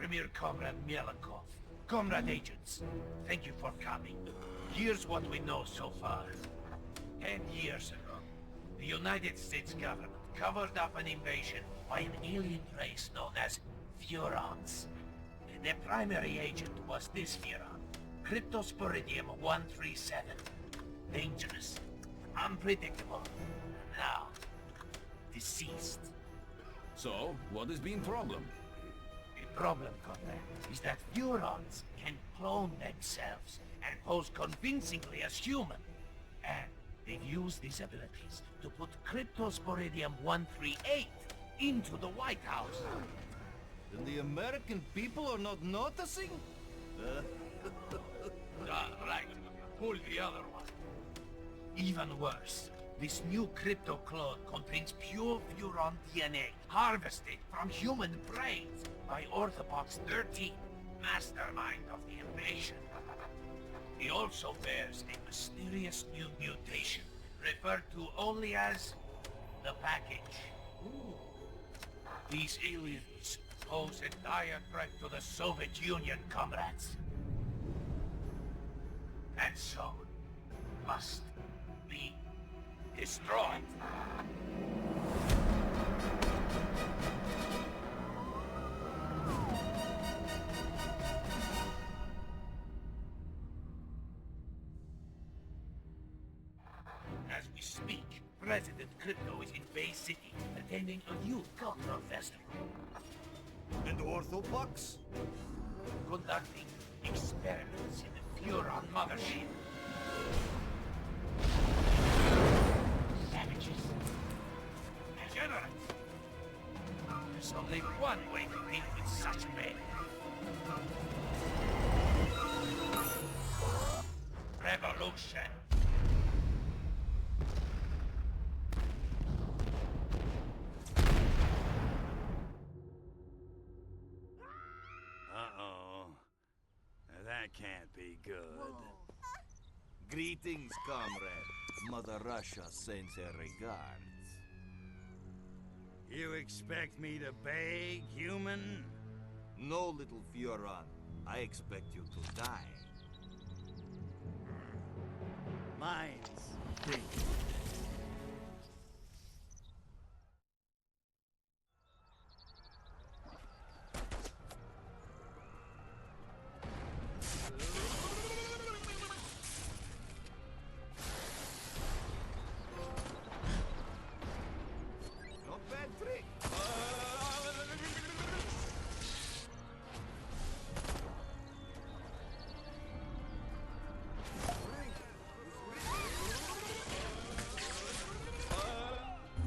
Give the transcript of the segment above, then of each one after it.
Premier Comrade Mielikov. Comrade agents, thank you for coming. Here's what we know so far. 10 years ago, the United States government covered up an invasion by an alien race known as Furons. Their primary agent was this Furon, Cryptosporidium-137. Dangerous, unpredictable, now deceased. So, what has been problem? The problem, Comrade, is that Furons can clone themselves and pose convincingly as human. And they've used these abilities to put Cryptosporidium-138 into the White House. And the American people are not noticing? Right. Pull the other one. Even worse, this new crypto clone contains pure Furon DNA, harvested from human brains by Orthopox 13, mastermind of the invasion. He also bears a mysterious new mutation, referred to only as the package. These aliens pose a dire threat to the Soviet Union, comrades. And so, must be destroyed. As we speak, President Crypto is in Bay City, attending a youth cultural festival. And Orthopox? Conducting experiments in the Furon mothership. Savages. Degenerates. There's only one way to deal with such men. Revolution. Uh-oh. That can't be good. Greetings, comrade. Mother Russia sends her regards. You expect me to beg, human? No, little Furon. I expect you to die. Mine's big. Not bad trick.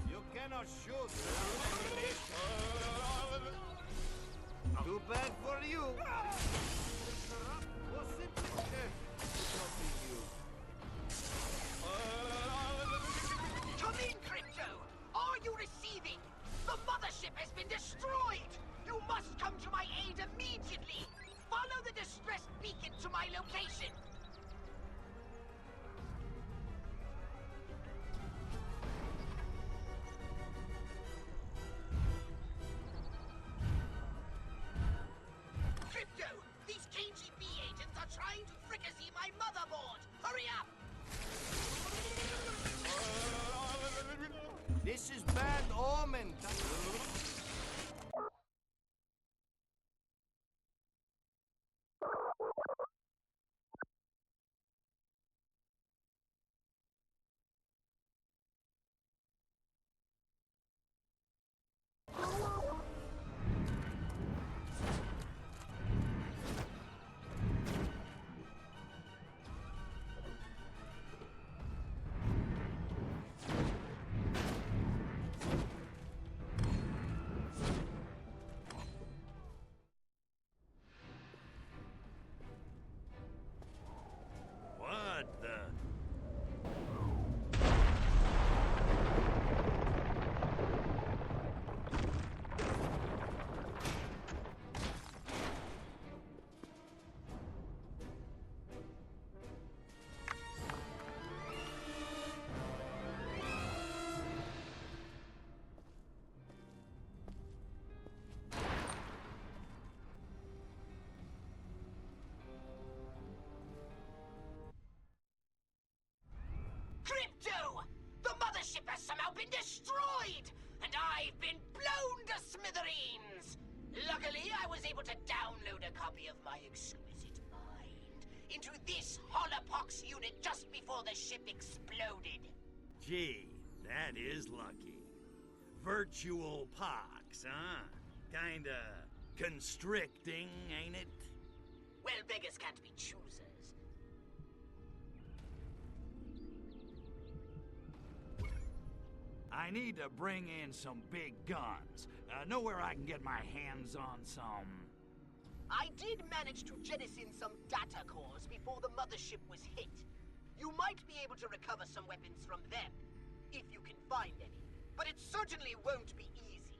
You cannot shoot. Too bad for you. Was simply careful stopping you. Come in, Crypto! Are you receiving? The mothership has been destroyed! You must come to my aid immediately! Follow the distressed beacon to my location! Crypto! These KGB agents are trying to fricassee my motherboard! Hurry up! This is bad omen. Luckily, I was able to download a copy of my exquisite mind into this holopox unit just before the ship exploded. Gee, that is lucky. Virtual pox, huh? Kinda constricting, ain't it? Well, beggars can't be choosers. I need to bring in some big guns. Know where I can get my hands on some... I did manage to jettison some data cores before the mothership was hit. You might be able to recover some weapons from them, if you can find any. But it certainly won't be easy.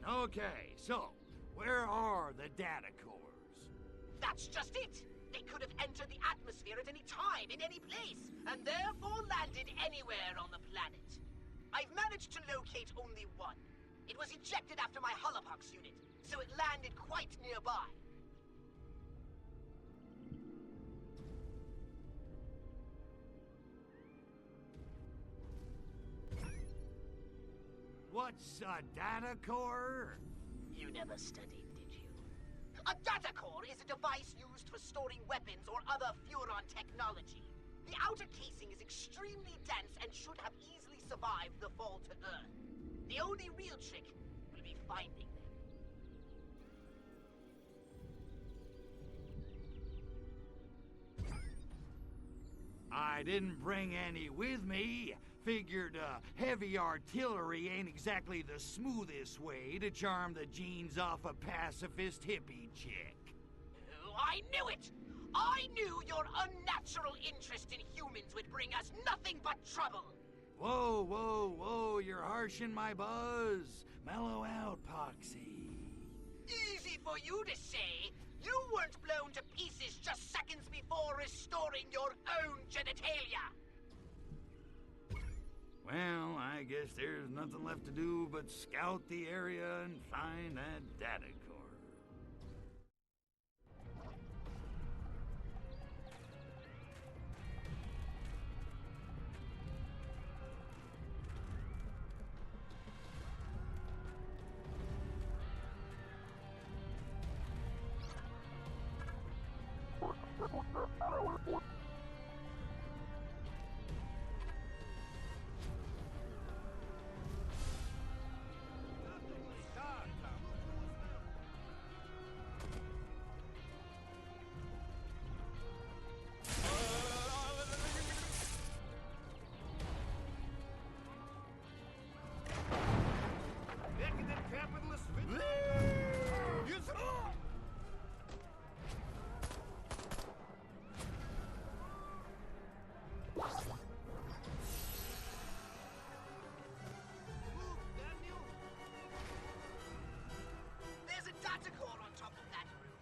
Okay, so, where are the data cores? That's just it! They could have entered the atmosphere at any time, in any place, and therefore landed anywhere on the planet. I've managed to locate only one. It was ejected after my holopox unit, so it landed quite nearby. What's a data core? You never studied, did you? A data core is a device used for storing weapons or other Furon technology. The outer casing is extremely dense and should have easily survived the fall to Earth. The only real trick will be finding them. I didn't bring any with me. Figured heavy artillery ain't exactly the smoothest way to charm the genes off a pacifist hippie chick. I knew it! I knew your unnatural interest in humans would bring us nothing but trouble! Whoa, whoa, whoa, you're harshing my buzz. Mellow out, Poxy. Easy for you to say! You weren't blown to pieces just seconds before restoring your own genitalia! Well, I guess there's nothing left to do but scout the area and find that data core. There's a data core on top of that room.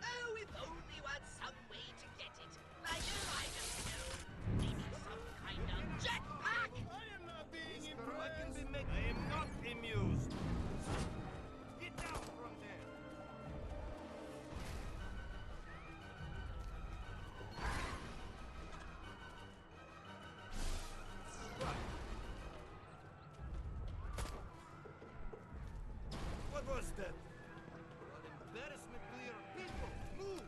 Oh, if only you had some way to get it. Like, oh, I don't know. Maybe some kind of jetpack? I am not being impressed. I am not amused. Get down from there. What was that? An embarrassment to your people. Move!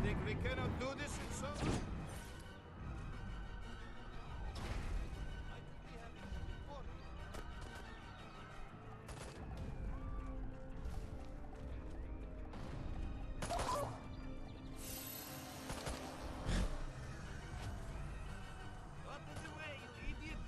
Think we cannot do this in some... Out of the way, you idiot!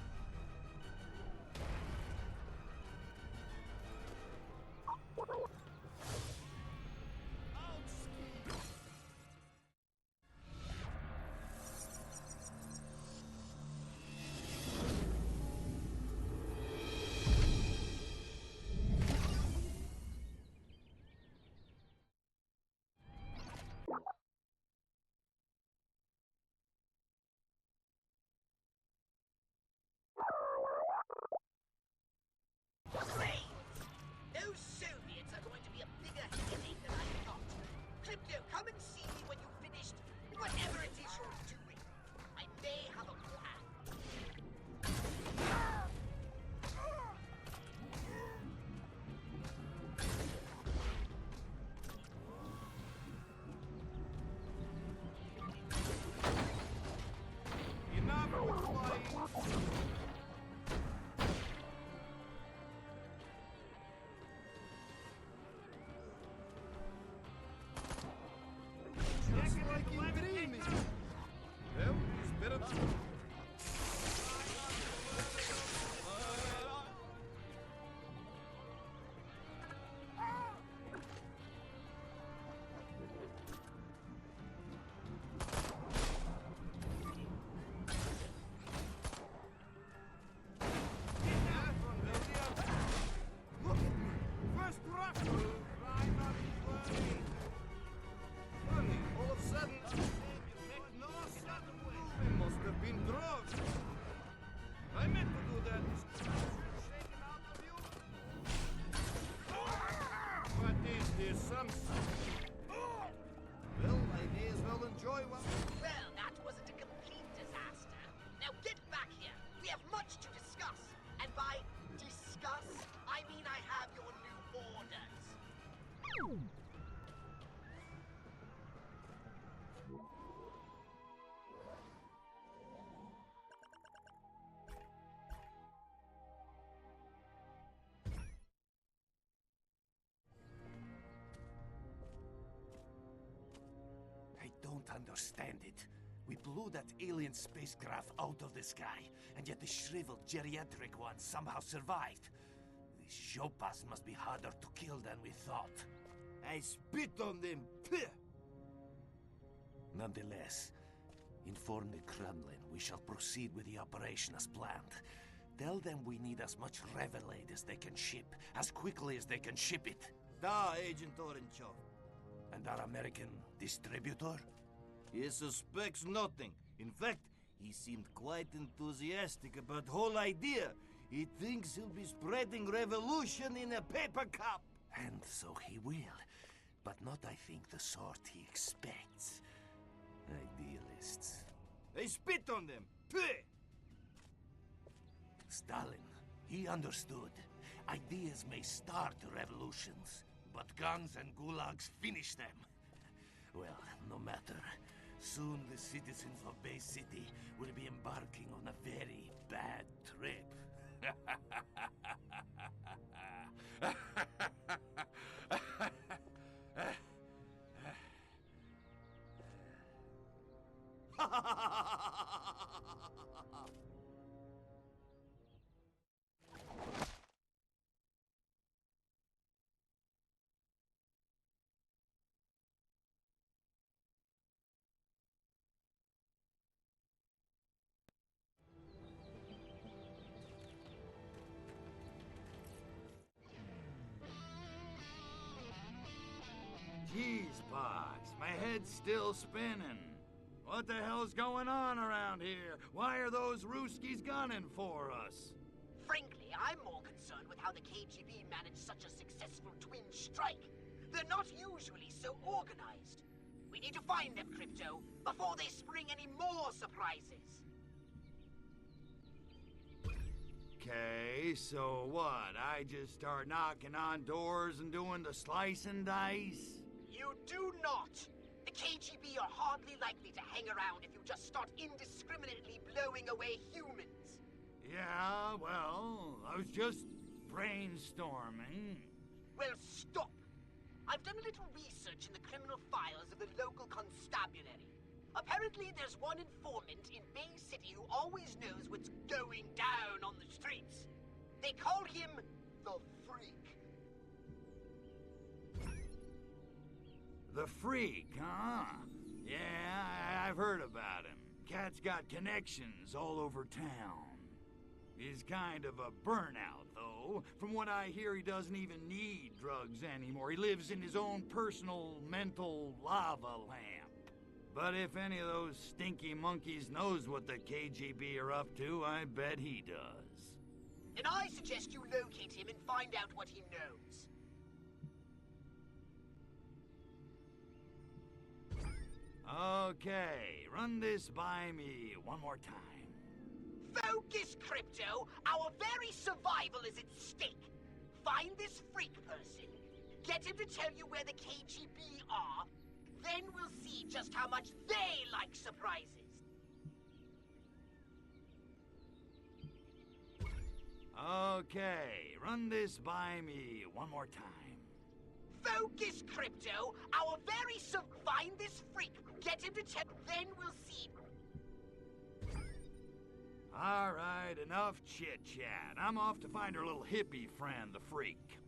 Well, I may as well enjoy one. Well, that wasn't a complete disaster. Now get back here. We have much to discuss. And by discuss, I mean I have your new orders. I don't understand it. We blew that alien spacecraft out of the sky, and yet the shriveled geriatric one somehow survived. These Shopas must be harder to kill than we thought. I spit on them. Pah! Nonetheless, inform the Kremlin we shall proceed with the operation as planned. Tell them we need as much Revelade as they can ship, as quickly as they can ship it. Da, Agent Orenchov. And our American distributor? He suspects nothing. In fact, he seemed quite enthusiastic about the whole idea. He thinks he'll be spreading revolution in a paper cup. And so he will, but not, I think, the sort he expects. Idealists. I spit on them. Pah! Stalin, he understood. Ideas may start revolutions, but guns and gulags finish them. Well, no matter. Soon the citizens of Bay City will be embarking on a very bad trip. Jeez, Pox, my head's still spinning. What the hell's going on around here? Why are those Ruskies gunning for us? Frankly, I'm more concerned with how the KGB managed such a successful twin strike. They're not usually so organized. We need to find them, Crypto, before they spring any more surprises. Okay, so what? I just start knocking on doors and doing the slice and dice? You do not! The KGB are hardly likely to hang around if you just start indiscriminately blowing away humans. Yeah, well, I was just brainstorming. Well, stop! I've done a little research in the criminal files of the local constabulary. Apparently there's one informant in Bay City who always knows what's going down on the streets. They call him the Freak. The Freak, huh? Yeah, I've heard about him. Cat's got connections all over town. He's kind of a burnout, though. From what I hear, he doesn't even need drugs anymore. He lives in his own personal mental lava lamp. But if any of those stinky monkeys knows what the KGB are up to, I bet he does. And I suggest you locate him and find out what he knows. Okay, run this by me one more time. Focus, Crypto! Our very survival is at stake. Find this Freak person, get him to tell you where the KGB are, then we'll see just how much they like surprises. Okay, run this by me one more time. Focus, Crypto! Our very find this Freak, get him to tell, then we'll see. All right, enough chit-chat. I'm off to find her little hippie friend, the Freak.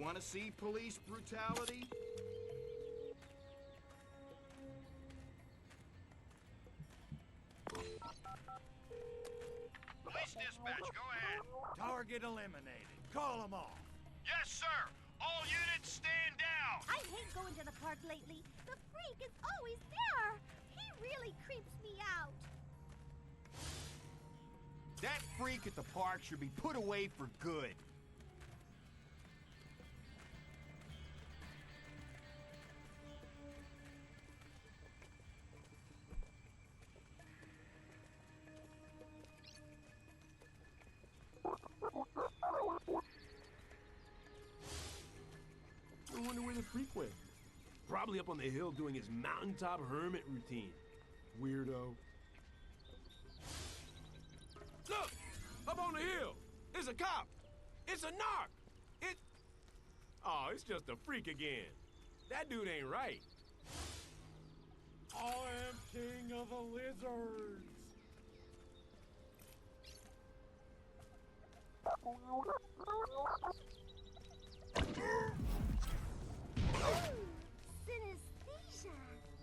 want to see police brutality? Police dispatch, go ahead. Target eliminated. Call them off. Yes, sir. All units stand down. I hate going to the park lately. The freak is always there. He really creeps me out. That freak at the park should be put away for good. I wonder where the freak went. Probably up on the hill doing his mountaintop hermit routine. Weirdo. Look! Up on the hill! It's a cop! It's a narc! Oh, it's just a freak again. That dude ain't right. I am king of the lizards! Synesthesia.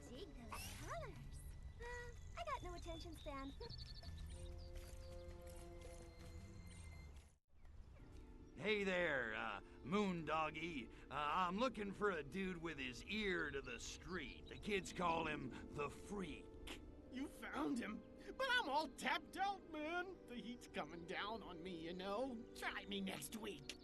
Dig those colors. I got no attention span. Hey there, Moondoggy. I'm looking for a dude with his ear to the street. The kids call him the Freak. You found him, but I'm all tapped out, man. The heat's coming down on me, you know. Try me next week.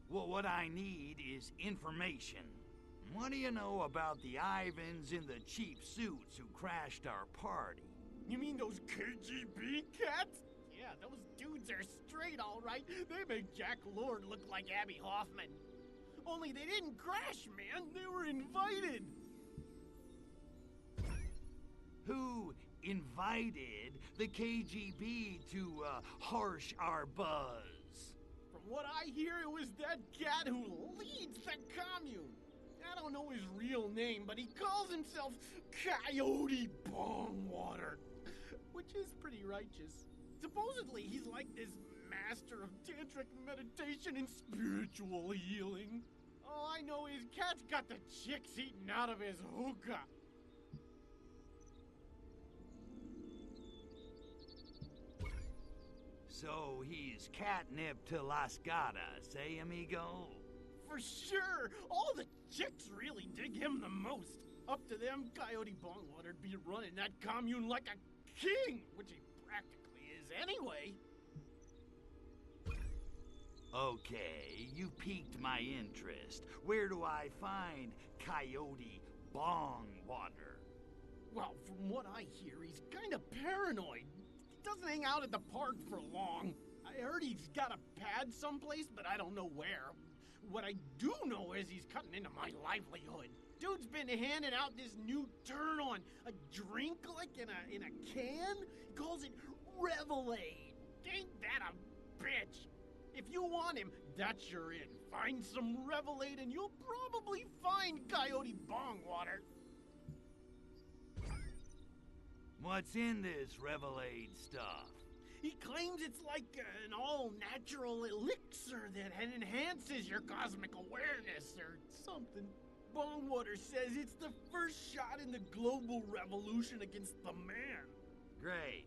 Well, what I need is information. What do you know about the Ivans in the cheap suits who crashed our party? You mean those KGB cats? Yeah, those dudes are straight, all right. They make Jack Lord look like Abby Hoffman. Only they didn't crash, man. They were invited. Who invited the KGB to harsh our buzz? From what I hear, it was that cat who leads the commune. I don't know his real name, but he calls himself Coyote Bongwater, which is pretty righteous. Supposedly, he's like this master of tantric meditation and spiritual healing. All I know is Cat's got the chicks eating out of his hookah. So he's catnip to Las Gatas, eh, amigo? For sure! All the chicks really dig him the most. Up to them, Coyote Bongwater'd be running that commune like a king, which he practically is anyway. Okay, you piqued my interest. Where do I find Coyote Bongwater? Well, from what I hear, he's kind of paranoid. He doesn't hang out at the park for long. I heard he's got a pad someplace, but I don't know where. What I do know is he's cutting into my livelihood. Dude's been handing out this new turn on a drink like in a can. He calls it Revelade. Ain't that a bitch? If you want him, that's your in. Find some Revelade and you'll probably find Coyote Bongwater. What's in this Revelade stuff? He claims it's like an all-natural elixir that enhances your cosmic awareness or something. Bongwater says it's the first shot in the global revolution against the man. Great.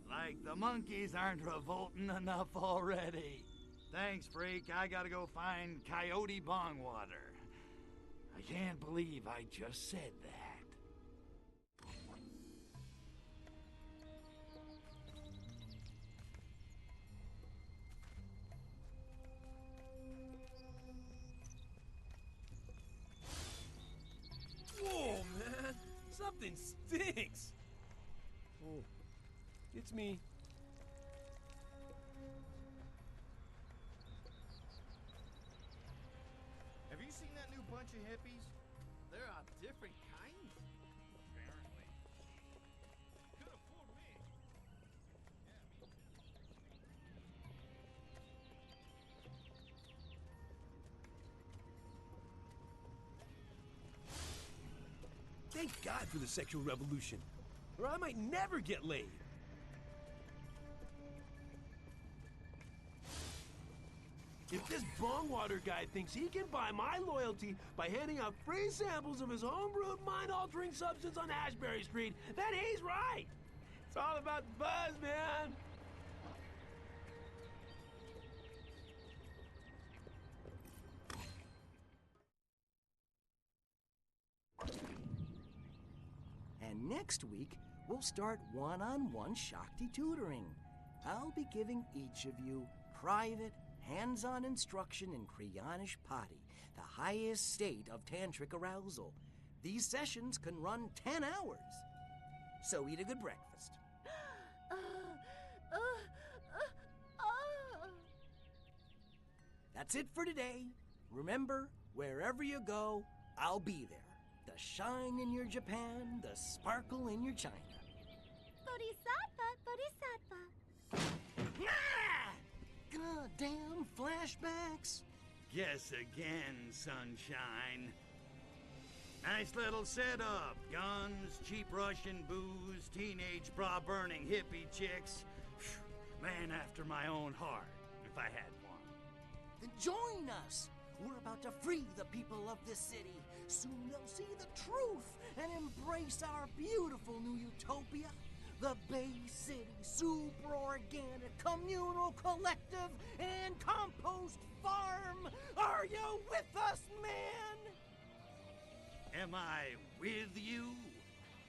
Like the monkeys aren't revolting enough already. Thanks, freak. I gotta go find Coyote Bongwater. I can't believe I just said that. Whoa, man! Something stinks! Oh, it's me. Have you seen that new bunch of hippies? There are different kinds. Apparently. Could have fooled me. Thank God for the sexual revolution, or I might never get laid. If this bongwater guy thinks he can buy my loyalty by handing out free samples of his homebrewed mind-altering substance on Ashbury Street, then he's right. It's all about the buzz, man. And next week, we'll start one-on-one Shakti tutoring. I'll be giving each of you private, hands-on instruction in Kryanish Pati, the highest state of tantric arousal. These sessions can run 10 hours. So eat a good breakfast. That's it for today. Remember, wherever you go, I'll be there. The shine in your Japan, the sparkle in your China. Bodhisattva, Bodhisattva. God damn flashbacks. Guess again, sunshine. Nice little setup. Guns, cheap Russian booze, teenage bra-burning hippie chicks. Man after my own heart, if I had one. Then join us. We're about to free the people of this city. Soon they'll see the truth and embrace our beautiful new utopia. The Bay City Super Organic Communal Collective and Compost Farm. Are you with us, man? Am I with you?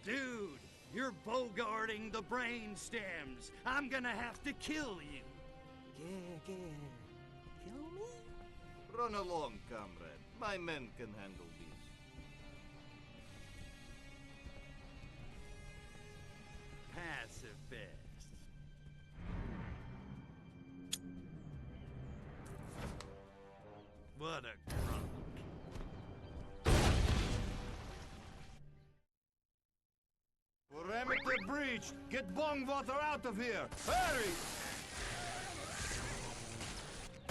Dude, you're bogarting the brain stems. I'm gonna have to kill you. Kill me? Run along, comrade. My men can handle this. Pacifist. What a crunk. Perimeter breached! Get Bongwater out of here! Hurry!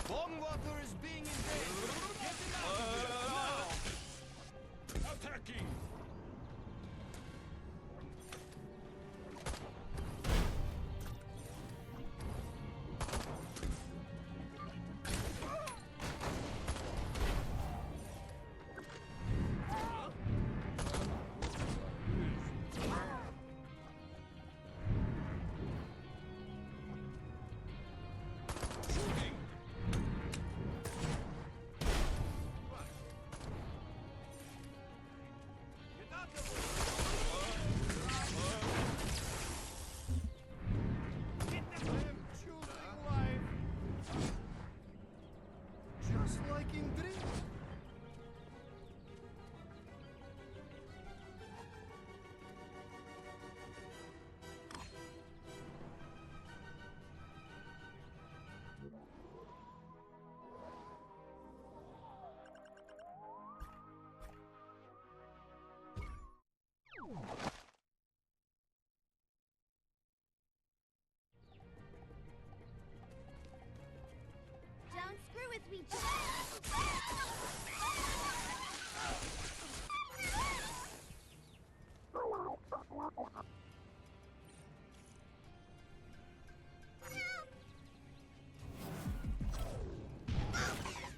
Bongwater is being invaded! Get him out of here! Now! Attacking! Just like in dreams. Don't screw with me, Jack.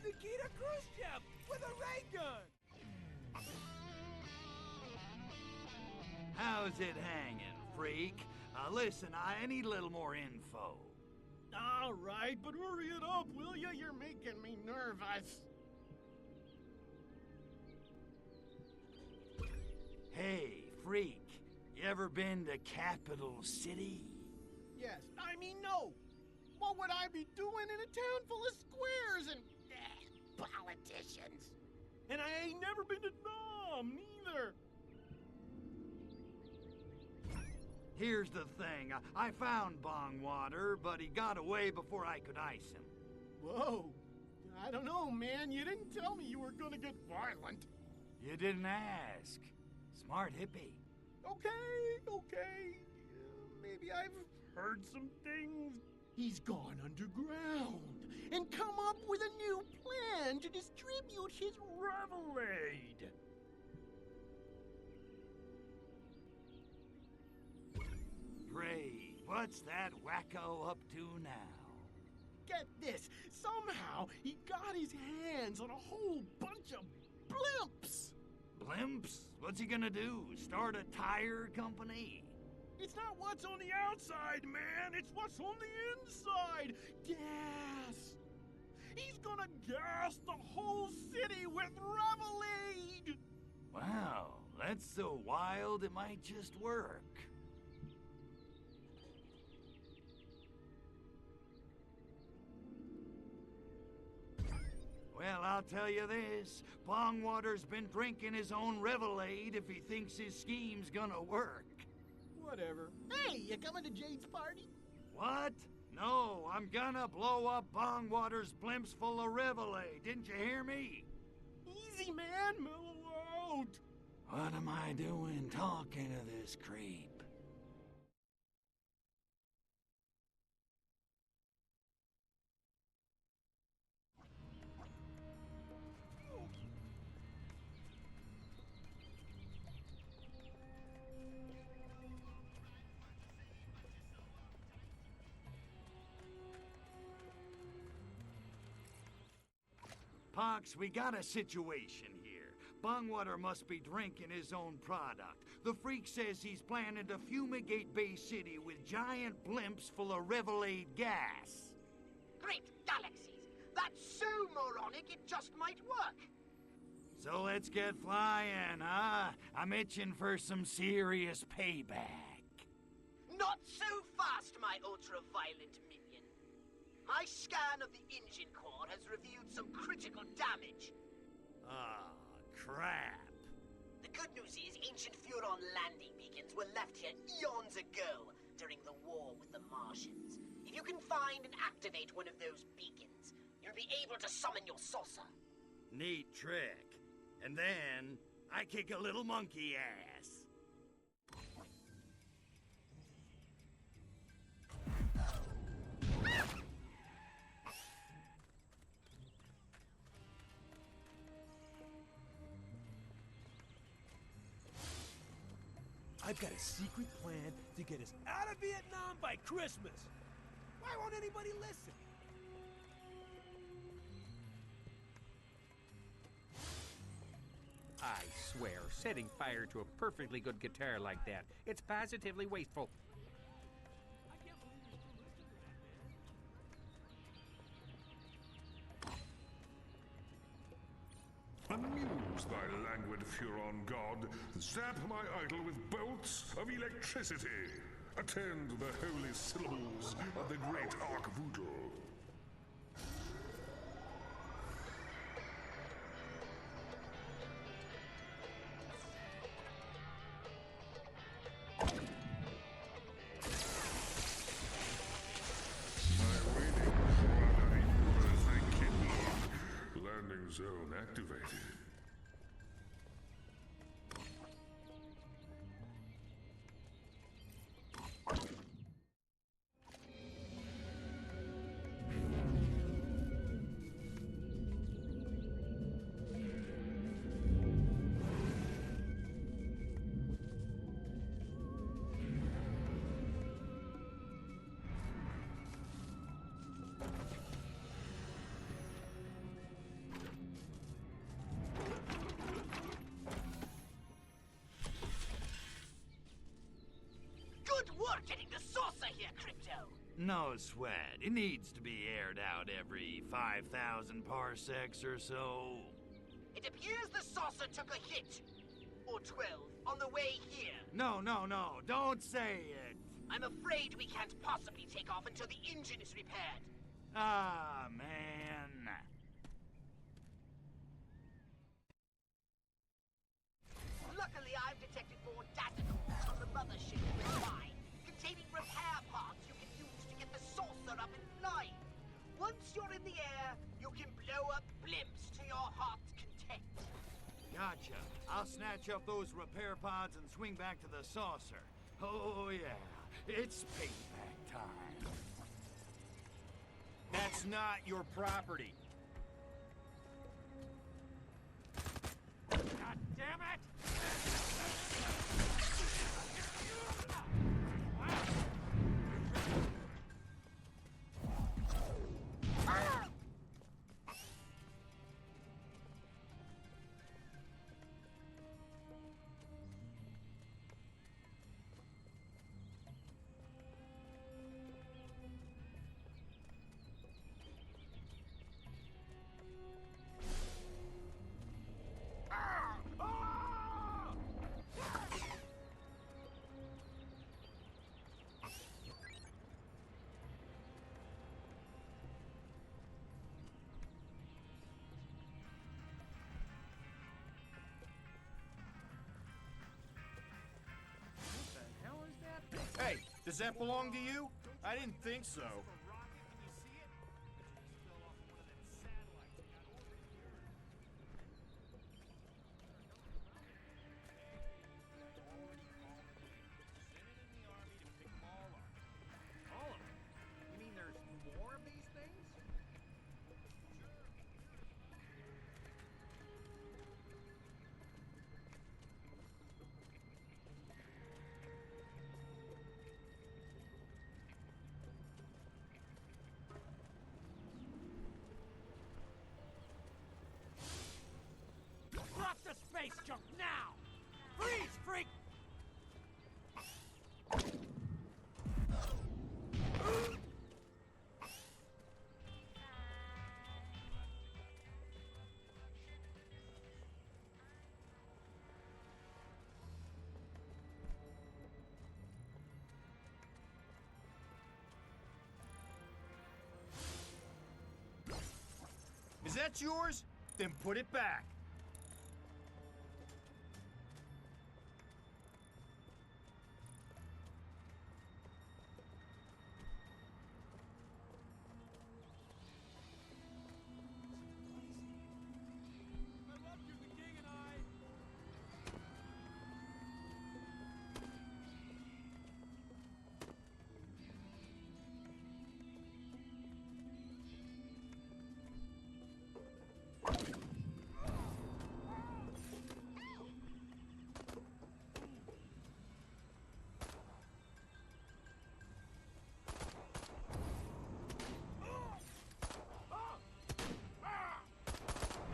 Nikita Khrushchev with a ray gun! How's it hanging, freak? Listen, I need a little more info. All right, but hurry it up, will ya? You're making me nervous. Hey, freak, you ever been to Capital City? Yes, I mean no. What would I be doing in a town full of squares and politicians? And I ain't never been to Nam, neither. Here's the thing. I found Bongwater, but he got away before I could ice him. Whoa. I don't know, man. You didn't tell me you were gonna get violent. You didn't ask. Smart hippie. Okay. Maybe I've heard some things. He's gone underground and come up with a new plan to distribute his revelade. Great. What's that wacko up to now? get this. Somehow, he got his hands on a whole bunch of blimps. Blimps? What's he gonna do? Start a tire company? It's not what's on the outside, man. It's what's on the inside. Gas. He's gonna gas the whole city with Revelade. Wow, that's so wild it might just work. Well, I'll tell you this. Bongwater's been drinking his own Revelade if he thinks his scheme's gonna work. Whatever. Hey, you coming to Jade's party? What? No, I'm gonna blow up Bongwater's blimps full of Revelade. Didn't you hear me? Easy, man. Mellow out. What am I doing talking to this creep? Pox, we got a situation here. Bongwater must be drinking his own product. The freak says he's planning to fumigate Bay City with giant blimps full of Revelade gas. Great galaxies! That's so moronic it just might work! So let's get flying, huh? I'm itching for some serious payback. Not so fast, my ultra-violent minion. My scan of the engine core has revealed some critical damage. Ah, crap. The good news is ancient Furon landing beacons were left here eons ago during the war with the Martians. If you can find and activate one of those beacons, you'll be able to summon your saucer. Neat trick. And then, I kick a little monkey ass. I've got a secret plan to get us out of Vietnam by Christmas. Why won't anybody listen? I swear, setting fire to a perfectly good guitar like that, it's positively wasteful. Amuse thy languid Furon god, zap my idol with bolts of electricity. Attend the holy syllables of the great Archvoodle. Landing zone activated. Good work getting the saucer here, Crypto! No sweat. It needs to be aired out every 5,000 parsecs or so. It appears the saucer took a hit. Or 12, on the way here. No, don't say it. I'm afraid we can't possibly take off until the engine is repaired. Ah, man. Luckily, I've detected more data cores from the mothership nearby, containing repair parts you can use to get the saucer up and flying. Once you're in the air, you can blow up blimps to your heart's content. Gotcha. I'll snatch up those repair pods and swing back to the saucer. Oh, yeah. It's payback time. That's not your property. God damn it! Does that belong to you? I didn't think so. All of them? You mean there's more of these things? Drop the space junk now! Freeze, freak! Is that yours? Then put it back.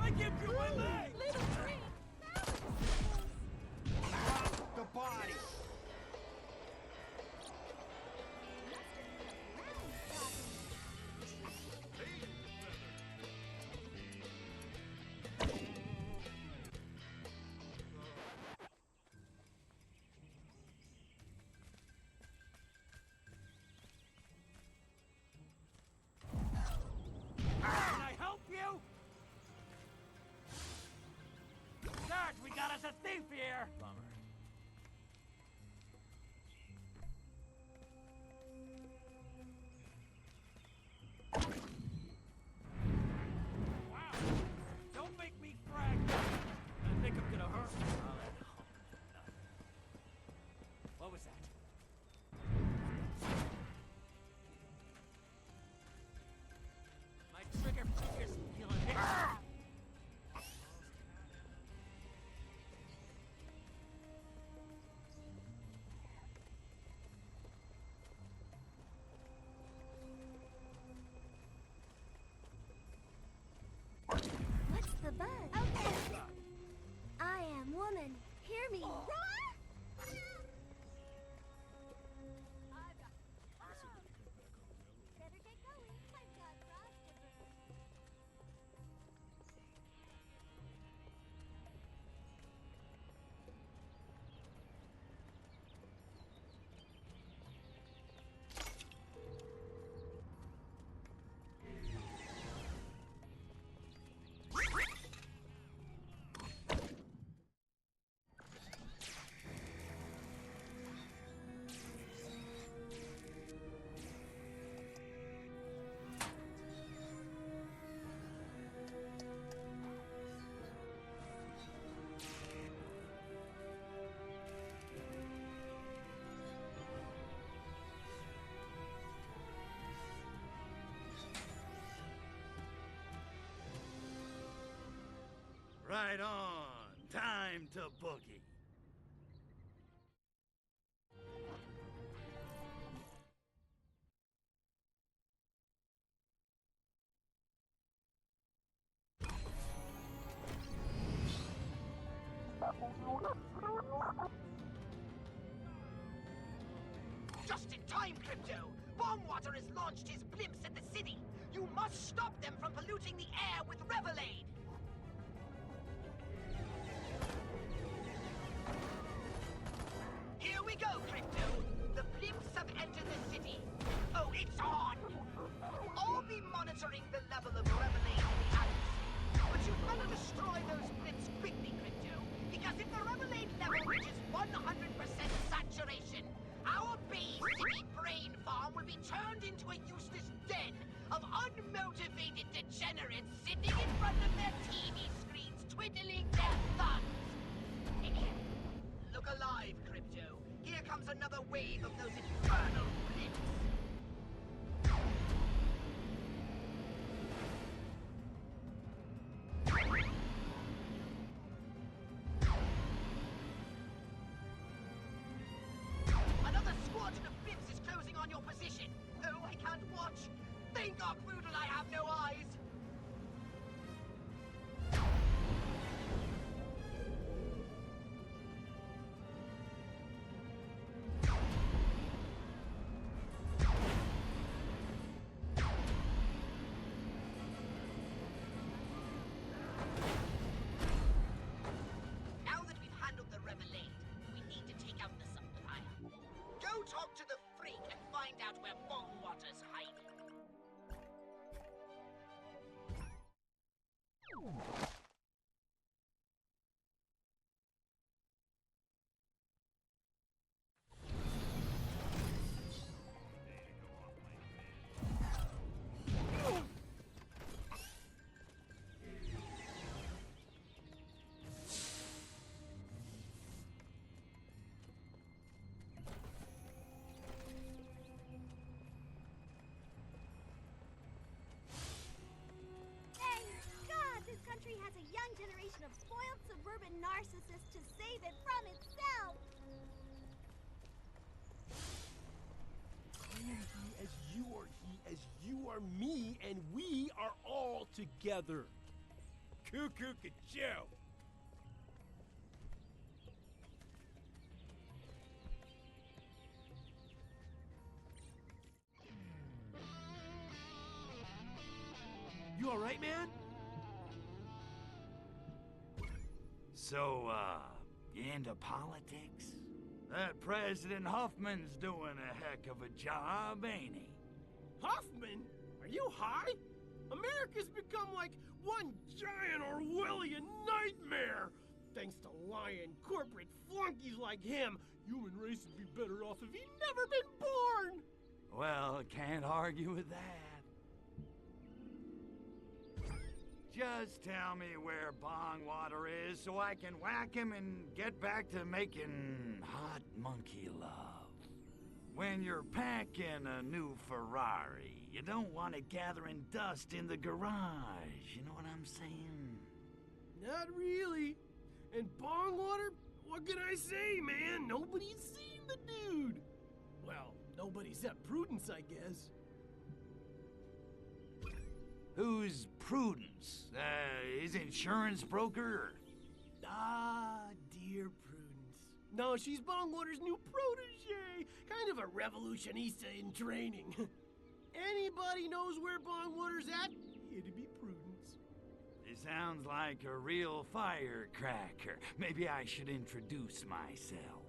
I give you my leg! Little tree! Drop the body. Can I help you? Sarge, we got us a thief here! Bummer. Wow! Don't make me frag! I think I'm gonna hurt you. What was that? My trigger finger's feeling it. What's the buzz? Okay. I am woman. Hear me. Roar! Better get going. I've got frost to burn. Right on. Time to boogie. Just in time, Crypto! Bombwater has launched his blimps at the city! You must stop them from polluting the air with Revelade! Here we go, Crypto! The blimps have entered the city! Oh, it's on! I'll be monitoring the level of Revelade in the atmosphere, but you better destroy those blimps quickly, Crypto, because if the Revelade level reaches 100% saturation, our base city be turned into a useless den of unmotivated degenerates sitting in front of their TV screens twiddling their thumbs. Look alive, Crypto. Here comes another wave of those infernal blips. Another squadron of blips is closing on your position. Oh, I can't watch. Thank Arcboodle I have no eyes. Now that we've handled the Reprobed, we need to take out the supplier. Go talk to the freak and find out where Bongwater's hiding. Thank God this country has a young generation of spoiled suburban narcissists to save it from itself. I am he as you are he as you are me, and we are all together. Cuckoo ka-chow. You all right, man? So, you into politics? That President Huffman's doing a heck of a job, ain't he? Huffman? Are you high? America's become like one giant Orwellian nightmare. Thanks to lying corporate flunkies like him, human race would be better off if he'd never been born. Well, can't argue with that. Just tell me where Bongwater is so I can whack him and get back to making hot monkey love. When you're packing a new Ferrari, you don't want it gathering dust in the garage. You know what I'm saying? Not really. And Bongwater, what can I say, man? Nobody's seen the dude. Well, nobody except Prudence, I guess. Who's Prudence? His insurance broker? Ah, dear Prudence. No, she's Bongwater's new protege. Kind of a revolutionista in training. Anybody knows where Bongwater's at? It'd be Prudence. He sounds like a real firecracker. Maybe I should introduce myself.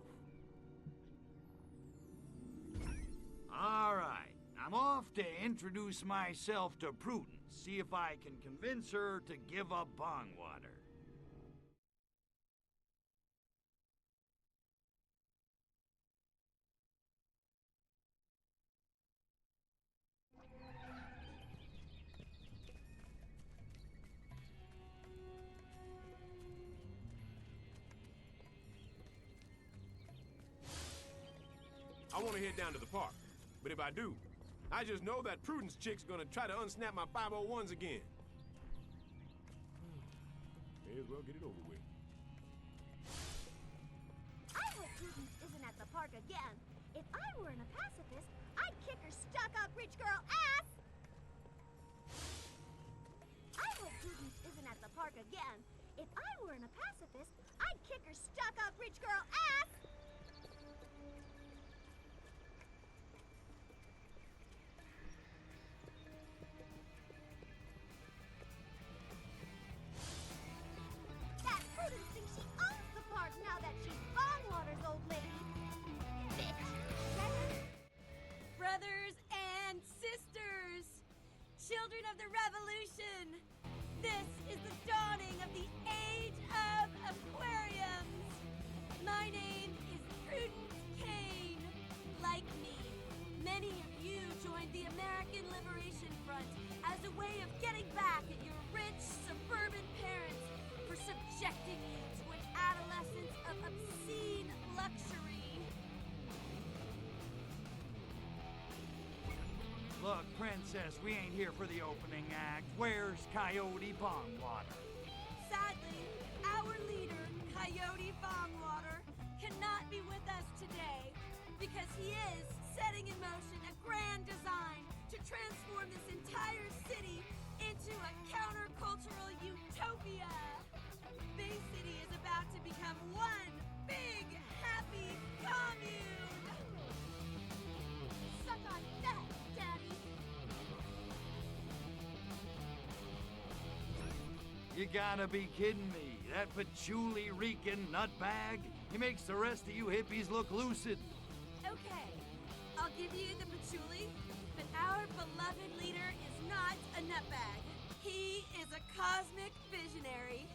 All right. I'm off to introduce myself to Prudence. See if I can convince her to give up Bongwater. I want to head down to the park, but if I do, I just know that Prudence chick's gonna try to unsnap my 501s again. May as well get it over with. I hope Prudence isn't at the park again. If I were a pacifist, I'd kick her stuck-up rich girl ass! I hope Prudence isn't at the park again. If I were a pacifist, I'd kick her stuck-up rich girl ass! That Prudence thinks she owns the park now that she's Bongwater's old lady. Bitch. Brothers and sisters, children of the revolution, this is the dawning of the age of aquariums. My name is Prudence Kane. Like me, many of you subjecting you to an adolescence of obscene luxury. Look, Princess, we ain't here for the opening act. Where's Coyote Bongwater? Sadly, our leader, Coyote Bongwater, cannot be with us today because he is setting in motion a grand design to transform this entire city into a countercultural utopia. Bay City is about to become one big, happy commune. Suck on that, Daddy. You gotta be kidding me. That patchouli-reeking nutbag? He makes the rest of you hippies look lucid. Okay, I'll give you the patchouli, but our beloved leader is not a nutbag. He is a cosmic visionary,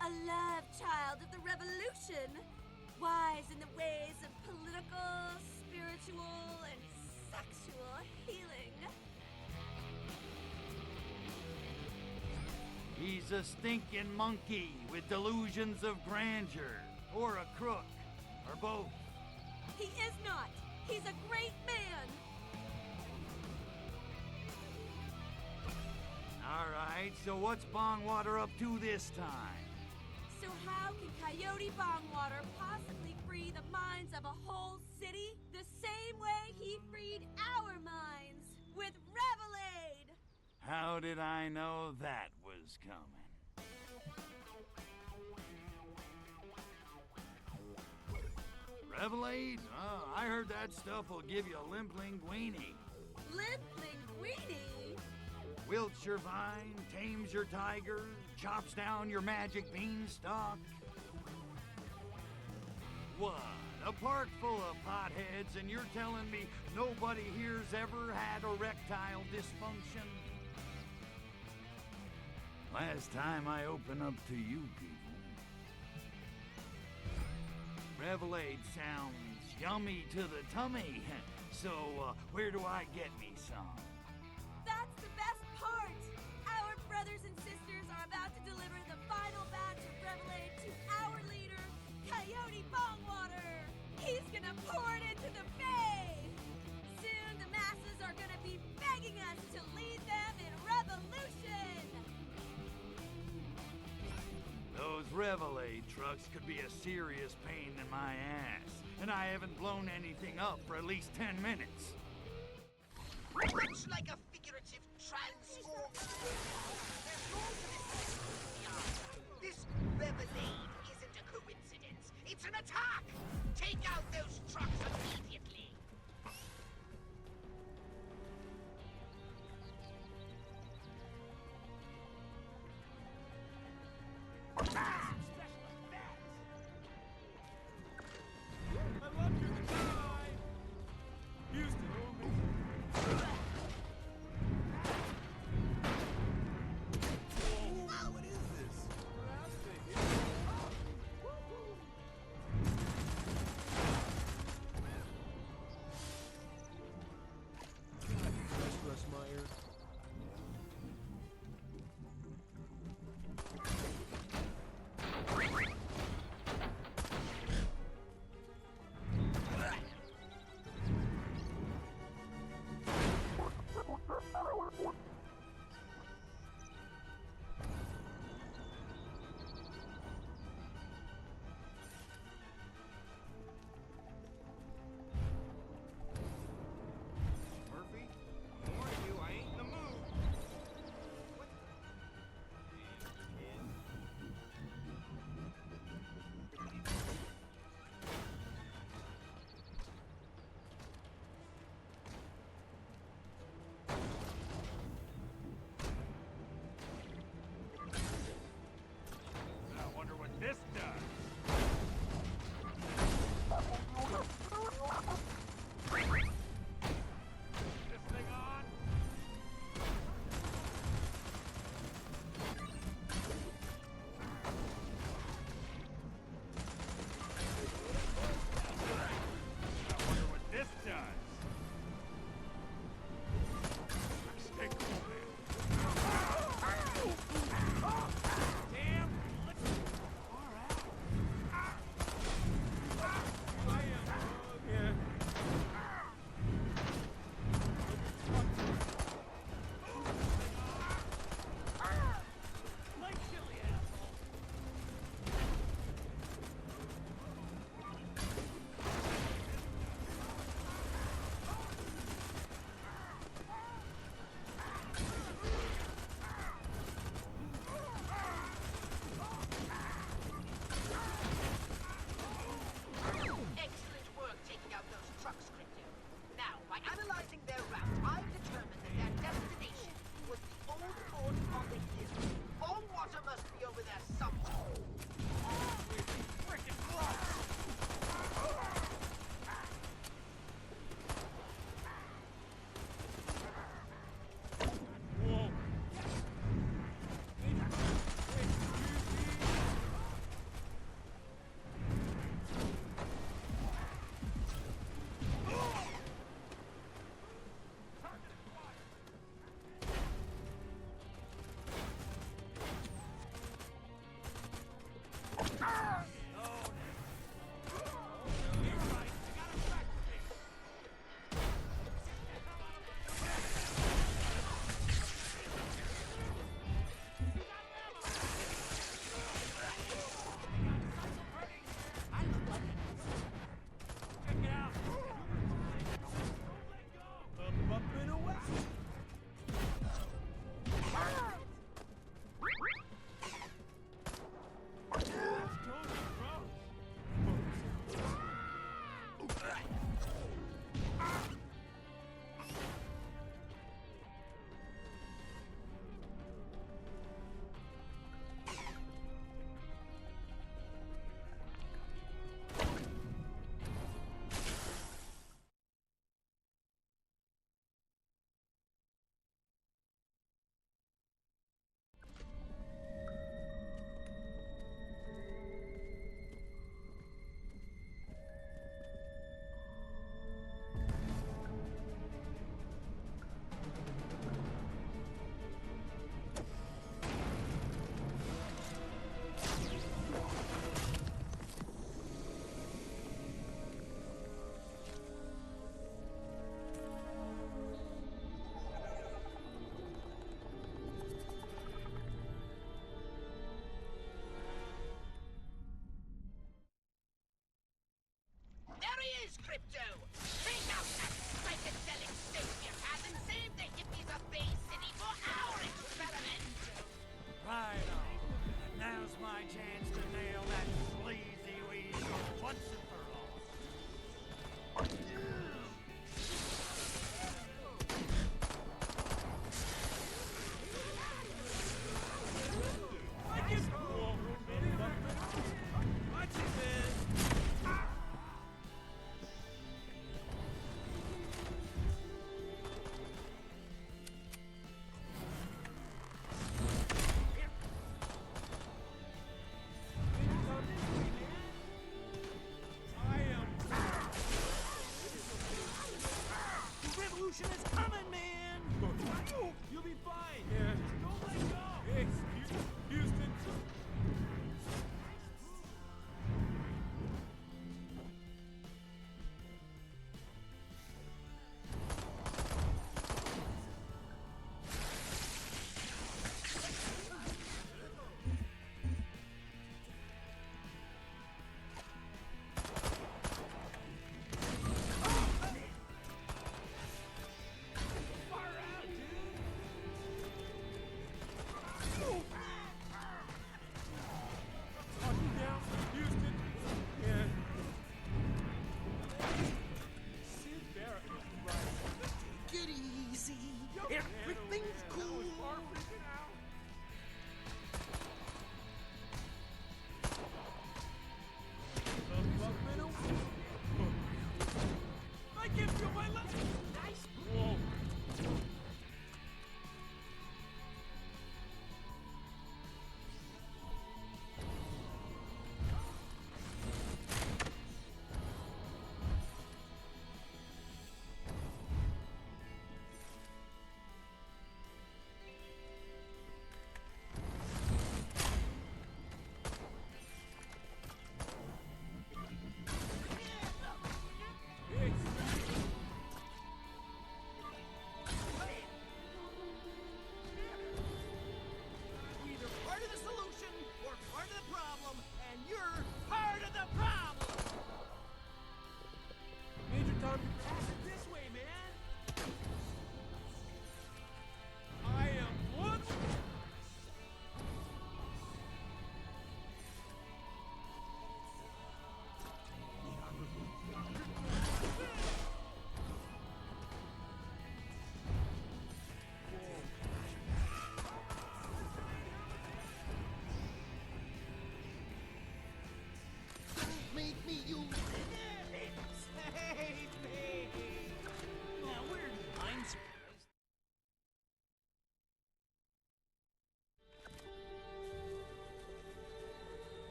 a love child of the revolution, wise in the ways of political, spiritual, and sexual healing. He's a stinking monkey with delusions of grandeur, or a crook, or both. He is not. He's a great man. All right, so what's Bongwater up to this time? So how can Coyote Bongwater possibly free the minds of a whole city the same way he freed our minds with Revelade? How did I know that was coming? Revelade? Oh, I heard that stuff will give you a limp linguini. Limp linguini? Wilts your vine, tames your tiger, chops down your magic beanstalk. What? A park full of potheads, and you're telling me nobody here's ever had erectile dysfunction? Last time I open up to you people. Revelade sounds yummy to the tummy. So, where do I get me some? That's the best part! Our brothers and sisters are about to deliver the final batch of Revelade to our leader, Coyote Bongwater! He's gonna pour it into the bay! Soon the masses are gonna be begging us to lead them in revolution! Those Revelade trucks could be a serious pain in my ass, and I haven't blown anything up for at least 10 minutes. Much like a figurative transform. This Revelade isn't a coincidence. It's an attack! Take out those trucks immediately! I love you, the guy! Houston,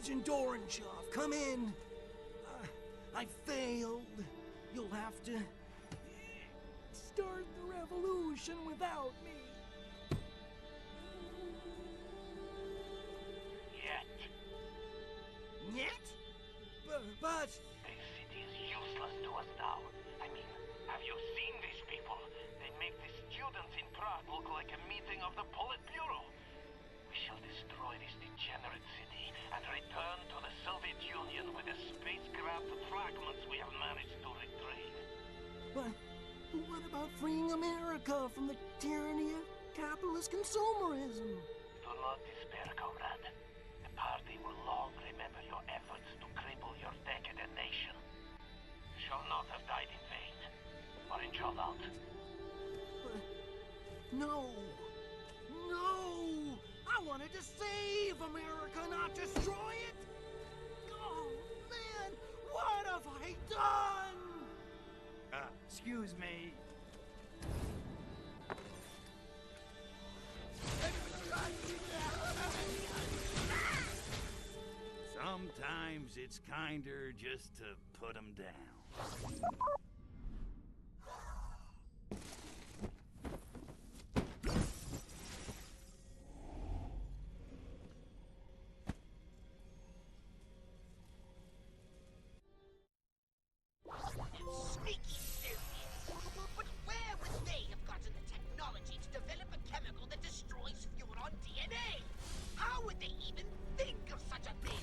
Agent Orangeoff, come in. I failed. You'll have to start the revolution without me. Yet? But... This city is useless to us now. I mean, have you seen these people? They make the students in Prague look like a meeting of the Politburo. We shall destroy this degenerate city and return to the Soviet Union with the spacecraft fragments we have managed to retrieve. But what about freeing America from the tyranny of capitalist consumerism? Do not despair, comrade. The party will long remember your efforts to cripple your decadent nation. You shall not have died in vain. Orange all out. But no. No! I wanted to save America, not destroy it! Oh, man! What have I done? Excuse me. Sometimes it's kinder just to put 'em down. Sneaky serious. But where would they have gotten the technology to develop a chemical that destroys Furon DNA? How would they even think of such a thing?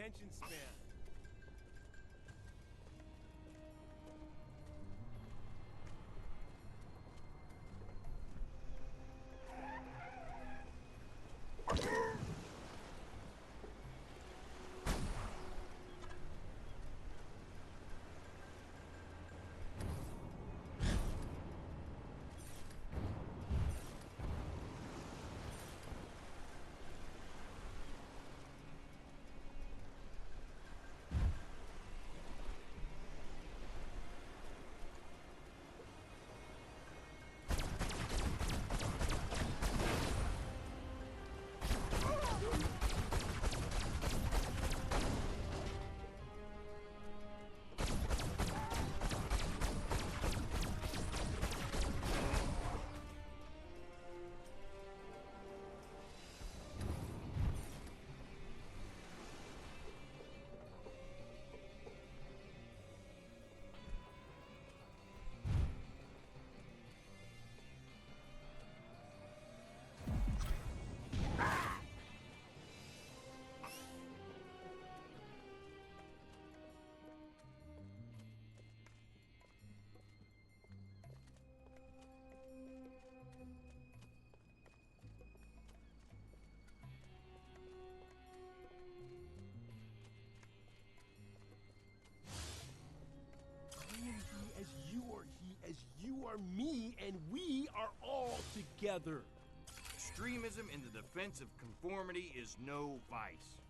attention span. together. Extremism in the defense of conformity is no vice.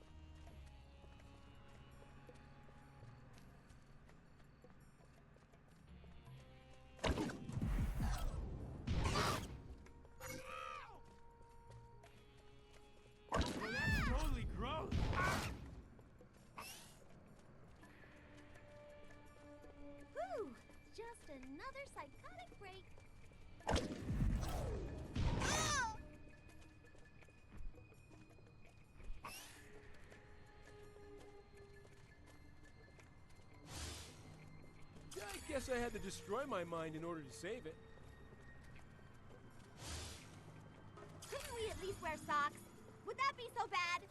Well, that's totally gross. Whew! Just another psychotic break. Yeah, I guess I had to destroy my mind in order to save it. Couldn't we at least wear socks? Would that be so bad?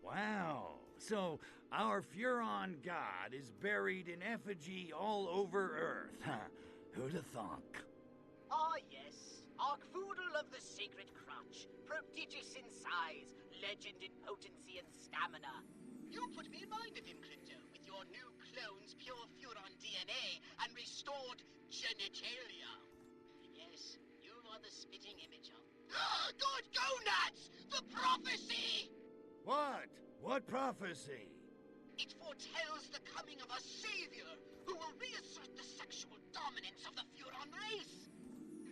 Wow. So, our Furon god is buried in effigy all over Earth, huh? Who'd have thunk? Ah, yes. Arkvoodle of the Sacred Crotch. Prodigious in size, legend in potency and stamina. You put me in mind of him, Crypto, with your new clone's pure Furon DNA and restored genitalia. Yes, you are the spitting image of... Good gonads! The prophecy! What? What prophecy? It foretells the coming of a savior who will reassert the sexual dominance of the Furon race.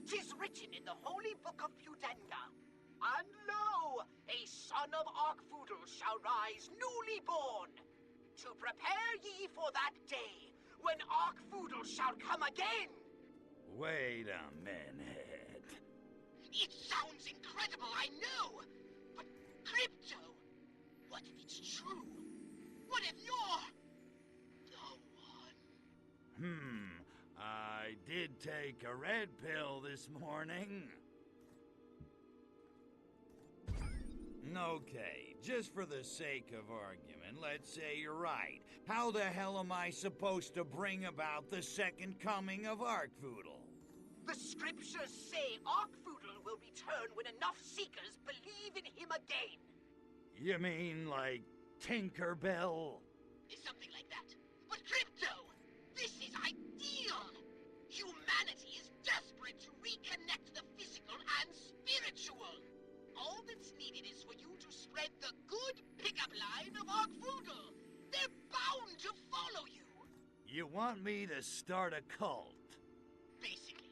'Tis written in the holy book of Pudenga. And lo, a son of Arkvoodle shall rise newly born. To prepare ye for that day when Arkvoodle shall come again. Wait a minute. It sounds incredible, I know. But Crypto, what if it's true? What if you're the one? I did take a red pill this morning. Okay, just for the sake of argument, let's say you're right. How the hell am I supposed to bring about the second coming of Arkvoodle? The scriptures say Arkvoodle will return when enough seekers believe in him again. You mean like Tinkerbell? Something like that. But Crypto, this is ideal! Humanity is desperate to reconnect the physical and spiritual. All that's needed is for you to spread the good pickup line of Arkvoodle. They're bound to follow you. You want me to start a cult? Basically.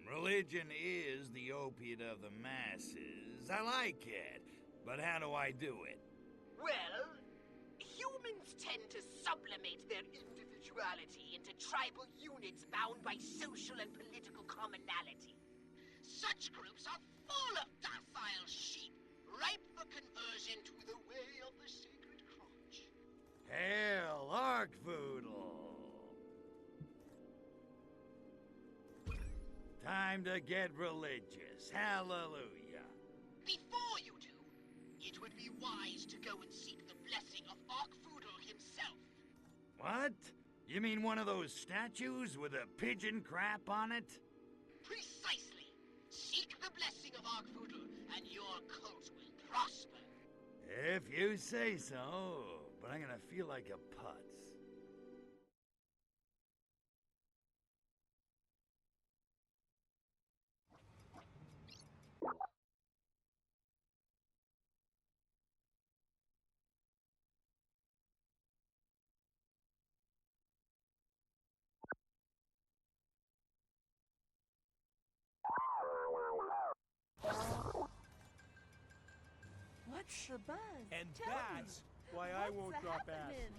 Religion is the opiate of the masses. I like it. But how do I do it? Well, humans tend to sublimate their individuality into tribal units bound by social and political commonality. Such groups are full of docile sheep, ripe for conversion to the way of the Sacred Crotch. Hail, Arkvoodle! Time to get religious. Hallelujah. Before you do, it would be wise to go and seek the blessing of Arkvoodle himself. What? You mean one of those statues with a pigeon crap on it? Precisely. Seek the blessing of Arkvoodle, and your cult will prosper. If you say so, but I'm gonna feel like a putz. What's the buzz? And Tell that's me. why I What's won't drop ass. happening?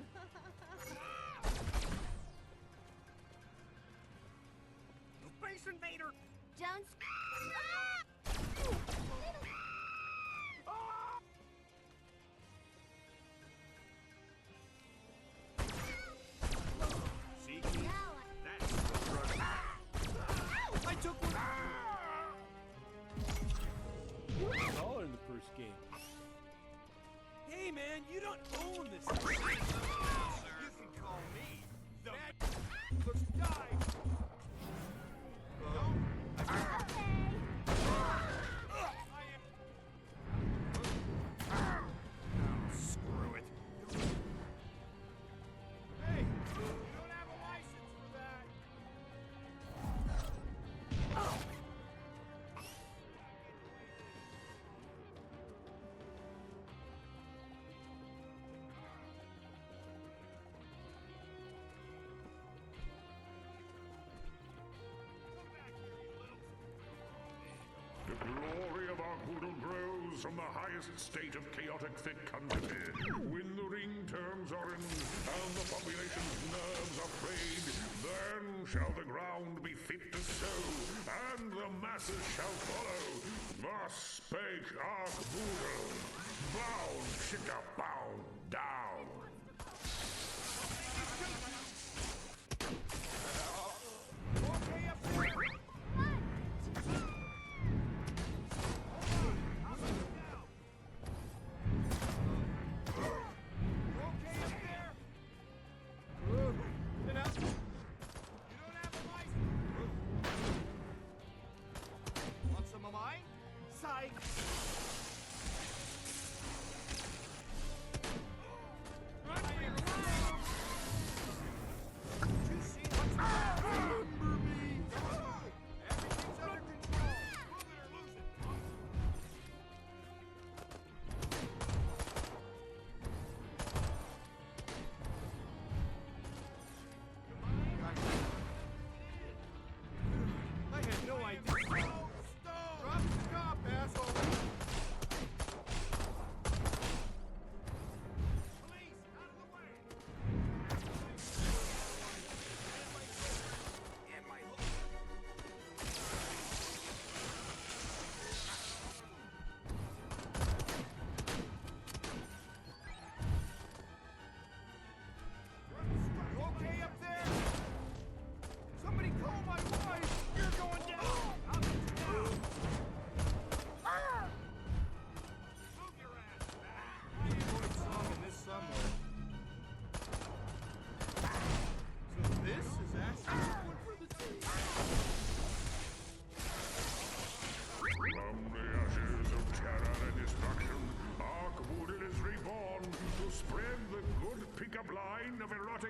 Space Invader! Don't. See? No. That's the brother. I took one. Taller in the first game. Hey man, you don't own this thing. You can call me the... Let's die. from the highest state of chaotic fecundity. When the ring turns orange and the population's nerves are frayed, then shall the ground be fit to sow, and the masses shall follow. Thus spake Archboodle. Bound, chicka, bound, down. Okay, up there. Want some of mine? Psych!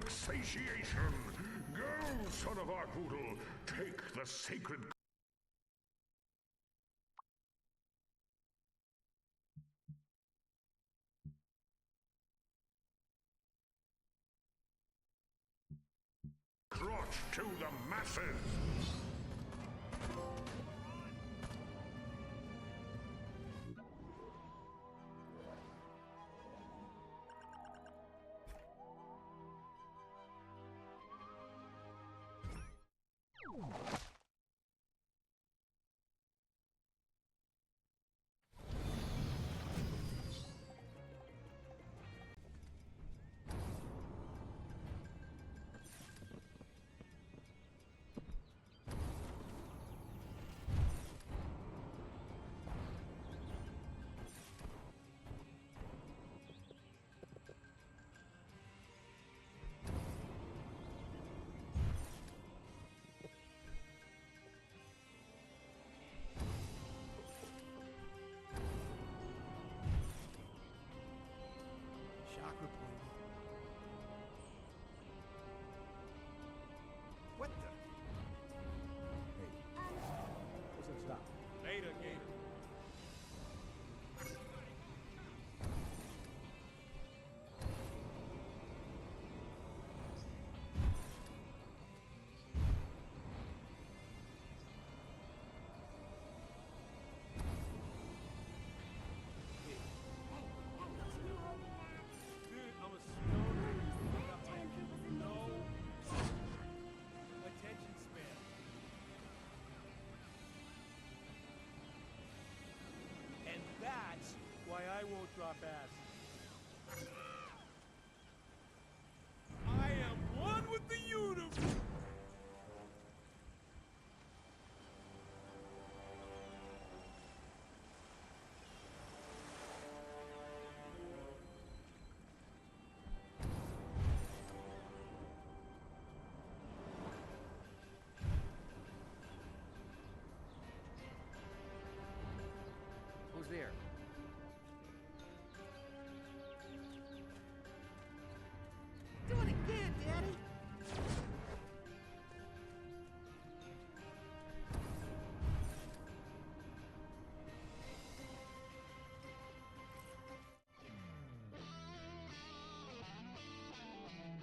Satiation. Go, son of Archboodle, take the sacred... crotch to the masses. What the? What's that stop? Later, Gator. Why I won't drop ass. I am one with the universe! Who's there? Do it again, Daddy!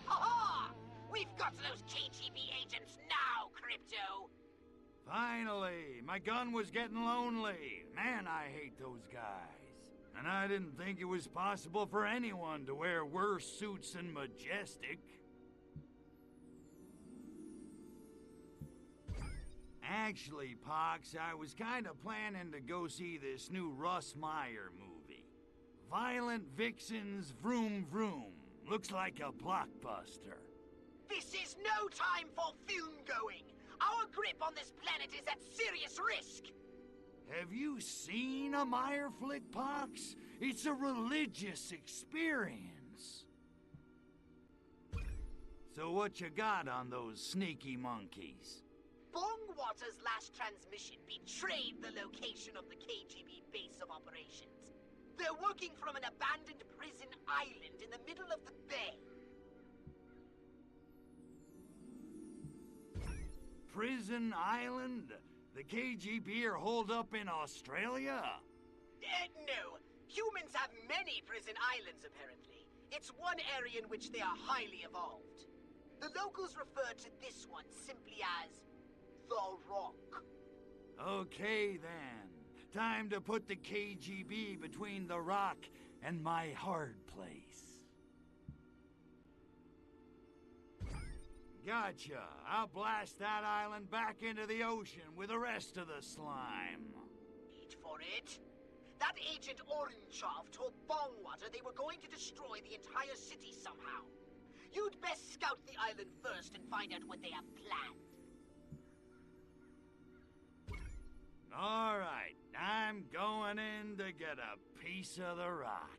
Ha-ha! We've got those KGB agents now, Crypto! Finally! My gun was getting lonely. Man, I hate those guys. And I didn't think it was possible for anyone to wear worse suits than Majestic. Actually, Pox, I was kinda planning to go see this new Russ Meyer movie. Violent Vixens Vroom Vroom. Looks like a blockbuster. This is no time for film-going. Our grip on this planet is at serious risk. Have you seen a Meyer flick, Pox? It's a religious experience. So what you got on those sneaky monkeys? Bongwater's last transmission betrayed the location of the KGB base of operations. They're working from an abandoned prison island in the middle of the bay. Prison Island? The KGB are holed up in Australia? No. Humans have many prison islands, apparently. It's one area in which they are highly evolved. The locals refer to this one simply as the Rock. Okay, then. Time to put the KGB between the Rock and my hard place. Gotcha. I'll blast that island back into the ocean with the rest of the slime. Wait for it. That Agent Orangeoff told Bongwater they were going to destroy the entire city somehow. You'd best scout the island first and find out what they have planned. All right, I'm going in to get a piece of the rock.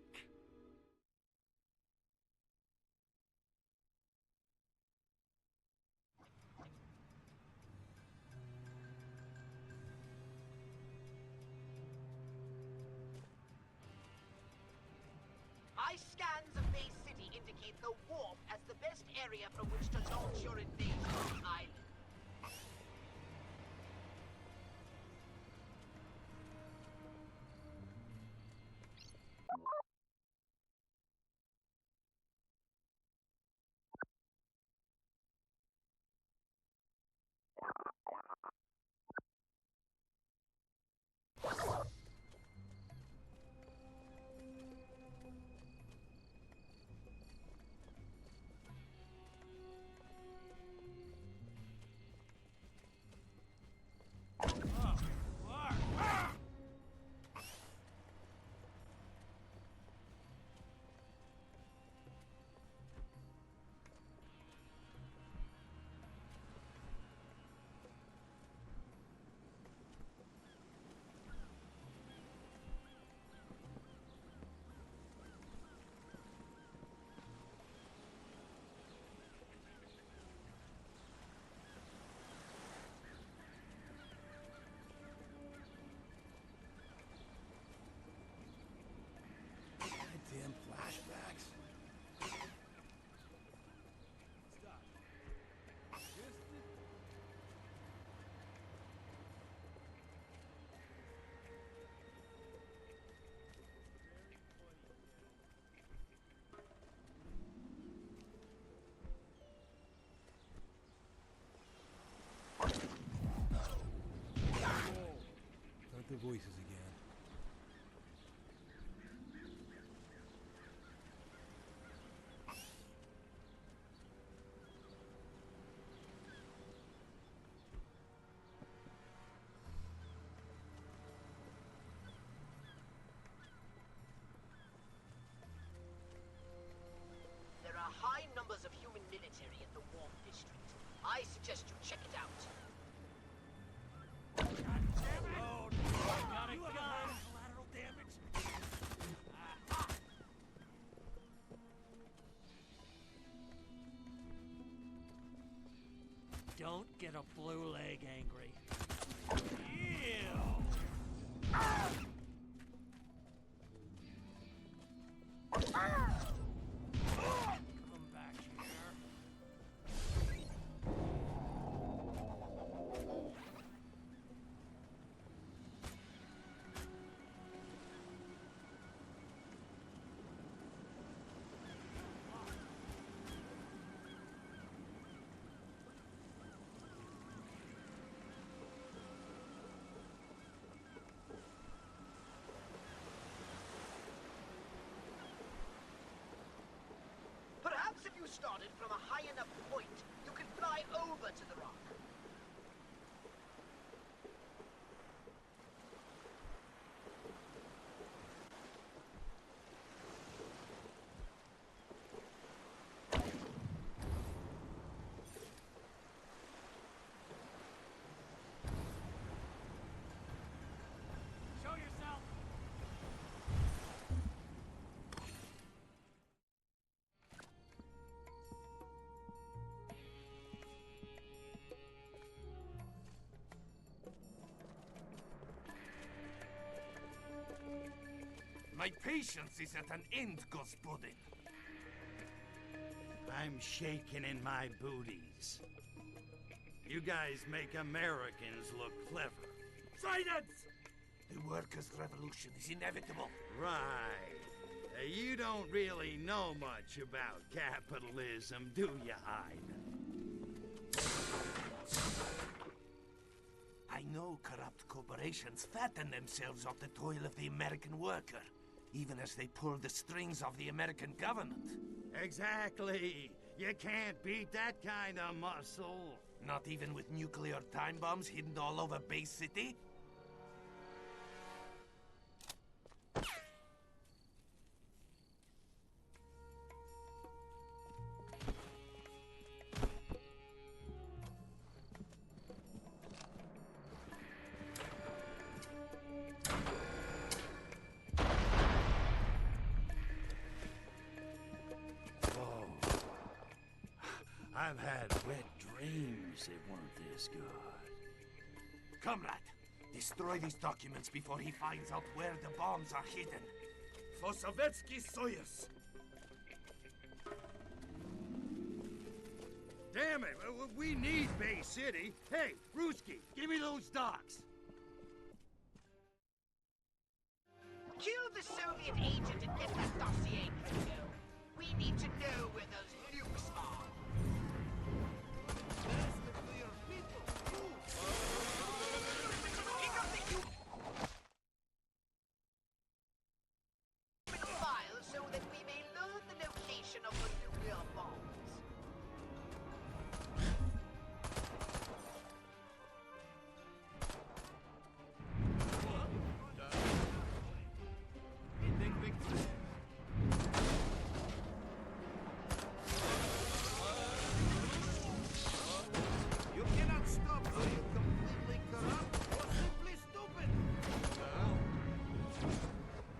My scans of Bay City indicate the Wharf as the best area from which to launch your invasion of the island. Damn flashbacks. Not the voices again. There are high numbers of human military in the Wharf District. I suggest you check it out. Got a gun! Collateral damage! Don't get a blue leg angry. Ew! Come back here. from a high enough point, you can fly over to the rock. Show yourself! My patience is at an end, Gospodin. I'm shaking in my booties. You guys make Americans look clever. Silence! The workers' revolution is inevitable. Right. You don't really know much about capitalism, do you, Hyde? I know corrupt corporations fatten themselves off the toil of the American worker, even as they pull the strings of the American government. Exactly. You can't beat that kind of muscle. Not even with nuclear time bombs hidden all over Bay City? I've had wet dreams that weren't this good. Comrade, destroy these documents before he finds out where the bombs are hidden. For Sovietsky Soyuz! Damn it, we need Bay City. Hey, Ruski, give me those docs. Kill the Soviet agent and get that dossier, Crypto. We need to know where those nukes are. Pick up the human file so that we may learn the location of the nuclear bombs. You cannot stop, are you completely corrupt or simply stupid?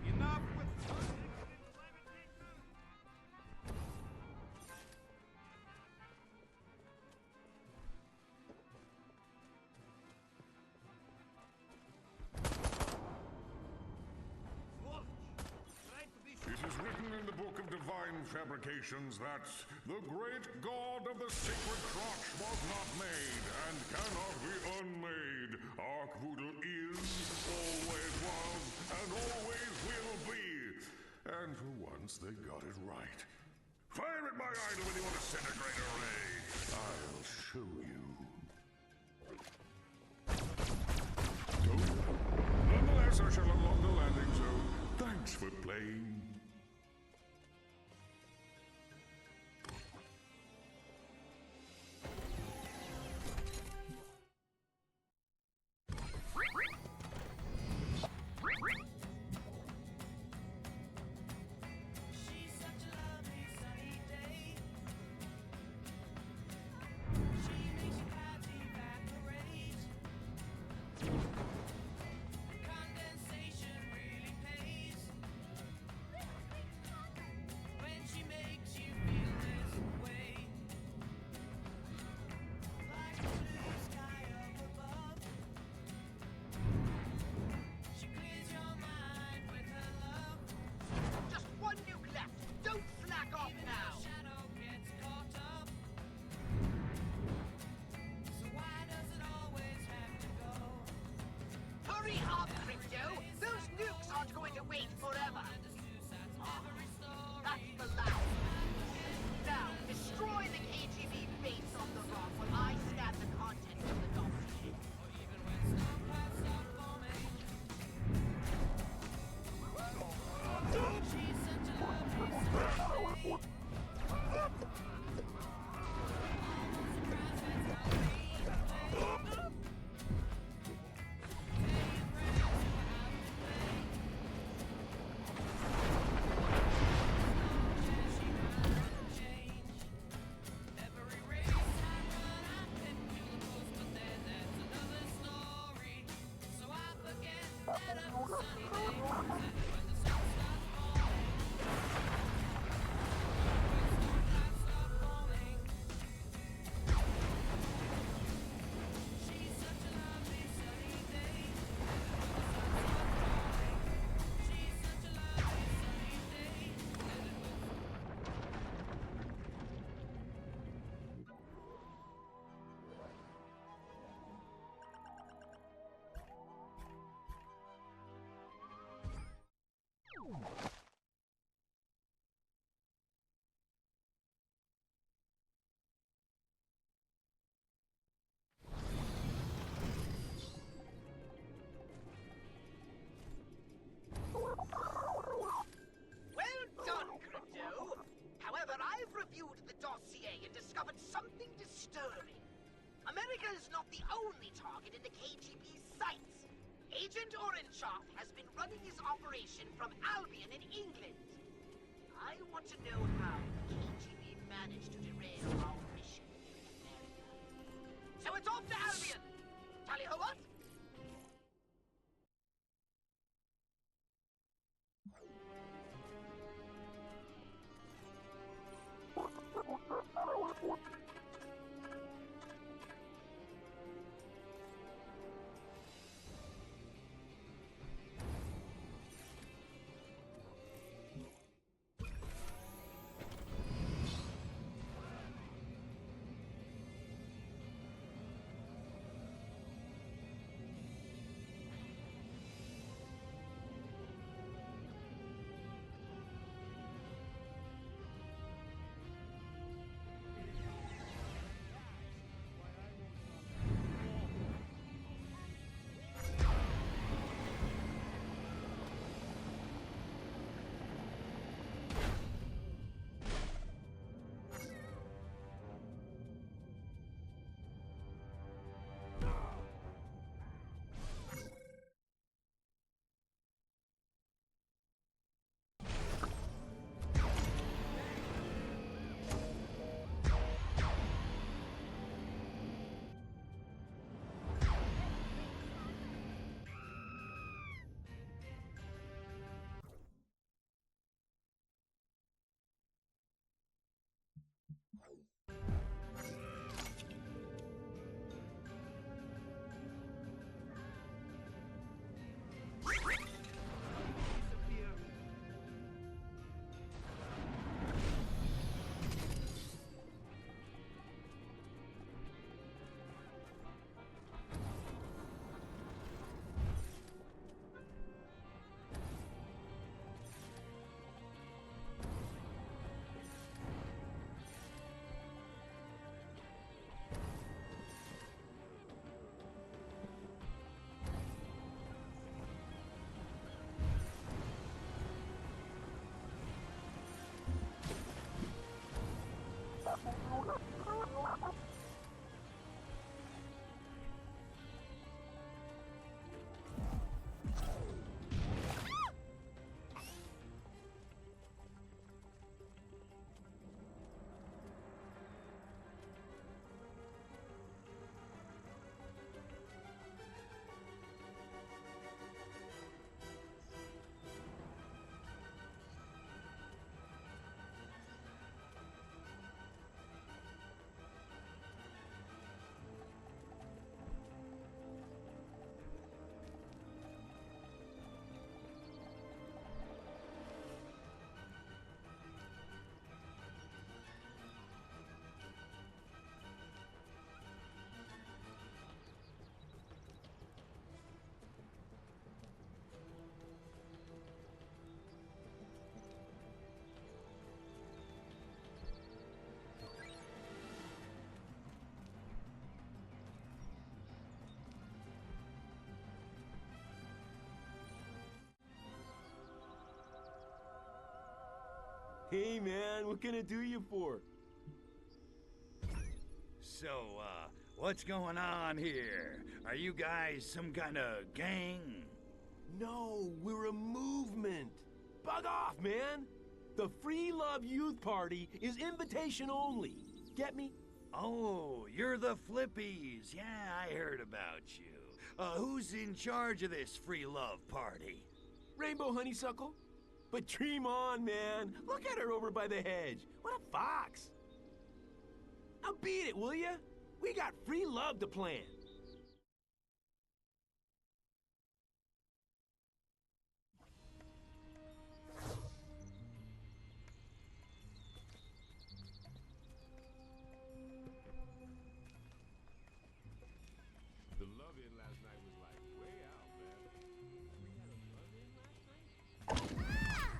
Enough with... It is written in the Book of Divine Fabrications that the great god of the sacred crotch was not made and cannot be unmade. Arkvoodle is, always was, and always will be. And for once, they got it right. Fire at my idol when you want to disintegrate a ray. I'll show you. Nonetheless, I shall unlock the landing zone. Thanks for playing. Well done, Crypto. However, I've reviewed the dossier and discovered something disturbing. America is not the only target in the KGB's sights. Agent Orangesharp has been running his operation from Albion in England. I want to know how the KGB managed to derail our mission in America. So it's off to Albion! Tally-ho what? Hey, man, what can I do you for? So, what's going on here? Are you guys some kind of gang? No, we're a movement. Bug off, man. The Free Love Youth Party is invitation only. Get me? Oh, you're the Flippies. Yeah, I heard about you. Who's in charge of this free love party? Rainbow Honeysuckle? But dream on, man. Look at her over by the hedge. What a fox. Now beat it, will ya? We got free love to plan. The love-in last night was like way out, man. We had a love-in last night? Ah!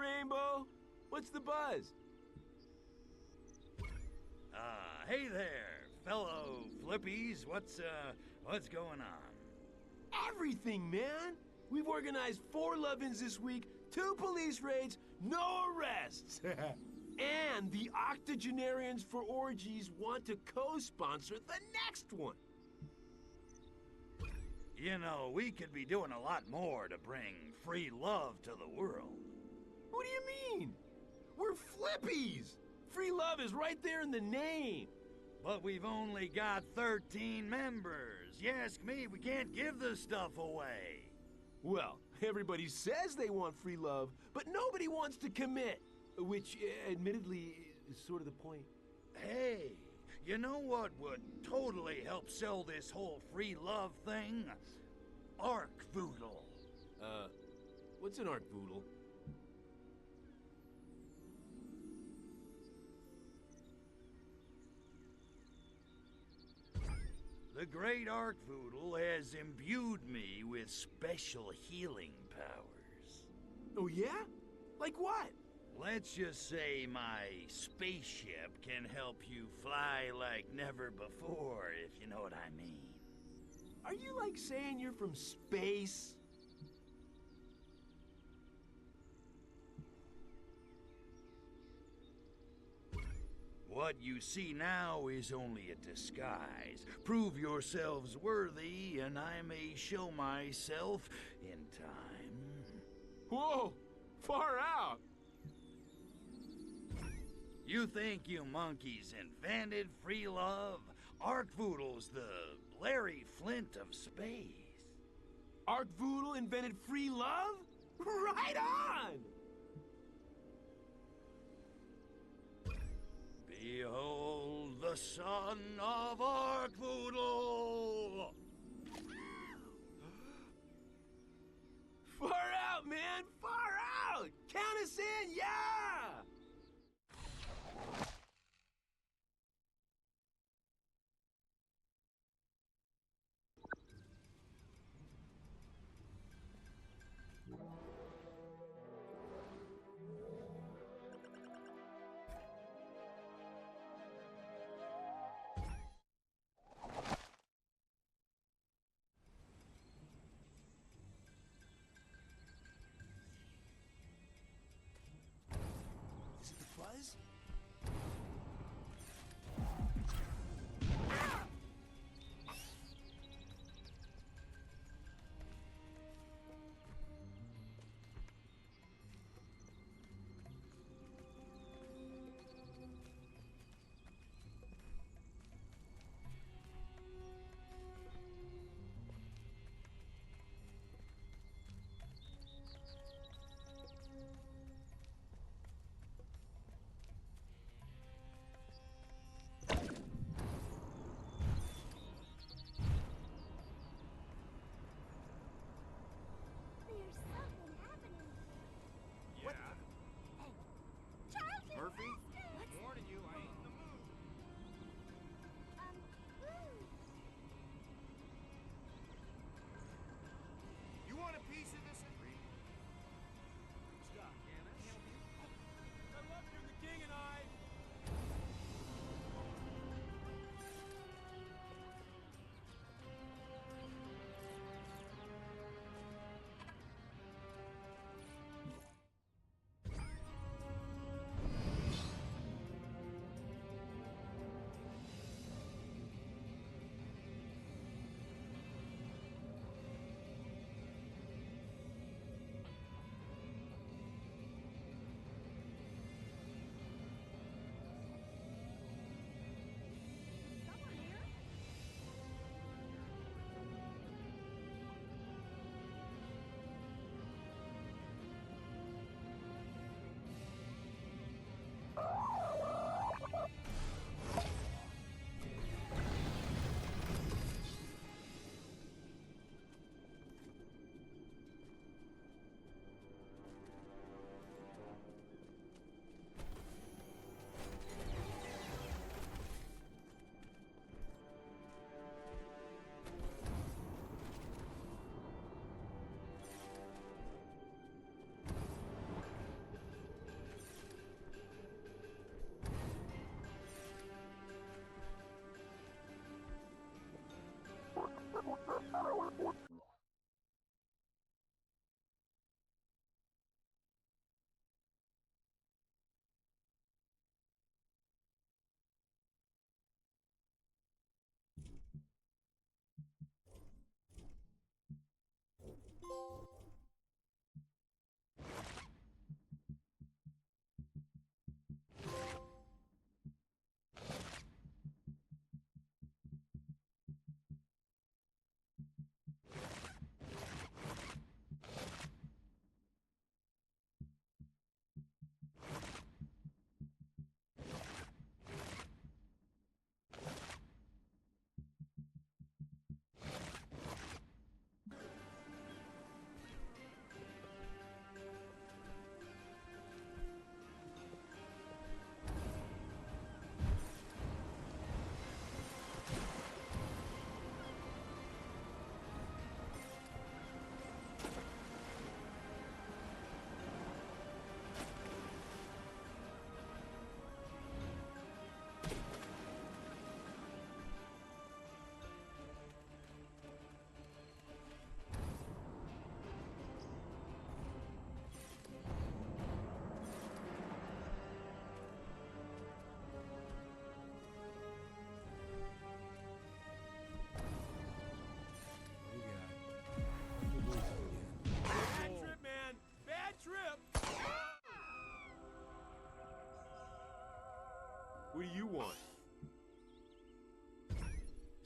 Rainbow. What's the buzz? Hey there, fellow flippies. What's going on? Everything, man. We've organized 4 love-ins this week, 2 police raids, no arrests. And the octogenarians for orgies want to co-sponsor the next one. You know, we could be doing a lot more to bring free love to the world. What do you mean? We're flippies. Free love is right there in the name. But we've only got 13 members. You ask me, we can't give this stuff away. Well, everybody says they want free love, but nobody wants to commit. Which, admittedly, is sort of the point. Hey, you know what would totally help sell this whole free love thing? Arc-Voodle. What's an Arc-Voodle? The great Arc-Voodle has imbued me with special healing powers. Oh, yeah? Like what? Let's just say my spaceship can help you fly like never before, if you know what I mean. Are you like saying you're from space? What you see now is only a disguise. Prove yourselves worthy, and I may show myself in time. Whoa! Far out! You think you monkeys invented free love? Arc-Voodle's the Larry Flint of space. Arc-Voodle invented free love? Right on! Behold the son of Arc-Voodle! Far out, man! Far out! Count us in, yeah!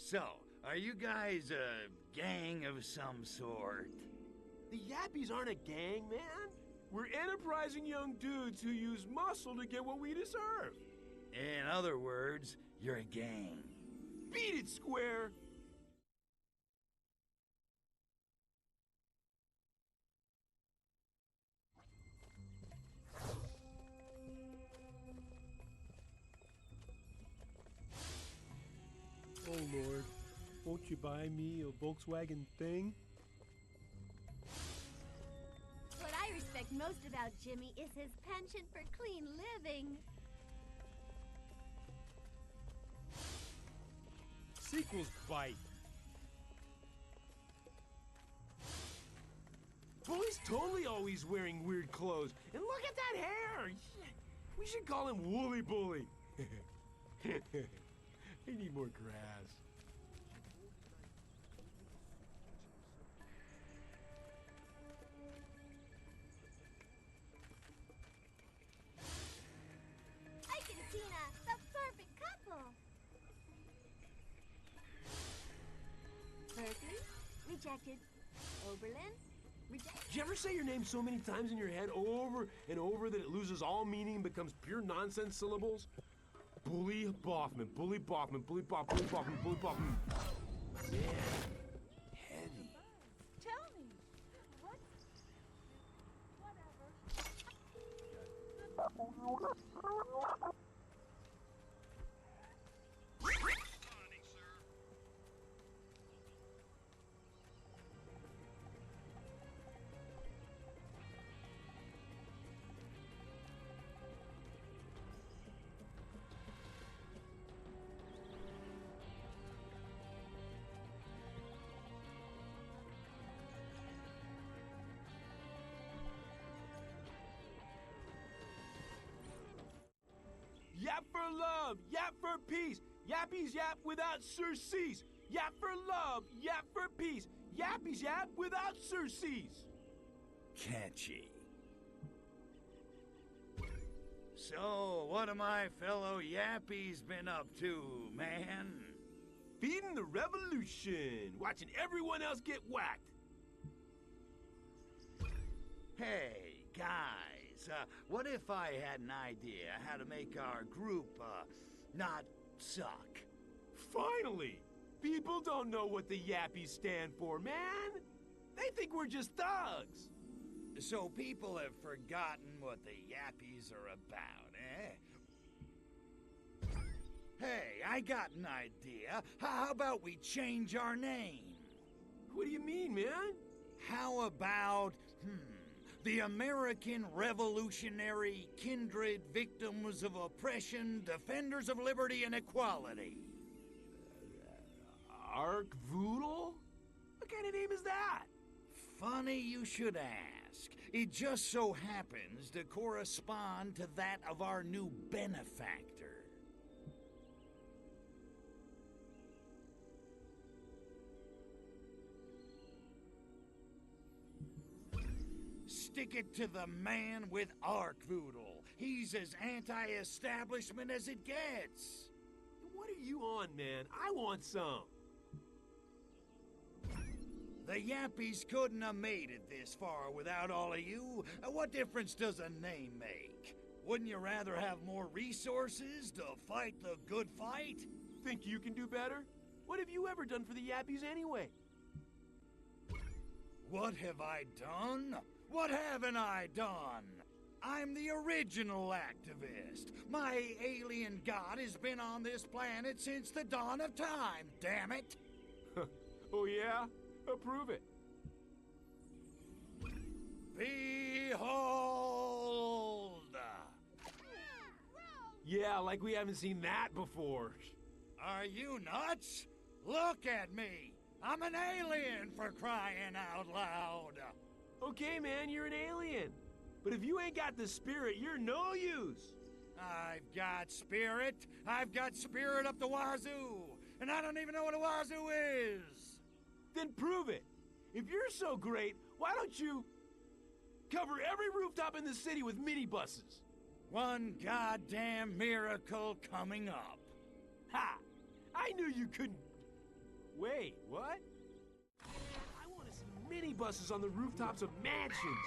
So, are you guys a gang of some sort? The Yappies aren't a gang, man. We're enterprising young dudes who use muscle to get what we deserve. In other words, you're a gang. Beat it, Square! Oh, Lord. Won't you buy me a Volkswagen thing? What I respect most about Jimmy is his penchant for clean living. Sequels bite. Bully's totally always wearing weird clothes. And look at that hair! We should call him Woolly Bully. I need more grass. Ike and Tina, the perfect couple. Berkeley, rejected. Oberlin, rejected. Did you ever say your name so many times in your head over and over that it loses all meaning and becomes pure nonsense syllables? Bully Boffman, Bully Boffman, Bully Boffman, Bully Boffman, Bully Boffman. Man, heavy. Tell me. What? Whatever. Yap for love, yap for peace. Yappies yap without surcease. Yap for love, yap for peace. Yappies yap without surcease. Catchy. So, what have my fellow Yappies been up to, man? Feeding the revolution, watching everyone else get whacked. Hey, guys, what if I had an idea how to make our group, not suck? Finally! People don't know what the Yappies stand for, man! They think we're just thugs! So people have forgotten what the Yappies are about, eh? Hey, I got an idea. How about we change our name? What do you mean, man? How about, the American Revolutionary Kindred Victims of Oppression, Defenders of Liberty and Equality? Arc Voodle? What kind of name is that? Funny you should ask. It just so happens to correspond to that of our new benefactor. Stick it to the man with Arc Voodle. He's as anti-establishment as it gets. What are you on, man? I want some. The Yappies couldn't have made it this far without all of you. What difference does a name make? Wouldn't you rather have more resources to fight the good fight? Think you can do better? What have you ever done for the Yappies anyway? What have I done? What haven't I done? I'm the original activist. My alien god has been on this planet since the dawn of time, damn it! Oh yeah? Approve it. Behold! Yeah, like we haven't seen that before. Are you nuts? Look at me! I'm an alien, for crying out loud! Okay, man, you're an alien. But if you ain't got the spirit, you're no use. I've got spirit. I've got spirit up the wazoo. And I don't even know what a wazoo is. Then prove it. If you're so great, why don't you cover every rooftop in the city with minibuses? One goddamn miracle coming up. Ha! I knew you couldn't minibuses on the rooftops of mansions,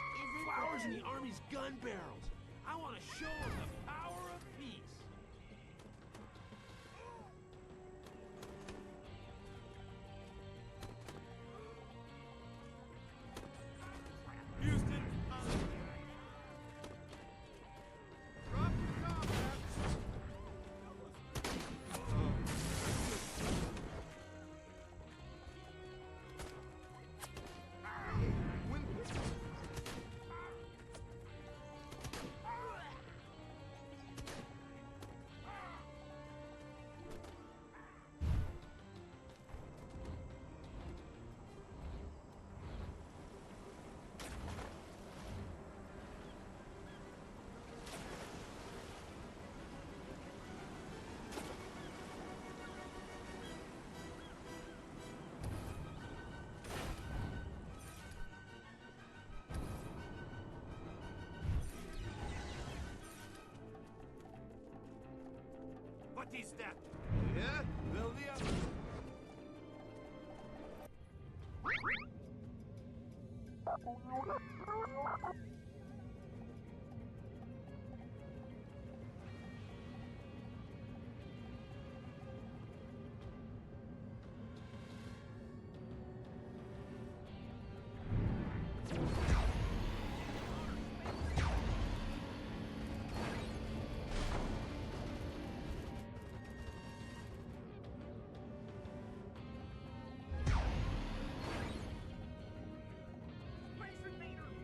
flowers in the army's gun barrels. I want to show them the power of peace. Houston, drop your combat. What is that? Yeah? Well, the other. Space Invader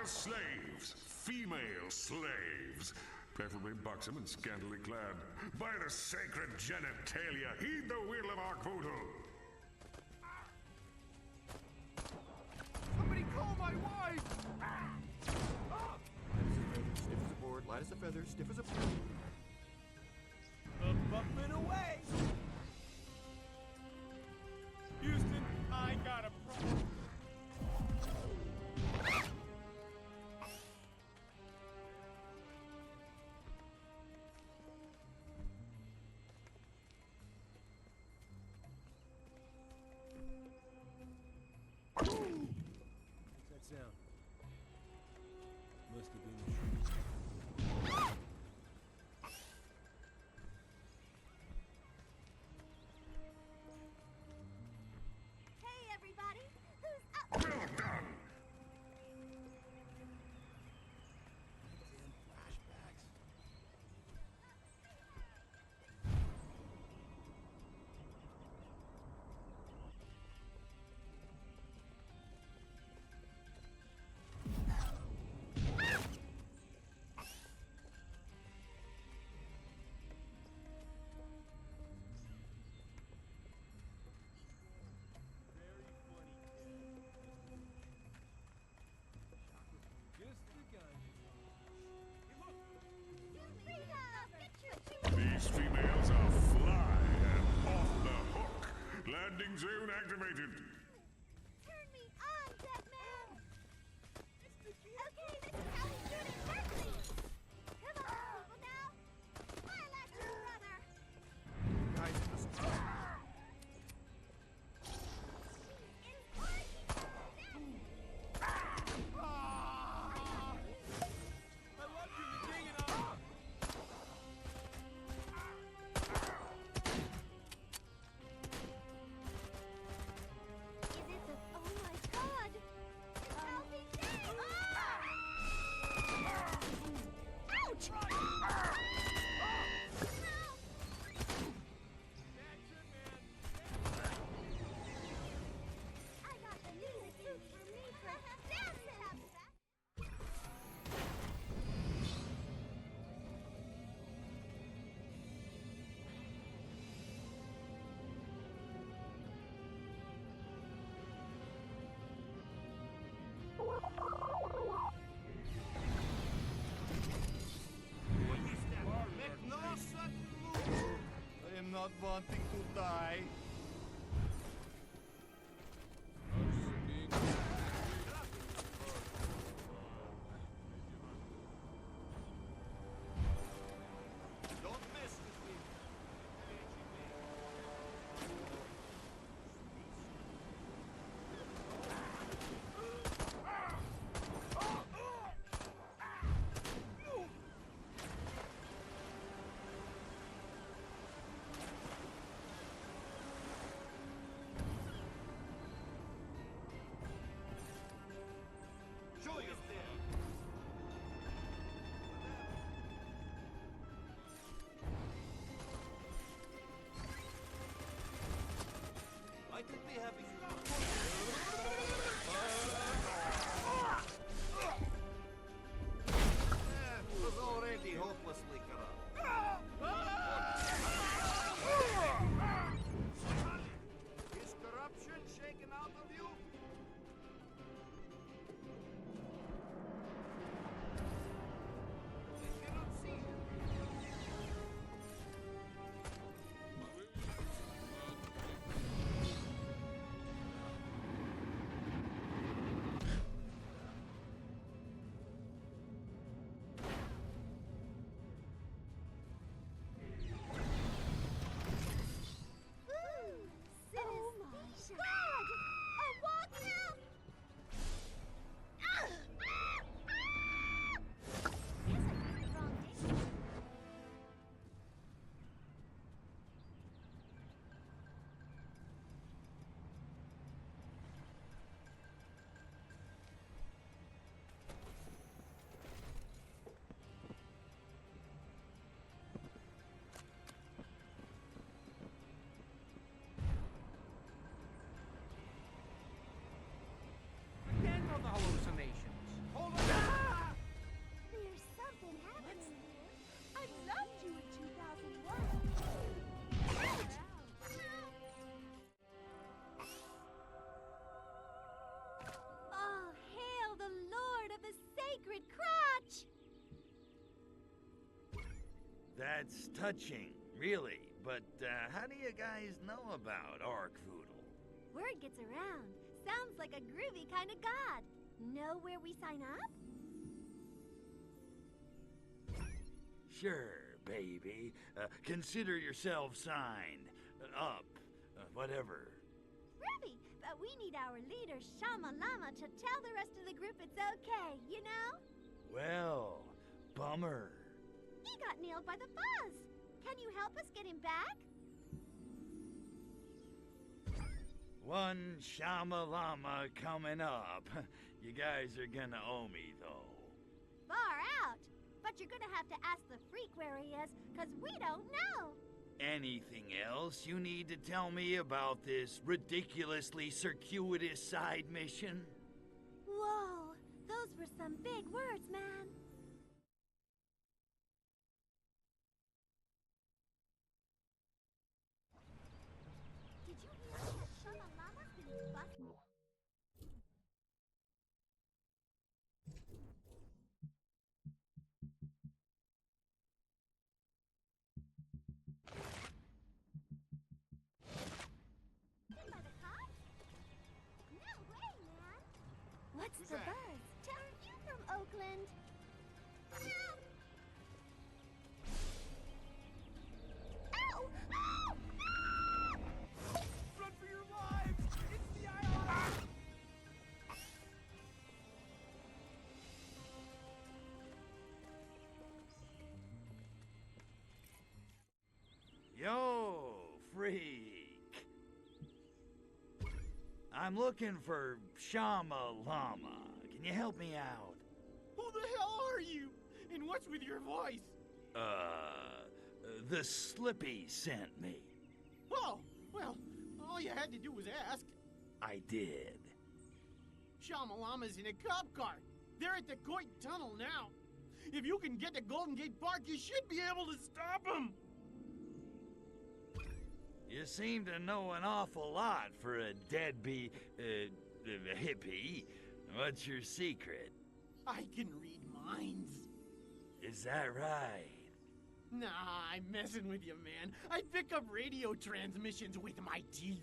slaves, female slaves, preferably buxom and scantily clad. By the sacred genitalia, heed the will of our Quotal. Somebody call my wife! Light as a feather, stiff as a board. Light as a feather, stiff as a board. Up and away! Houston, I got a problem. What's that sound? Must have been the shooting. Hey, everybody! Who's up? Well done! Damn flashbacks. Very funny, kid. Just the guy you want. Hey, look! These females are fly and off the hook. Landing zone activated. Turn me on, dead man! Okay, this is how we do it exactly! Come on, people now! Smile at your brother! Guys, listen. I love you, you're digging off. Is it the... Oh my god! It's Healthy Day! Ouch! I got the new suit for me for dancing! Make no such move! I am not wanting to die. Don't mess with me. Show you there. I could be having it was already hopelessly corrupt. Is corruption shaken out of you? I cannot see it. sacred crotch! That's touching, really. But how do you guys know about Orc Voodoo? Word gets around. Sounds like a groovy kind of god. Know where we sign up? Sure, baby. Consider yourself signed. Up. Whatever. Groovy, but we need our leader, Shama Lama, to tell the rest of the group it's okay, you know? Well, bummer. He got nailed by the fuzz. Can you help us get him back? One Shama Lama coming up. You guys are gonna owe me, though. Far out. But you're gonna have to ask the freak where he is, because we don't know. Anything else you need to tell me about this ridiculously circuitous side mission? Whoa, those were some big words, man. Did you hear that Shama Lama's been busted? By the cops? No way, man. What's Who's the that? buzz? Are you from Oakland? Ow! Ow! Run for your lives! It's the IRS! Yo, freak. I'm looking for Shama Lama. Can you help me out? Who the hell are you? And what's with your voice? The Slippy sent me. Oh, well, all you had to do was ask. I did. Shama Lama's in a cop car. They're at the Coit Tunnel now. If you can get to Golden Gate Park, you should be able to stop them. You seem to know an awful lot for a deadbeat, hippie. What's your secret? I can read minds. Is that right? Nah, I'm messing with you, man. I pick up radio transmissions with my teeth.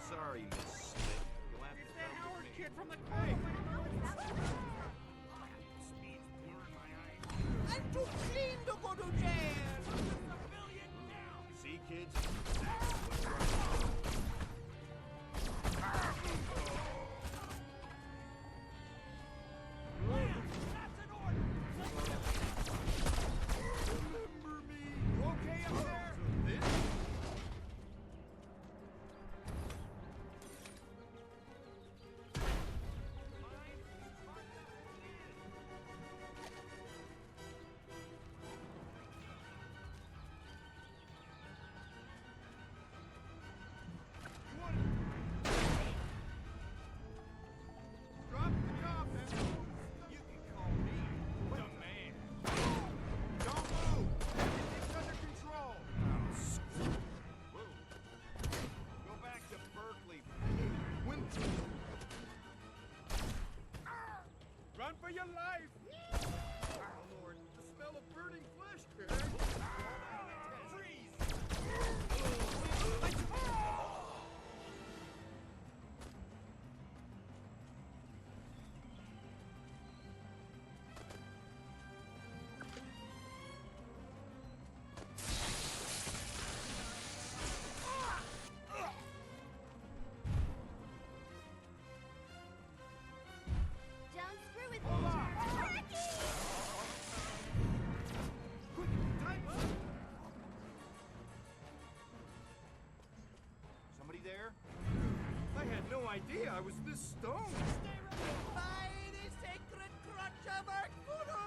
Sorry, Miss Slick. You'll have to It's that come Howard with me. kid from the Hey. Speed's blurring my eyes. I'm too clean to go to jail! See, kids? Remember me! You okay up there? Drop the job and move. You can call me the man. Don't move. Everything's under control. Whoa. Go back to Berkeley. When... Run for your life! Oh, Lord. The smell of burning flesh, Karen. Freeze! Don't screw with me. I was this stoned. By the sacred crotch of our poodle!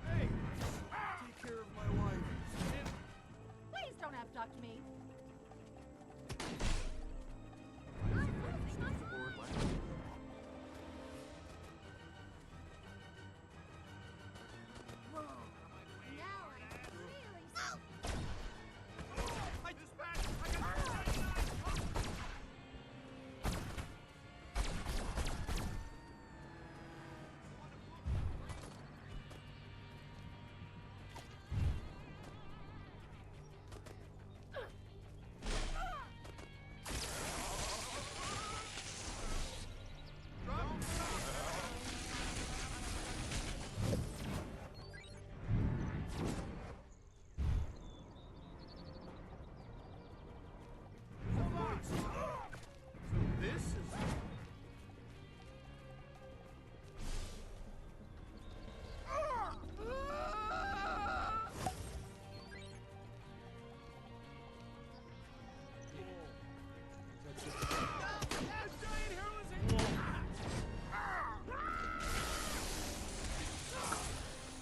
Hey! Take care of my wife. Please don't abduct me. Whoa. Now I'm really I dispatched! I got 99! This is...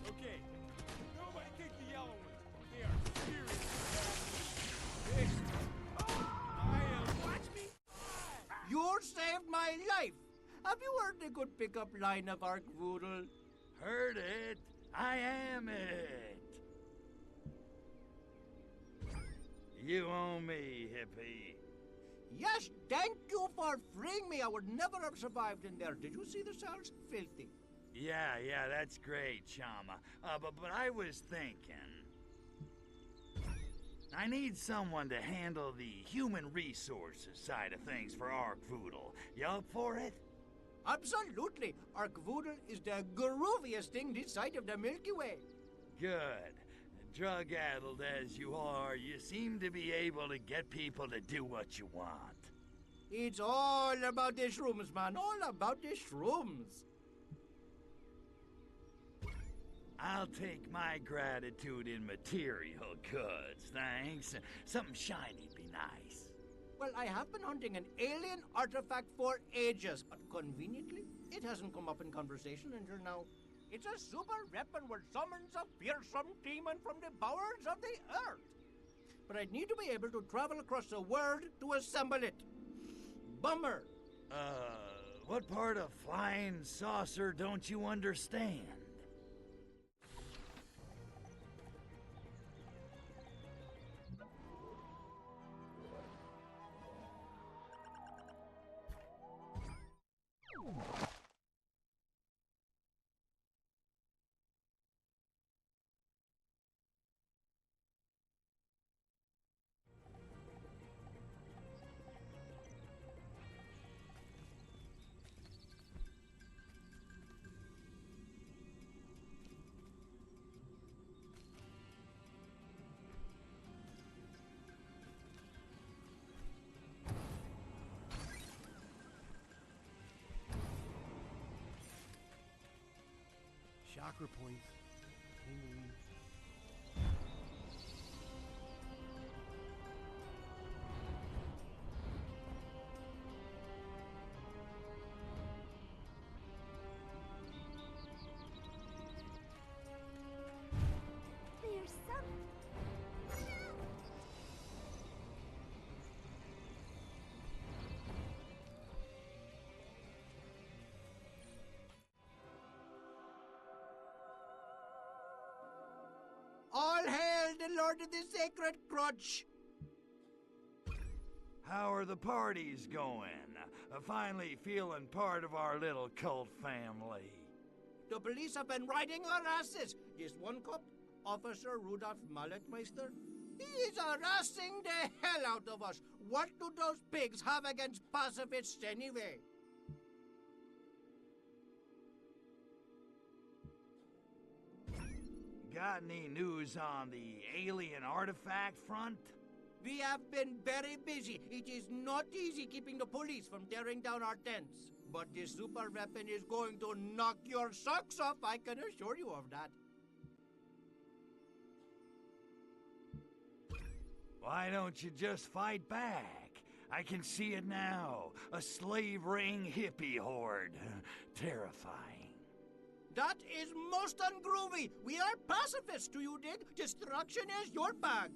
Okay, nobody kick the yellow ones. They are serious. Watch me. You saved my life! Have you heard the good pickup line of Ark Voodle? Heard it. I am it. You owe me, hippie. Yes, thank you for freeing me. I would never have survived in there. Did you see the cells? Filthy. Yeah, that's great, Chama. But I was thinking... I need someone to handle the human resources side of things for Ark Voodle. You up for it? Absolutely. Ark Voodle is the grooviest thing this side of the Milky Way. Good. Drug-addled as you are, you seem to be able to get people to do what you want. It's all about the shrooms, man. All about the shrooms. I'll take my gratitude in material goods, thanks. Something shiny'd be nice. Well, I have been hunting an alien artifact for ages, but conveniently, it hasn't come up in conversation until now. It's a super weapon which summons a fearsome demon from the bowels of the earth. But I'd need to be able to travel across the world to assemble it. Bummer. What part of flying saucer don't you understand? Chakra points. Tingling. There's some... All hail the Lord of the Sacred Crotch! How are the parties going? Finally feeling part of our little cult family. The police have been riding our asses. This one cop, Officer Rudolph Malletmeister, he is harassing the hell out of us. What do those pigs have against pacifists anyway? Got any news on the alien artifact front? We have been very busy. It is not easy keeping the police from tearing down our tents. But this super weapon is going to knock your socks off, I can assure you of that. Why don't you just fight back? I can see it now. A slave ring hippie horde. Terrifying. That is most ungroovy. We are pacifists, do you dig? Destruction is your bag.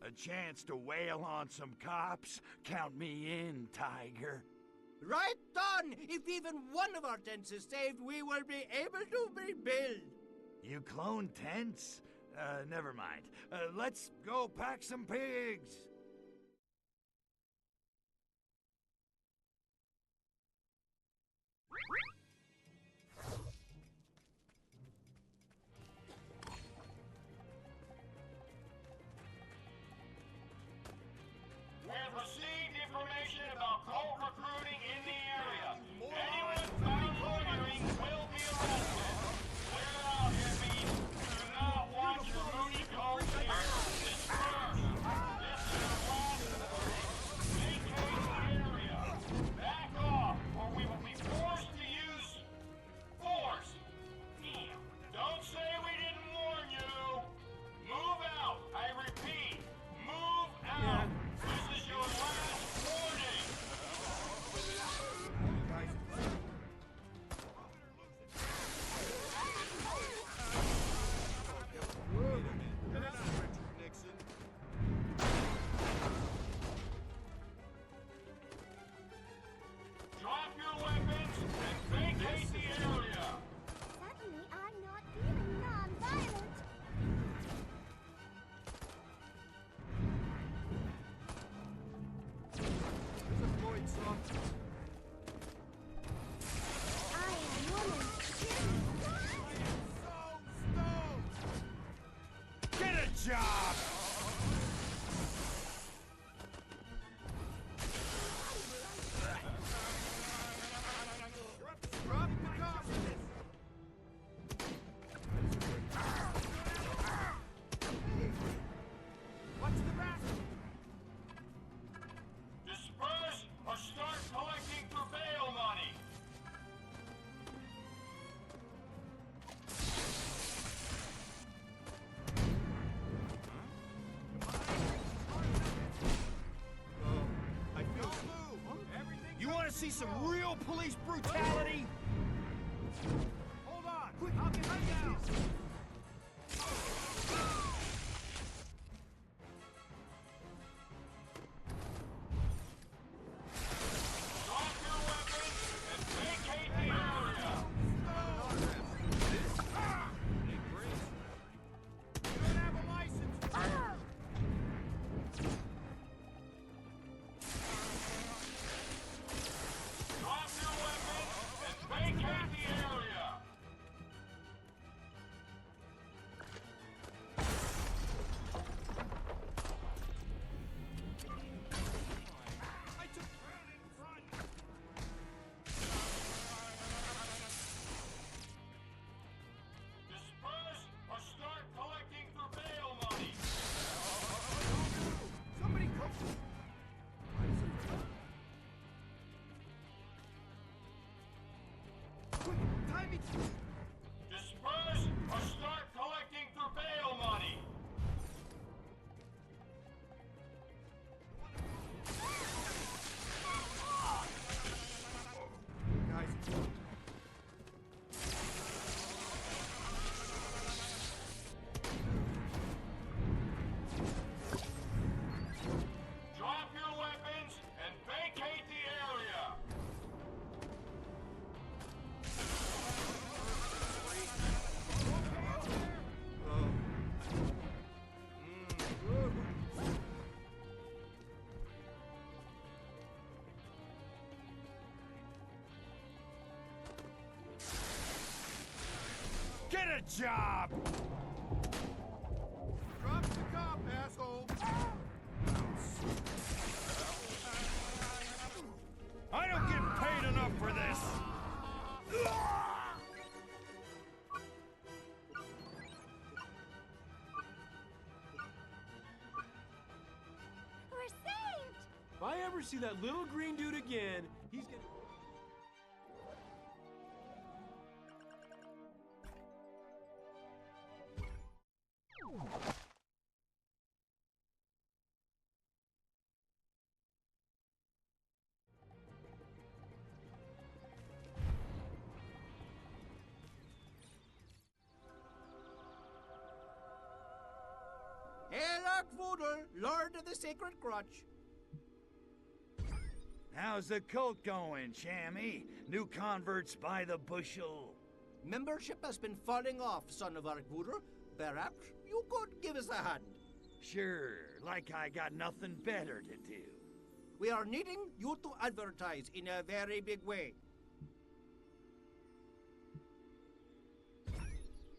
A chance to wail on some cops? Count me in, Tiger. Right on! If even one of our tents is saved, we will be able to rebuild. You clone tents? Never mind. Let's go pack some pigs. We have received information about cult recruiting in the area. Anyone found loitering will be arrested. Clear it out, hippies. Do not want your moody cults here. Disperse. This is your last warning. Vacate the area. Back off, or we will be forced to use force. Don't say we didn't warn you. Move out. I repeat, move out. This is your last warning. Drop your weapons and vacate the area. Suddenly, I'm not feeling non-violent. I am woman. Get a job! Disperse or start collecting for bail money. You want to see some real police brutality? Hold on! Quick, I'll get right down! Drop your weapons and vacate the area. You don't have a license! Drop your weapons and vacate the area. I took ground in front! Disperse or start collecting for bail money. Somebody come! Quick, time me! Disperse or start collecting for bail money. Guys, Drop your weapons and vacate the area. Get a job! drop the cop, asshole! I don't get paid enough for this! We're saved! If I ever see that little green dude again, he's gonna... Lord of the Sacred Crotch. How's the cult going, Shammy? New converts by the bushel? Membership has been falling off, son of Arkvoodle. Perhaps you could give us a hand. Sure, like I got nothing better to do. We are needing you to advertise in a very big way.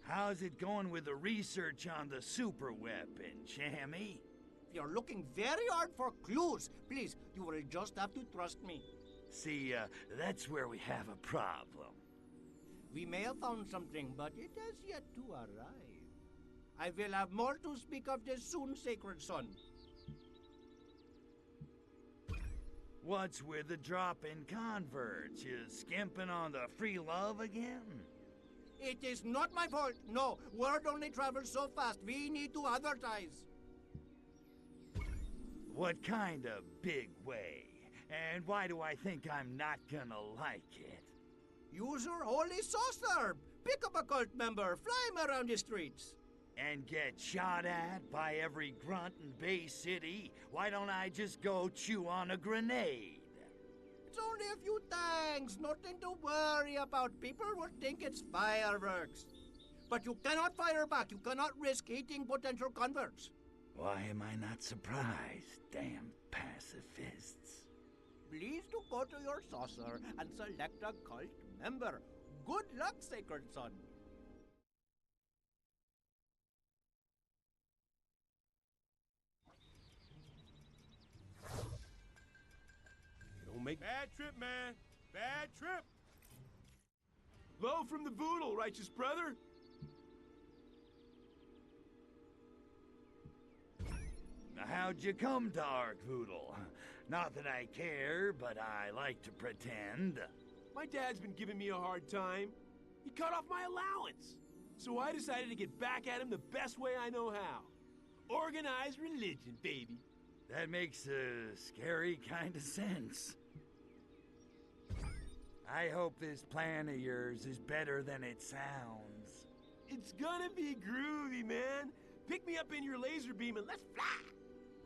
How's it going with the research on the super weapon, Shammy? You're looking very hard for clues. Please, you will just have to trust me. See, that's where we have a problem. We may have found something, but it has yet to arrive. I will have more to speak of this soon, Sacred Son. What's with the drop in converts? You skimping on the free love again? It is not my fault. No, word only travels so fast. We need to advertise. What kind of big way? And why do I think I'm not gonna like it? Use your holy saucer. Pick up a cult member, fly him around the streets. And get shot at by every grunt in Bay City? Why don't I just go chew on a grenade? It's only a few tanks, nothing to worry about. People will think it's fireworks. But you cannot fire back. You cannot risk hitting potential converts. Why am I not surprised? Damn pacifists. Please to go to your saucer and select a cult member. Good luck, Sacred Son. Don't make Bad trip, man. Bad trip. low from the voodoo, righteous brother. How'd you come to Arkvoodle? Not that I care, but I like to pretend. My dad's been giving me a hard time. He cut off my allowance. So I decided to get back at him the best way I know how. Organized religion, baby. That makes a scary kind of sense. I hope this plan of yours is better than it sounds. It's gonna be groovy, man. Pick me up in your laser beam and let's fly.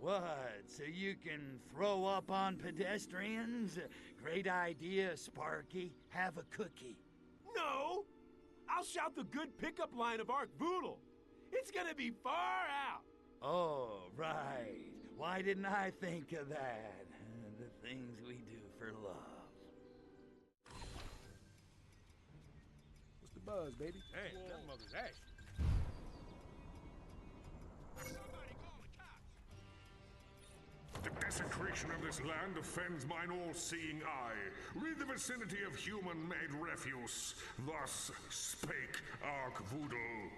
What, so you can throw up on pedestrians? Great idea, Sparky. Have a cookie. No! I'll shout the good pickup line of Arkvoodle. It's gonna be far out. Oh, right. Why didn't I think of that? The things we do for love. What's the buzz, baby? Damn, that mother's ash. The desecration of this land offends mine all-seeing eye. Rid the vicinity of human-made refuse. Thus spake Arkvoodle.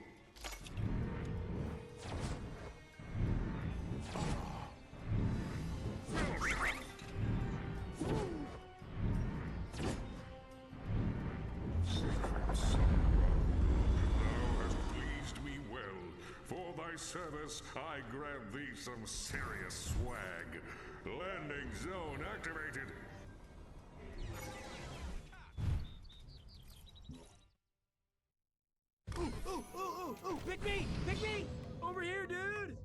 Sacred Son, thou hast pleased me well. For thy service, I grant thee some serious swag. Landing zone activated. Ooh, pick me! Pick me! Over here, dude!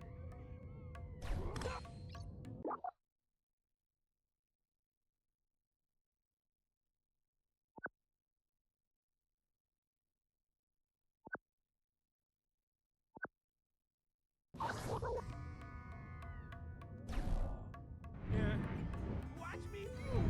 Yeah. Watch me move!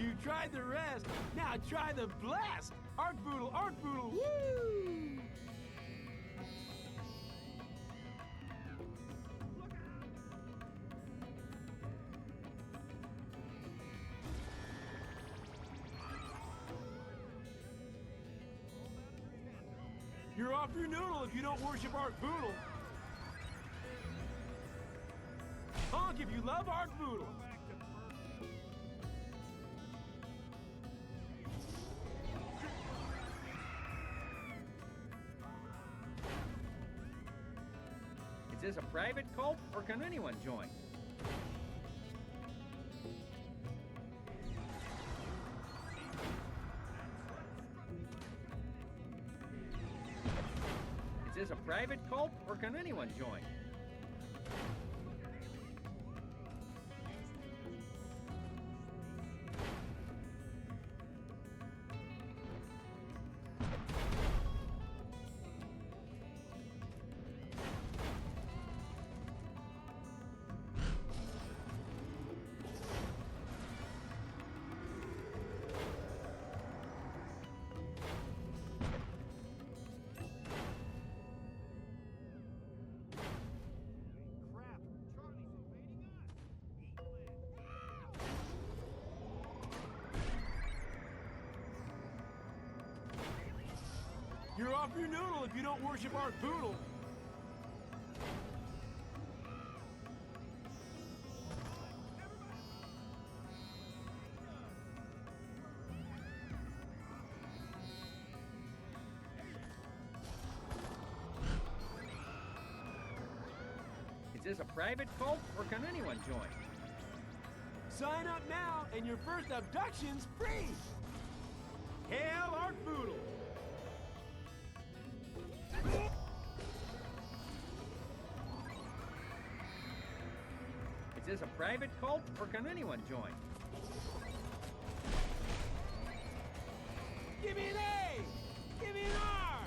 You tried the rest, now try the blast! Arc Boodle, Arc Boodle, woo! You're off your noodle if you don't worship Arc Boodle. Honk if you love Arc Boodle. Is this a private cult, or can anyone join? Is this a private cult, or can anyone join? You're off your noodle if you don't worship Arc Boodle. Is this a private cult, or can anyone join? Sign up now, and your first abduction's free! Hail Arc Boodle! Is this a private cult, or can anyone join? Give me an A! Give me an R!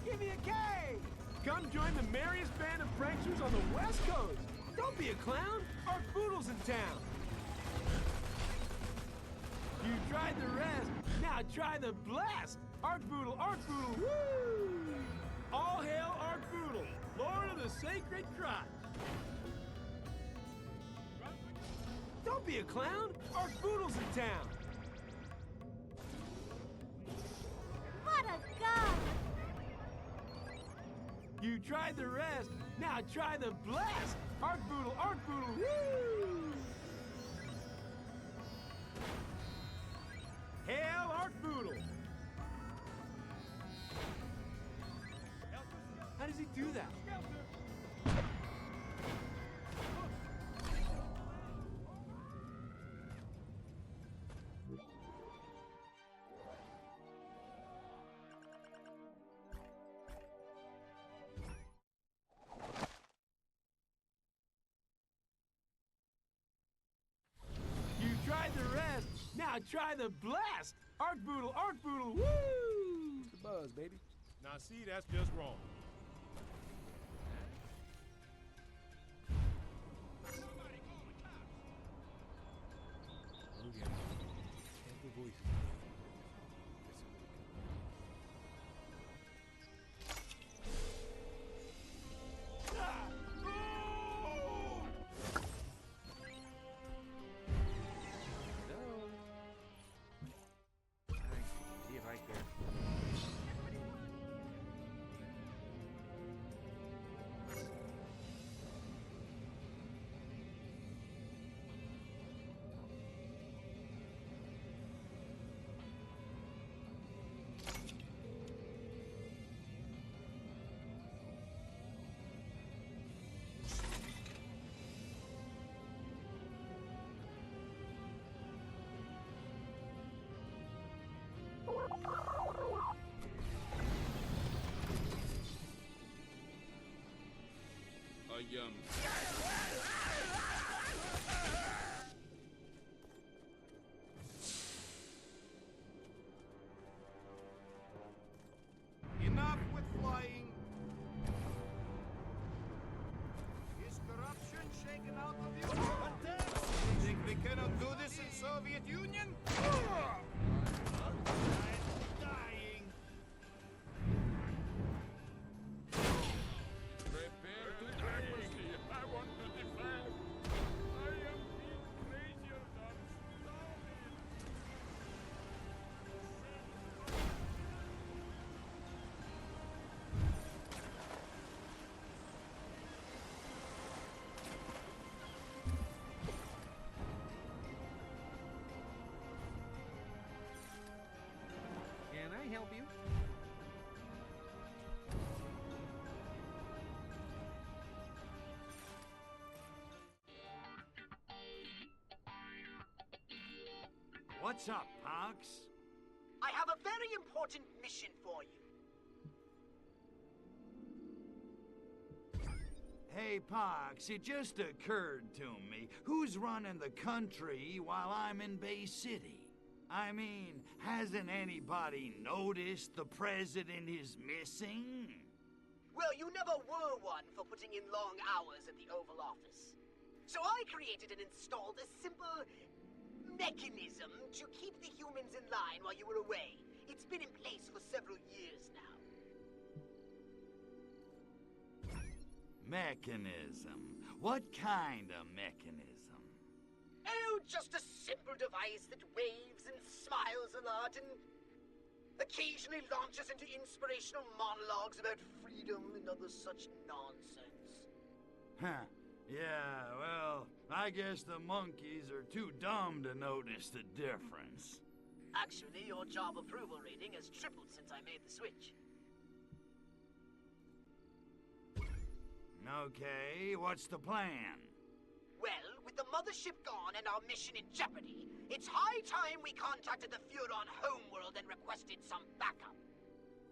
Give me a K! Come join the merriest band of pranksters on the West Coast! Don't be a clown! Arc Boodle's in town! You tried the rest, now try the blast! Arc Boodle, woo! All hail Arc Boodle, Lord of the Sacred Crotch! Don't be a clown! Arc Boodle's in town! What a gun! You tried the rest, now try the blast! Arc Boodle, woo! Hail Arc Boodle! How does he do that? You tried the rest, now try the blast! Arc Boodle, woo! It's the buzz, baby. Now see, that's just wrong. Okay. Sample voices. See if I care. Enough with flying. Is corruption shaken out of you? Attack! Think we cannot do this in Soviet Union? help you? What's up, Pox? I have a very important mission for you. Hey, Pox, it just occurred to me, who's running the country while I'm in Bay City? I mean, hasn't anybody noticed the president is missing? Well, you never were one for putting in long hours at the Oval Office. So I created and installed a simple mechanism to keep the humans in line while you were away. It's been in place for several years now. Mechanism? What kind of mechanism? Oh, just a simple device that waves and smiles a lot and occasionally launches into inspirational monologues about freedom and other such nonsense. Huh. Yeah, well, I guess the monkeys are too dumb to notice the difference. Actually, your job approval rating has tripled since I made the switch. Okay, what's the plan? Well, with the mothership gone and our mission in jeopardy, it's high time we contacted the Furon homeworld and requested some backup.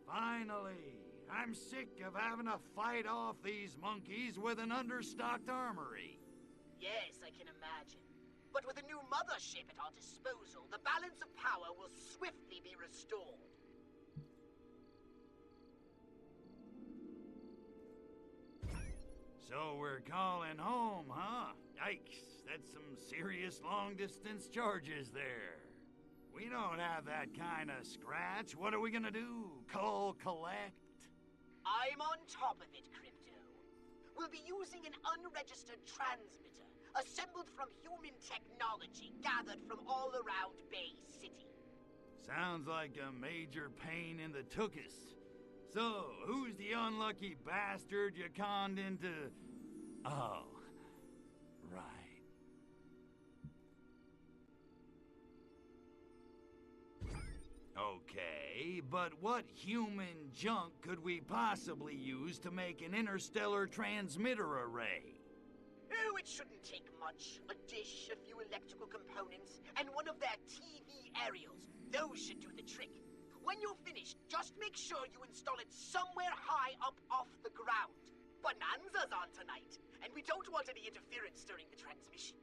Finally! I'm sick of having to fight off these monkeys with an understocked armory. Yes, I can imagine. But with a new mothership at our disposal, the balance of power will swiftly be restored. So we're calling home, huh? Yikes, that's some serious long-distance charges there. We don't have that kind of scratch. What are we gonna do? Call collect? I'm on top of it, Crypto. We'll be using an unregistered transmitter, assembled from human technology gathered from all around Bay City. Sounds like a major pain in the tuchus. So, who's the unlucky bastard you conned into... Oh, right. Okay, but what human junk could we possibly use to make an interstellar transmitter array? Oh, it shouldn't take much. A dish, a few electrical components, and one of their TV aerials. Those should do the trick. When you're finished, just make sure you install it somewhere high up off the ground. Bonanza's on tonight, and we don't want any interference during the transmission.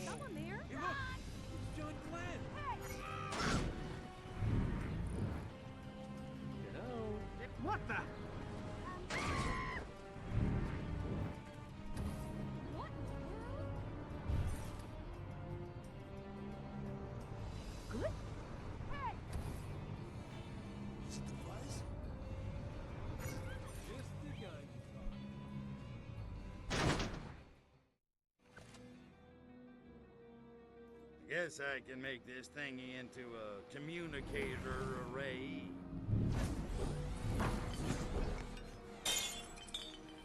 Someone there? Hey, look! It's John Glenn! Get out. What the? What in the world? Good? Hey! Is it the buzz? Just the guy you thought. Guess I can make this thingy into a communicator array.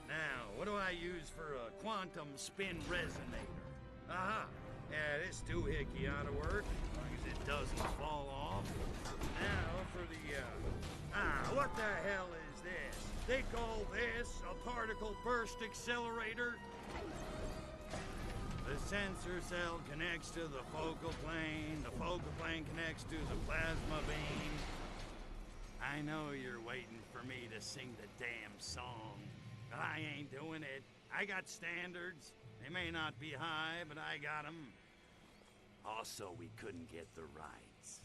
Now, what do I use for a quantum spin resonator? Aha! Yeah, this doohickey ought to work, as long as it doesn't fall off. Now for the, what the hell is this? They call this a particle burst accelerator? The sensor cell connects to the focal plane connects to the plasma beam. I know you're waiting for me to sing the damn song, but I ain't doing it. I got standards. They may not be high, but I got them. Also, we couldn't get the rights.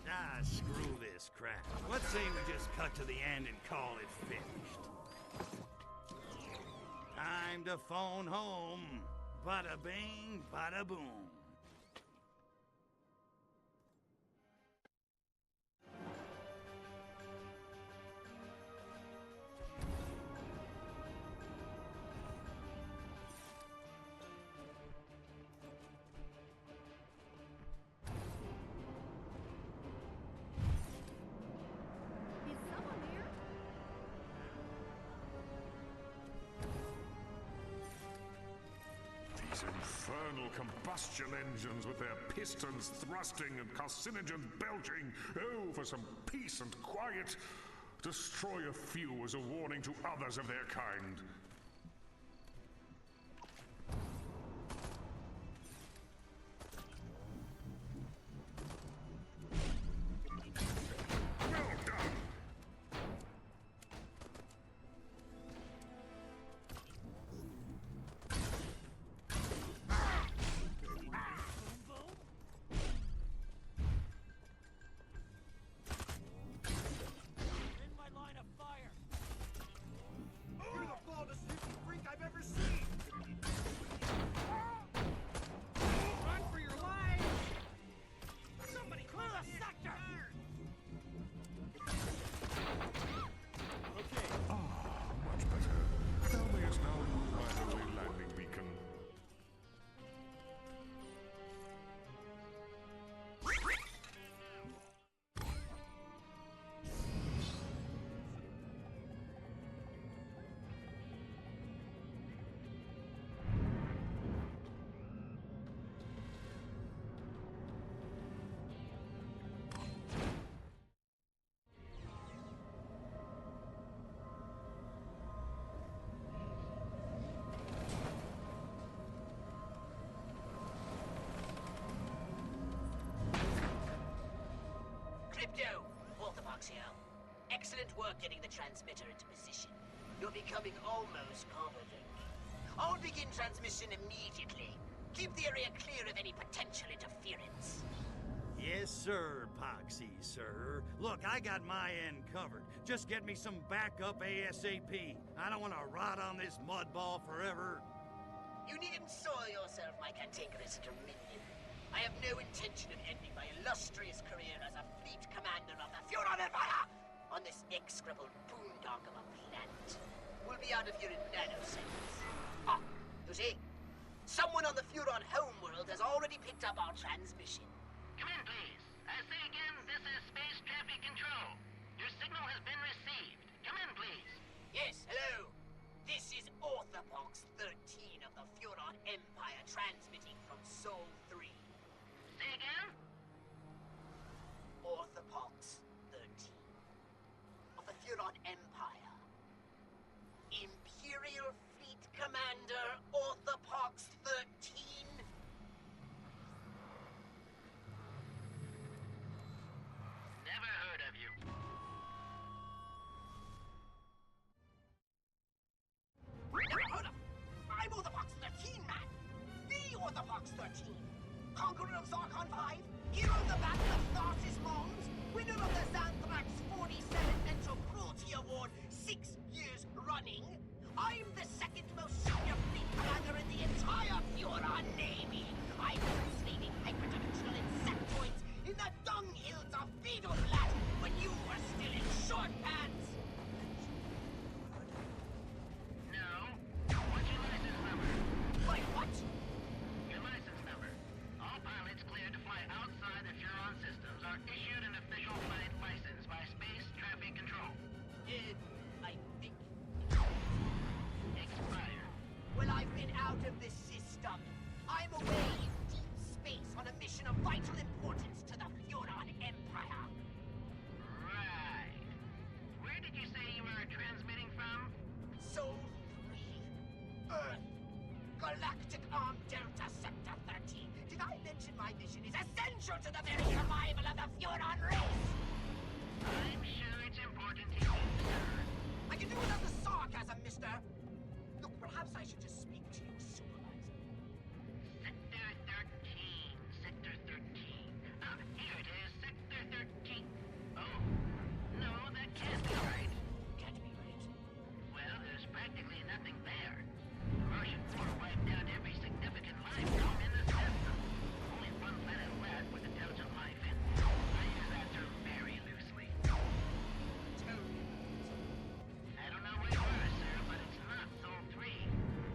Ah, screw this crap. Let's say we just cut to the end and call it finished. Time to phone home. Bada bing, bada boom. Is someone there? These infernal combustion engines with their pistons thrusting and carcinogens belching. Oh, for some peace and quiet. Destroy a few as a warning to others of their kind. Well done! In my line of fire! You're the baldest sneaky freak I've ever seen! Run for your life! Somebody clear the sector! Okay. Ah, much better. Thou mayest now use my holy landing beacon. Crypto! Orthopox here. Excellent work getting the transmitter into position. You're becoming almost competent. I'll begin transmission immediately. Keep the area clear of any potential interference. Yes, sir, Poxy, sir. Look, I got my end covered. Just get me some backup ASAP. I don't want to rot on this mudball forever. You needn't soil yourself, my cantankerous dominion. I have no intention of ending my illustrious career as a fleet commander of the Furon Empire on this execrable boondog of a planet. We'll be out of here in nanoseconds. Ah, you see? Someone on the Furon homeworld has already picked up our transmission. Come in, please. I say again, this is Space Traffic Control. Your signal has been received. Come in, please. Yes, hello. This is Orthopox 13 of the Furon Empire transmitting from Sol 3. Say again? Orthopox 13 of the Furon Empire. Imperial Fleet Commander Orthopox 13. Never heard of you. Furon 5, hero of the Battle of Tharsis Mons, winner of the Xanthrax 47th Mental Cruelty Award 6 years running. I'm the second most senior fleet commander in the entire Furon Navy. I was enslaving hyperdimensional insectoids in the dunghills of Beetleflat when you were still in short pants. No. What's your license number? Like what? Your license number. All pilots cleared to fly outside the Furon systems are issued an official flight license by Space Traffic Control. I think... Expired. Well, I've been out of the system. I'm away in deep space on a mission of vital importance to the Furon Empire. Right. Where did you say you were transmitting from? Sol 3. Earth. Galactic Arm Delta Sector 13. Did I mention my mission is essential to the very survival of the Furon race? I'm sure it's important to you, sir. I can do without the sarcasm, mister. Look, perhaps I should just speak to your supervisor. Sector 13. Sector 13. Ah, here it is. Sector 13. Oh. No, that can't be right. Can't be right. Well, there's practically nothing there. The Martian war wiped out every significant life form in the system. Only one planet left with intelligent life in. I use that term very loosely. I don't know where you are, sir, but it's not Sol 3.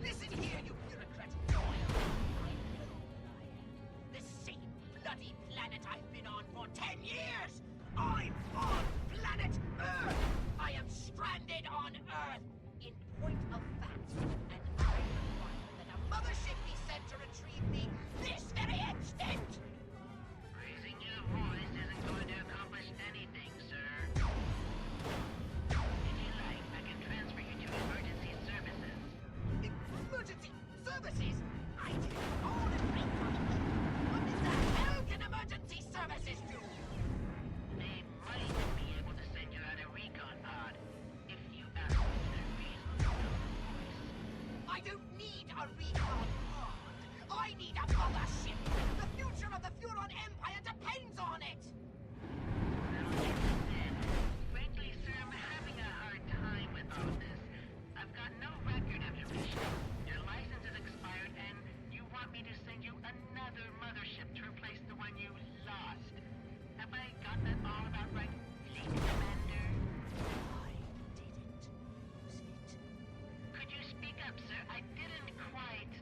Listen here, you bureaucratic doyle. I know where I am. The same bloody planet I've been on for 10 years! I'm on planet Earth! I am stranded on Earth! In point of fact, and I require that a mothership be sent to retrieve me this very instant! Raising your voice isn't going to accomplish anything, sir. If you like, I can transfer you to emergency services. Emergency services? I did all the great What the hell can emergency services do? They might be able to send you out a recon pod if you ask for a reasonable voice. I don't need a recon pod. I need a mothership. The future of the Furon Empire depends on it. Frankly, sir, I'm having a hard time with all this. I've got no record of your mission. Your license is expired, and you want me to send you another mothership to replace the one you lost. Have I got that all about right, Fleet Commander? I didn't lose it. Could you speak up, sir? I didn't quite...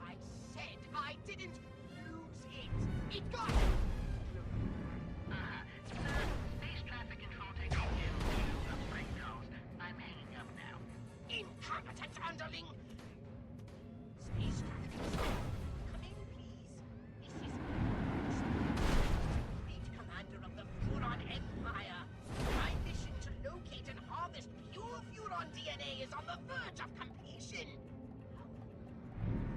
I said I didn't lose it. It got... Sir, Space Traffic Control takes a few upgrade calls. I'm hanging up now. Incompetent underling! Space traffic control. Come in, please. This is Fleet Commander of the Furon Empire. My mission to locate and harvest pure Furon DNA is on the verge of completion.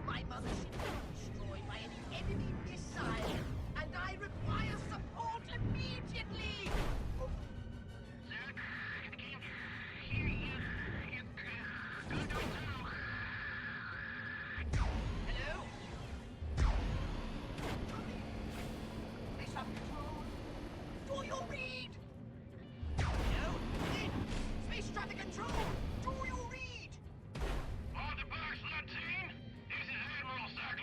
My mothership was destroyed by an enemy missile, and I require support immediately! Oh, Sir, I can't hear you. hello? Space traffic control. Do you read? Hello? Space traffic control. Do you read? On the box, 13. This is Admiral Sir.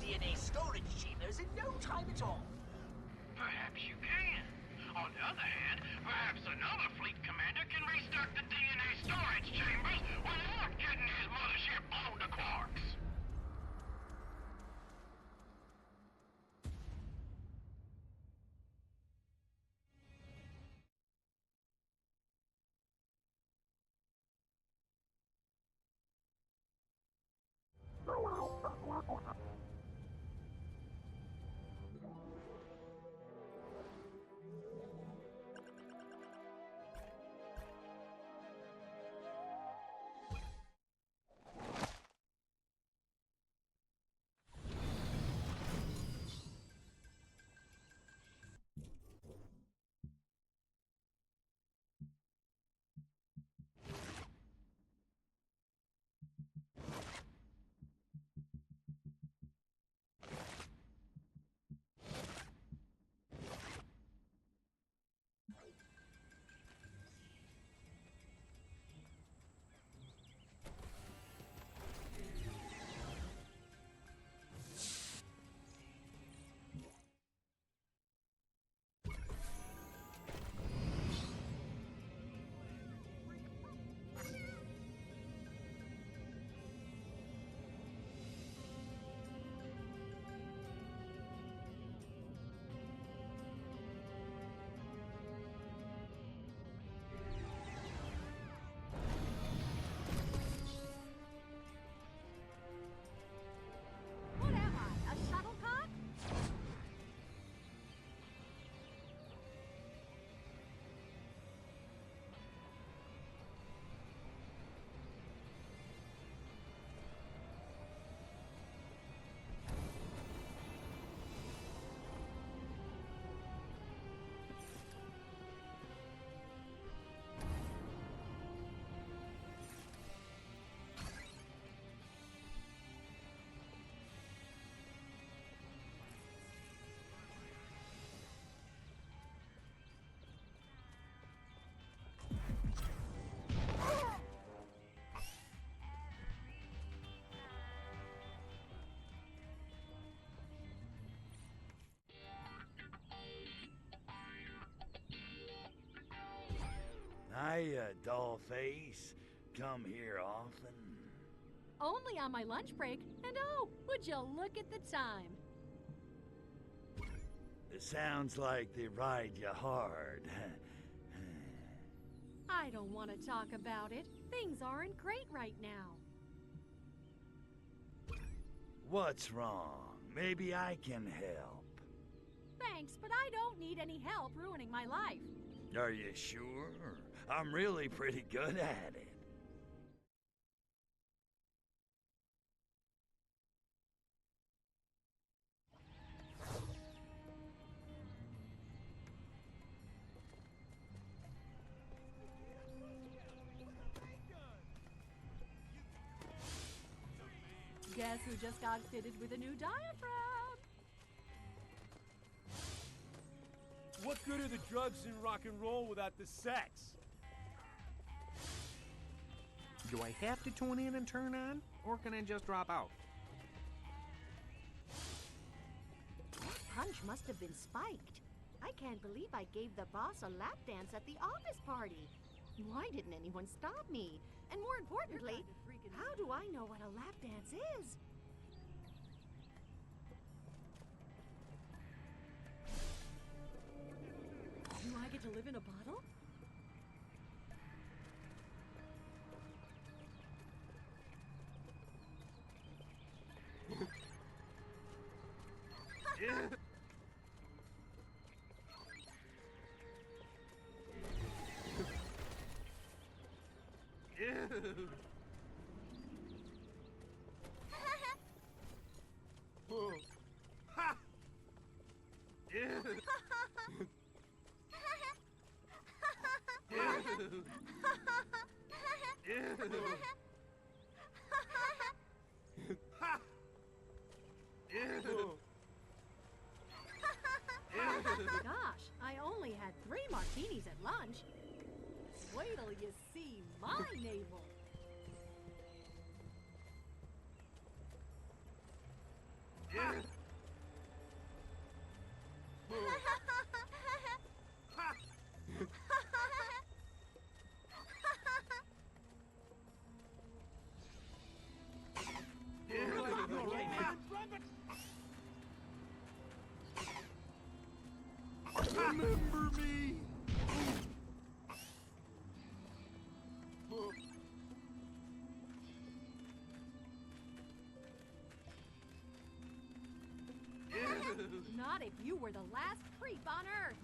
DNA storage chambers in no time at all. Perhaps you can. On the other hand, perhaps another fleet commander can restock the DNA storage chambers without getting his mothership blown to quarks. What am I, a shuttlecock? Hiya, dollface. Come here often? Only on my lunch break. And oh, would you look at the time? It sounds like they ride you hard. I don't want to talk about it. Things aren't great right now. What's wrong? Maybe I can help. Thanks, but I don't need any help ruining my life. Are you sure? I'm really pretty good at it. Guess who just got fitted with a new diaphragm? What good are the drugs and rock and roll without the sex? Do I have to tune in and turn on, or can I just drop out? Punch must have been spiked. I can't believe I gave the boss a lap dance at the office party. Why didn't anyone stop me? And more importantly, how do I know what a lap dance is? Do I get to live in a bottle? Gosh, I only had 3 martinis at lunch. Wait till you see my navel. Remember me! Not if you were the last creep on Earth.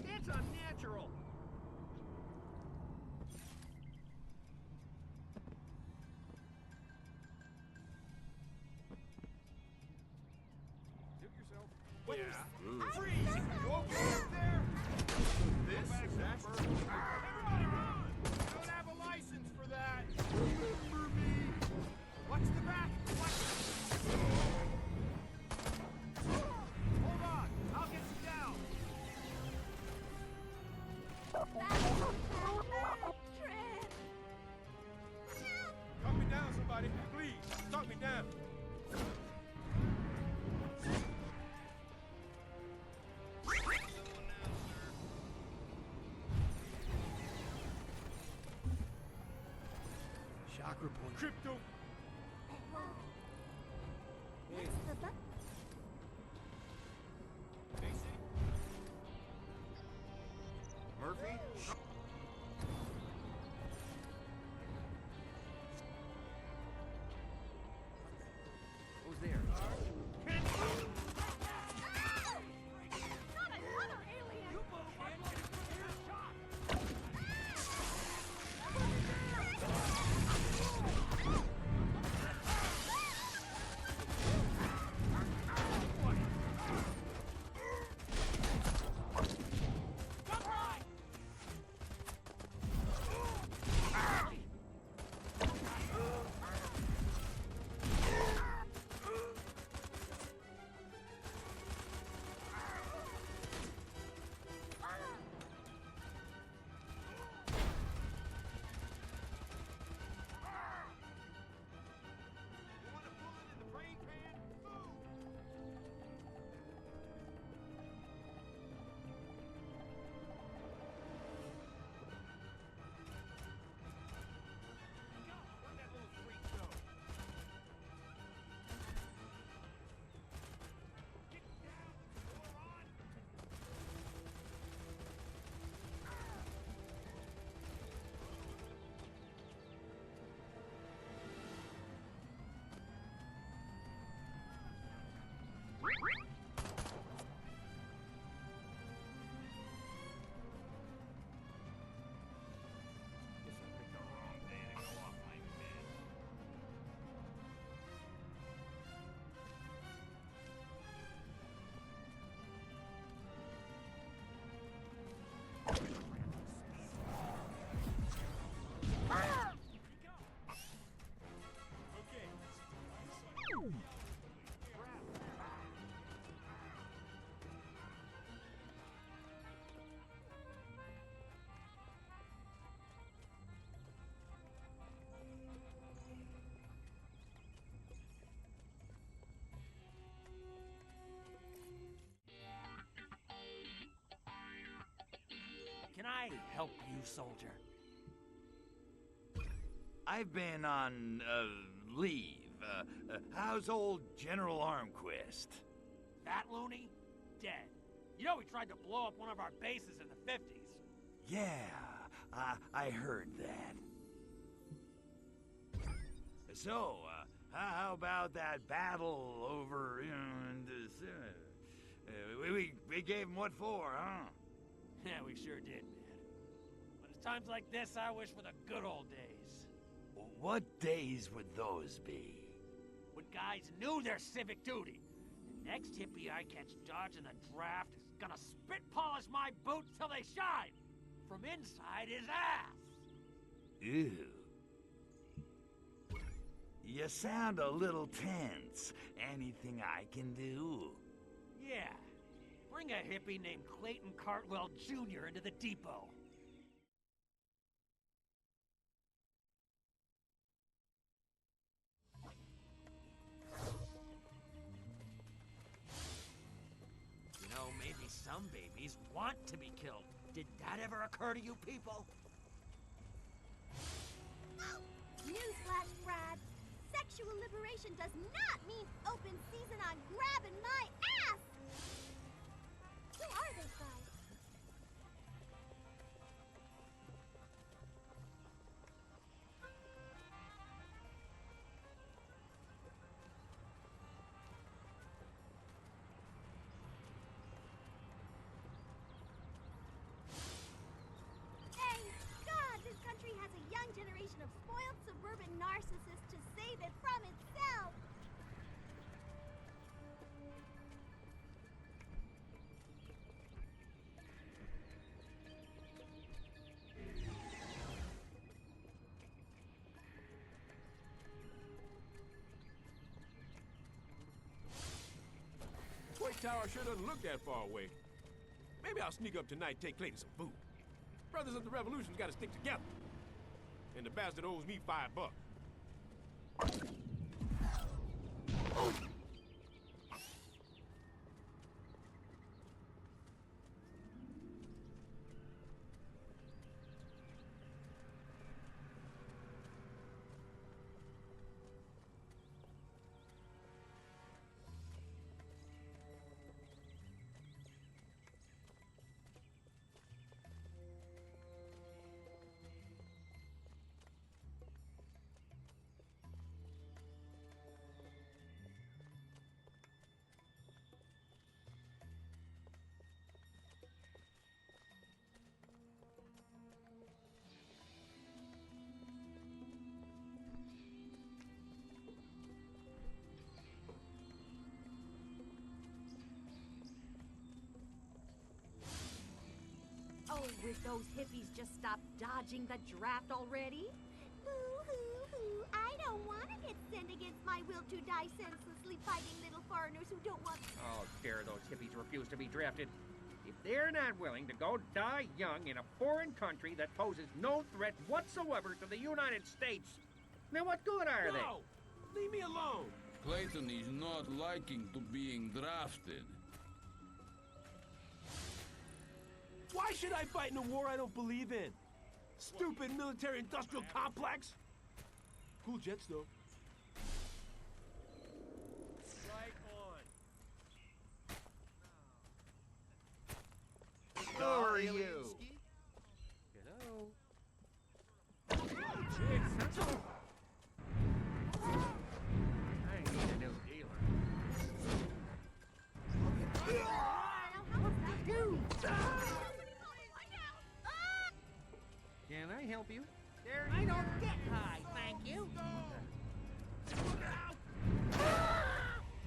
It's unnatural! Suit yourself. Yeah. Freeze! You okay up there? This is that. Everybody run! I don't have a license for that. Remember me. Watch the back. Watch it. Hold on. I'll get you down. Talk me down, somebody. Please, talk me down. Chakra point. Crypto. What's the button? Murphy? Who's there? Not another alien! help you, soldier? I've been on, leave. How's old General Armquist? That loony? Dead. You know he tried to blow up one of our bases in the 50s. Yeah, I heard that. So, how about that battle over, in this, we gave him what for, huh? Yeah, we sure did, man. But it's times like this I wish for the good old days. What days would those be? When guys knew their civic duty. The next hippie I catch dodging the draft is gonna spit polish my boots till they shine! From inside his ass! Ew. You sound a little tense. Anything I can do? Yeah. Bring a hippie named Clayton Cartwell Jr. into the depot. You know, maybe some babies want to be killed. Did that ever occur to you people? Newsflash, Brad. Sexual liberation does not mean open season on grabbing my ass! Who are those guys? Thank God this country has a young generation of spoiled suburban narcissists to save it from itself! White Tower sure doesn't look that far away. Maybe I'll sneak up tonight and take Clayton some food. Brothers of the Revolution's gotta stick together. And the bastard owes me $5. Oh, would those hippies just stop dodging the draft already? Boo-hoo-hoo, I don't want to get sent against my will to die senselessly fighting little foreigners who don't want... Oh, dare those hippies refuse to be drafted. If they're not willing to go die young in a foreign country that poses no threat whatsoever to the United States, then what good are they? No! Leave me alone! Clayton is not liking to being drafted. Why should I fight in a war I don't believe in? Stupid military-industrial complex? Cool jets, though. Right on. Who are you? Hello? I need a new dealer. Can I help you? There I don't get high, thank you.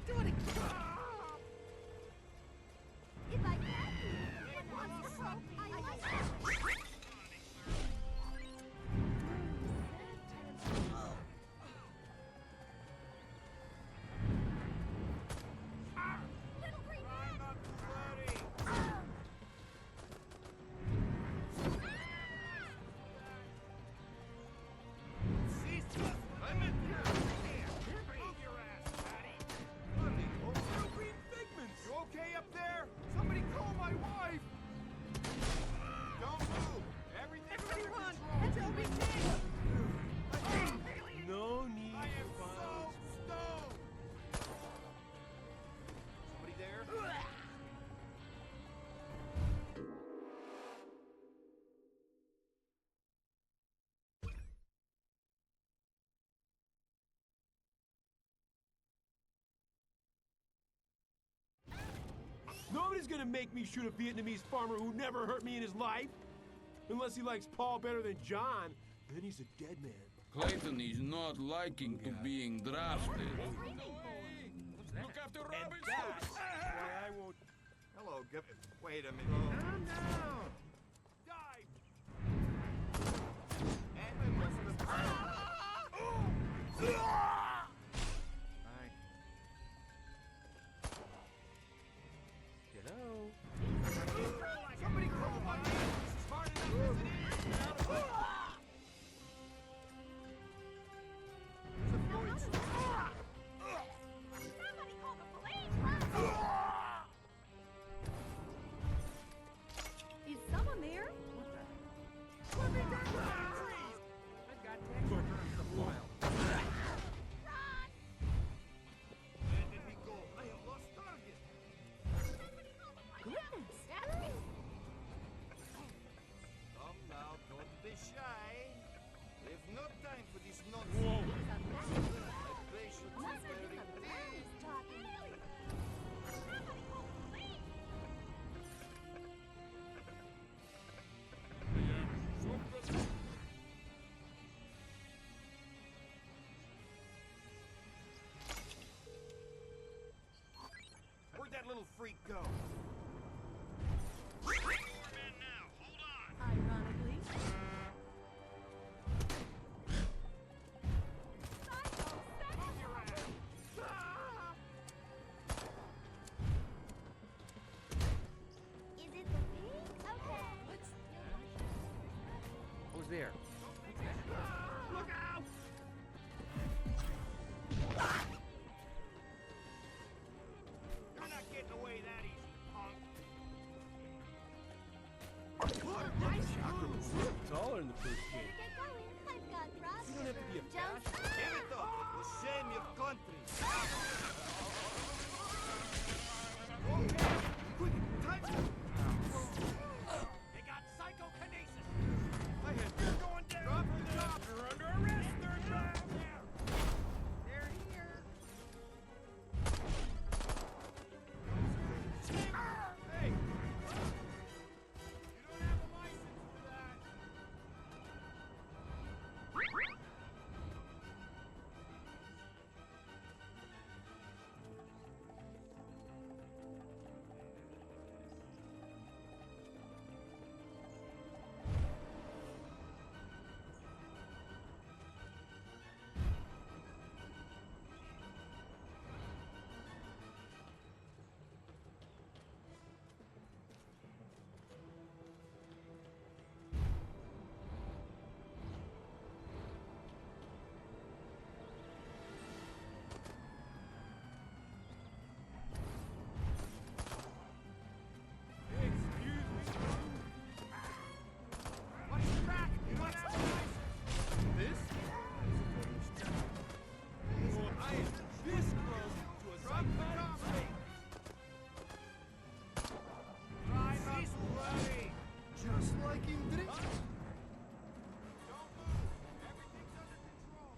Do it again. If I can, wonderful. I like Little green man! gonna make me shoot a Vietnamese farmer who never hurt me in his life. Unless he likes Paul better than John, then he's a dead man. Clayton is not liking to being drafted. Look after Robin. That's why I won't. Hello, wait a minute. Calm down. Die! Hello? Somebody call my name. This is hard enough as it is. Get out of my... Somebody call the police! Is someone there? I've got Texas in the file. Where did he go? I have lost target. Goodness. Come now, don't be shy. We have no time for this nonsense. My patience is very thin. Where'd that little freak go? Ironically. Is it the pig? Okay. Who's there? Look out! You're not getting away that easy, punk. It's all in the first game. Get going. I've got problems. You don't have to be a Just... Give it up. For shame your country. Okay, quick, time. They got psychokinesis. My head. You're going down. Drop the job. You're under arrest, third down. They're here. Hey! You don't have a license for that. What's your back? You don't have a license. This? I am this close to a psychotic state. Drive up ready. Just like in Dream. Don't move. Everything's under control.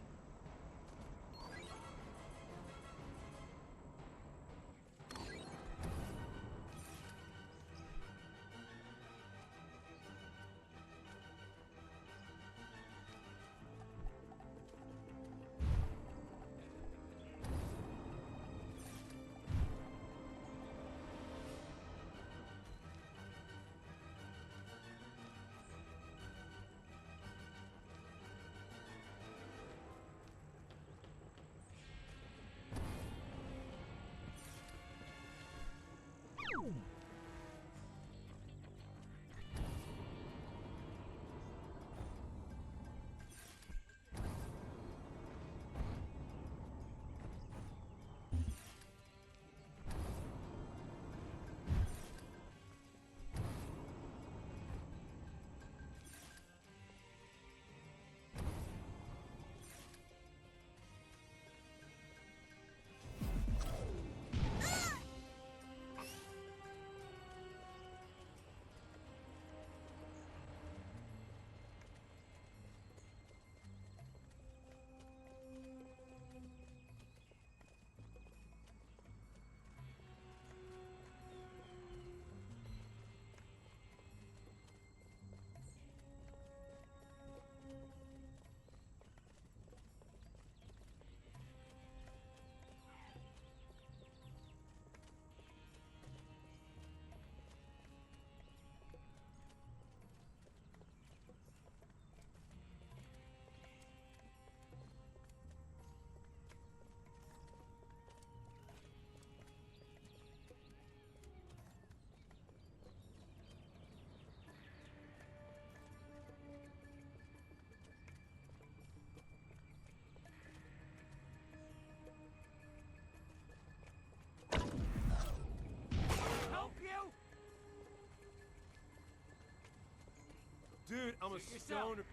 a yourself. stoner.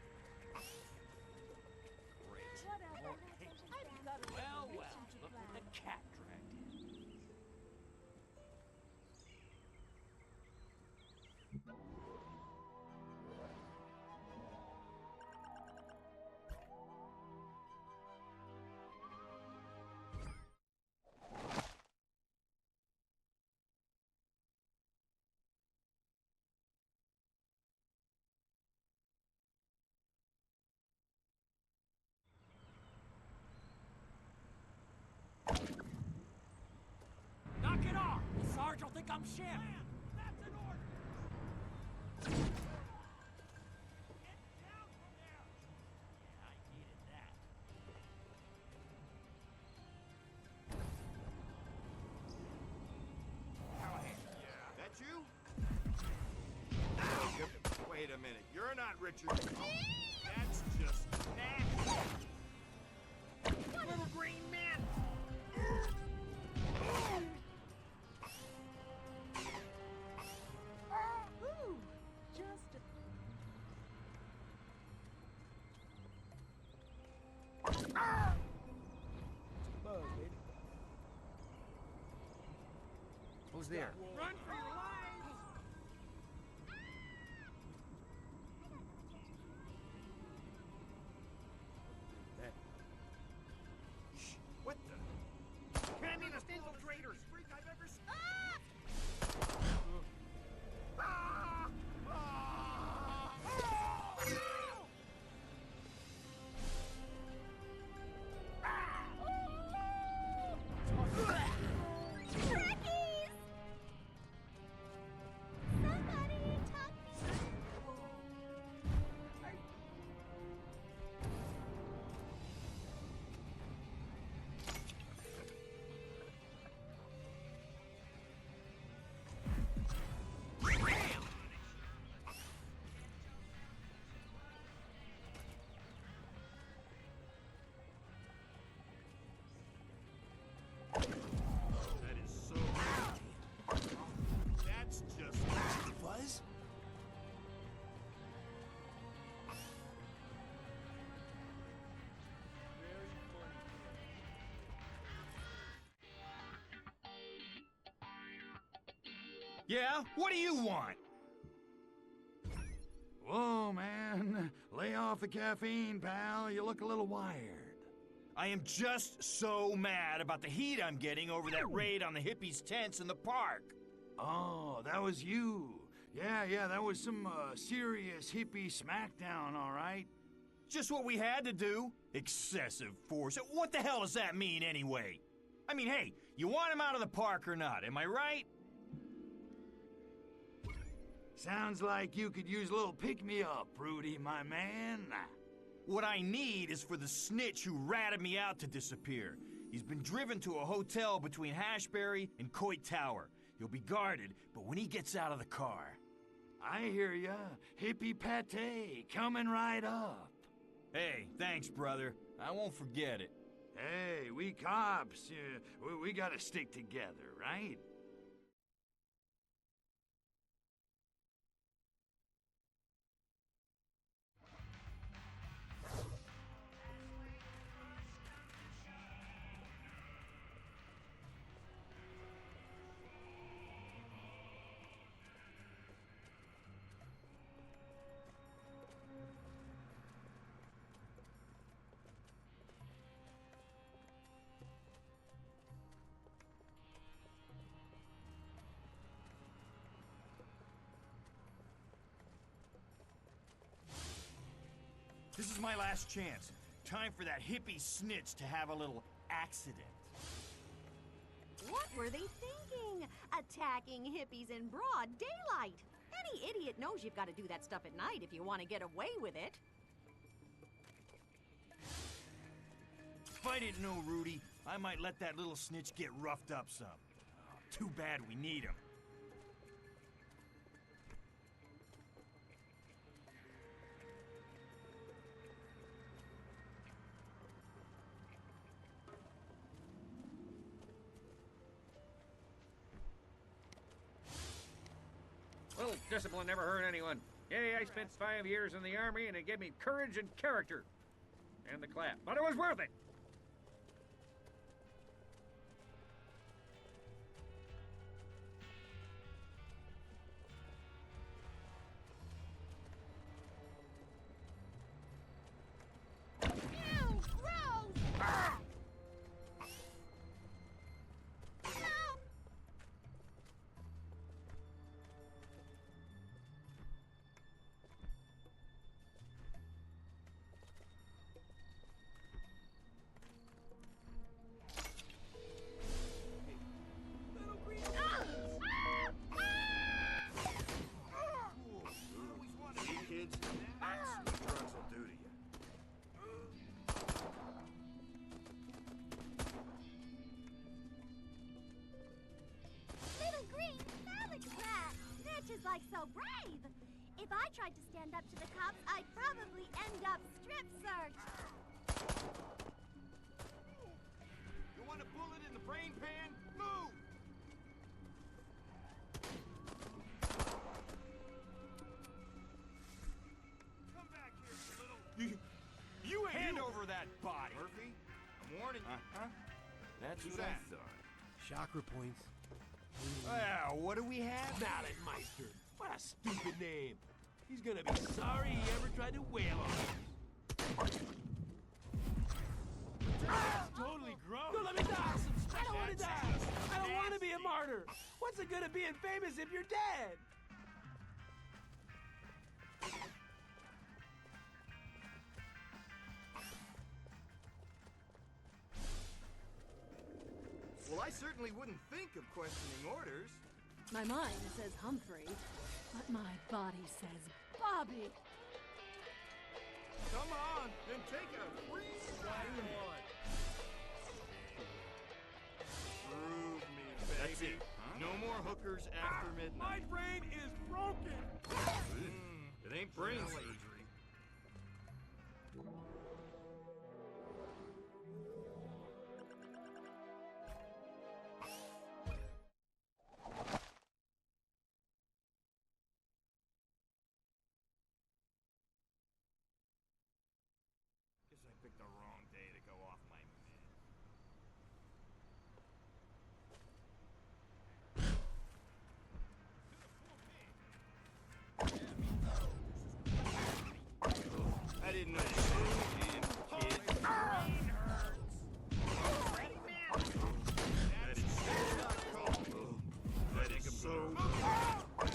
Well, look what the cat dragged in. Knock it off! The Sarge will think I'm sham. That's an order! Get down from there! Yeah, I needed that. That you? Wait a minute. You're not Richard. That's just nasty. Little green man. Ooh, just a... Buzz, baby. Who's there? Run for your lives! What the? Communist infiltrators! Freak I've ever seen. Trekkies! Somebody talk me. That is so nasty. That's just nasty. Buzz? Yeah? What do you want? Whoa, man. Lay off the caffeine, pal. You look a little wired. I am just so mad about the heat I'm getting over that raid on the hippies' tents in the park. Oh, that was you. Yeah, that was some serious hippie smackdown, all right? Just what we had to do. Excessive force. What the hell does that mean anyway? I mean, hey, you want him out of the park or not, am I right? Sounds like you could use a little pick-me-up, Rudy, my man. What I need is for the snitch who ratted me out to disappear. He's been driven to a hotel between Hashberry and Coit Tower. He'll be guarded, but when he gets out of the car... I hear ya. Hippie pate coming right up. Hey, thanks, brother. I won't forget it. Hey, we cops, we gotta stick together, right? This is my last chance. Time for that hippie snitch to have a little accident. What were they thinking? Attacking hippies in broad daylight. Any idiot knows you've got to do that stuff at night if you want to get away with it. If I didn't know Rudy, I might let that little snitch get roughed up some. Oh, too bad we need him. Little discipline never hurt anyone. Yay, I spent 5 years in the army and it gave me courage and character. And the clap. But it was worth it. Ew, gross! Ah! See, kids? That's what drugs will do to you. Little green phallic rat! Snitch is like so brave! If I tried to stand up to the cops, I'd probably end up strip searched. You want a bullet in the brain pan? Move! Come back here, you little... You hand over that body! Murphy, I'm warning you. Uh-huh. That's Who's what I that? thought. Chakra points. Well, what do we have? Malletmeister. What a stupid name. He's gonna be sorry he ever tried to wail on us. Totally gross. No, let me die. I don't want to die. I don't want to be a martyr. What's the good of being famous if you're dead? Well, I certainly wouldn't think of questioning orders. My mind says Humphrey, but my body says Bobby. Come on, and take a free ride on. Prove me, baby. That's it. No more hookers after My midnight. brain is broken. It ain't brain surgery. Guess I picked the wrong day to go off my meds. I didn't know you were in, kid. That is not cold. That is so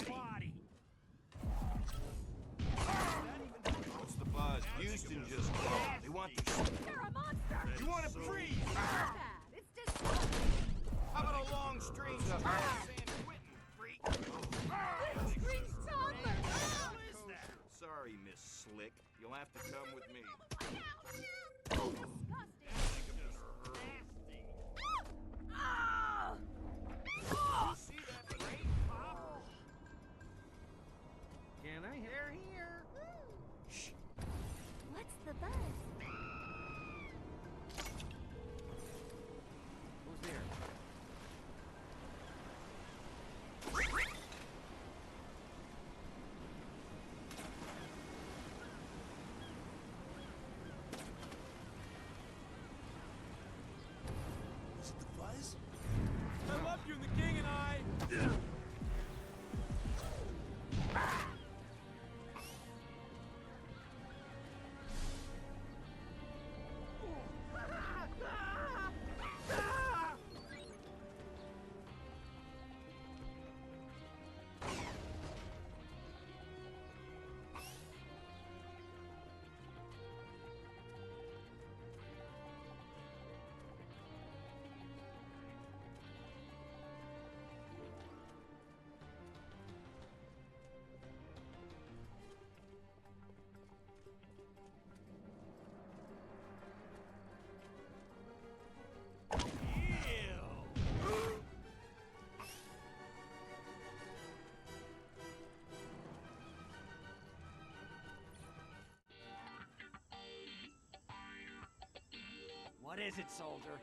Body. What's the buzz? Houston just called. They want to shoot. You're a monster! You want to freeze? Bad. It's disgusting. How about a long string of San Quentin, freak? Little green toddler! Sorry, Miss Slick. You'll have to come with me. Disgusting. Ah! You see that brain pop? Can I hear here? Shh. What's the buzz? Who's there? Is it the buzz? I love you, the king and I. What is it, soldier?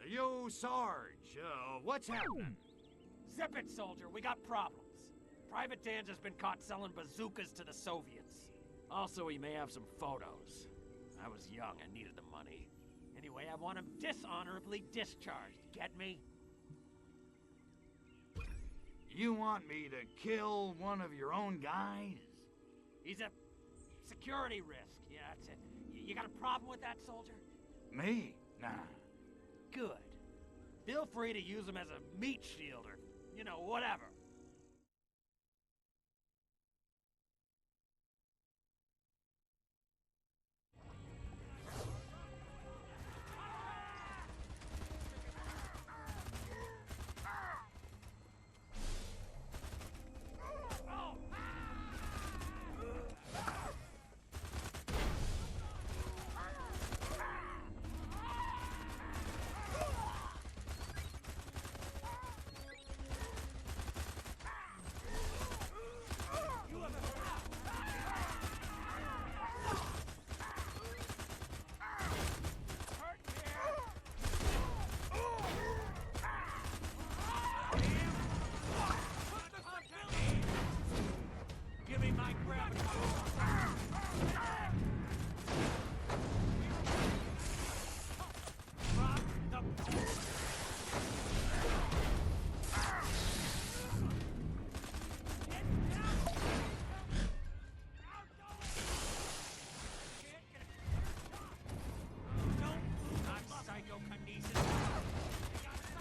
Yo, Sarge, what's happening? Zip it, soldier. We got problems. Private Dan's has been caught selling bazookas to the Soviets. Also, he may have some photos. I was young and needed the money. Anyway, I want him dishonorably discharged. Get me? You want me to kill one of your own guys? He's a security risk. Yeah, that's it. You got a problem with that, soldier? Me? Nah. Good. Feel free to use him as a meat shield or, you know, whatever.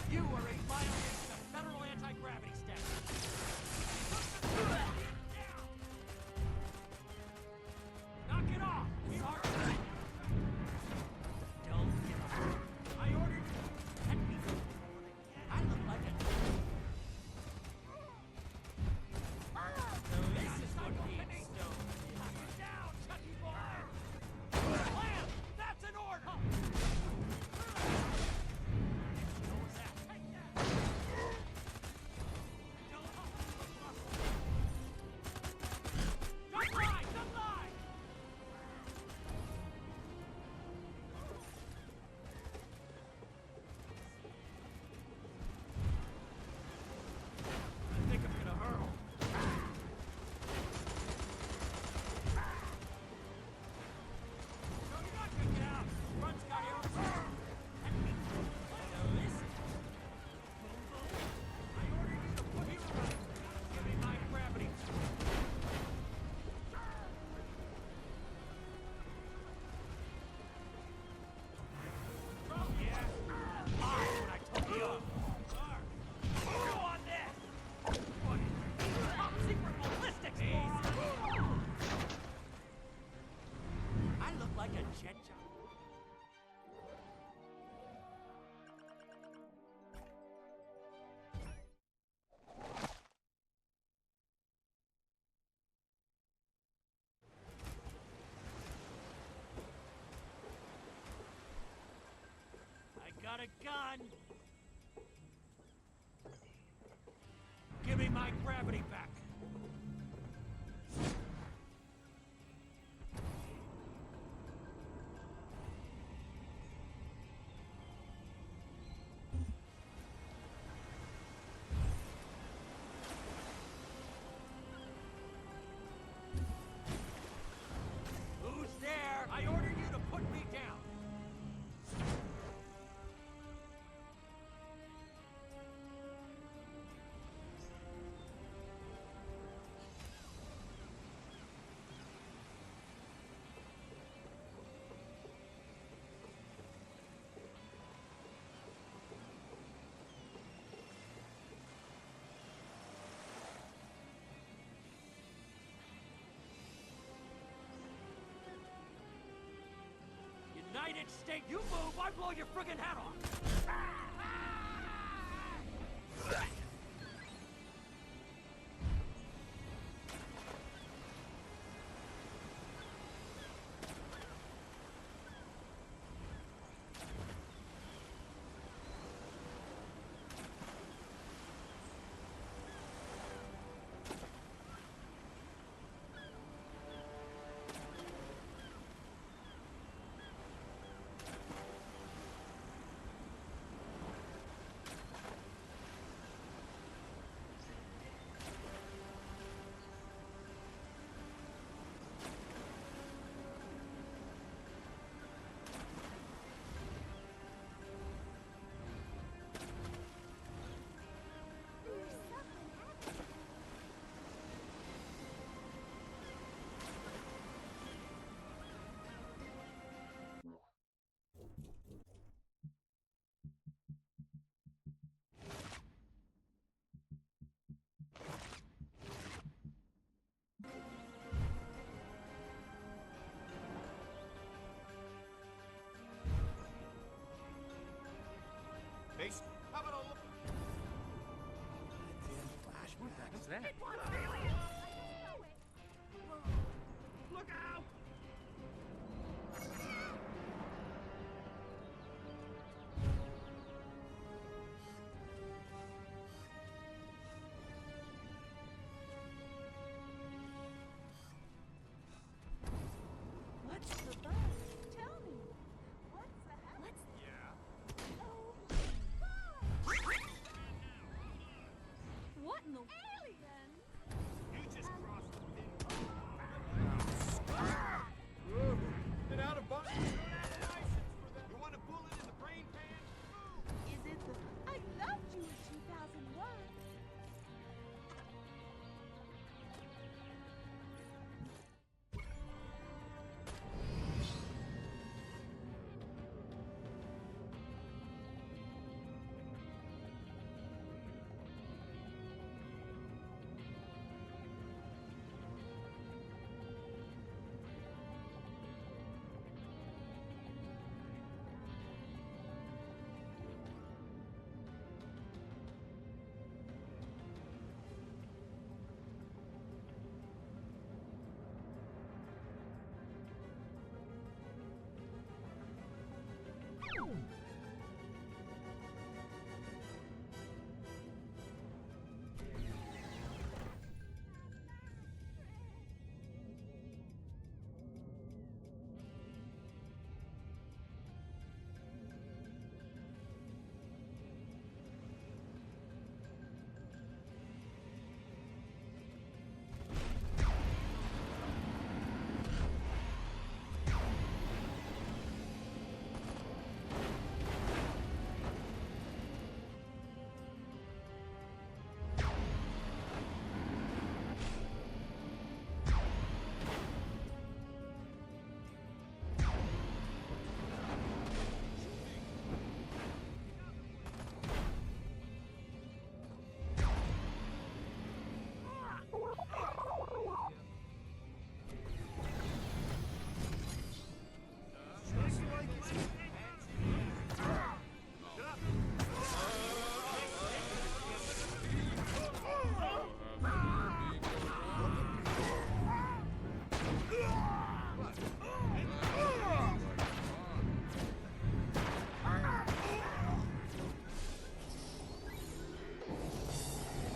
You are a violation of federal anti-gravity statute. Knock it off! Sergeant! Don't give up. I ordered you to protect me. I look like a... So this is what needs stone. Knock it down, Chucky boy! Lamb! That's an order! Got a gun! Give me my gravity back! Who's there? I order you to put me down! United States, you move, I blow your friggin' hat off! that? Look out! What's the buzz? Tell me. What's the hell? What's What in the alien? You just crossed the pin. Get out of box. You want to pull it in the brain pan? Is it the I loved you in 2001?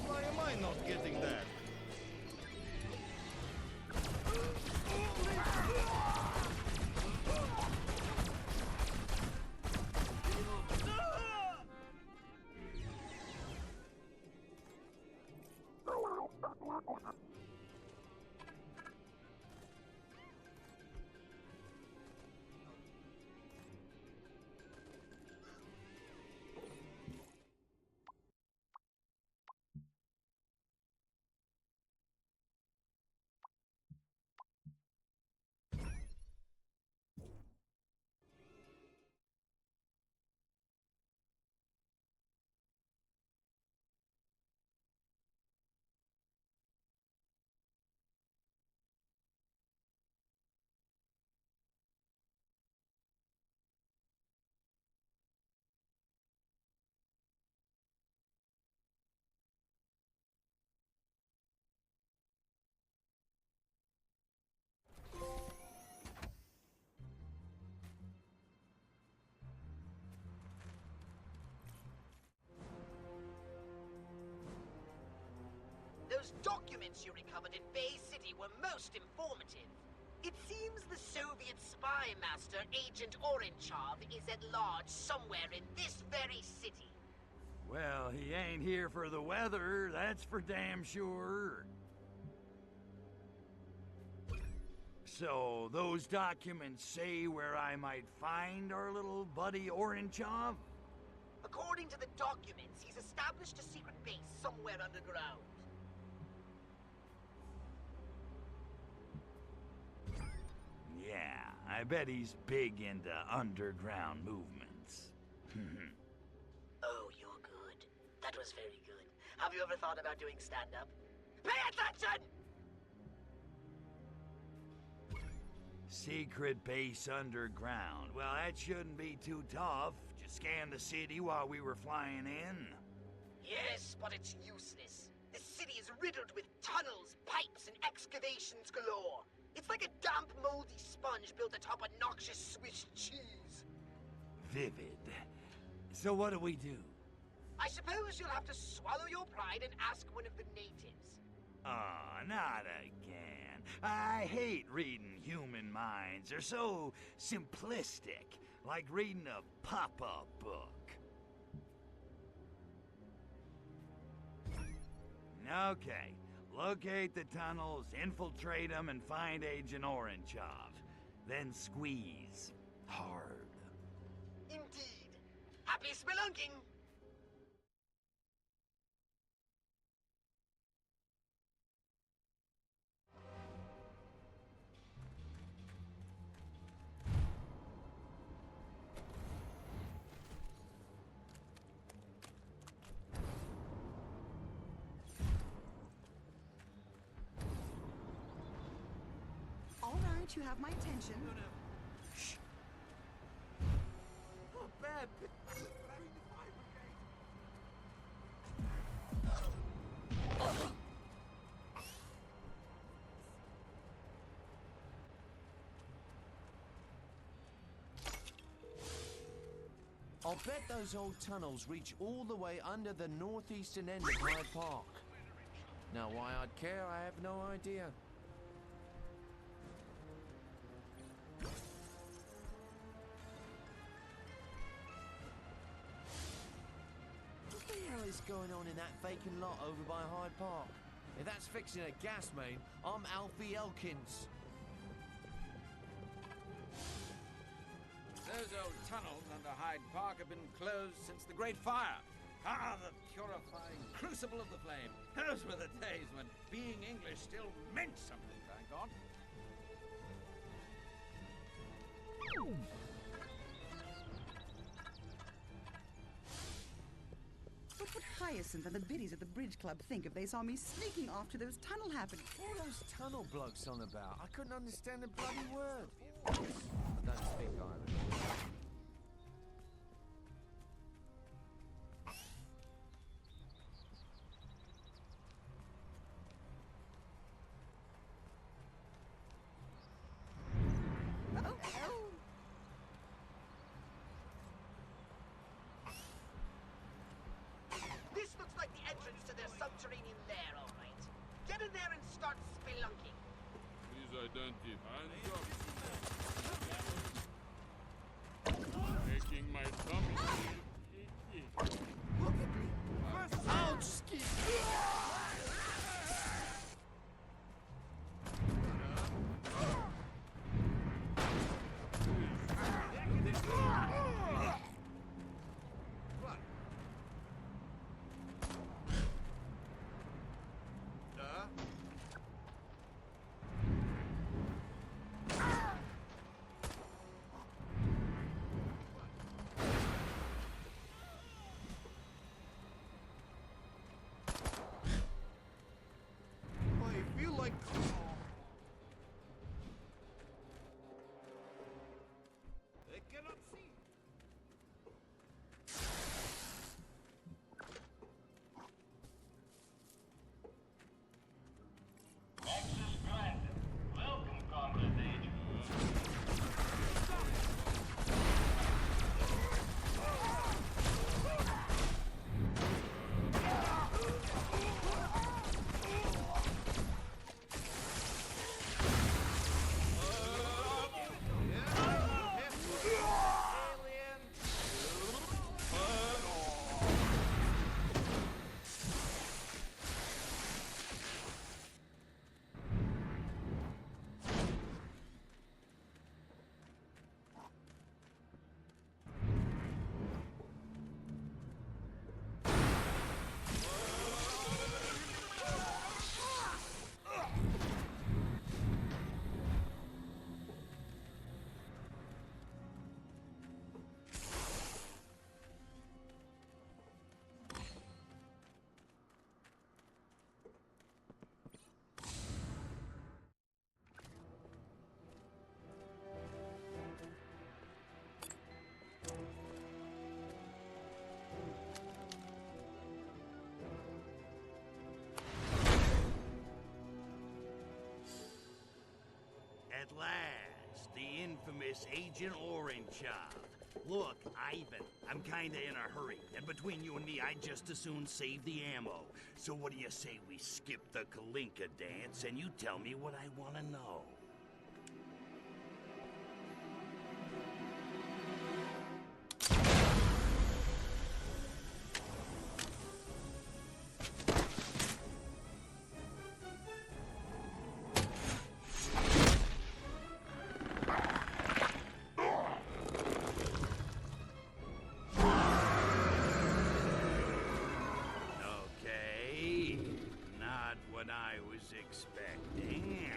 Why am I not getting that? Those documents you recovered in Bay City were most informative. It seems the Soviet spy master, Agent Orenchov, is at large somewhere in this very city. Well, he ain't here for the weather, that's for damn sure. So, those documents say where I might find our little buddy Orenchov? According to the documents, he's established a secret base somewhere underground. Yeah, I bet he's big into underground movements. Oh, you're good. That was very good. Have you ever thought about doing stand-up? Pay attention! Secret base underground. Well, that shouldn't be too tough. Just scan the city while we were flying in. Yes, but it's useless. The city is riddled with tunnels, pipes, and excavations galore. It's like a damp, moldy sponge built atop a noxious Swiss cheese. Vivid. So what do we do? I suppose you'll have to swallow your pride and ask one of the natives. Ah, not again. I hate reading human minds. They're so simplistic, like reading a pop-up book. Okay, locate the tunnels, infiltrate them, and find Agent Orangeoff. Then squeeze. Hard. Indeed. Happy spelunking! All right, you have my attention. Shh. Oh, bad. I'll bet those old tunnels reach all the way under the northeastern end of Hyde Park. Now, why I'd care, I have no idea. What the hell is going on in that vacant lot over by Hyde Park? If that's fixing a gas main, I'm Alfie Elkins. Those old tunnels under Hyde Park have been closed since the Great Fire. Ah, the purifying crucible of the flame. Those were the days when being English still meant something, thank God. What would Hyacinth and the biddies at the Bridge Club think if they saw me sneaking off to those tunnel happenings? All those tunnel blokes on about. I couldn't understand a bloody word. I don't speak Irish. This looks like the entrance to their subterranean lair, all right. Get in there and start spelunking. Please identify yourself. Making my tummy. Ouch, Ski! I feel like... They cannot see. Access granted. Welcome, Comrade Agent. last, the infamous Agent Orangeoff. Look, Ivan, I'm kinda in a hurry, and between you and me, I'd just as soon save the ammo. So what do you say we skip the Kalinka dance and you tell me what I want to know? I was expecting.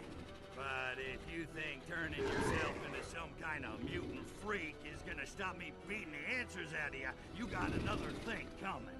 But if you think turning yourself into some kind of mutant freak is gonna stop me beating the answers out of you, you got another thing coming.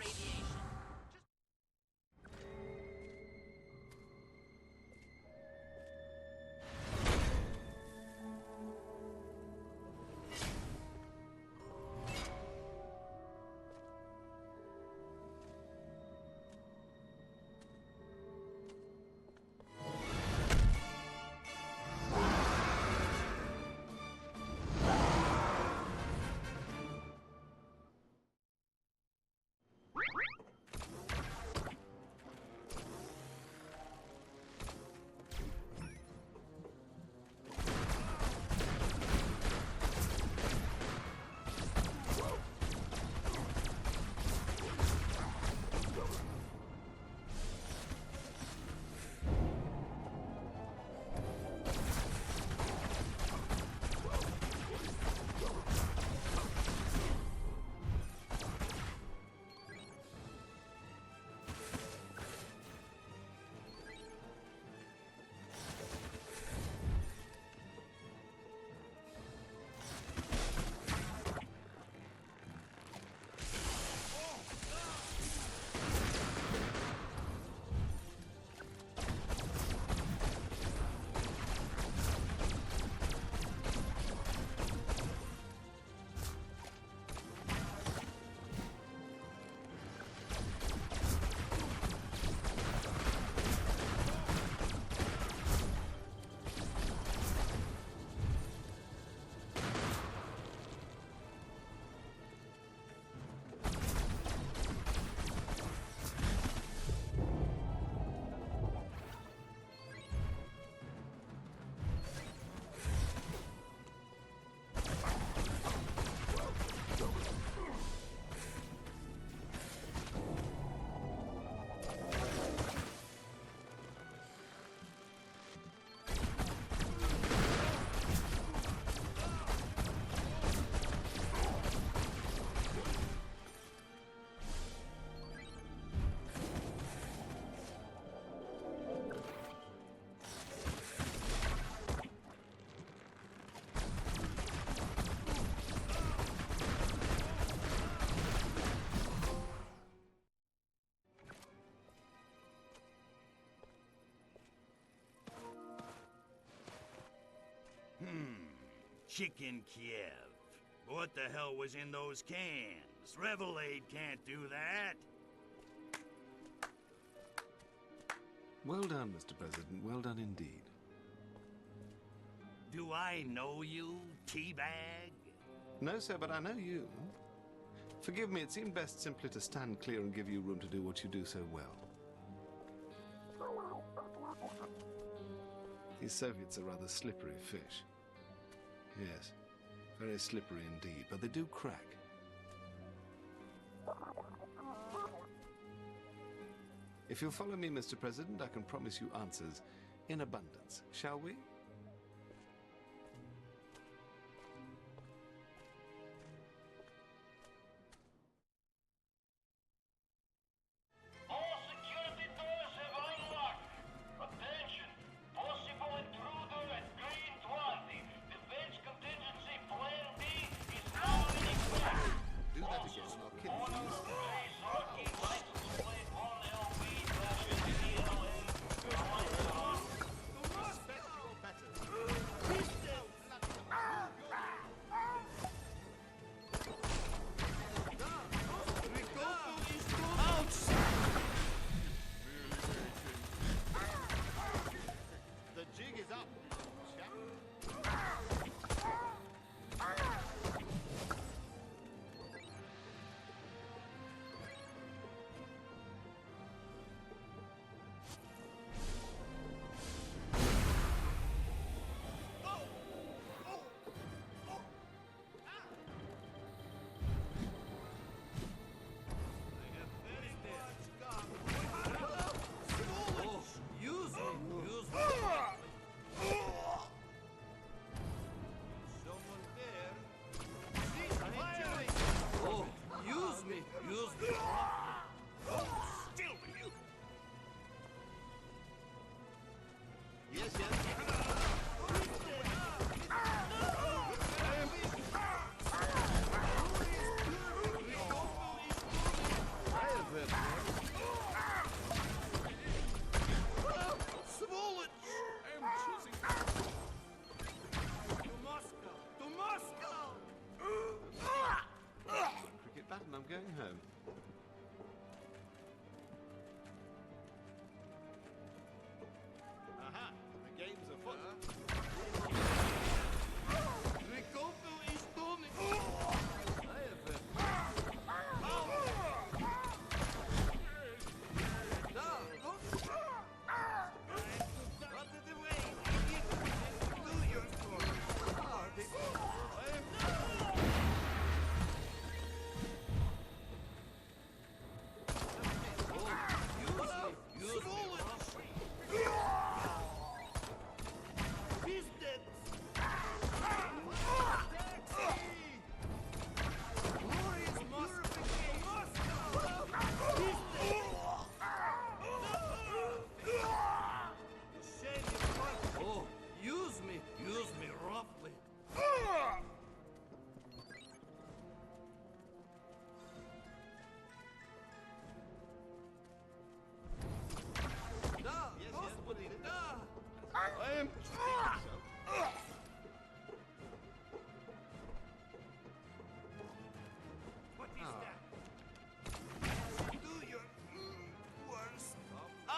radiation. Chicken Kiev. What the hell was in those cans? Revelade can't do that. Well done, Mr. President. Well done indeed. Do I know you, Teabag? No, sir, but I know you. Forgive me, it seemed best simply to stand clear and give you room to do what you do so well. These Soviets are rather slippery fish. Yes, very slippery indeed, but they do crack. If you'll follow me, Mr. President, I can promise you answers in abundance. Shall we?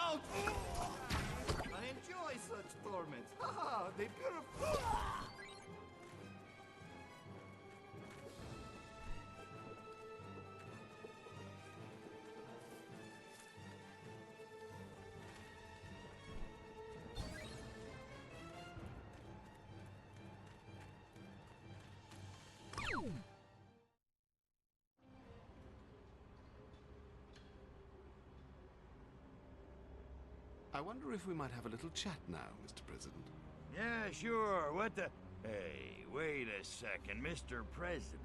out! I enjoy such torments. Ah, they purify. I wonder if we might have a little chat now, Mr. President. Yeah, sure. What the... Hey, wait a second, Mr. President.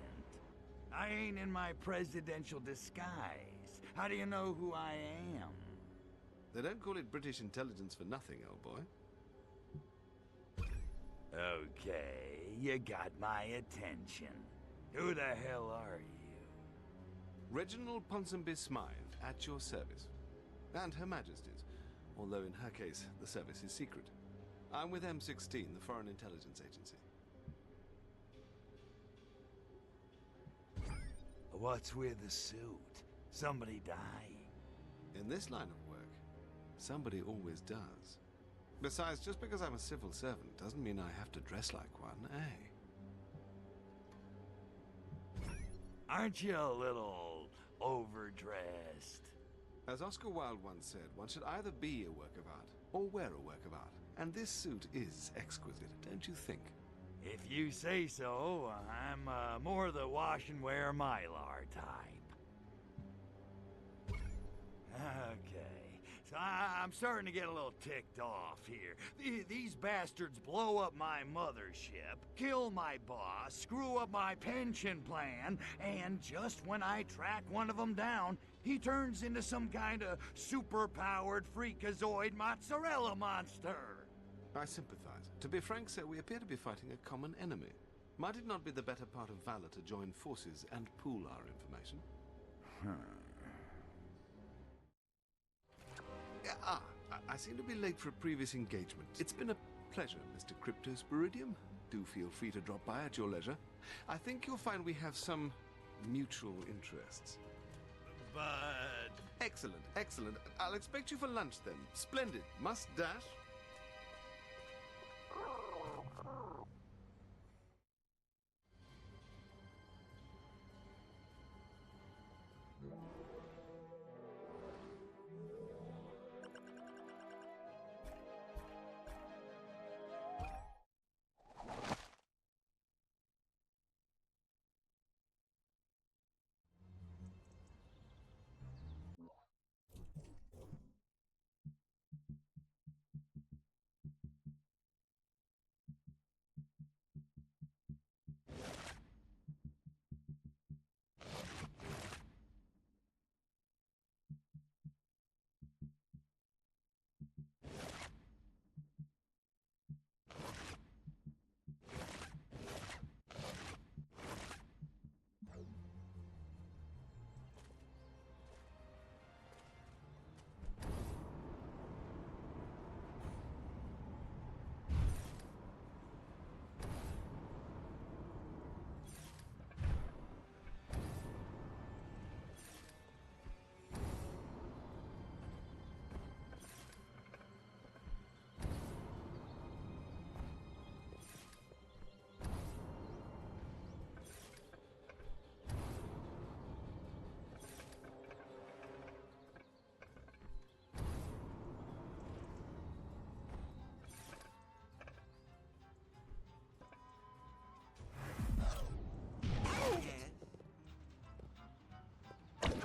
I ain't in my presidential disguise. How do you know who I am? They don't call it British intelligence for nothing, old boy. Okay, you got my attention. Who the hell are you? Reginald Ponsonby Smythe, at your service. And Her Majesty's, although in her case, the service is secret. I'm with M16, the Foreign Intelligence Agency. What's with the suit? Somebody dying? In this line of work, somebody always does. Besides, just because I'm a civil servant doesn't mean I have to dress like one, eh? Aren't you a little overdressed? As Oscar Wilde once said, one should either be a work of art or wear a work of art. And this suit is exquisite, don't you think? If you say so, I'm more the wash and wear Mylar type. Okay, so I'm starting to get a little ticked off here. These bastards blow up my mothership, kill my boss, screw up my pension plan, and just when I track one of them down, he turns into some kind of super-powered freakazoid mozzarella monster. I sympathize. To be frank, sir, we appear to be fighting a common enemy. Might it not be the better part of valor to join forces and pool our information? I seem to be late for a previous engagement. It's been a pleasure, Mr. Cryptosporidium. Do feel free to drop by at your leisure. I think you'll find we have some mutual interests. But... Excellent, excellent. I'll expect you for lunch then. Splendid. Must dash.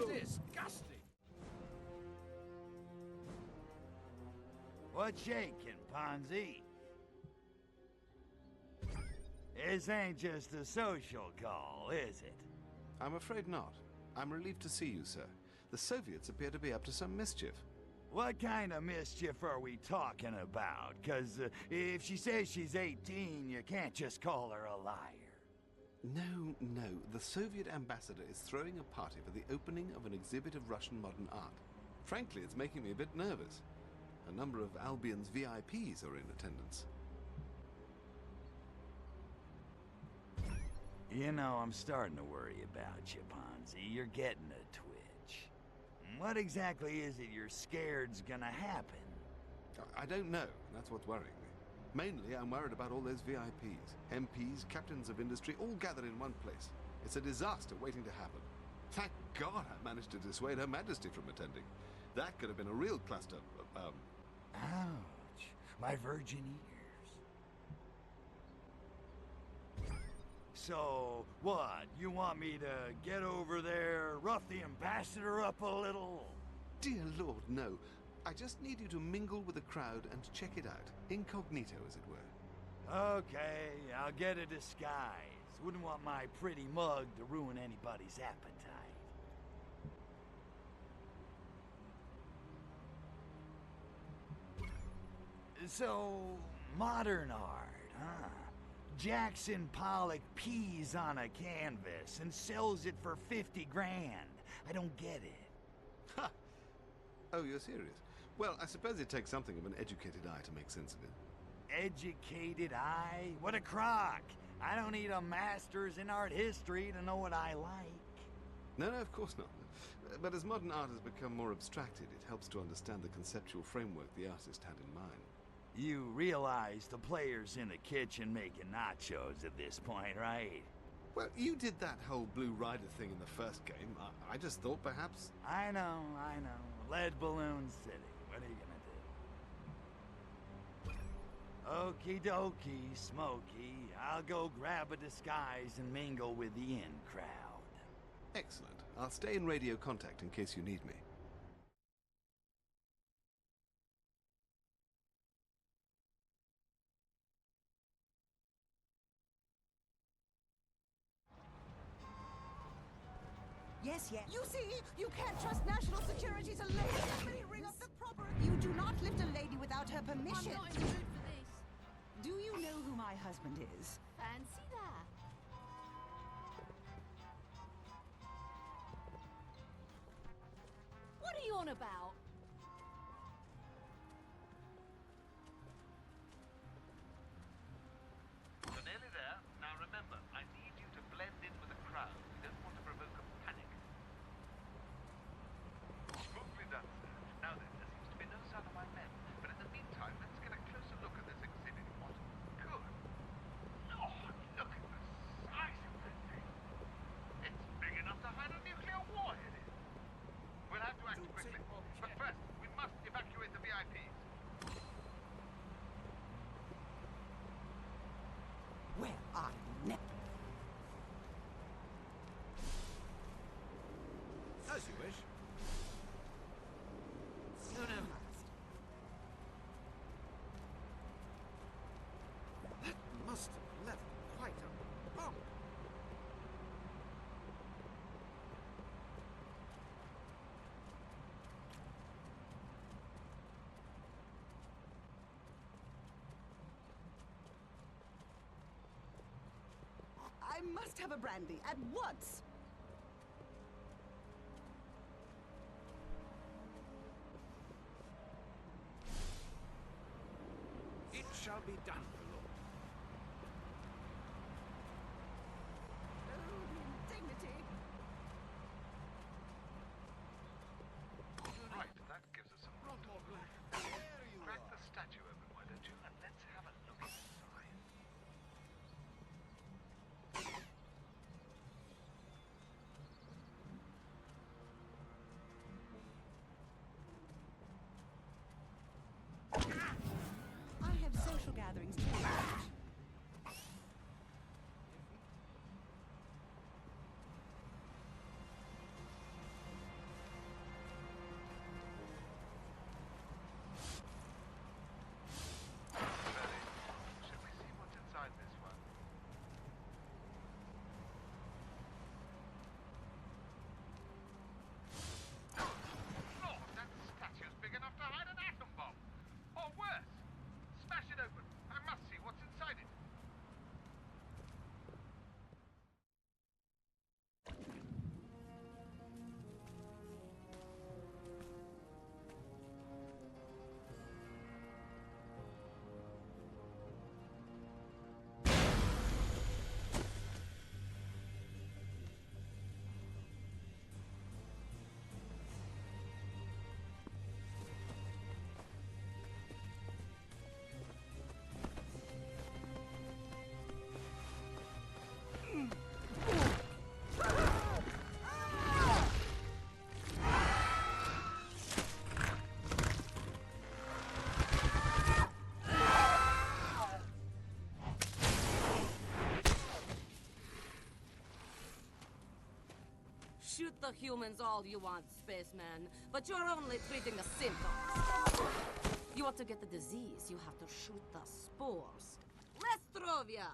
Disgusting! What's shaking, Ponzi? This ain't just a social call, is it? I'm afraid not. I'm relieved to see you, sir. The Soviets appear to be up to some mischief. What kind of mischief are we talking about? 'Cause if she says she's 18, you can't just call her a liar. No, no. The Soviet ambassador is throwing a party for the opening of an exhibit of Russian modern art. Frankly, it's making me a bit nervous. A number of Albion's VIPs are in attendance. You know, I'm starting to worry about you, Ponzi. You're getting a twitch. What exactly is it you're scared's gonna happen? I don't know, and that's what's worrying me. Mainly, I'm worried about all those VIPs, MPs, captains of industry, all gathered in one place. It's a disaster waiting to happen. Thank God I managed to dissuade Her Majesty from attending. That could have been a real cluster. Ouch. My virgin ears. So, what? You want me to get over there, rough the ambassador up a little? Dear Lord, no. I just need you to mingle with the crowd and check it out. Incognito, as it were. Okay, I'll get a disguise. Wouldn't want my pretty mug to ruin anybody's appetite. So, modern art, huh? Jackson Pollock pees on a canvas and sells it for 50 grand. I don't get it. Ha! Oh, you're serious? Well, I suppose it takes something of an educated eye to make sense of it. Educated eye? What a crock! I don't need a master's in art history to know what I like. No, of course not. But as modern art has become more abstracted, it helps to understand the conceptual framework the artist had in mind. You realize the player's in the kitchen making nachos at this point, right? Well, you did that whole Blue Rider thing in the first game. I just thought perhaps... I know. Lead Balloon City. What are you gonna do? Okie dokie, Smokey. I'll go grab a disguise and mingle with the in crowd. Excellent. I'll stay in radio contact in case you need me. Yes. You see, you can't trust national security to ladies. Somebody ring up the proper... You do not lift a lady without her permission. I'm not in the mood for this. Do you know who my husband is? Fancy that. What are you on about? You're nearly there. Now remember, I need you to blend in with the crowd. We don't want to provoke a panic. Smoothly done, sir. Now then, there seems to be no sign of my men. But in the meantime, let's get a closer look at this exhibit. What good? Lord, look at the size of that thing. It's big enough to hide a nuclear warhead in. We'll have to act quickly. But first, we must evacuate the VIPs. Well, I never... As you wish. No. That must have left quite a bump. I must have a brandy at once. It shall be done, my lord. Dignity. Right, that gives us some room to move. Crack the statue open, why don't you? And let's have a look inside. I have social gatherings to arrange. Shall we see what's inside this one? Lord, that statue's big enough to hide an atom bomb! Or worse! Smash it open. I must see what's shoot the humans all you want, spaceman, but you're only treating the symptoms. You want to get the disease, you have to shoot the spores. Lestrovia!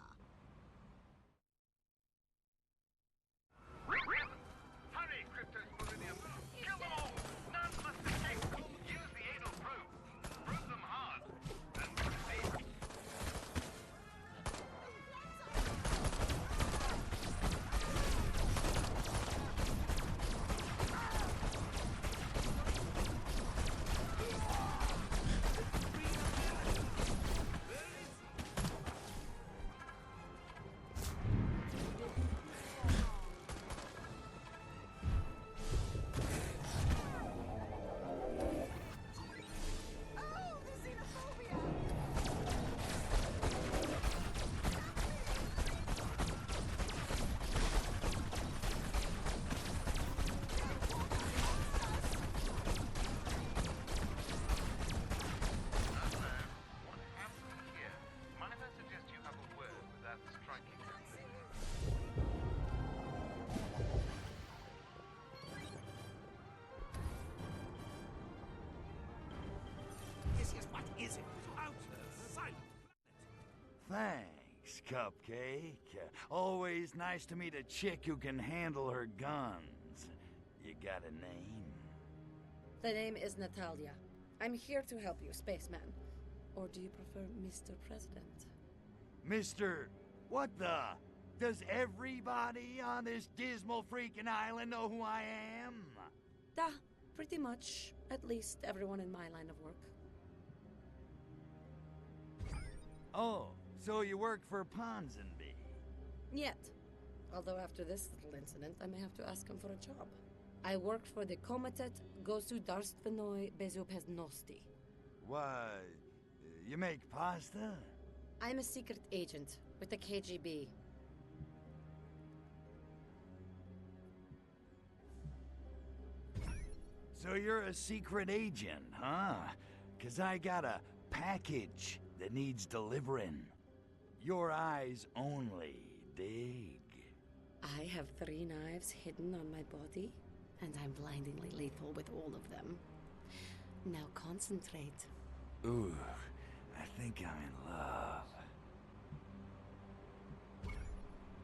Hurry, Crypto's Millennium! Kill them all! None must escape! Use the anal probe! Probe them hard! And proceed! Thanks, Cupcake. Always nice to meet a chick who can handle her guns. You got a name? The name is Natalia. I'm here to help you, spaceman. Or do you prefer Mr. President? Mr. What the? Does everybody on this dismal freaking island know who I am? Da, pretty much. At least everyone in my line of work. Oh, so you work for Ponsonby? Yet. Although after this little incident, I may have to ask him for a job. I work for the Komitet Gosudarstvenoi Bezopeznosti. Why, you make pasta? I'm a secret agent with the KGB. So you're a secret agent, huh? 'Cause I got a package that needs delivering. Your eyes only, dig? I have 3 knives hidden on my body, and I'm blindingly lethal with all of them. Now concentrate. Ooh, I think I'm in love.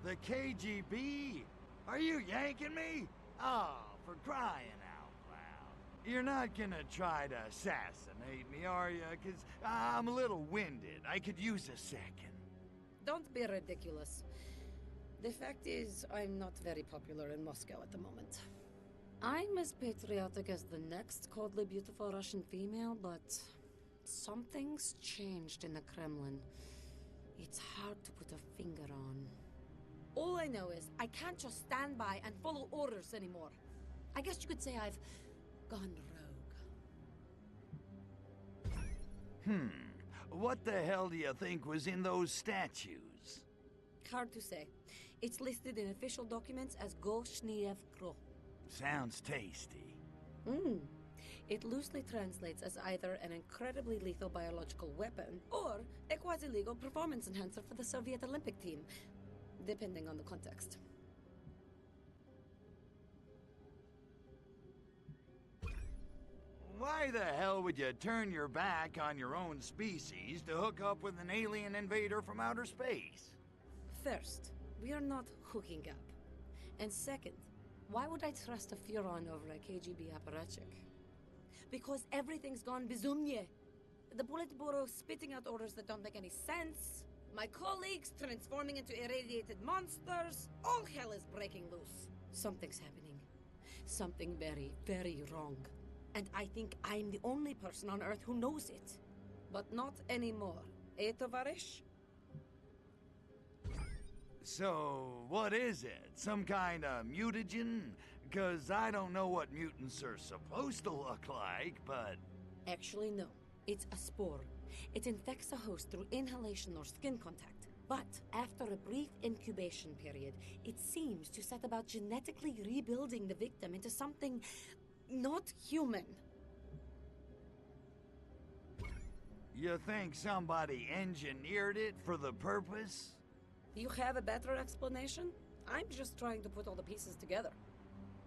The KGB? Are you yanking me? Oh, for crying out loud. You're not gonna try to assassinate me, are you? 'Cause I'm a little winded. I could use a second. Don't be ridiculous. The fact is, I'm not very popular in Moscow at the moment. I'm as patriotic as the next coldly beautiful Russian female, but something's changed in the Kremlin. It's hard to put a finger on. All I know is I can't just stand by and follow orders anymore. I guess you could say I've gone rogue. What the hell do you think was in those statues? Hard to say. It's listed in official documents as Golshniev Kro. Sounds tasty. It loosely translates as either an incredibly lethal biological weapon or a quasi-legal performance enhancer for the Soviet Olympic team, depending on the context. Why the hell would you turn your back on your own species to hook up with an alien invader from outer space? First, we are not hooking up. And second, why would I trust a Furon over a KGB apparatchik? Because everything's gone bizumnie. The Politburo spitting out orders that don't make any sense. My colleagues transforming into irradiated monsters. All hell is breaking loose. Something's happening. Something very, very wrong. And I think I'm the only person on Earth who knows it. But not anymore. Eh, tovarish? So, what is it? Some kind of mutagen? Because I don't know what mutants are supposed to look like, but... Actually, no. It's a spore. It infects a host through inhalation or skin contact. But after a brief incubation period, it seems to set about genetically rebuilding the victim into something not human. You think somebody engineered it for the purpose? You have a better explanation? I'm just trying to put all the pieces together.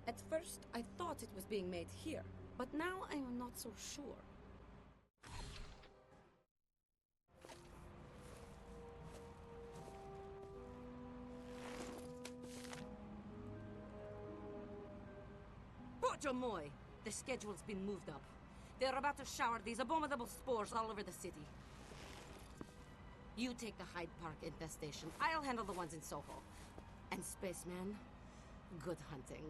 At first, I thought it was being made here, but now I am not so sure. Bojamoy! The schedule's been moved up. They're about to shower these abominable spores all over the city. You take the Hyde Park infestation. I'll handle the ones in Soho. And Spaceman, good hunting.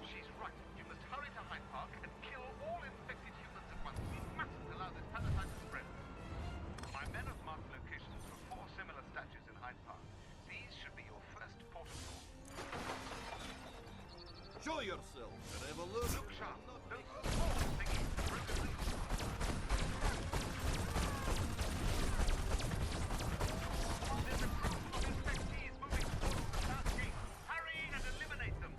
She's right. You must hurry to Hyde Park and kill all infected humans at once. We mustn't allow this parasite to spread. My men have marked locations for 4 similar statues in Hyde Park. These should be your first port of call. Show yourself, revolution. Look sharp. Those small thingies broken loose. There's a group of infectees moving towards the south gate. Hurry and eliminate them.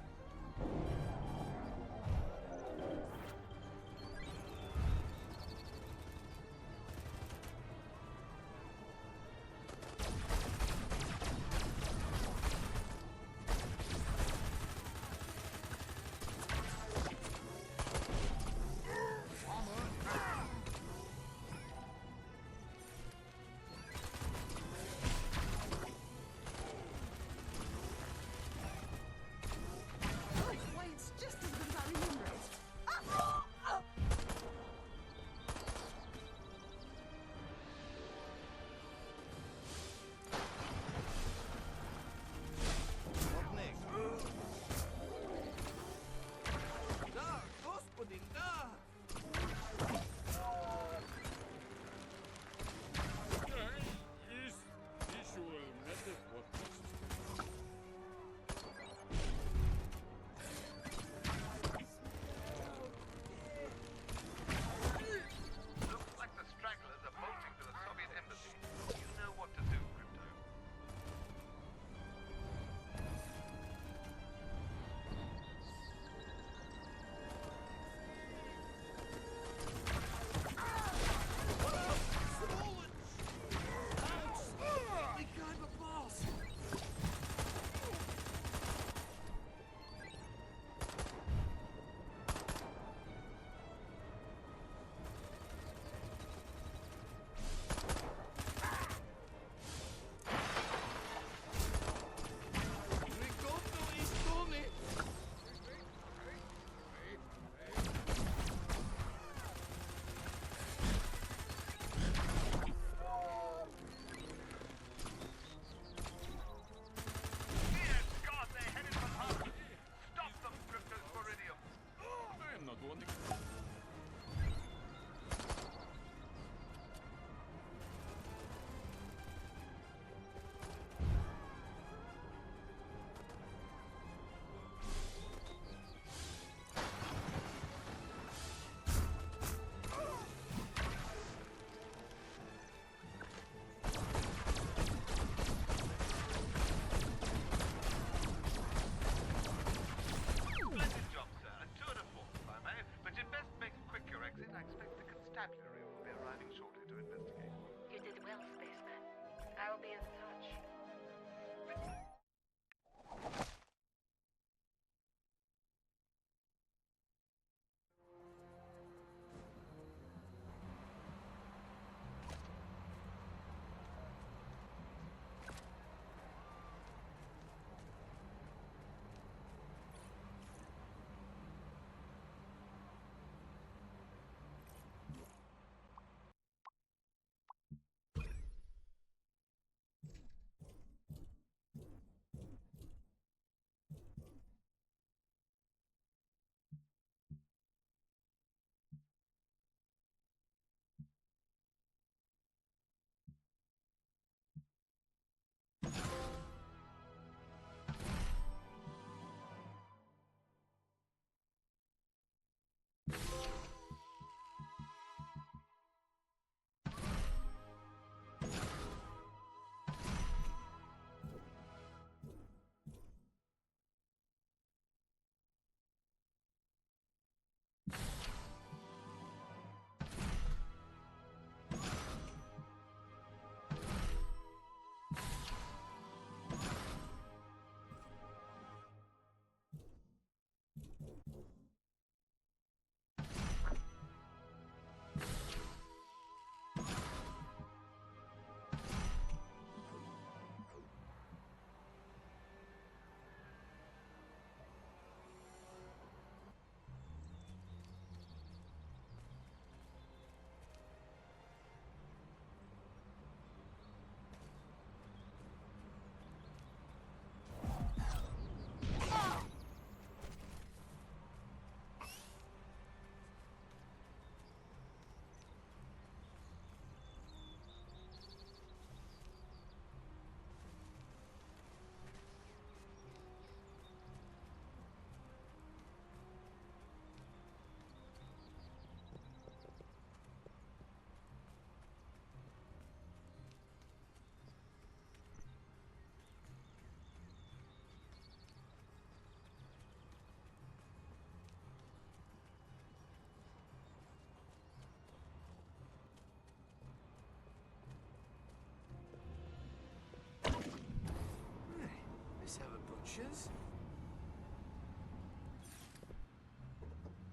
wishes?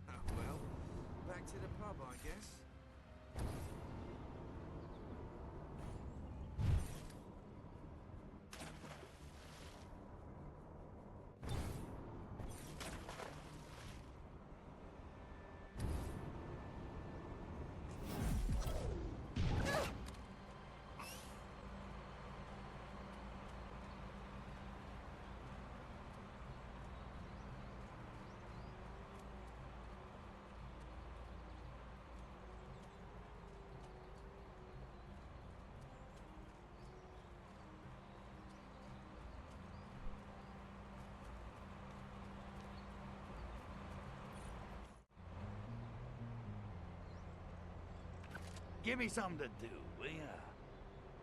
Oh, well, back to the pub, I guess. Give me something to do, will ya?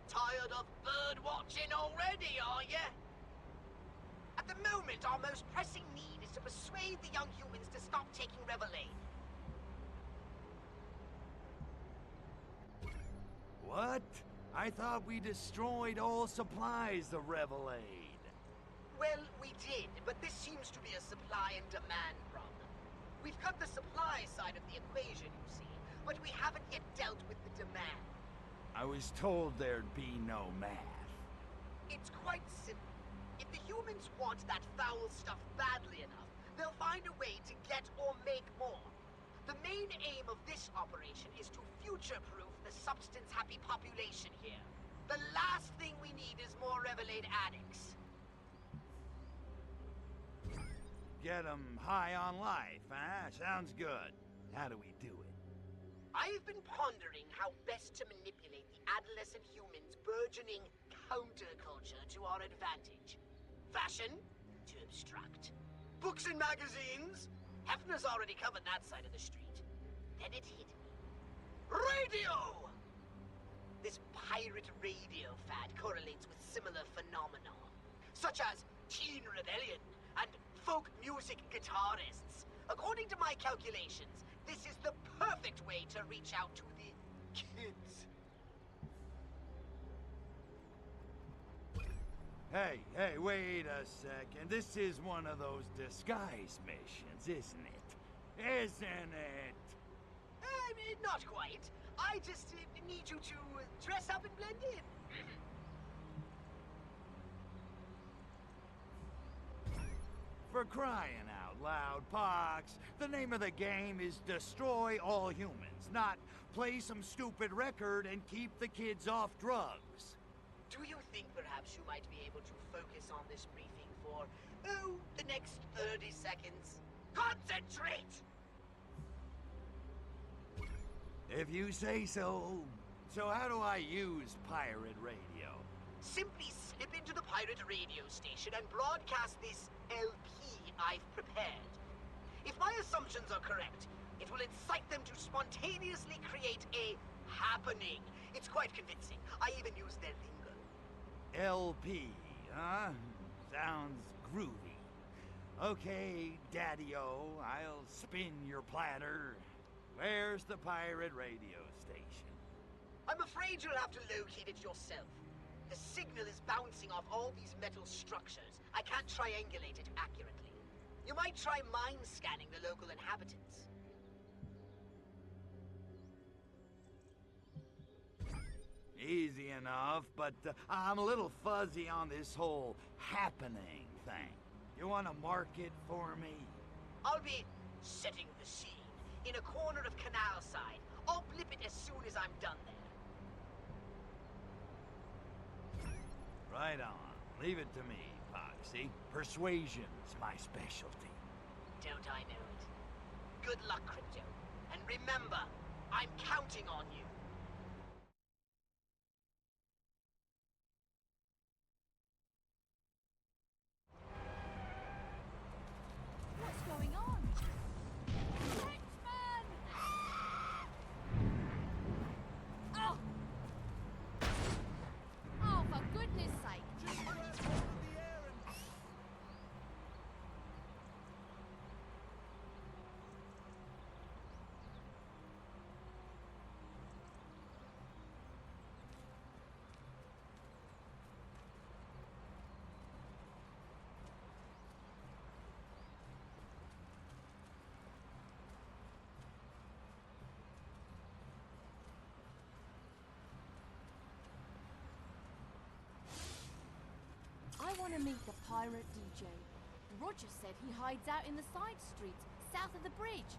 Tired of bird watching already, are ya? At the moment, our most pressing need is to persuade the young humans to stop taking Revelade. What? I thought we destroyed all supplies of Revelade. Well, we did, but this seems to be a supply and demand problem. We've got the supply side of the equation, you see, but we haven't yet dealt with the demand. I was told there'd be no math. It's quite simple. If the humans want that foul stuff badly enough, they'll find a way to get or make more. The main aim of this operation is to future-proof the substance-happy population here. The last thing we need is more Revelade addicts. Get 'em high on life, huh? Sounds good. How do we do it? I've been pondering how best to manipulate the adolescent humans' burgeoning counterculture to our advantage. Fashion? Too abstract. Books and magazines? Hefner's already covered that side of the street. Then it hit me. Radio! This pirate radio fad correlates with similar phenomena, such as teen rebellion and folk music guitarists. According to my calculations, this is the perfect way to reach out to the kids. Hey, wait a second. This is one of those disguise missions, isn't it? Isn't it? Not quite. I just need you to dress up and blend in. For crying out loud, Pox, the name of the game is destroy all humans, not play some stupid record and keep the kids off drugs. Do you think perhaps you might be able to focus on this briefing for, the next 30 seconds? Concentrate! If you say so. So how do I use pirate radio? Simply slip into the pirate radio station and broadcast this LP I've prepared. If my assumptions are correct, it will incite them to spontaneously create a happening. It's quite convincing. I even use their lingo. LP, huh? Sounds groovy. Okay, Daddy-O, I'll spin your platter. Where's the pirate radio station? I'm afraid you'll have to locate it yourself. The signal is bouncing off all these metal structures. I can't triangulate it accurately. You might try mind scanning the local inhabitants. Easy enough, but I'm a little fuzzy on this whole happening thing. You want to mark it for me? I'll be setting the scene in a corner of Canal Side. I'll blip it as soon as I'm done there. Right on. Leave it to me, Poxy. Persuasion's my specialty. Don't I know it? Good luck, Crypto. And remember, I'm counting on you. What's going on? Henchman! Oh! Oh, for goodness sake! Just grab hold of the air and... want to meet the pirate DJ. Roger said he hides out in the side streets, south of the bridge.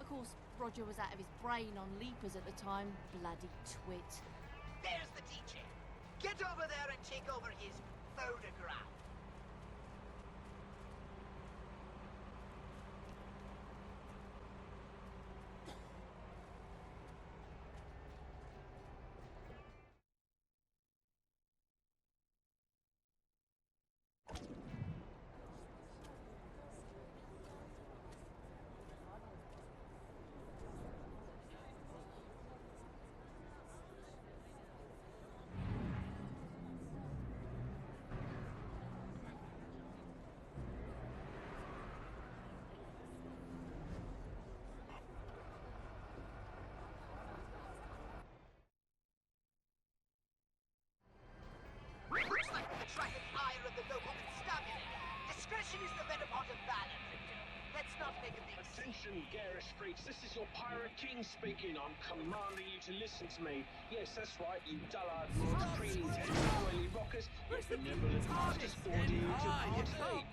Of course, Roger was out of his brain on leapers at the time. Bloody twit. There's the DJ. Get over there and take over his photograph. Looks like we've attracted ire of the local constabulary. Discretion is the better part of valor, Crypto. Let's not make a big Attention, Gareth Streets. This is your Pirate King speaking. I'm commanding you to listen to me. Yes, that's right, you dullard mods, creating oily rockers. Your benevolent masters order you to partake.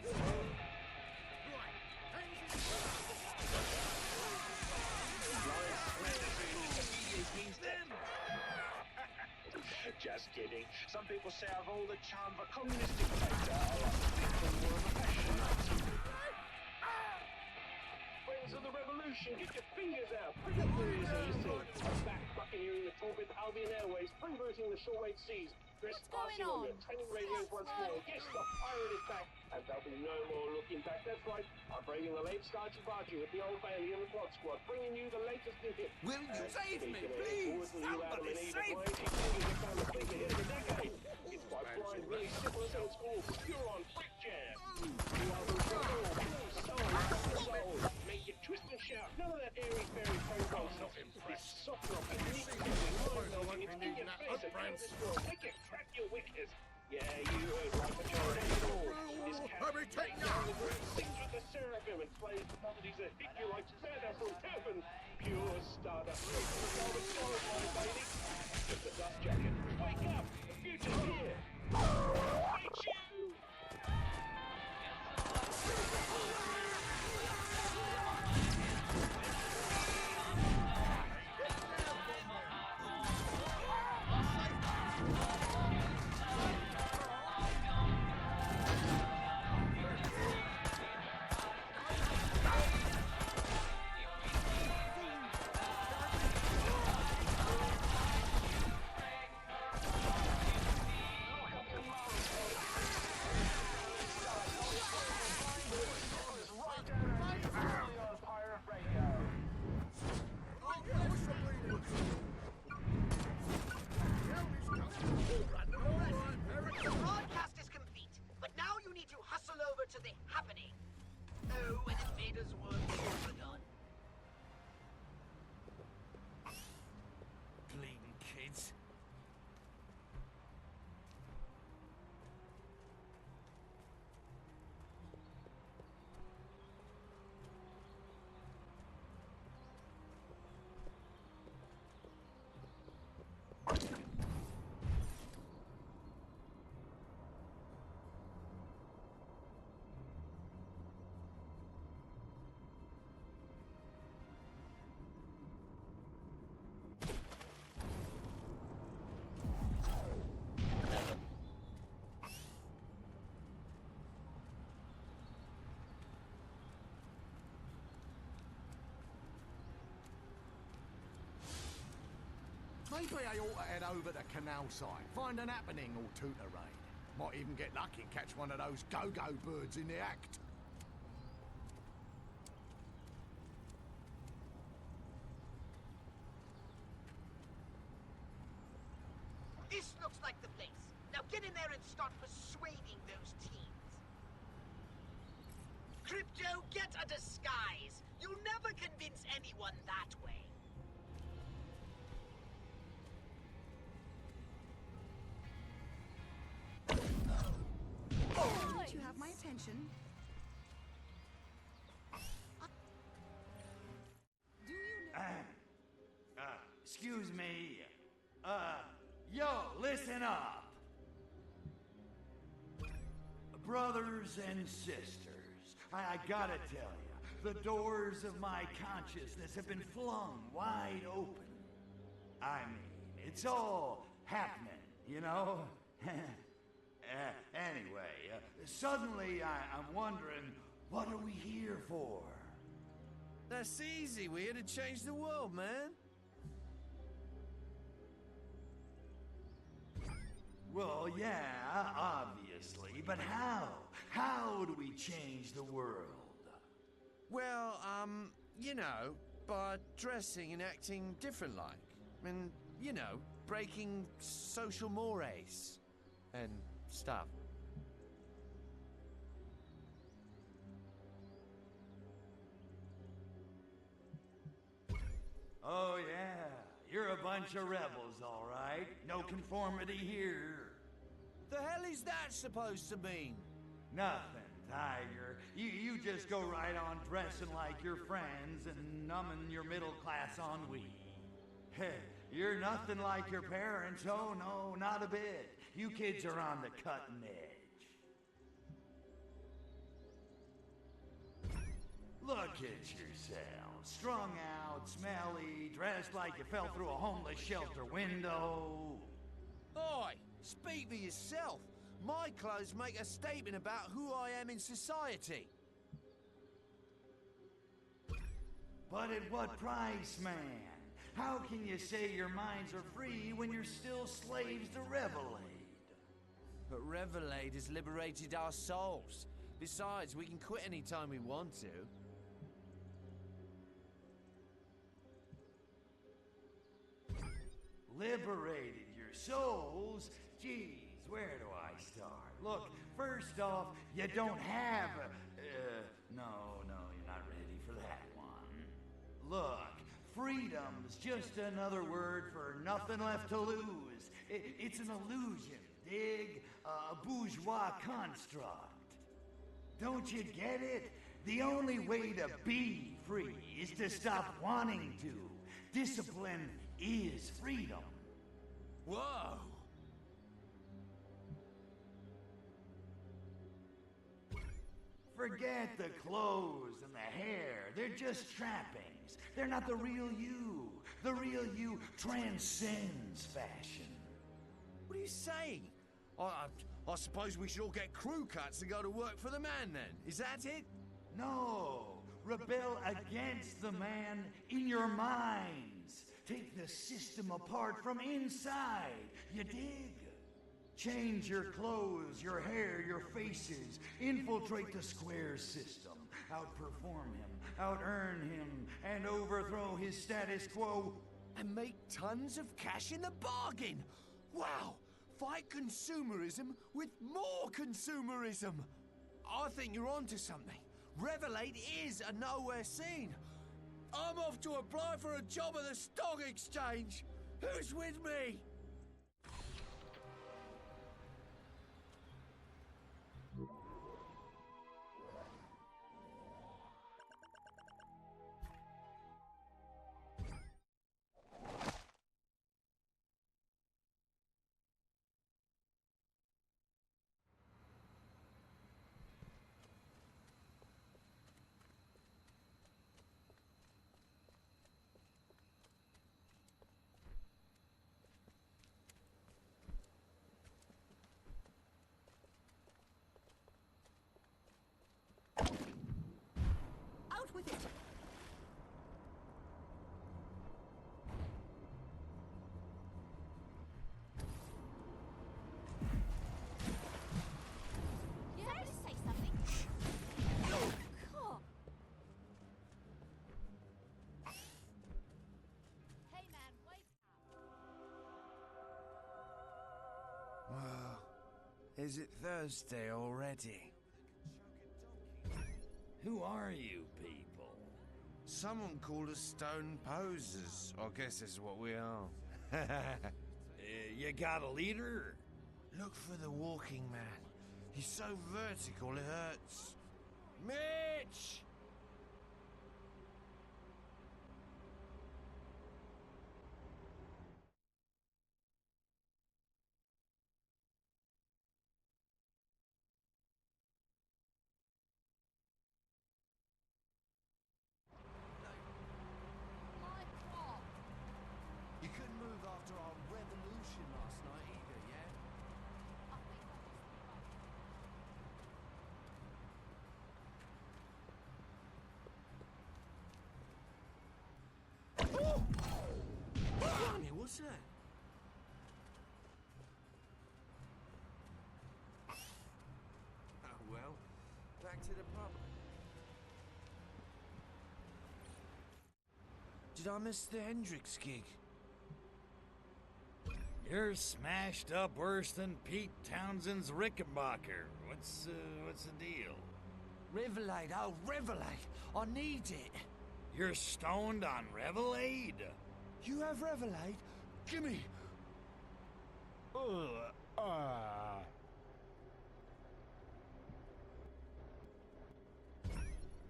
Just kidding. Some people say I've all the charm of a communist dictator. I like to think I'm more of a passion. Friends of the revolution, get your fingers out. Prick up your ears and listen. I'm back buccaneering the torpid Albion Airways, freebooting the shortwave seas. Dress passing on your training radios once more. Yes, the pirate is back, and there'll be no more looking back. That's right. I'm braving the late sky to barging with the Old Bailey and the Quad Squad, bringing you the latest in hit. Will you save me, please? Somebody save me! It's quite blind, really simple as it's all pure on brick jam. You are the soul. Make you twist and shout. None of that airy fairy phone nonsense. It's soft rock and neat. It's in your face against this world. Make you crack your whiskers. Yeah, you heard right, but you're ready at all. This cat sings with the seraphim and plays the melodies that hit you like Santa from heaven. Pure stardust. Baby. Just a dust jacket. Wake up! The future's here! It's you! The broadcast is complete, but now you need to hustle over to the happening. Oh, an invader's world is begun. Bleeding kids. Maybe I ought to head over the canal side, find an happening or two to raid. Might even get lucky and catch one of those go-go birds in the act. This looks like the place. Now get in there and start persuading those teens. Crypto, get a disguise. You'll never convince anyone that way. You have my attention. Do you know? Excuse me. Yo, listen up. Brothers and sisters, I gotta tell you, the doors of my consciousness have been flung wide open. I mean, it's all happening, you know? Anyway, suddenly I'm wondering, what are we here for? That's easy. We're here to change the world, man. Well, yeah, obviously, but how? How do we change the world? Well, you know, by dressing and acting different like. And, you know, breaking social mores and stuff. Oh, yeah. You're a bunch of rebels, all right. No conformity here. The hell is that supposed to mean? Nothing, Tiger. You just go right on dressing like your friends and numbing your middle-class ennui. You're nothing like your parents. Oh, no, not a bit. You kids are on the cutting edge. Look at yourselves. Strung out, smelly, dressed like you fell through a homeless shelter window. Oi! Speak for yourself. My clothes make a statement about who I am in society. But at what price, man? How can you say your minds are free when you're still slaves to Revelade? But Revelade has liberated our souls. Besides, we can quit any time we want to. Liberated your souls? Geez, where do I start? Look, first off, you don't have a... no, you're not ready for that one. Look, freedom's just another word for nothing left to lose. It's an illusion, dig? A bourgeois construct. Don't you get it? The only way to be free is to stop wanting to. Discipline is freedom. Whoa! Forget the clothes and the hair. They're just trappings. They're not the real you. The real you transcends fashion. What are you saying? I suppose we should all get crew cuts and go to work for the man then. Is that it? No. Rebel against the man in your minds. Take the system apart from inside. You dig? Change your clothes, your hair, your faces. Infiltrate the square system. Outperform him, out-earn him, and overthrow his status quo. And make tons of cash in the bargain. Wow! Fight consumerism with more consumerism. I think you're onto something. Revelade is a nowhere scene. I'm off to apply for a job at the stock exchange. Who's with me? Out with it! Yeah, let's say something. Oh, God. Hey, man, wake up. Well, is it Thursday already? Who are you people? Someone called us stone posers. I guess that's what we are. You got a leader? Look for the walking man. He's so vertical it hurts. Mitch! that? Oh, well, back to the pub. Did I miss the Hendrix gig? You're smashed up worse than Pete Townsend's Rickenbacker. What's the deal? Revelade, oh, Revelade. I need it. You're stoned on Revelade? You have Revelade? Gimme.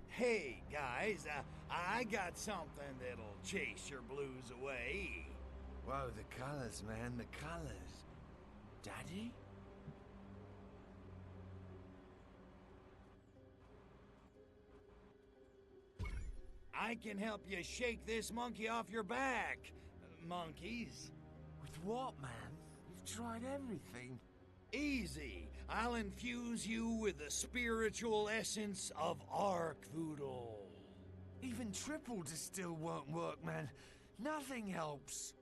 Hey, guys, I got something that'll chase your blues away. Whoa, the colors, man, the colors. Daddy? I can help you shake this monkey off your back, monkeys. With what, man? You've tried everything. Easy. I'll infuse you with the spiritual essence of Arkvoodle. Even triple distill won't work, man. Nothing helps.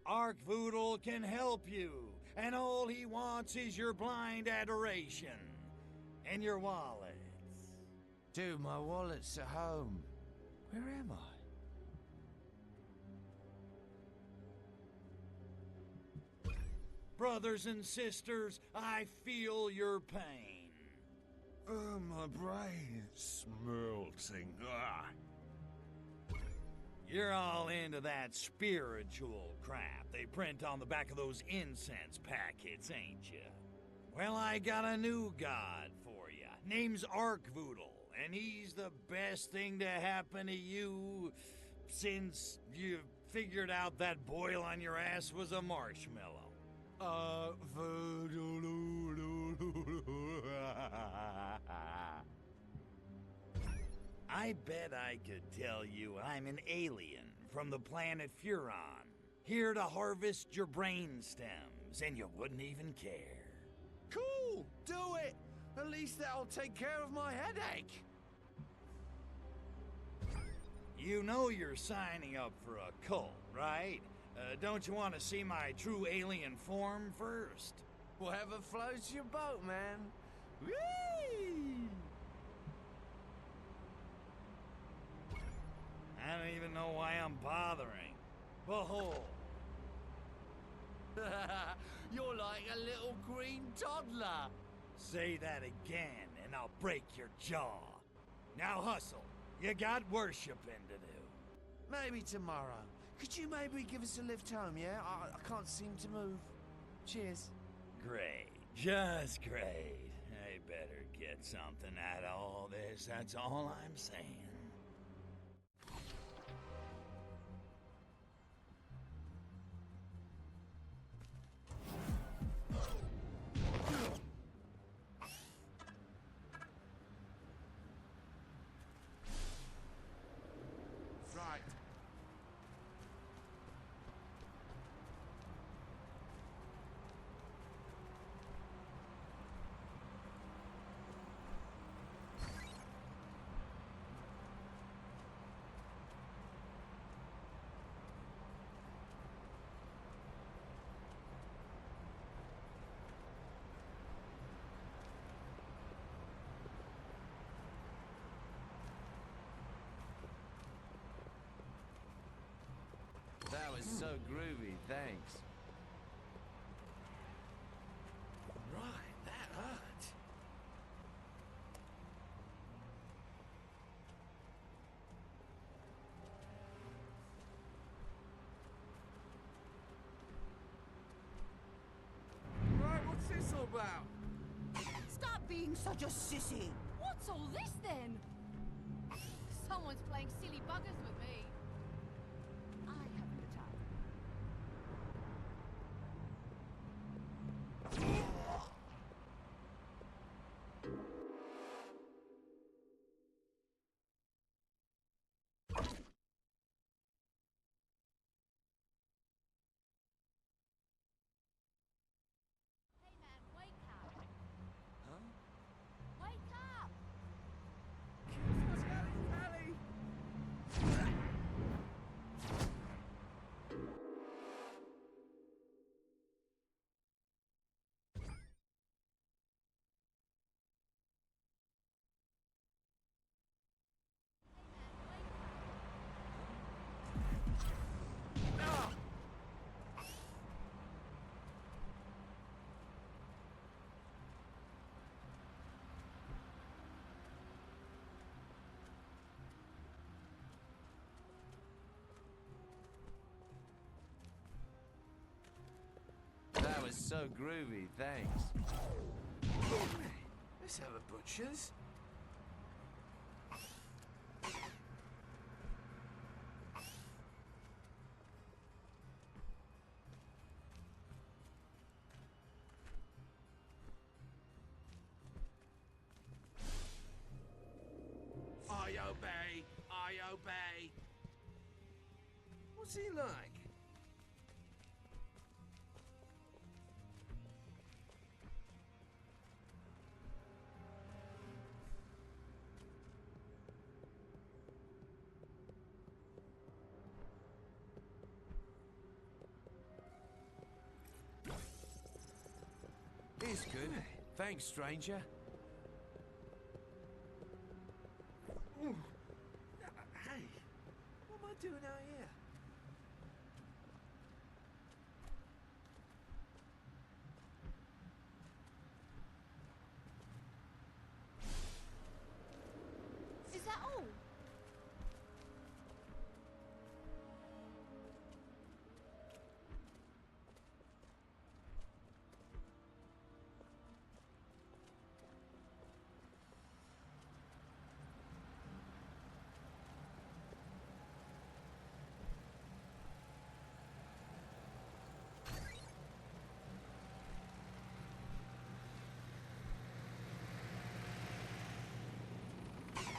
Arkvoodle can help you, and all he wants is your blind adoration. And your wallets. Dude, my wallet's at home. Where am I? Brothers and sisters, I feel your pain. Oh, my brain is melting. Ah. You're all into that spiritual crap they print on the back of those incense packets, ain't you? Well, I got a new god for you. Name's Arkvoodle, and he's the best thing to happen to you since you figured out that boil on your ass was a marshmallow. I bet I could tell you I'm an alien from the planet Furon, here to harvest your brain stems, and you wouldn't even care. Cool! Do it! At least that'll take care of my headache. You know you're signing up for a cult, right? Don't you want to see my true alien form first? Whatever floats your boat, man. Whee! I don't even know why I'm bothering. Behold. You're like a little green toddler. Say that again, and I'll break your jaw. Now hustle. You got worshiping to do. Maybe tomorrow. Could you maybe give us a lift home, yeah? I can't seem to move. Cheers. Great. Just great. I better get something out of all this, that's all I'm saying. That was so groovy, thanks. Right, that hurt. Right, what's this all about? Stop being such a sissy. What's all this then? Someone's playing silly buggers with me. was so groovy, thanks. Let's have a butcher's. I obey. I obey. What's he like? He's good. Thanks, stranger. Ooh. Hey, what am I doing out here? Is that all?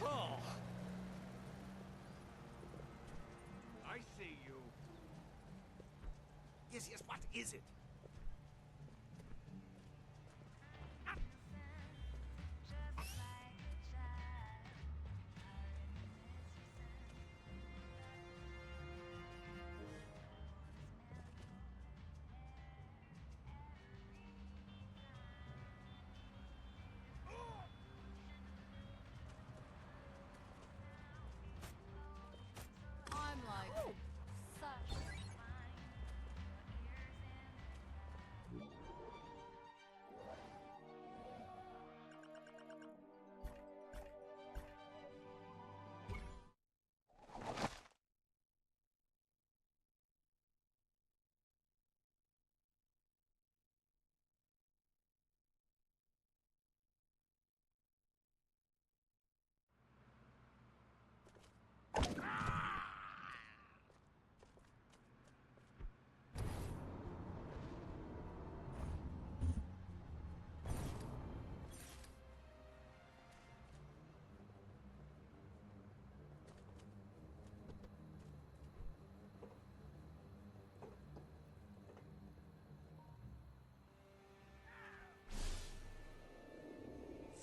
Oh! I see you. Yes, what is it? I'm like, such.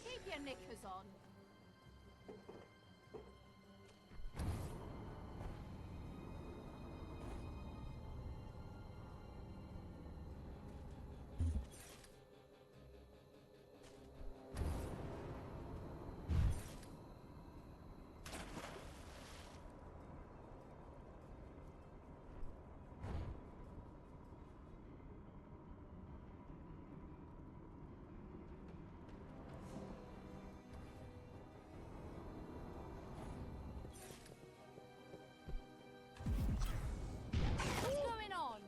Keep your knickers on. What's going on?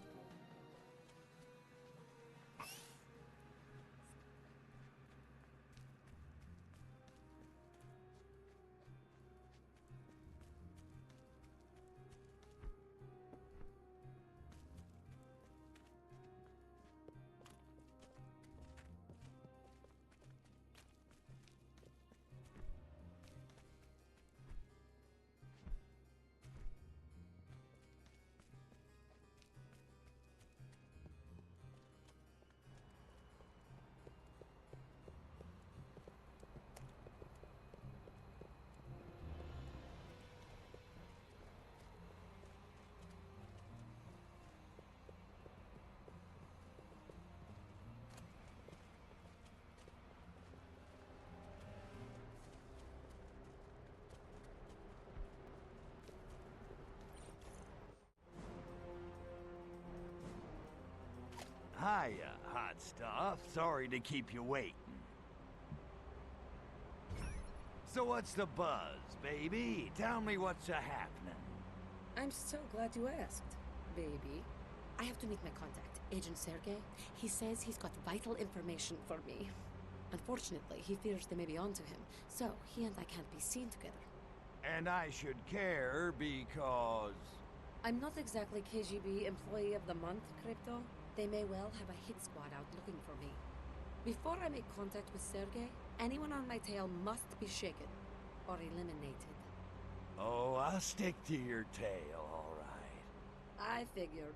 Hiya, hot stuff. Sorry to keep you waiting. So what's the buzz, baby? Tell me what's a-happening. I'm so glad you asked, baby. I have to meet my contact Agent Sergei. He says he's got vital information for me. Unfortunately, he fears they may be onto him, so he and I can't be seen together. And I should care because... I'm not exactly KGB Employee of the Month, Crypto. They may well have a hit squad out looking for me. Before I make contact with Sergei, anyone on my tail must be shaken or eliminated. Oh, I'll stick to your tail, all right. I figured.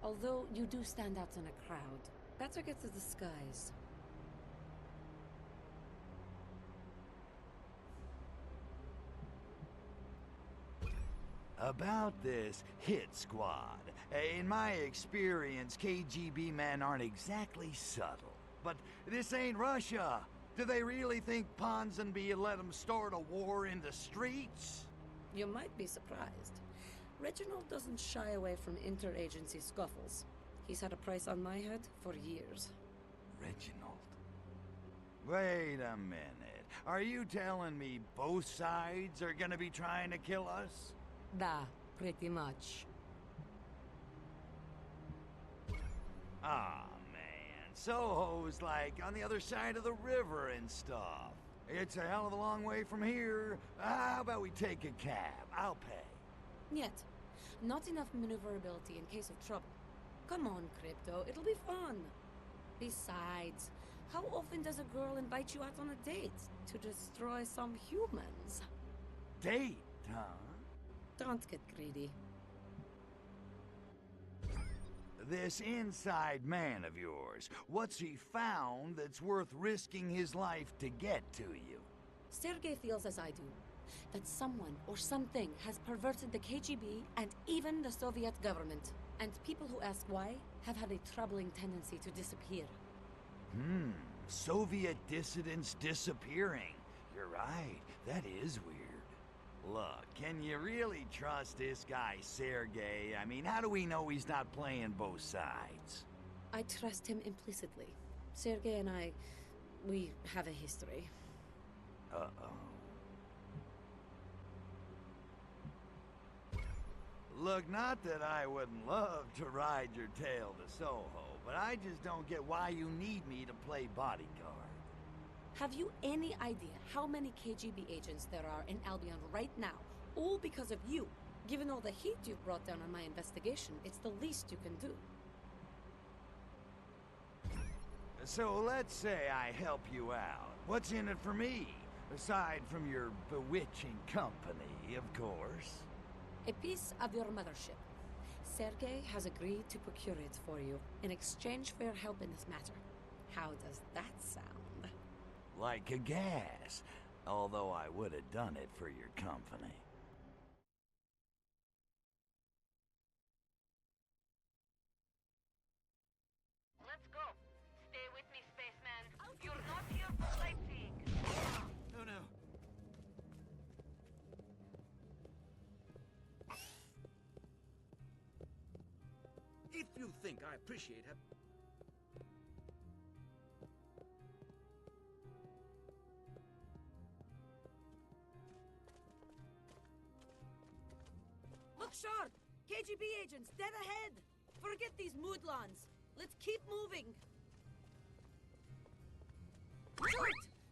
Although you do stand out in a crowd, better get to the skies. About this hit squad, in my experience, KGB men aren't exactly subtle. But this ain't Russia. Do they really think Ponsonby let them start a war in the streets? You might be surprised. Reginald doesn't shy away from interagency scuffles. He's had a price on my head for years. Reginald? Wait a minute. Are you telling me both sides are gonna be trying to kill us? Da, pretty much. Ah, man. Soho's like on the other side of the river and stuff. It's a hell of a long way from here. How about we take a cab? I'll pay. Yet, not enough maneuverability in case of trouble. Come on, Crypto, it'll be fun. Besides, how often does a girl invite you out on a date to destroy some humans? Date, huh? Don't get greedy. This inside man of yours, what's he found that's worth risking his life to get to you? Sergei feels as I do, that someone or something has perverted the KGB and even the Soviet government. And people who ask why have had a troubling tendency to disappear. Soviet dissidents disappearing. You're right, that is weird. Look, can you really trust this guy, Sergei? I mean, how do we know he's not playing both sides? I trust him implicitly. Sergei and I, we have a history. Uh-oh. Look, not that I wouldn't love to ride your tail to Soho, but I just don't get why you need me to play bodyguard. Have you any idea how many KGB agents there are in Albion right now? All because of you. Given all the heat you've brought down on my investigation, it's the least you can do. So let's say I help you out. What's in it for me? Aside from your bewitching company, of course. A piece of your mothership. Sergei has agreed to procure it for you in exchange for your help in this matter. How does that sound? Like a gas. Although I would have done it for your company. Let's go. Stay with me, spaceman. You're not here for sightseeing. Oh no. If you think I appreciate her... Look sharp! KGB agents, dead ahead! Forget these moodlons. Let's keep moving. Short!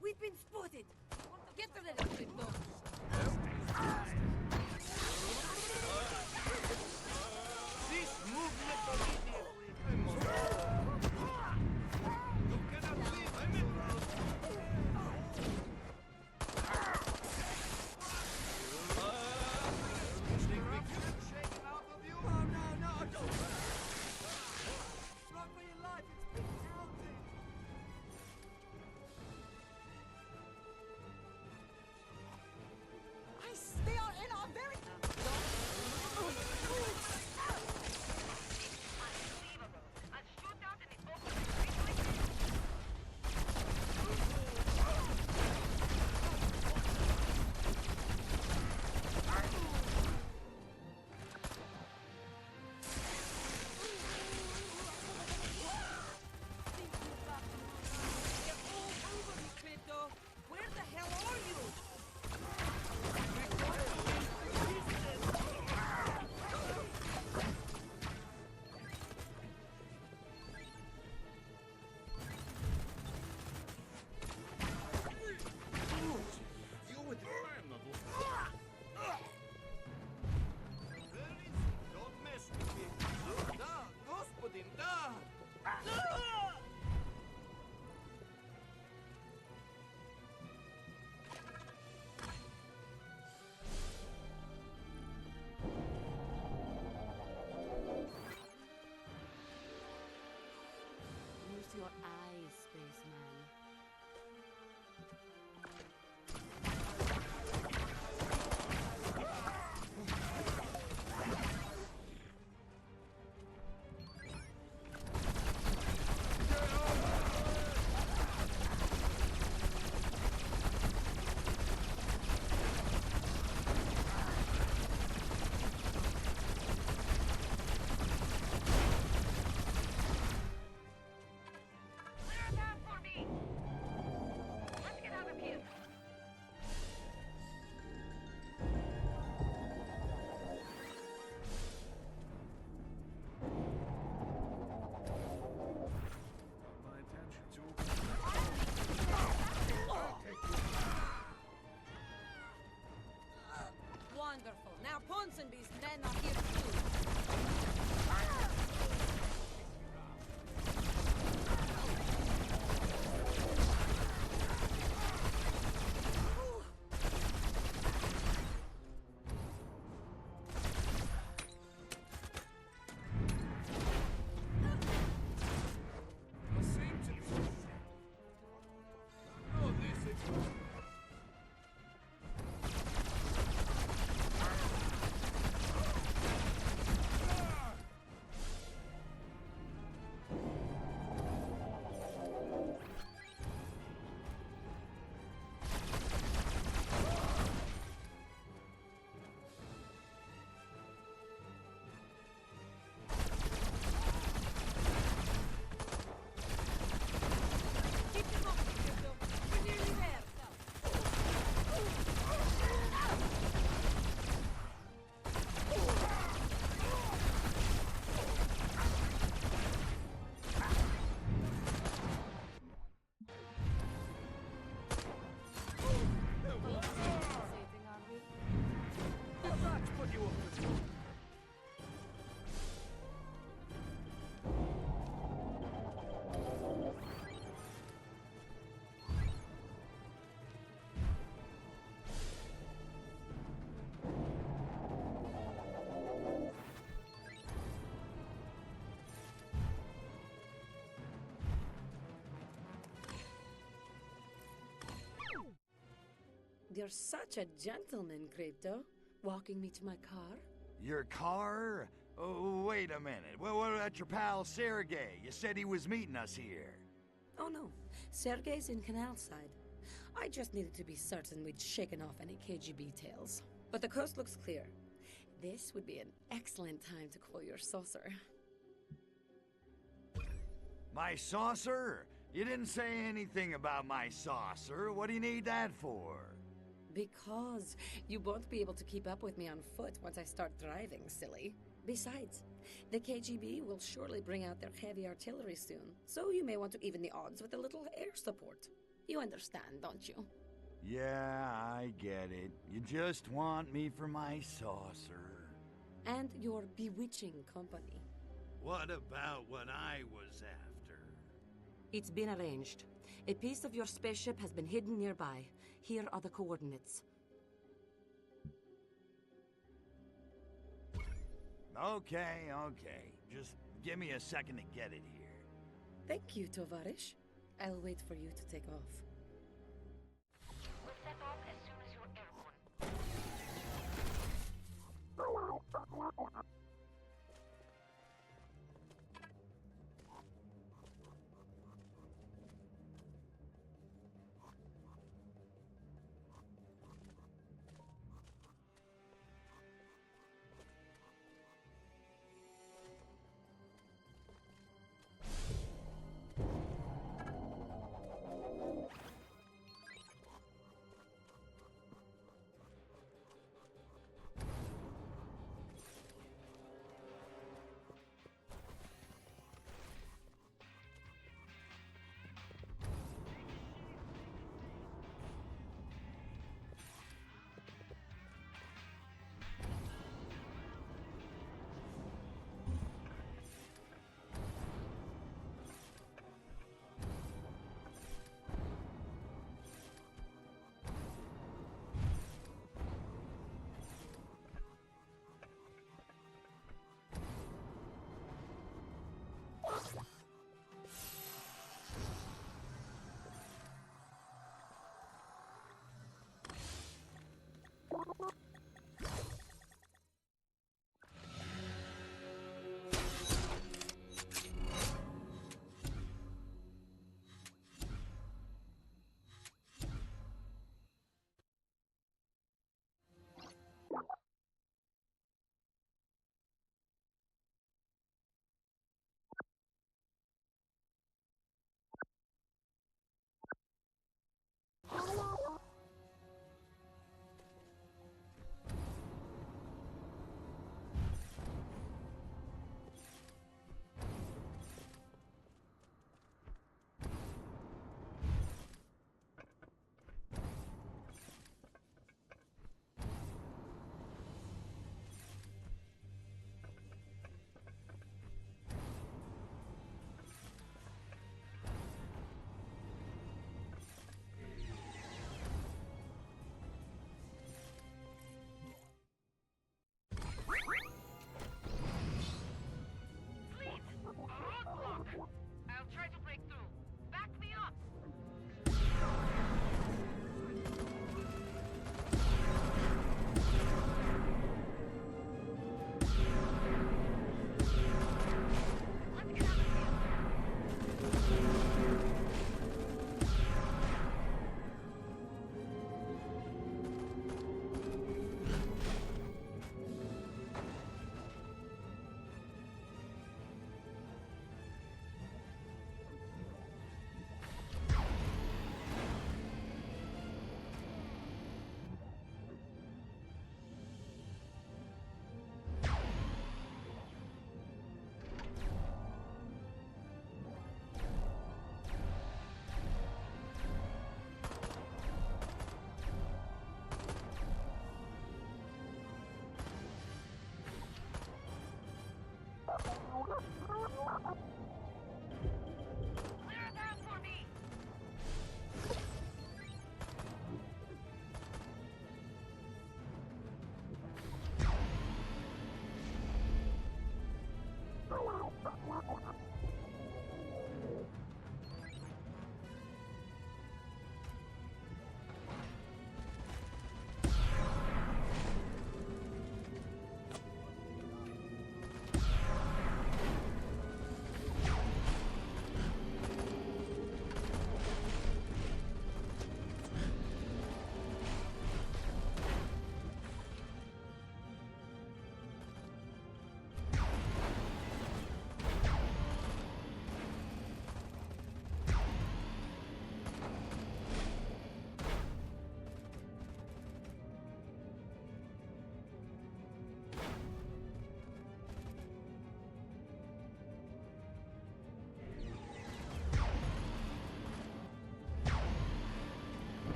We've been spotted. Get to the exit door. This movement immediately. You cannot leave. I'm in. They are You're such a gentleman, Crypto. Walking me to my car? Your car? Oh, wait a minute. Well, what about your pal Sergey? You said he was meeting us here. Oh no, Sergey's in Canal Side. I just needed to be certain we'd shaken off any KGB tales. But the coast looks clear. This would be an excellent time to call your saucer. My saucer? You didn't say anything about my saucer. What do you need that for? Because you won't be able to keep up with me on foot once I start driving, silly. Besides, the KGB will surely bring out their heavy artillery soon, so you may want to even the odds with a little air support. You understand, don't you? Yeah, I get it. You just want me for my saucer. And your bewitching company. What about what I was after? It's been arranged. A piece of your spaceship has been hidden nearby. Here are the coordinates. Okay. Just give me a second to get it here. Thank you, Tovarish. I'll wait for you to take off. We'll set off as soon as you're airborne.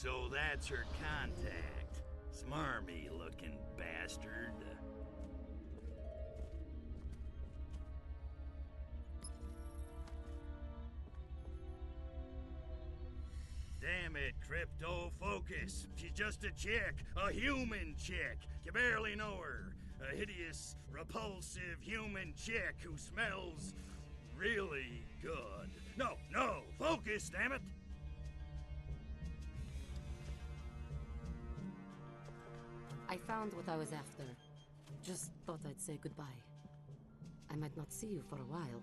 So that's her contact. Smarmy looking bastard. Damn it, Crypto, focus. She's just a chick, a human chick. You barely know her. A hideous, repulsive human chick who smells really good. No, focus, damn it! I found what I was after. Just thought I'd say goodbye. I might not see you for a while.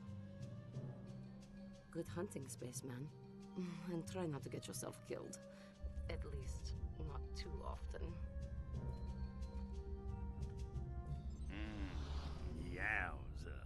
Good hunting, spaceman. And try not to get yourself killed. At least, not too often. Yowza.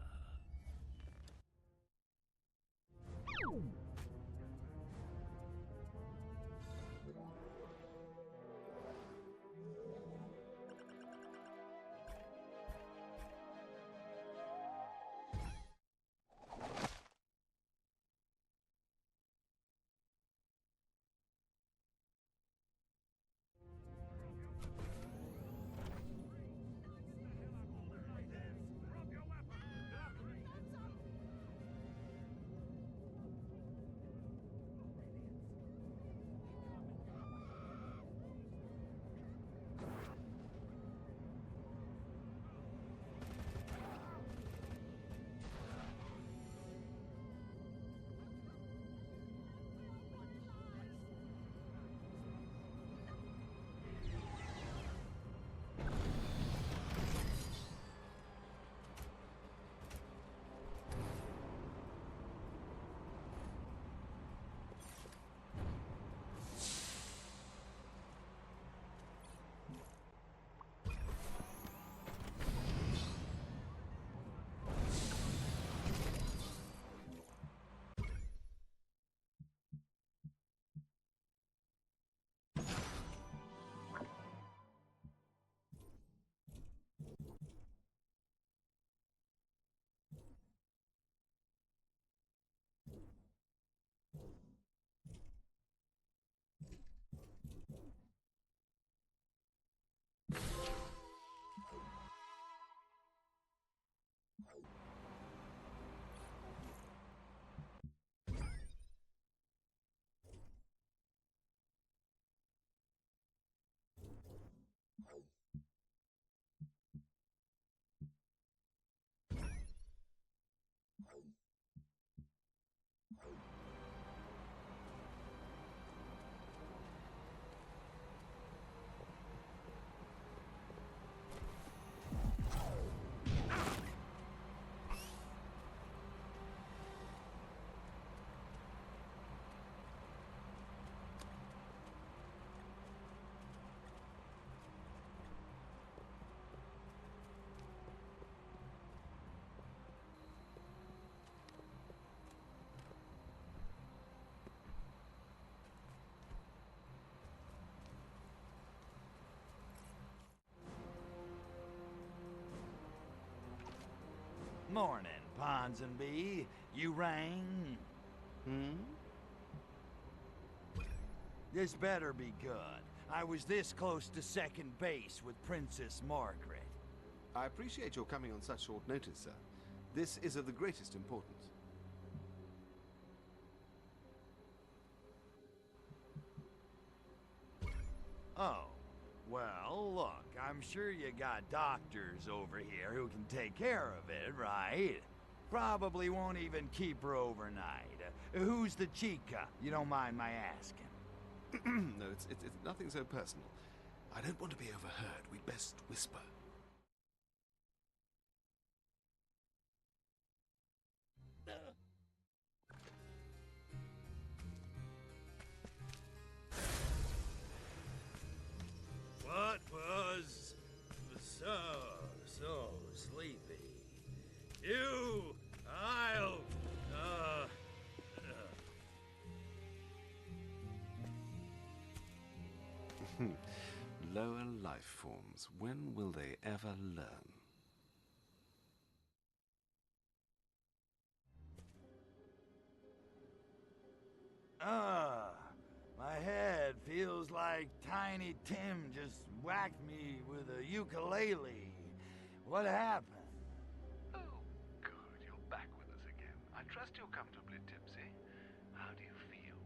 Morning, Ponsonby. You rang? This better be good. I was this close to second base with Princess Margaret. I appreciate your coming on such short notice, sir. This is of the greatest importance. Oh, well, look, I'm sure you got doctors over here who can take care of it, right? Probably won't even keep her overnight. Who's the chica? You don't mind my asking? No, it's nothing so personal. I don't want to be overheard. We'd best whisper. What was so sleepy? I'll, Lower life forms. When will they ever learn? My head feels like Tiny Tim just whacked me with a ukulele. What happened? Oh, good. You're back with us again. I trust you're comfortably tipsy. How do you feel?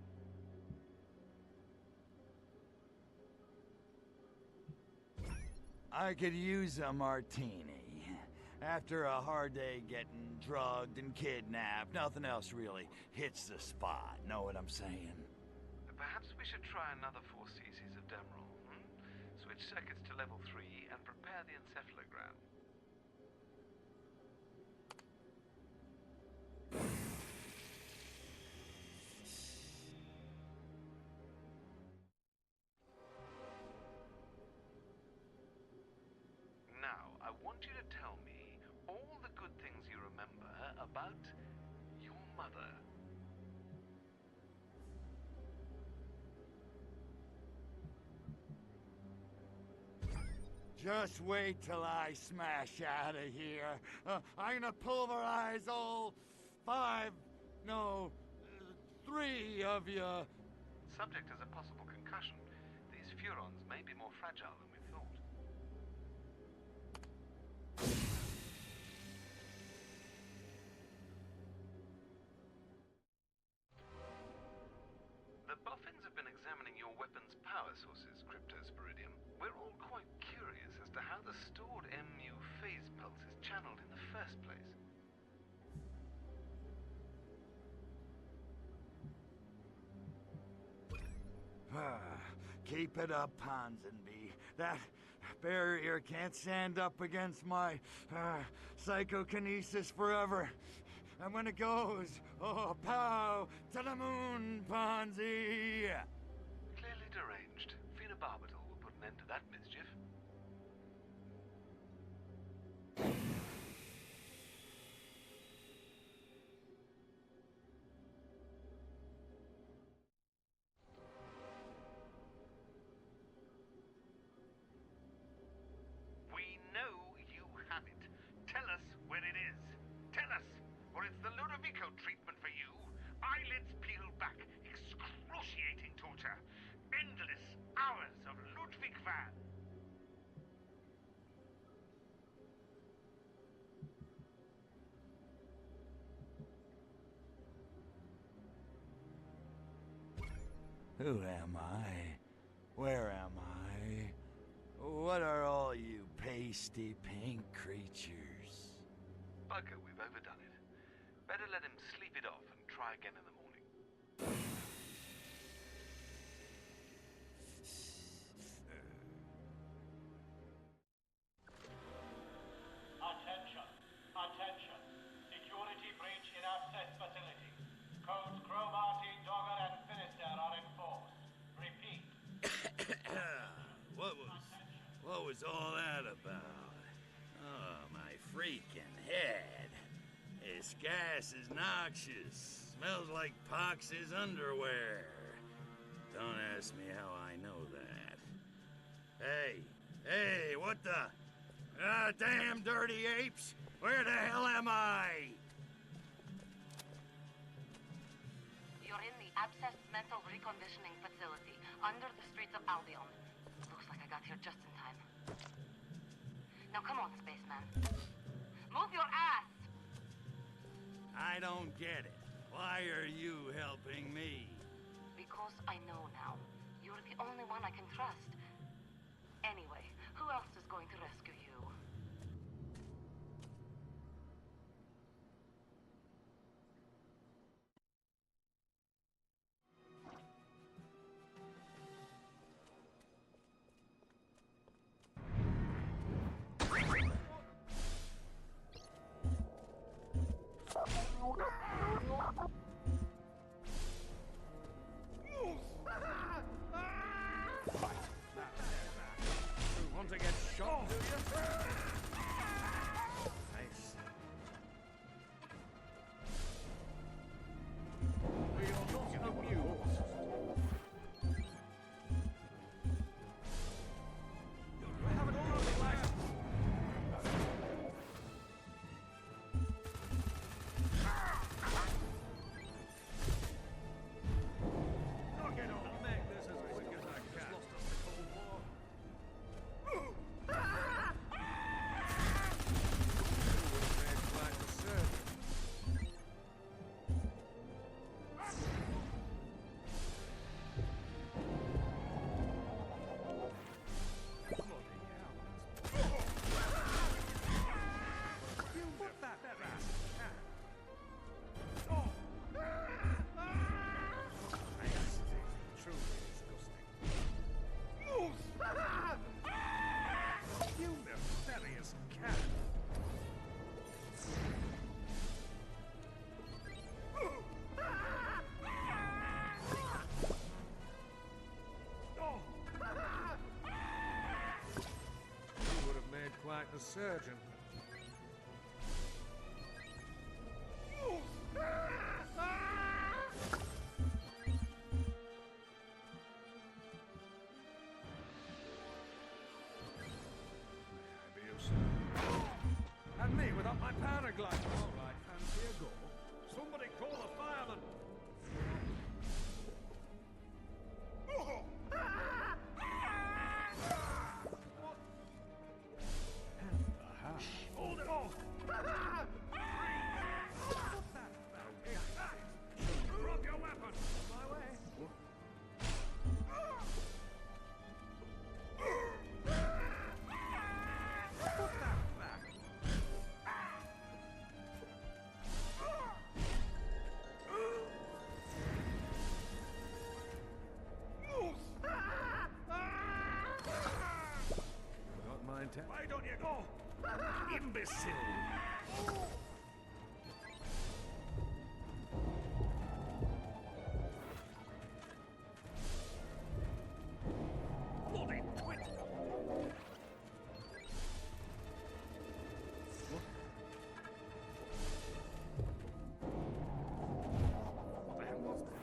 I could use a martini. After a hard day getting drugged and kidnapped, nothing else really hits the spot. Know what I'm saying? Perhaps we should try another 4 cc's of Demerol, Switch circuits to level 3 and prepare the encephalogram. Now, I want you to tell me all the good things you remember about your mother. Just wait till I smash out of here. I'm gonna pulverize all 3 of you. Subject is a possible concussion. These furons may be more fragile than we thought. The Boffins have been examining your weapon's power sources, Cryptosporidium. We're all quite curious as to how the stored MU phase pulse is channeled in the first place. Keep it up, Ponsonby. That barrier can't stand up against my psychokinesis forever. And when it goes, oh, pow, to the moon, Ponzi! Clearly deranged. Phenobarbital will put an end to that mischief. We know you have it. Tell us where it is. Tell us, or it's the Ludovico treatment for you. Eyelids peeled back, excruciating torture, endless hours of Ludwig van. Who am I? Where am I? What are all you pasty pink creatures? Bugger, we've overdone it. Better let him sleep it off and try again in the morning. Attention. Attention. Security breach in access facility. Codes Cromarty, Dogger, and Finisterre are enforced. Repeat. What was all that about? Oh, my freaking head. This gas is noxious. Smells like Pox's underwear. Don't ask me how I know that. Hey, what the? Damn dirty apes! Where the hell am I? You're in the Abscess Mental Reconditioning Facility, under the streets of Albion. Looks like I got here just in time. Now come on, spaceman. Move your ass! I don't get it. Why are you helping me? Because I know now. You're the only one I can trust. Anyway, who else is going to rescue you? Want to get shot, do you? Nice. We are not amused. You have it all on the license. Knock it off, man. like the surgeon. And me without my paraglider. All right, fancy a go. Somebody call a fireman. Hold it off! Drop your weapon! My way. Put that back. Not my intent. Why don't you go? Imbecile! Bloody twit! What the hell was that?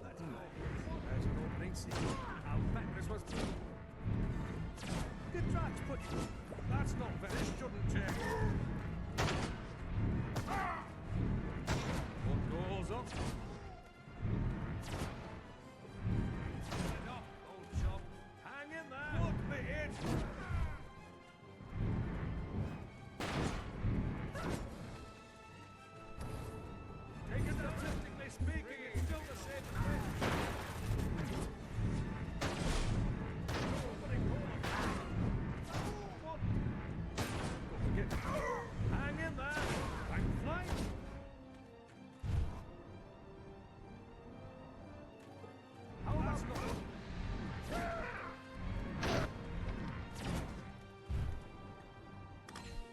That's there's an opening scene. I'll bet this was... Good tracks, but that's not finished, shouldn't take. What goes up? Enough, old chap. Hang in there. Look me in. Take it statistically speaking, it's still the same thing. Hang in there! Hang flight! How that's not...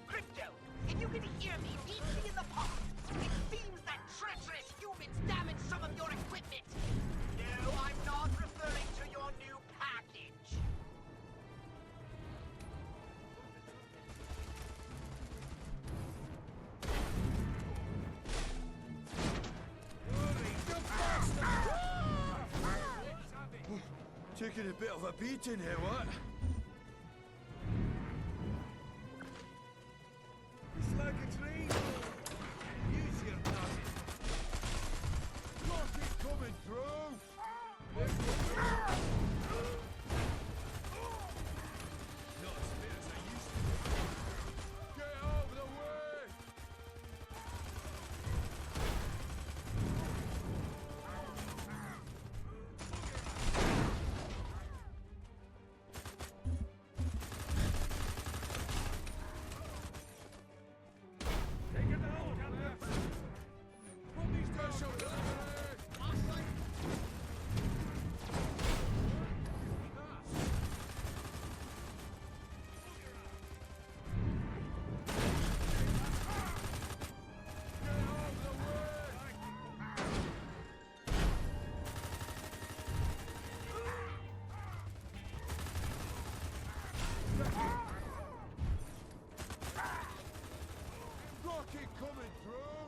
Crypto, if you can hear me, meet me in the park. It seems that treacherous humans damaged some of your equipment. No, I'm not referring to your new package. Taking a bit of a beating here, what? It's like a dream. Use your noggin. Rocket coming through! Not as fit as I used to be. Get out of the way! Take it down, Captain. Put these special Rocket coming through!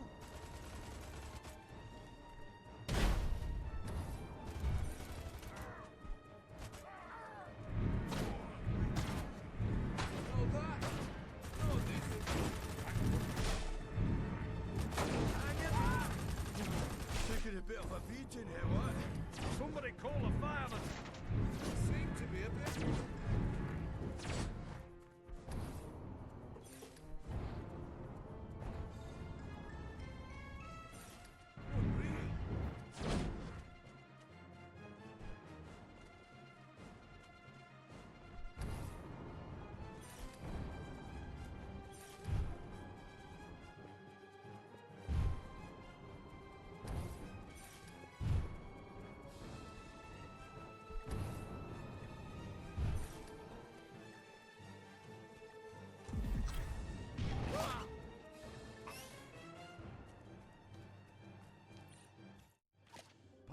Oh, that. Oh, this is... Taking a bit of a beating here, what? Somebody call a fireman! Seem to be a bit...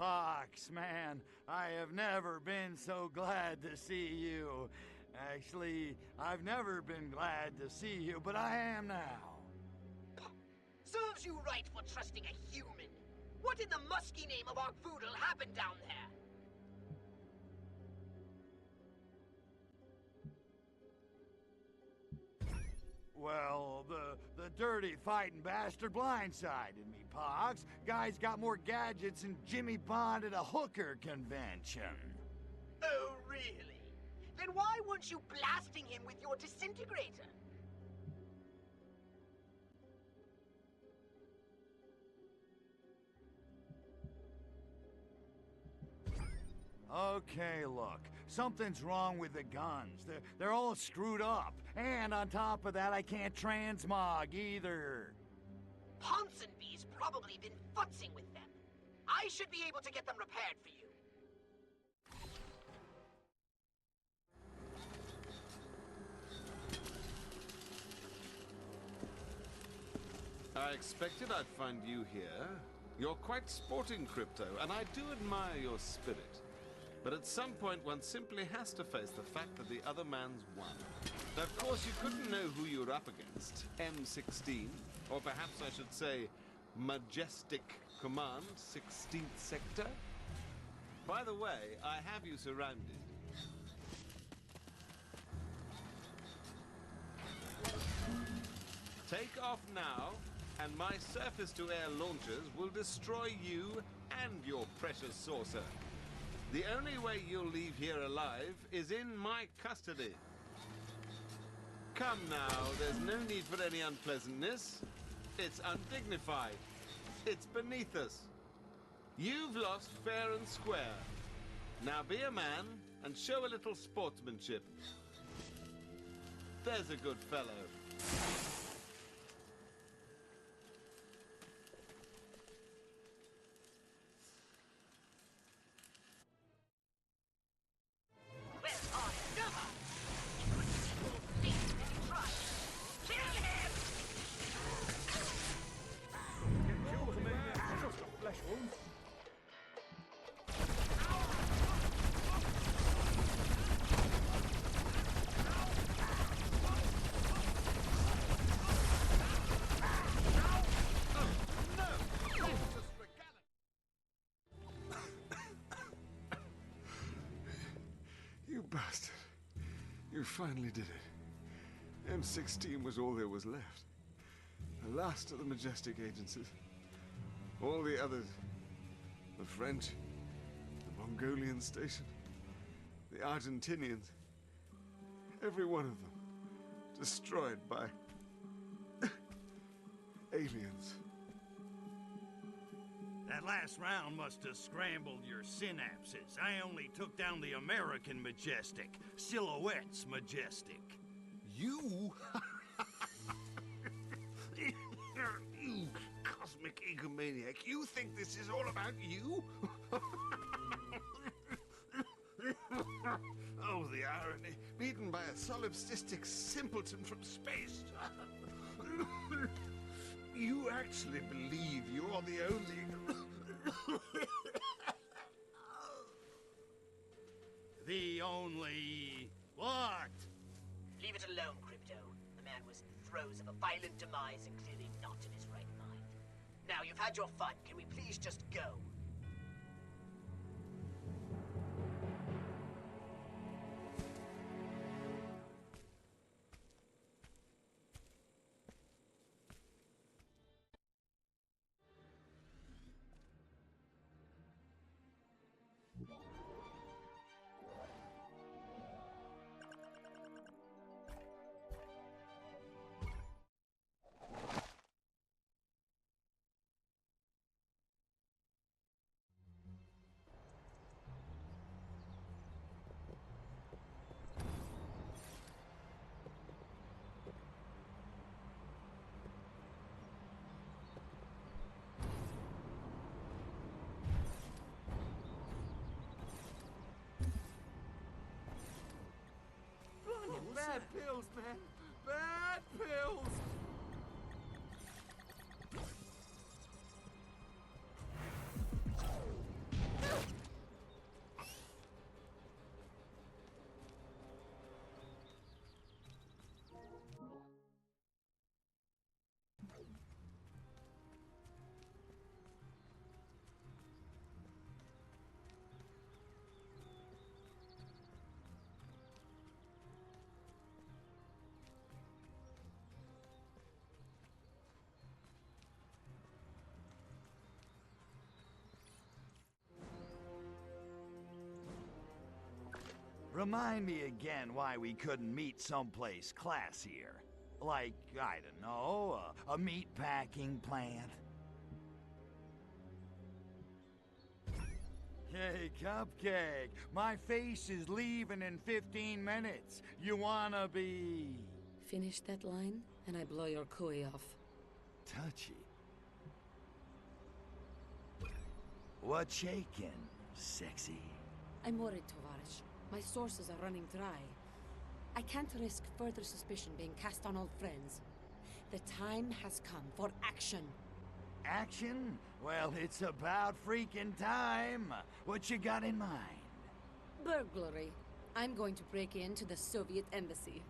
Pox, man, I have never been so glad to see you. Actually, I've never been glad to see you, but I am now. Serves you right for trusting a human. What in the musky name of our poodle happened down there? Well, the dirty fighting bastard blindsided me, Pox. Guy's got more gadgets than Jimmy Bond at a hooker convention. Oh, really? Then why weren't you blasting him with your disintegrator? Okay, look. Something's wrong with the guns. They're all screwed up. And on top of that, I can't transmog either. Ponsonby's probably been futzing with them. I should be able to get them repaired for you. I expected I'd find you here. You're quite sporting, Crypto, and I do admire your spirit. But at some point, one simply has to face the fact that the other man's won. Now, of course, you couldn't know who you were up against. M16, or perhaps I should say, Majestic Command, 16th Sector. By the way, I have you surrounded. Take off now, and my surface-to-air launchers will destroy you and your precious saucer. The only way you'll leave here alive is in my custody. Come now, there's no need for any unpleasantness. It's undignified. It's beneath us. You've lost fair and square. Now be a man and show a little sportsmanship. There's a good fellow. You bastard. You finally did it. M16 was all there was left. The last of the Majestic agencies. All the others. The French, the Mongolian station, the Argentinians. Every one of them. Destroyed by aliens. That last round must have scrambled your synapses. I only took down the American Majestic. Silhouette's Majestic. You? You cosmic egomaniac. You think this is all about you? Oh, the irony. Beaten by a solipsistic simpleton from space. You actually believe you're the only... The only... what? Leave it alone, Crypto. The man was in the throes of a violent demise and clearly not in his right mind. Now, you've had your fun. Can we please just go? Bad pills, man. Bad pills. Remind me again why we couldn't meet someplace classier. Like, I don't know, a meat packing plant. Hey, Cupcake, my face is leaving in 15 minutes. You wanna be... Finish that line, and I blow your cooey off. touchy? What's shaking, sexy? I'm worried, Tovarish. My sources are running dry. I can't risk further suspicion being cast on old friends. The time has come for action. Action? Well, it's about freaking time. What you got in mind? Burglary. I'm going to break into the Soviet embassy.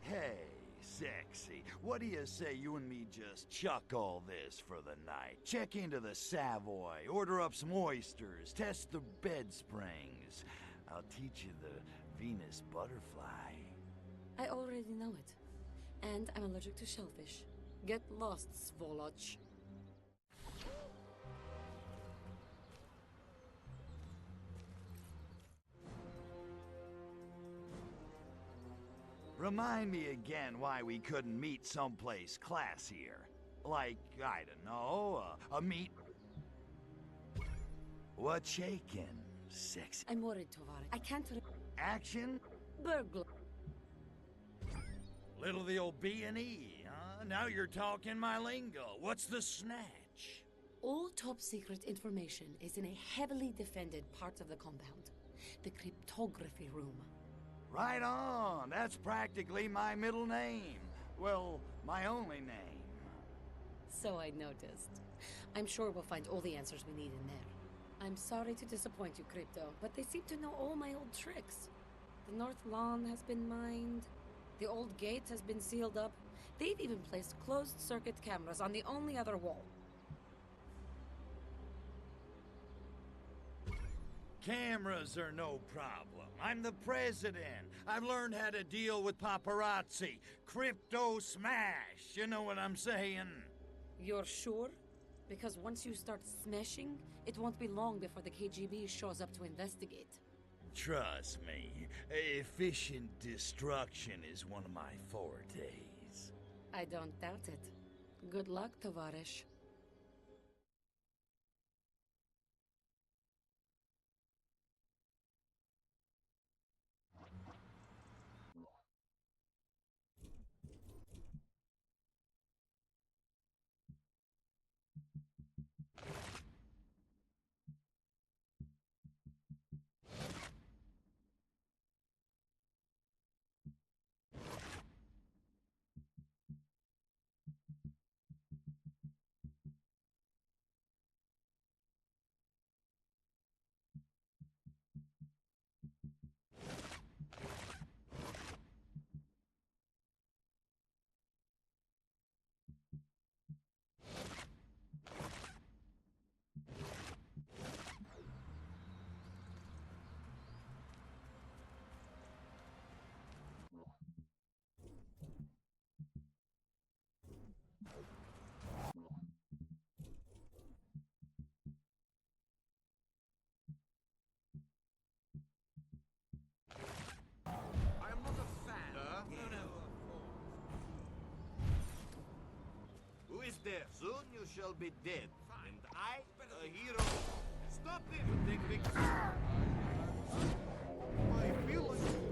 Hey, sexy. What do you say you and me just chuck all this for the night? Check into the Savoy, order up some oysters, test the bed springs. I'll teach you the Venus butterfly. I already know it. And I'm allergic to shellfish. Get lost, Svoloch. Remind me again why we couldn't meet someplace classier. Like, I don't know, a meat... What's shaking, sexy? I'm worried, Tovar. I can't... Action? Burglar. Little the old B&E, huh? Now you're talking my lingo. What's the snatch? All top-secret information is in a heavily defended part of the compound. The cryptography room. Right on. That's practically my middle name. Well, my only name. So I noticed. I'm sure we'll find all the answers we need in there. I'm sorry to disappoint you, Crypto, but they seem to know all my old tricks. The north lawn has been mined. The old gate has been sealed up. They've even placed closed-circuit cameras on the only other wall. Cameras are no problem. I'm the president. I've learned how to deal with paparazzi. Crypto smash. You know what I'm saying? You're sure? Because once you start smashing, it won't be long before the KGB shows up to investigate. Trust me, efficient destruction is one of my fortes. I don't doubt it. Good luck, Tovarish. There. Soon you shall be dead. And I, a hero. Stop this! You take big... My feelings...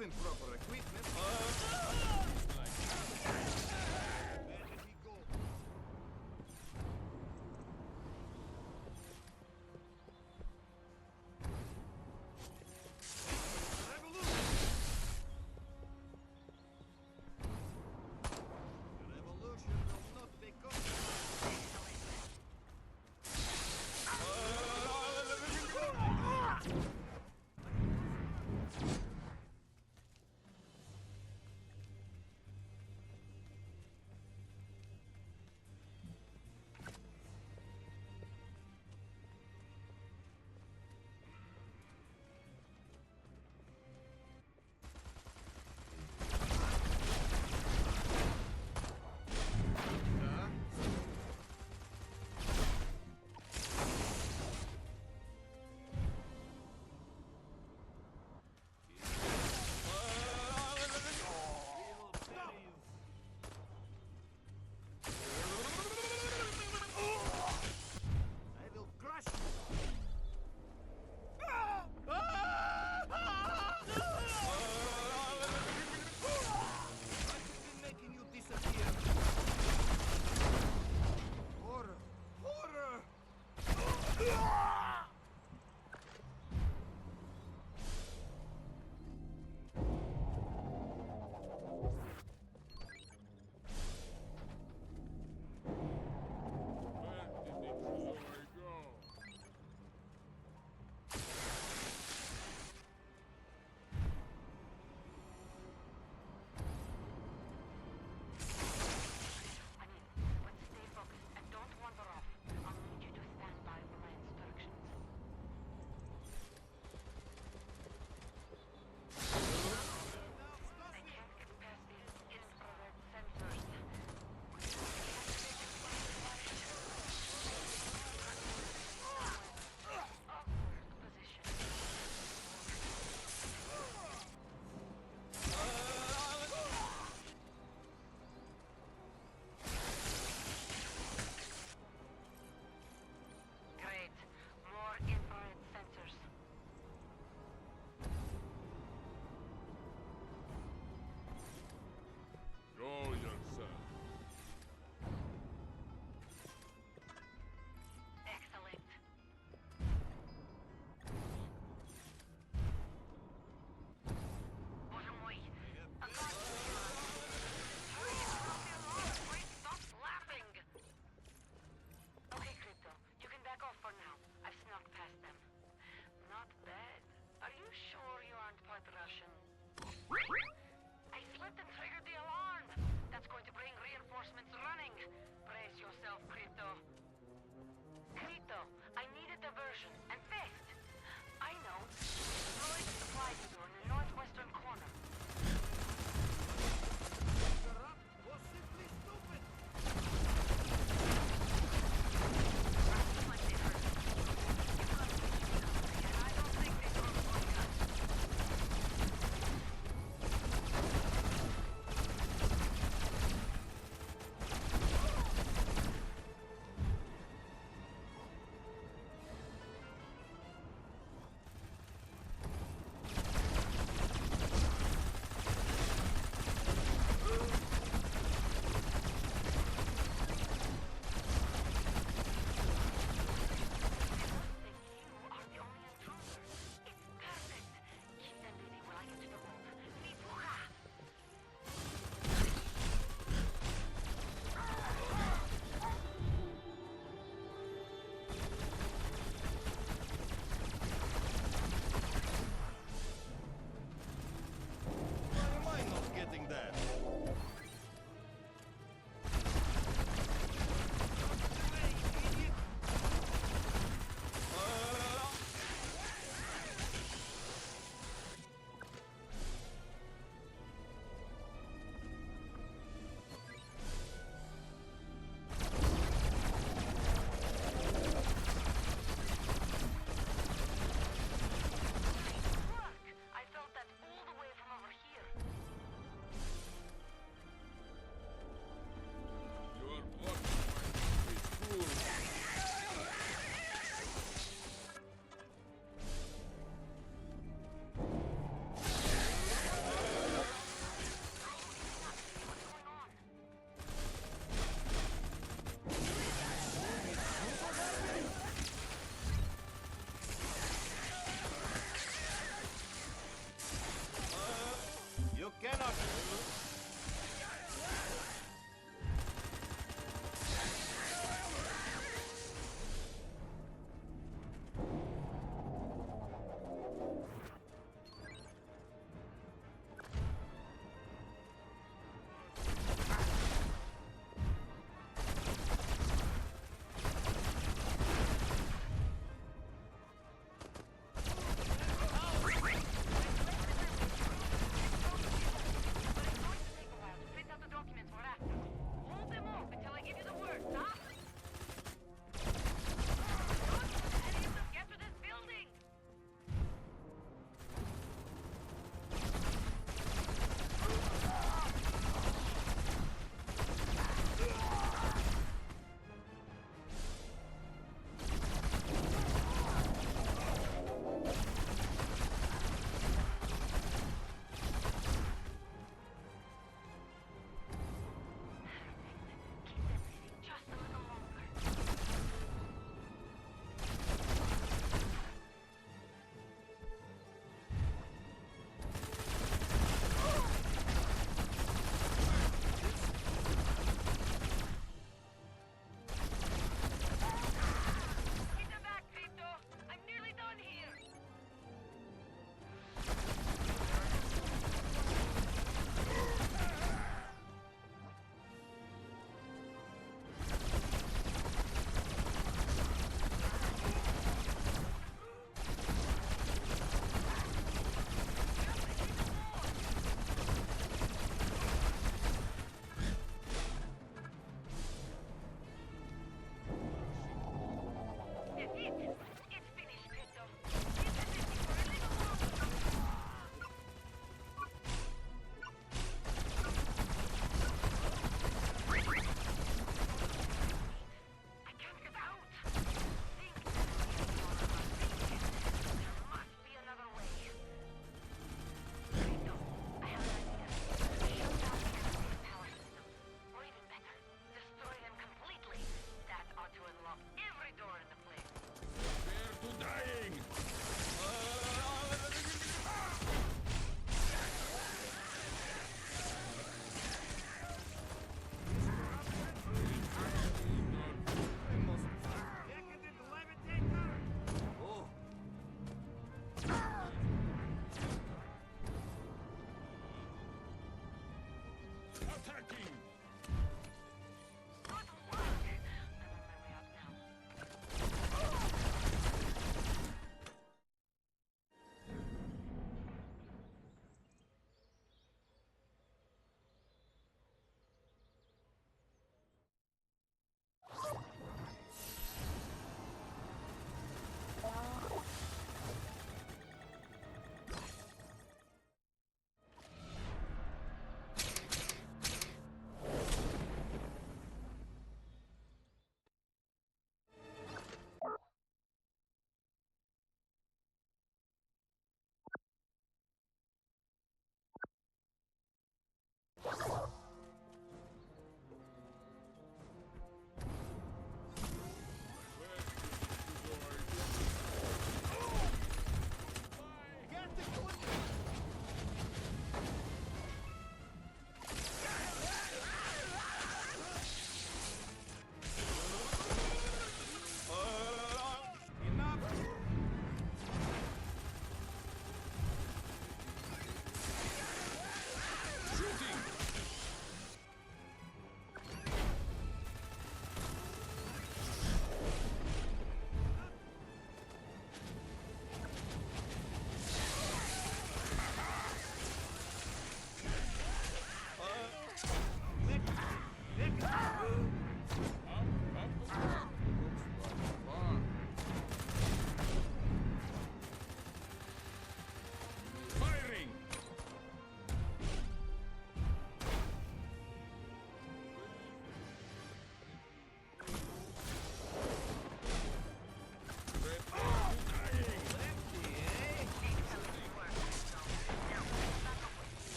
Given proper equipment.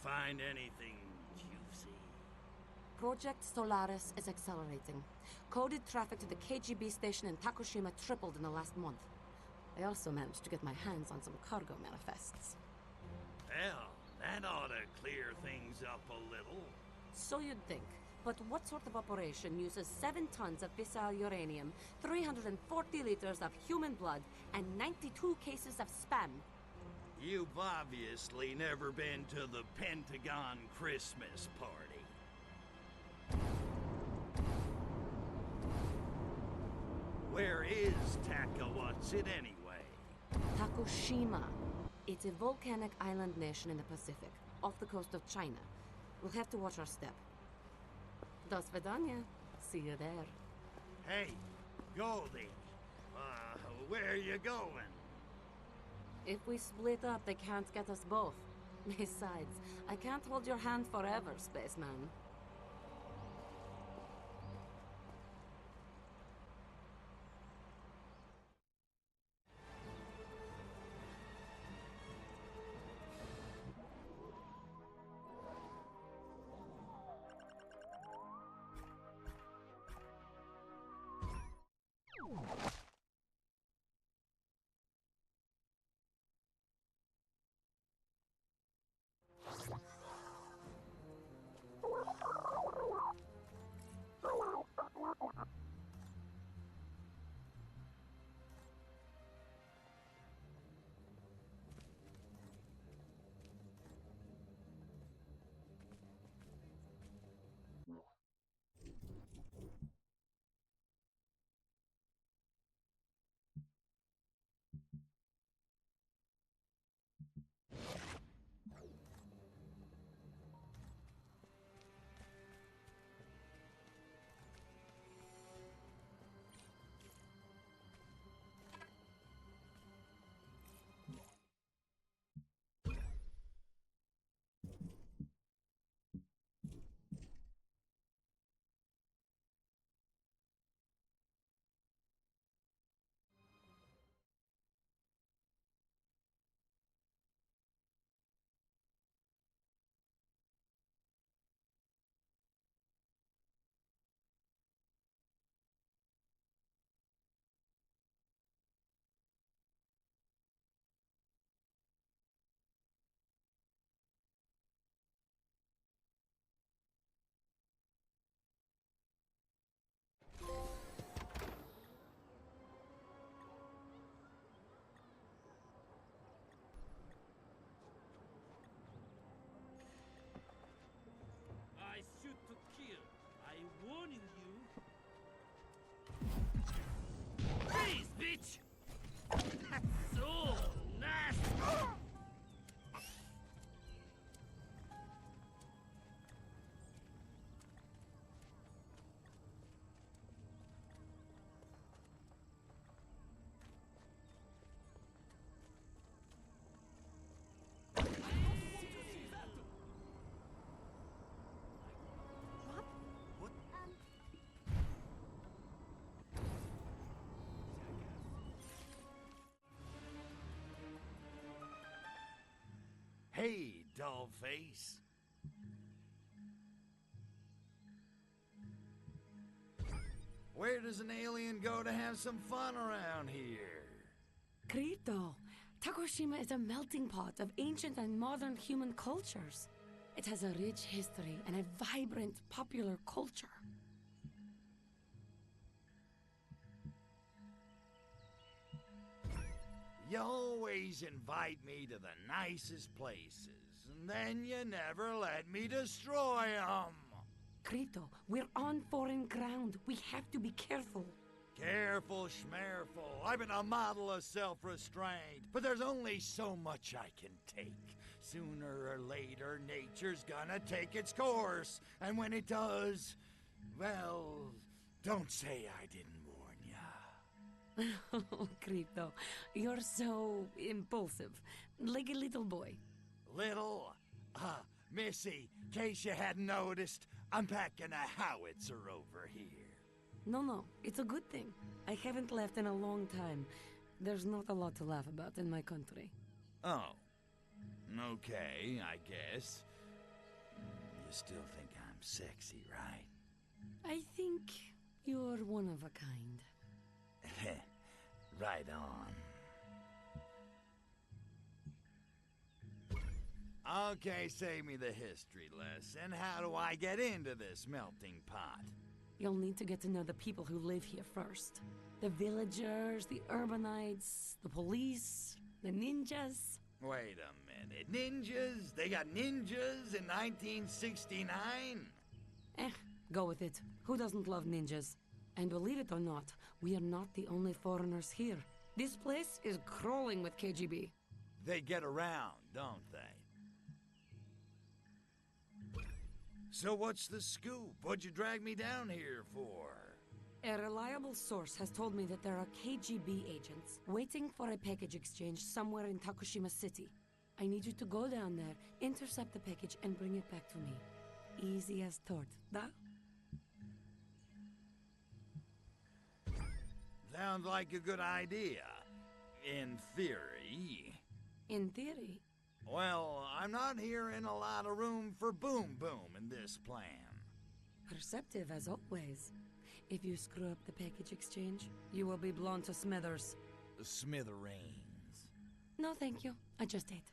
find anything juicy? Project Solaris is accelerating. Coded traffic to the KGB station in Takushima tripled in the last month. I also managed to get my hands on some cargo manifests. Well, that ought to clear things up a little. So you'd think. But what sort of operation uses 7 tons of fissile uranium, 340 liters of human blood, and 92 cases of spam? You've obviously never been to the Pentagon Christmas party. Where is Takawatsit anyway? Takushima. It's a volcanic island nation in the Pacific, off the coast of China. We'll have to watch our step. До свидания. See you there. Hey, Goldie. Where are you going? If we split up, they can't get us both. Besides, I can't hold your hand forever, spaceman. I shoot to kill. I warning you. Freeze, bitch! That's so nasty! Hey, dollface. Where does an alien go to have some fun around here? Krito, Takushima is a melting pot of ancient and modern human cultures. It has a rich history and a vibrant popular culture. You always invite me to the nicest places, and then you never let me destroy them. Krito, we're on foreign ground. We have to be careful. Careful, schmereful. I've been a model of self-restraint, but there's only so much I can take. Sooner or later, nature's gonna take its course, and when it does, well, don't say I didn't warn ya. Oh, Krito, you're so impulsive, like a little boy. Little? Missy, in case you hadn't noticed, I'm packing a howitzer over here. No, it's a good thing. I haven't laughed in a long time. There's not a lot to laugh about in my country. Oh. Okay, I guess. still think I'm sexy, right? I think you're one of a kind. Right on. Okay, save me the history lesson. How do I get into this melting pot? You'll need to get to know the people who live here first. The villagers, the urbanites, the police, the ninjas. Wait a minute. Ninjas? They got ninjas in 1969? Go with it. Who doesn't love ninjas? And believe it or not, we are not the only foreigners here. This place is crawling with KGB. They get around, don't they? So what's the scoop? What'd you drag me down here for? A reliable source has told me that there are KGB agents waiting for a package exchange somewhere in Takushima City. I need you to go down there, intercept the package, and bring it back to me. Easy as tort, da? Sounds like a good idea. In theory. In theory? Well, I'm not hearing a lot of room for boom-boom in this plan. Perceptive as always. If you screw up the package exchange, you will be blown to smithers. Smithereens. No, thank you. I just ate.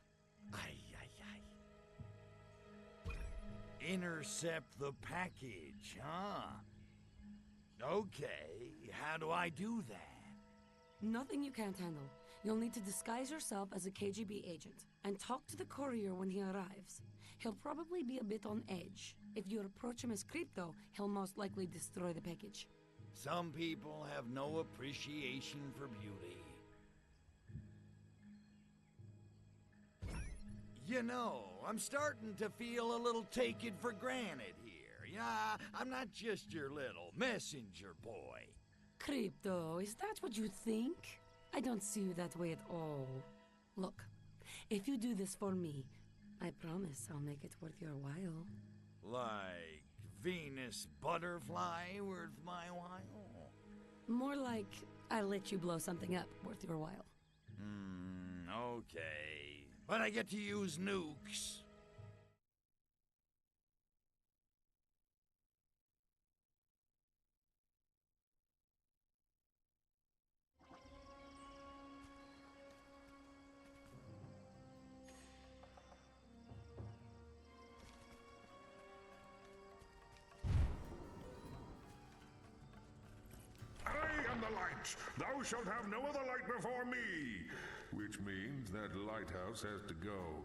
Intercept the package, huh? Okay, how do I do that? Nothing you can't handle. You'll need to disguise yourself as a KGB agent and talk to the courier when he arrives. He'll probably be a bit on edge. If you approach him as creep, though, he'll most likely destroy the package. Some people have no appreciation for beauty. You know, I'm starting to feel a little taken for granted here. Yeah, I'm not just your little messenger boy. Crypto, is that what you think? I don't see you that way at all. Look, if you do this for me, I promise I'll make it worth your while. Like Venus butterfly worth my while? More like I'll let you blow something up worth your while. Okay. But I get to use nukes. I am the light. Thou shalt have no other light before me. Which means that lighthouse has to go.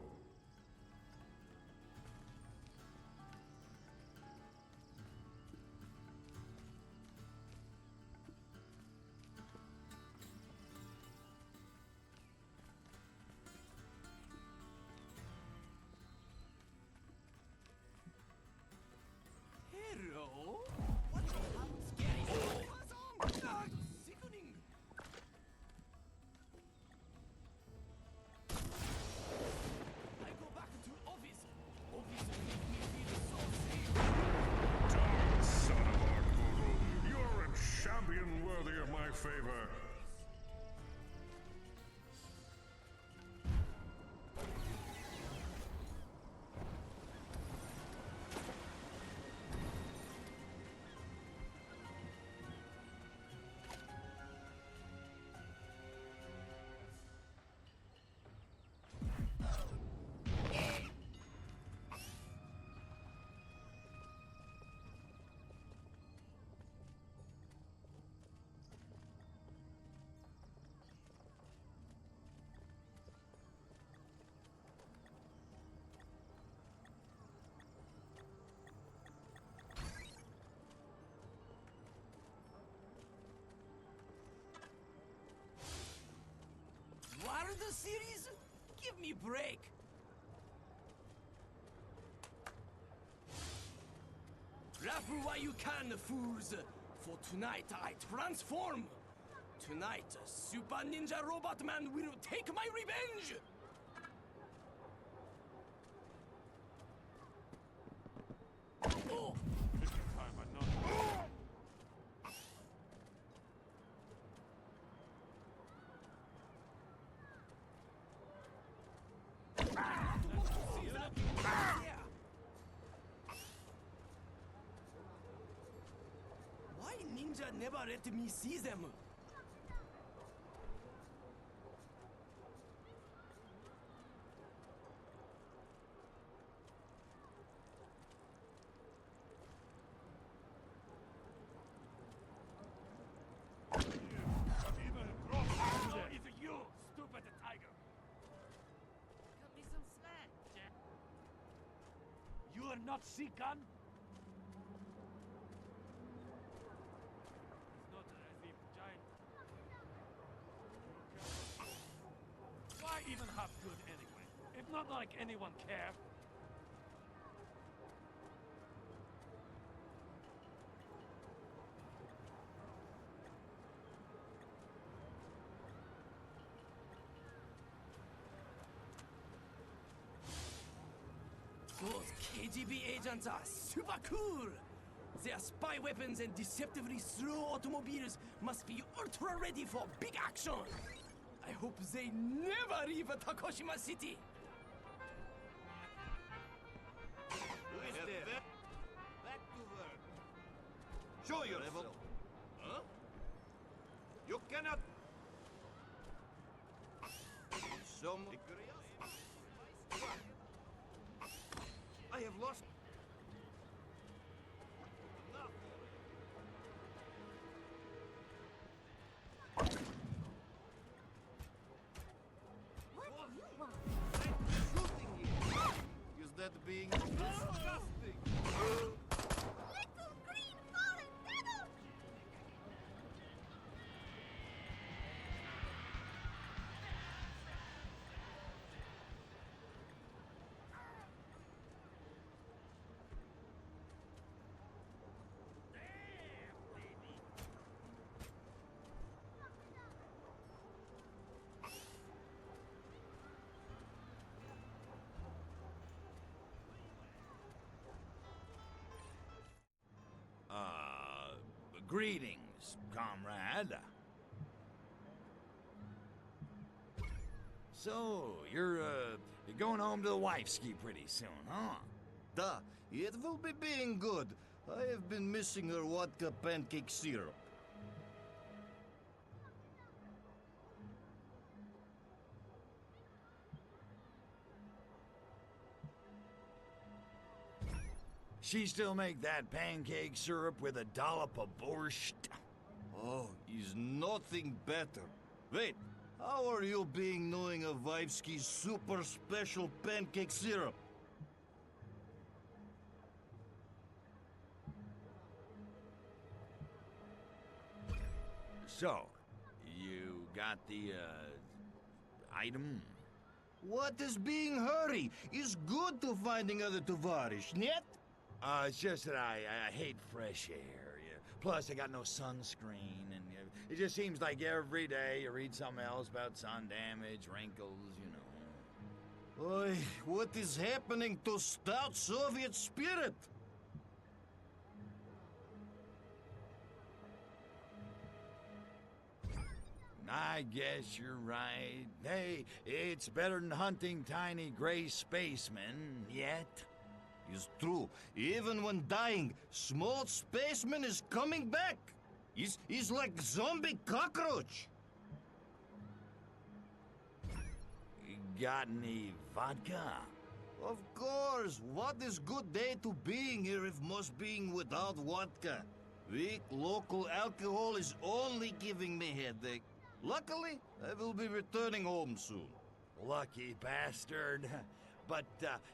Hello? What the hell? Scary. Sickening. I go back to office. Office will make me feel so safe. Darn son of Arkvoodle, you're a champion worthy of my favor. What are the series? Give me break. Raffle while you can, fools. For tonight, I transform. Tonight, Super Ninja Robot Man will take my revenge. Oh! ninja never let me see them. It's you, stupid tiger. Cut me some slack, Jack. You are not Sikan? Not as if giant. Why even have good anyway? If not like anyone care. Those KGB agents are super cool. Their spy weapons and deceptively slow automobiles must be ultra ready for big action. I hope they never leave Takoshima City. Who is there? Back to work. Show yourself. Huh? You cannot. Some I have lost. What do you want? Shooting you. Is that being disgusting? Little green fallen devil! Greetings, comrade. So, you're going home to the wifeski pretty soon, huh? Da, it will be being good. I have been missing her vodka pancake syrup. She still make that pancake syrup with a dollop of borscht? Oh, is nothing better. Wait, how are you being knowing of Vivski's super special pancake syrup? So, you got the, item? What is being hurry? Is good to finding other tovarish, net? It's just that I hate fresh air. Yeah. Plus, I got no sunscreen, and it just seems like every day you read something else about sun damage, wrinkles, you know. Oy, what is happening to stout Soviet spirit? I guess you're right. Hey, it's better than hunting tiny gray spacemen, yet. Is true. Even when dying, small spaceman is coming back. He's like zombie cockroach. Got any vodka? Of course. What is good day to being here if must being without vodka? Weak local alcohol is only giving me headache. Luckily, I will be returning home soon. Lucky bastard. But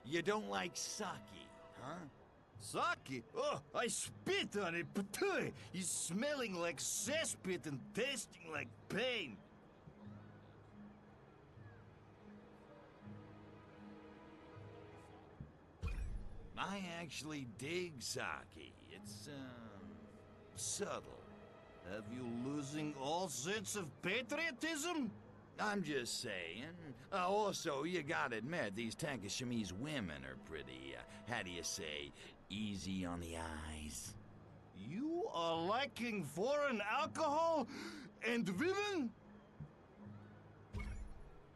you don't like sake, huh? Sake? Oh, I spit on it, but he's smelling like cesspit and tasting like pain. I actually dig sake. It's, subtle. Have you losing all sense of patriotism? I'm just saying. Also, you gotta admit, these Takashimese women are pretty, how do you say, easy on the eyes. You are liking foreign alcohol and women?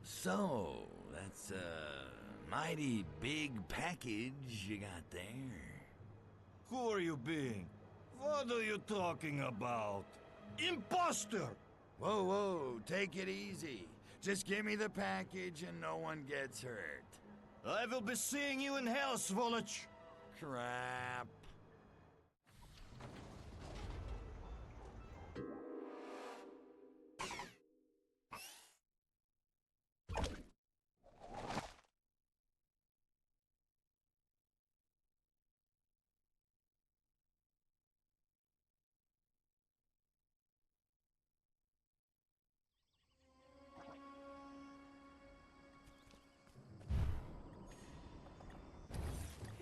So, that's a mighty big package you got there. Who are you being? What are you talking about? Imposter! Whoa, whoa, take it easy. Just give me the package and no one gets hurt. I will be seeing you in hell, Svoloch! Crap.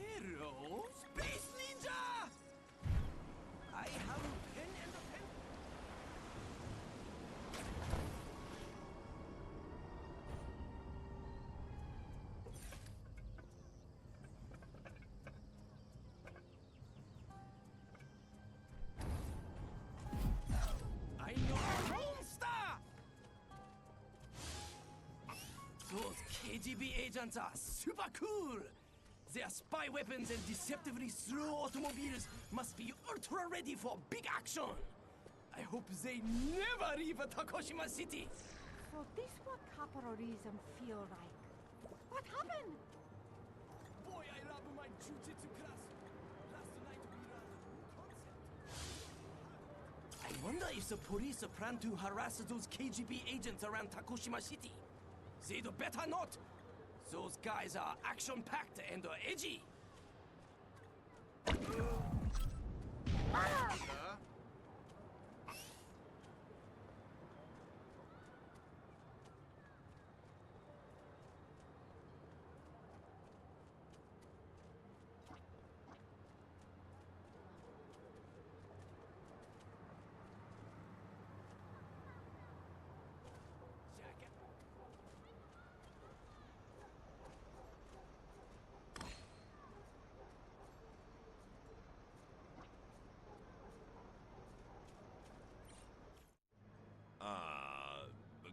Hello, Space Ninja! I have a pen and a pen. I know a Lone Star! Those KGB agents are super cool! Their spy weapons and deceptively slow automobiles must be ultra ready for big action. I hope they never leave Tokushima City. So this what caporalism feel like. What happened? Boy, I love my jujitsu class. Last night we ran a new concept. I wonder if the police plan to harass those KGB agents around Tokushima City. They'd better not. Those guys are action-packed and edgy.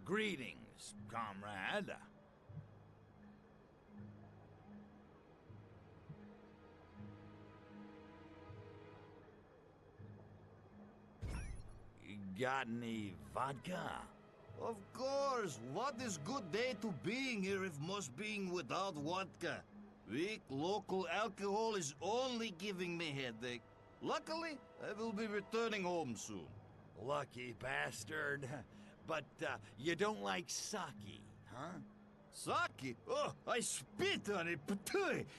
Greetings, comrade. Got any vodka? Of course. What is good day to being here if must being without vodka? Weak local alcohol is only giving me headache. Luckily, I will be returning home soon. Lucky bastard. But you don't like sake, huh? Sake? Oh, I spit on it, but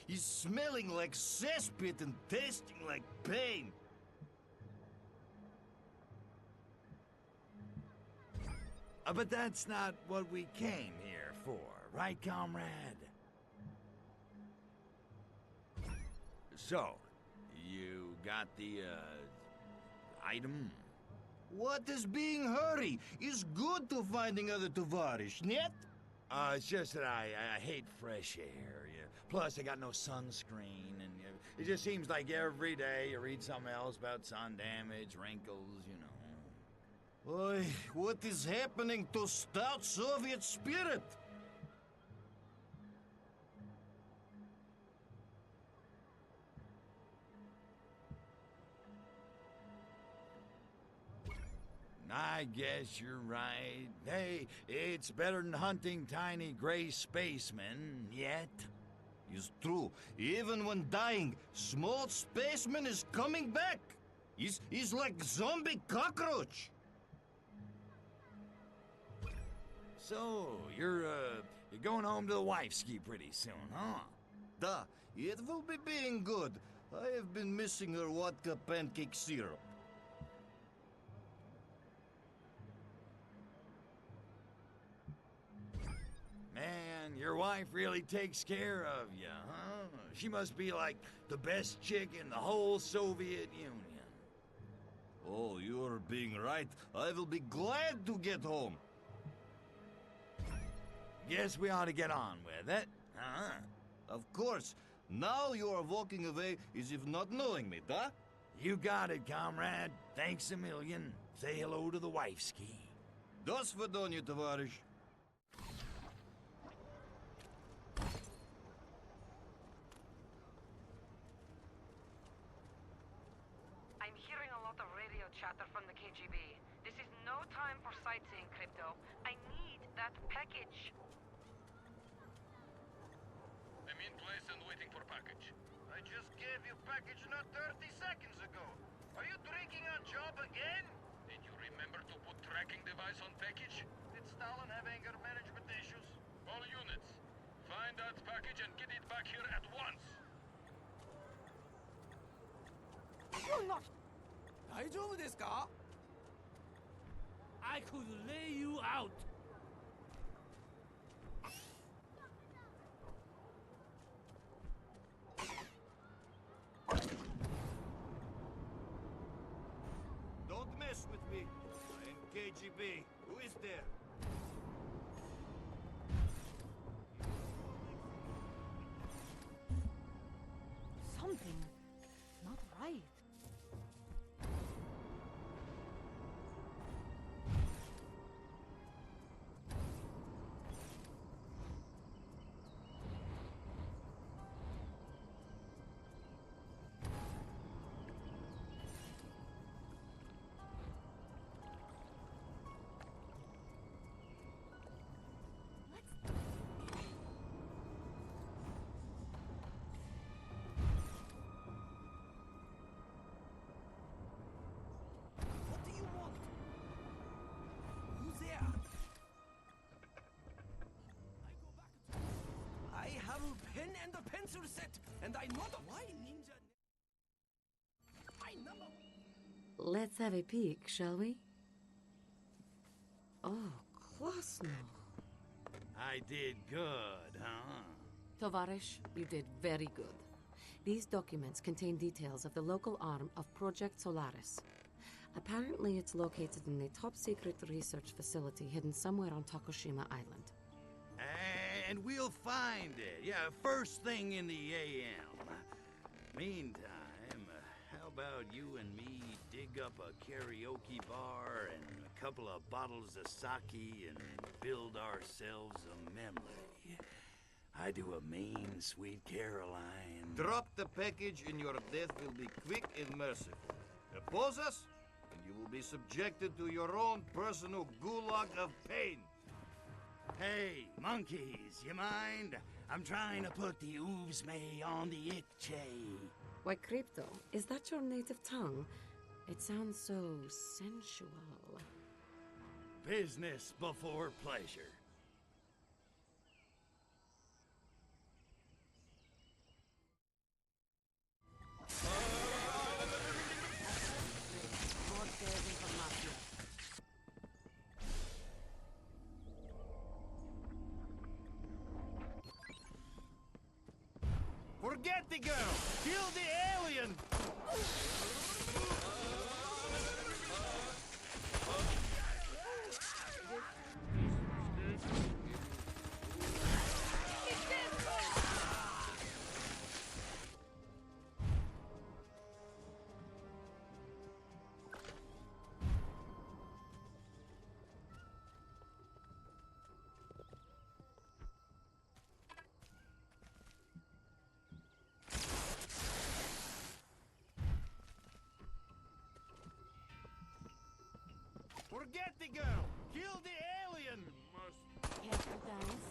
it's smelling like cesspit and tasting like pain. But that's not what we came here for, right, comrade? So, you got the, item? What is being hurry? It's good to finding other tovarish, net? It's just that I hate fresh air. Yeah. Plus, I got no sunscreen, and it just seems like every day you read something else about sun damage, wrinkles, you know. Oy, what is happening to stout Soviet spirit? I guess you're right. Hey, it's better than hunting tiny gray spacemen, yet. It's true. Even when dying, small spaceman is coming back. He's like zombie cockroach. So, you're going home to the wifeski pretty soon, huh? Duh, it will be being good. I have been missing her vodka pancake syrup. Man, your wife really takes care of you, huh? She must be like the best chick in the whole Soviet Union. Oh, you're being right. I will be glad to get home. Guess we ought to get on with it, huh? Of course. Now you are walking away as if not knowing me, duh? You got it, comrade. Thanks a million. Say hello to the wifeski. До свидания, товарищ. I'm hearing a lot of radio chatter from the KGB. This is no time for sightseeing, Crypto. I need that package. I'm in place and waiting for package. I just gave you package not 30 seconds ago. Are you drinking on job again? Did you remember to put tracking device on package? Did Stalin have anger management issues? All units, find that package and get it back here at once. 大丈夫ですか? I could lay you out. Don't mess with me. I am KGB. Who is there? Something not right. What do you want? Who's there? I have a pen and a pencil set, and I know the why ninja. I know. Let's have a peek, shall we? Oh, Klosno. I did good, huh? Tovarish, you did very good. These documents contain details of the local arm of Project Solaris. Apparently, it's located in a top-secret research facility hidden somewhere on Tokushima Island. And we'll find it. Yeah, first thing in the AM. Meantime, how about you and me dig up a karaoke bar and a couple of bottles of sake and build ourselves a memory? I do a mean, sweet Caroline. Drop the package and your death will be quick and merciful. Oppose us, and you will be subjected to your own personal gulag of pain. Hey, monkeys, you mind? I'm trying to put the oovsme on the ikche. Why, Crypto, is that your native tongue? It sounds so sensual. Business before pleasure. Forget the girl! Kill the alien! Forget the girl! Kill the alien! Careful, guys.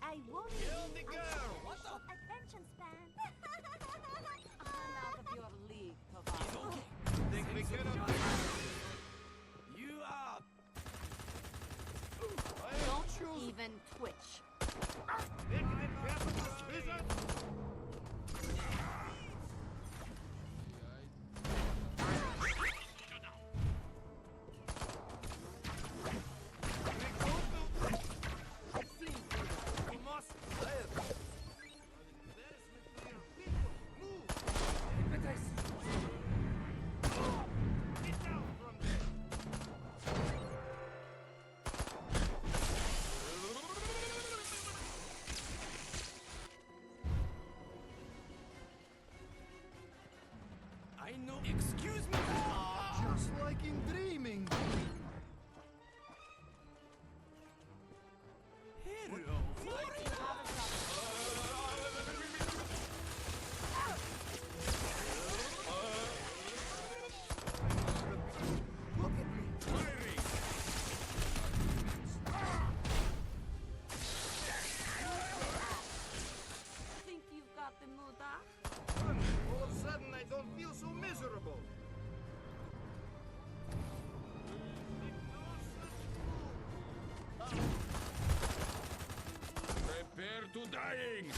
I won't Kill the girl! What the? Attention span. I'm out of your league, Tovar. Think we could have... You are making dreaming. Think you've got the Muda? All of a sudden, I don't feel so miserable. Prepare to dying!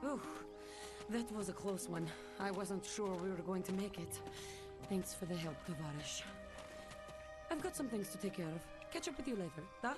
Ooh, that was a close one. I wasn't sure we were going to make it. Thanks for the help, Tavarish. I've got some things to take care of. Catch up with you later, da?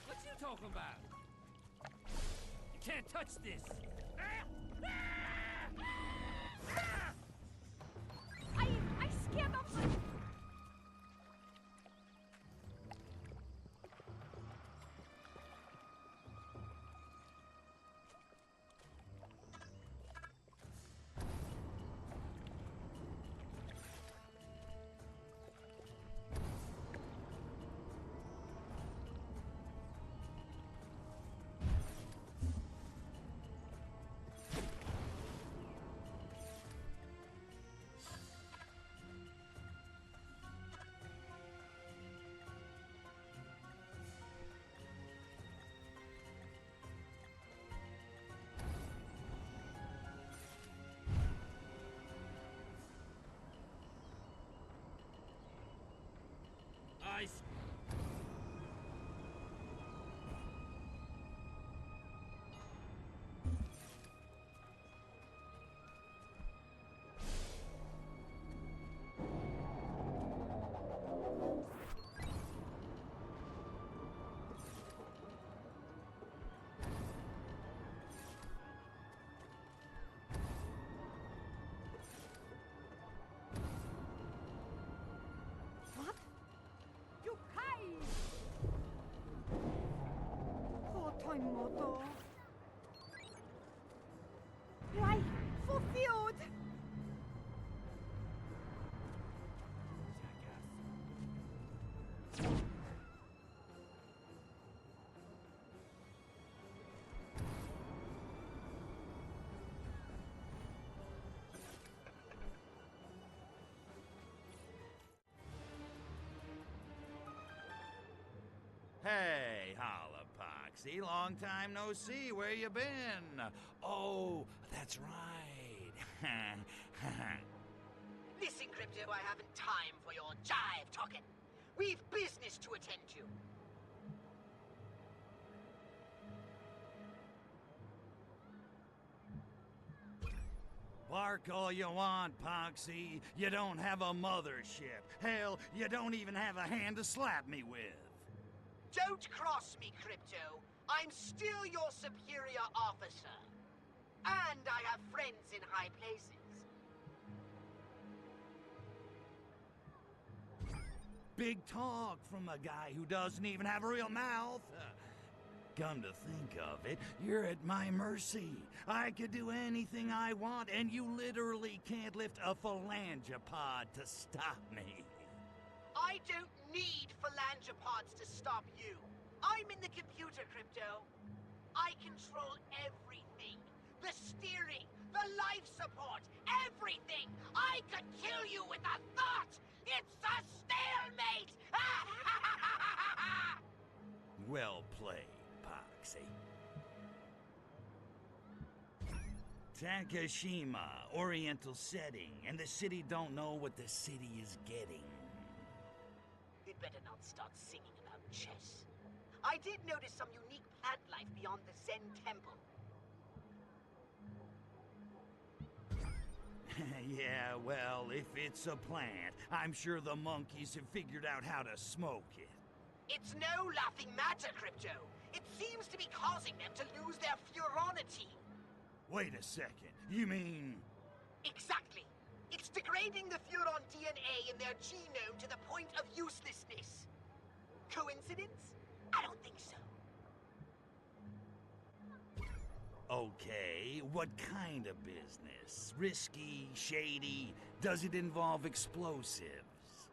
What you talking about? You can't touch this. I scared of the... Ice. What? You hide! Moto. Why? Fulfilled! Hey, Hollapoxy, long time no see. Where you been? Oh, that's right. Listen, Crypto, I haven't time for your jive talking. We've business to attend to. Bark all you want, Poxy. You don't have a mothership. Hell, you don't even have a hand to slap me with. Don't cross me, Crypto. I'm still your superior officer. And I have friends in high places. Big talk from a guy who doesn't even have a real mouth. Come to think of it, you're at my mercy. I could do anything I want, and you literally can't lift a phalangopod to stop me. I don't need phalangopods to stop you. I'm in the computer, Crypto. I control everything. The steering, the life support, everything. I could kill you with a thought. It's a stalemate! Well played, Poxy. Takashima, Oriental setting, and the city don't know what the city is getting. You'd better not start singing about chess. I did notice some unique plant life beyond the Zen temple. Yeah, well, if it's a plant, I'm sure the monkeys have figured out how to smoke it. It's no laughing matter, Crypto. It seems to be causing them to lose their furonity. Wait a second, you mean... Exactly. It's degrading the furon DNA in their genome to the point of uselessness. Coincidence? I don't think so. Okay, what kind of business? Risky, shady? Does it involve explosives?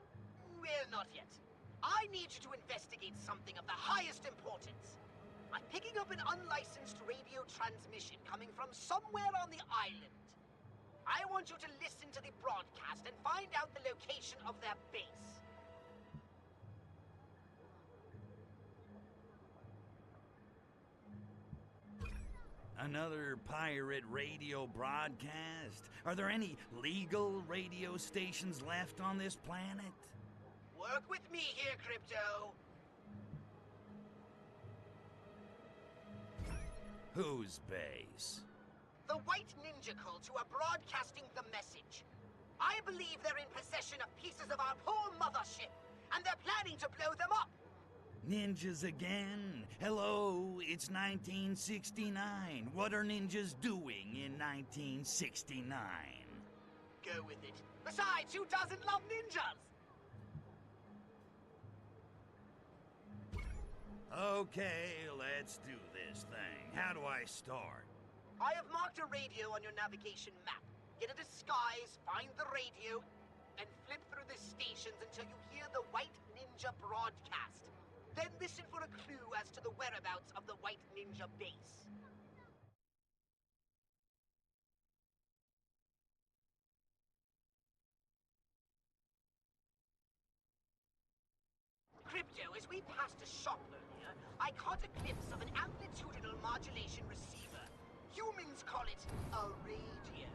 Well, not yet. I need you to investigate something of the highest importance. I'm picking up an unlicensed radio transmission coming from somewhere on the island. I want you to listen to the broadcast and find out the location of their base. Another pirate radio broadcast? Are there any legal radio stations left on this planet? Work with me here, Crypto. Whose base? The White Ninja cult who are broadcasting the message. I believe they're in possession of pieces of our poor mothership, and they're planning to blow them up. Ninjas again? Hello, it's 1969. What are ninjas doing in 1969? Go with it. Besides, who doesn't love ninjas? Okay, let's do this thing. How do I start? I have marked a radio on your navigation map. Get a disguise, find the radio, and flip through the stations until you hear the White Ninja broadcast. Then listen for a clue as to the whereabouts of the White Ninja base. Crypto, as we passed a shop earlier, I caught a glimpse of an amplitudinal modulation receiver. Humans call it a radio.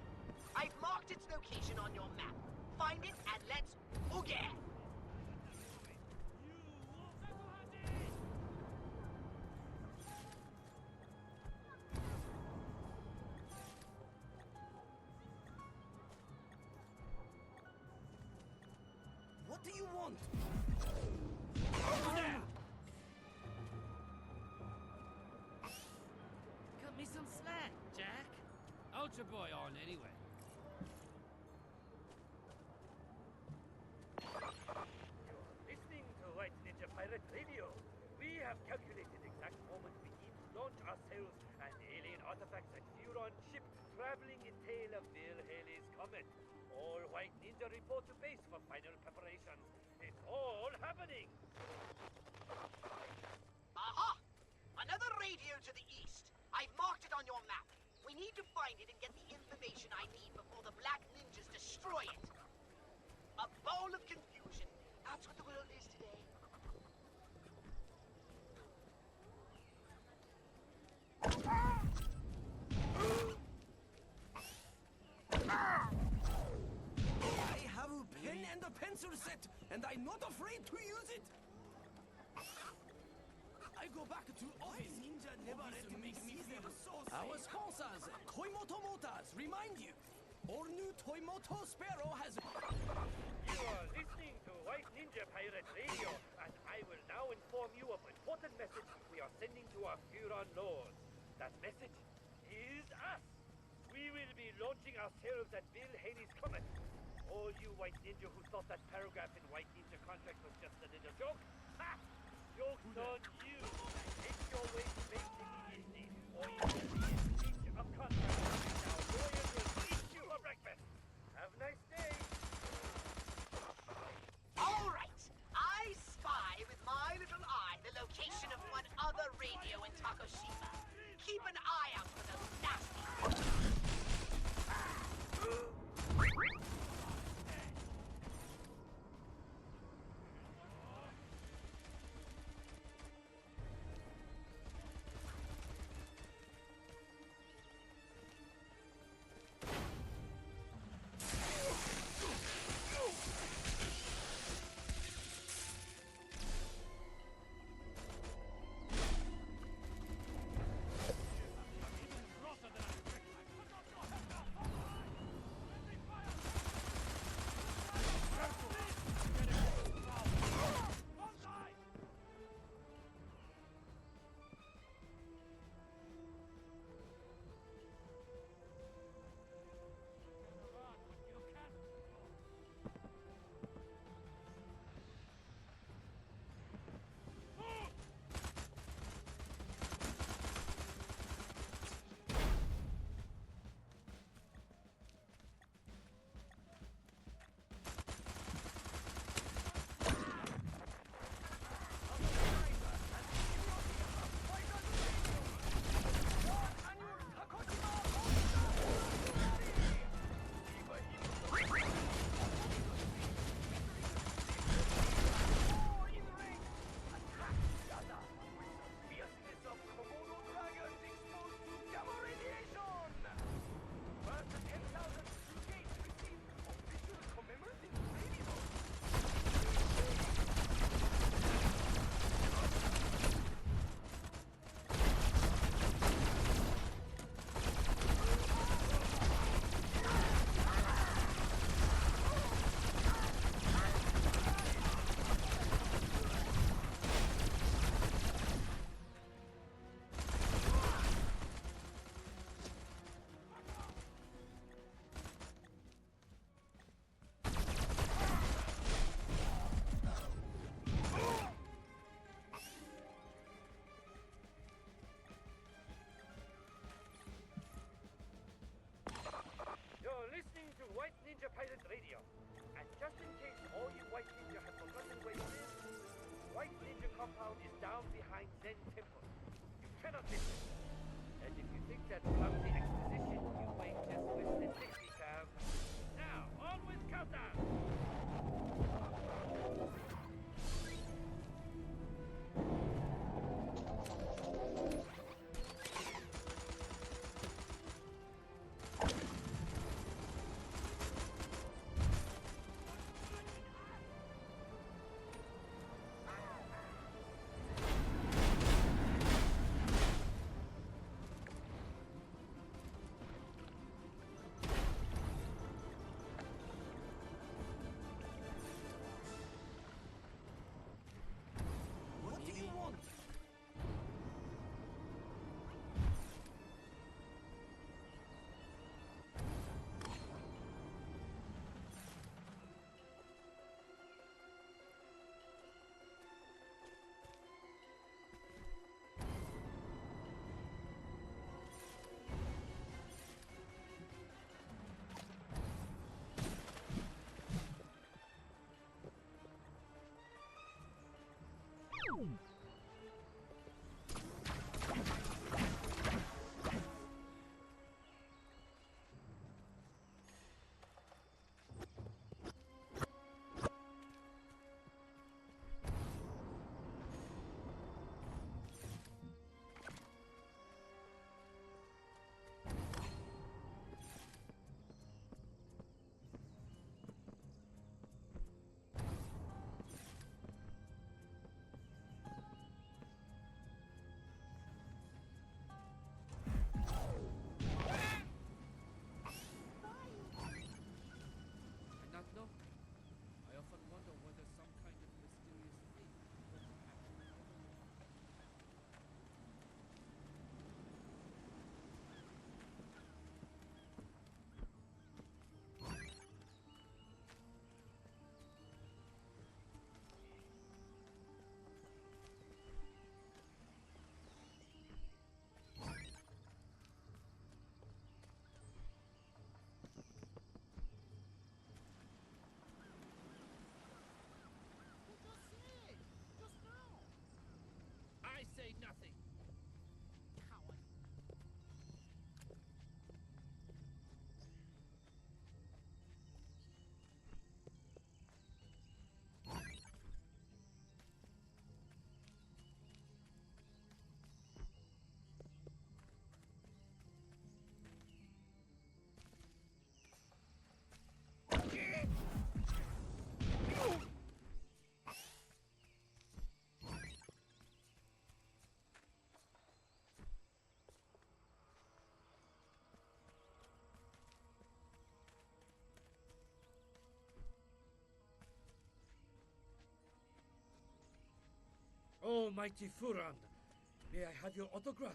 I've marked its location on your map. Find it and let's oogie! What do you want? Cut me some slack, Jack. Ultra Boy on anyway. Listening to White Ninja Pirate Radio. We have calculated the exact moment we need to launch ourselves and alien artifacts and Furon ship traveling in tail of Bill Haley's comet. All White Ninja report to base for final preparations. It's all happening! Aha! Another radio to the east. I've marked it on your map. We need to find it and get the information I need before the Black Ninjas destroy it. A bowl of confusion. That's what the world is today. I have a pen and a pencil set, and I'm not afraid to use it. I go back to office. Ninja never let me see them. Our sponsors, Koimoto Motors, remind you. Our new Toymoto Sparrow has... You are listening to White Ninja Pirate Radio, and I will now inform you of an important message we are sending to our Huron lords. That message is us. We will be launching ourselves at Bill Haley's Comet. All you White Ninja who thought that paragraph in White Ninja contract was just a little joke, ha! Joke's on you! Make your way to base immediately, or you will be in breach of contract, and our lawyers will eat you for breakfast. Have a nice day. All right. I spy with my little eye the location of one other radio in Takoshima. Keep an eye out for those nasty... White Ninja Pirate Radio. And just in case all you White Ninja have forgotten where it is, White Ninja compound is down behind Zen Temple. You cannot miss it. And if you think that clumsy exposition, you might just wish the Dixie Cab. Now, on with Countdown! Oh, mighty Furan, may I have your autograph?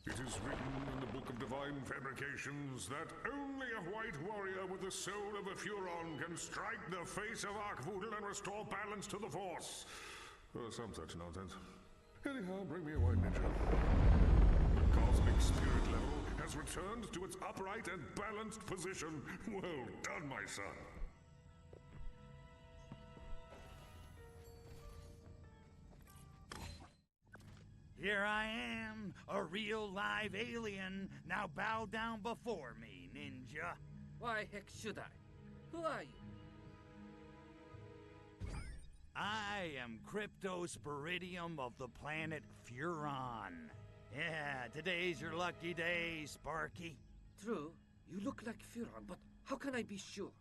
It is written in the Book of Divine Fabrications that only a white warrior with the soul of a Furon can strike the face of Arkvoodle and restore balance to the Force. Or some such nonsense. Anyhow, bring me a white ninja. The cosmic spirit level has returned to its upright and balanced position. Well done, my son. Here I am, a real live alien. Now bow down before me, ninja. Why heck should I? Who are you? I am Cryptosporidium of the planet Furon. Yeah, today's your lucky day, Sparky. True, you look like Furan, but how can I be sure?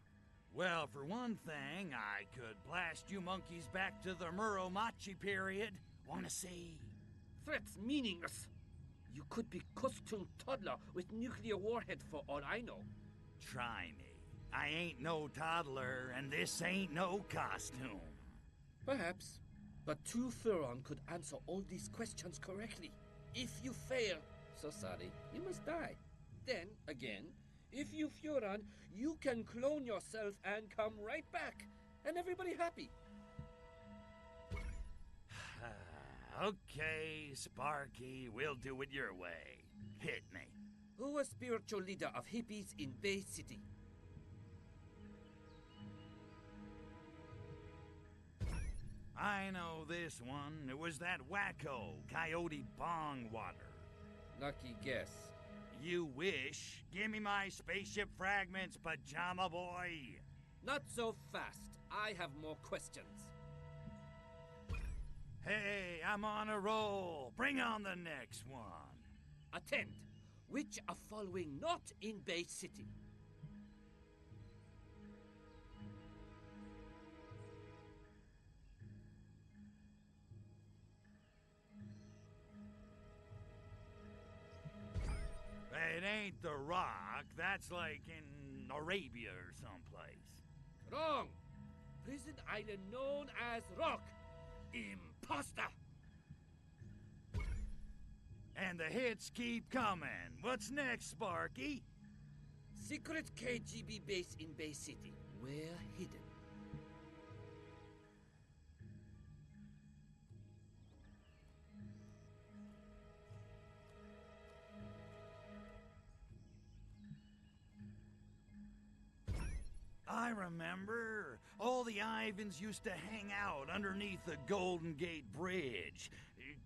Well, for one thing, I could blast you monkeys back to the Muromachi period. Wanna see? Threats meaningless. You could be costume toddler with nuclear warhead for all I know. Try me. I ain't no toddler, and this ain't no costume. Perhaps, but two Furon could answer all these questions correctly. If you fail, so sorry, you must die. Then, again, if you Furon, you can clone yourself and come right back, and everybody happy. Okay, Sparky, we'll do it your way. Hit me. Who was spiritual leader of hippies in Bay City? I know this one. It was that wacko, Coyote Bongwater. Lucky guess. You wish. Give me my spaceship fragments, pajama boy. Not so fast. I have more questions. Hey, I'm on a roll. Bring on the next one. Attend. Which are following not in Bay City? It ain't the Rock. That's like in Arabia or someplace. Wrong. Prison island known as Rock. Imposter! And the hits keep coming. What's next, Sparky? Secret KGB base in Bay City. Where hidden? I remember. All the Ivans used to hang out underneath the Golden Gate Bridge.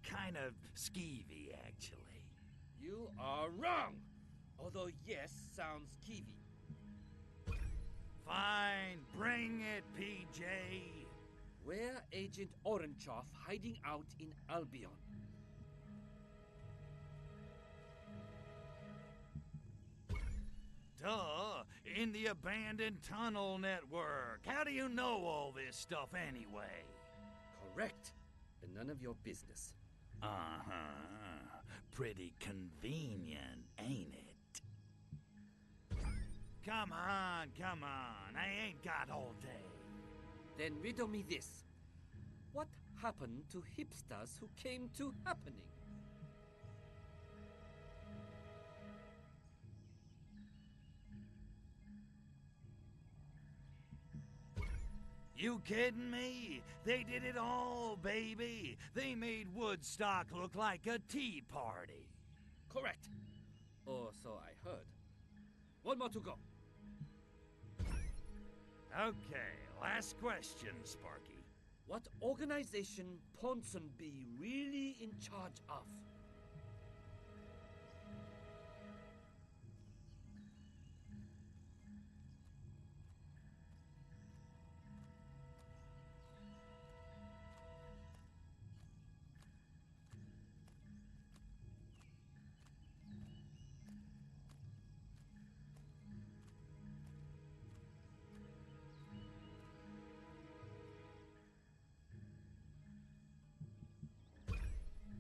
Kind of skeevy, actually. You are wrong! Although yes sounds skeevy. Fine, bring it, PJ. Where Agent Orangeoff hiding out in Albion? Duh, in the abandoned tunnel network. How do you know all this stuff anyway? Correct. And none of your business. Uh-huh. Pretty convenient, ain't it? Come on, come on. I ain't got all day. Then riddle me this. What happened to hipsters who came to happening? You kidding me? They did it all, baby. They made Woodstock look like a tea party. Correct. Or so I heard. One more to go. Okay, last question, Sparky. What organization Ponsonby really in charge of?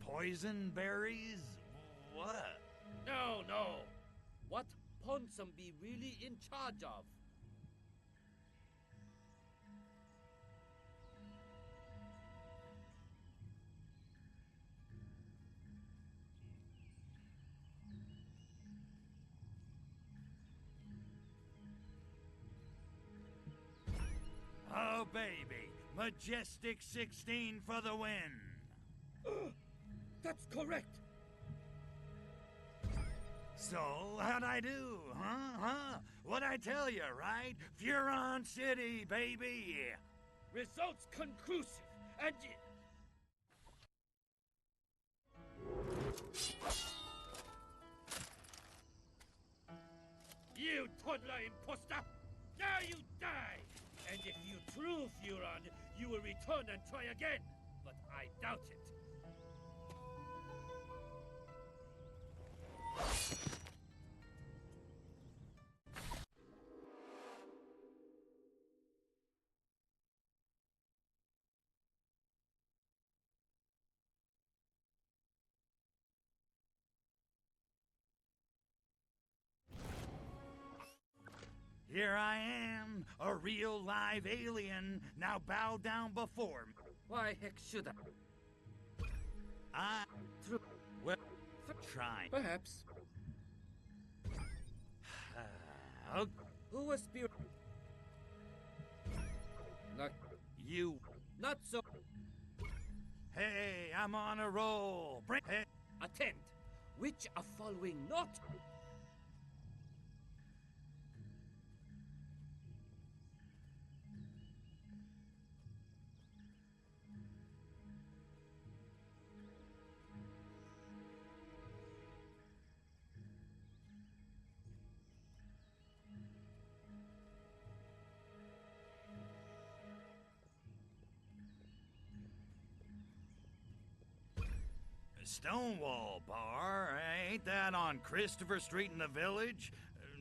Poison berries? What? No. What Ponsonby really in charge of? Oh, baby. Majestic 16 for the win. That's correct. So, how'd I do, huh? What'd I tell you, right? Furon City, baby! Results conclusive, and you toddler imposter! Now you die! And if you true Furon, you will return and try again. But I doubt it. Here I am, a real live alien, now bow down before me. Why heck should I? Well, try. Perhaps. Okay. Who was spirit? Not You. Not so. Hey, I'm on a roll. Hey. Attend. Which of following not? Stonewall Bar, ain't that on Christopher Street in the Village?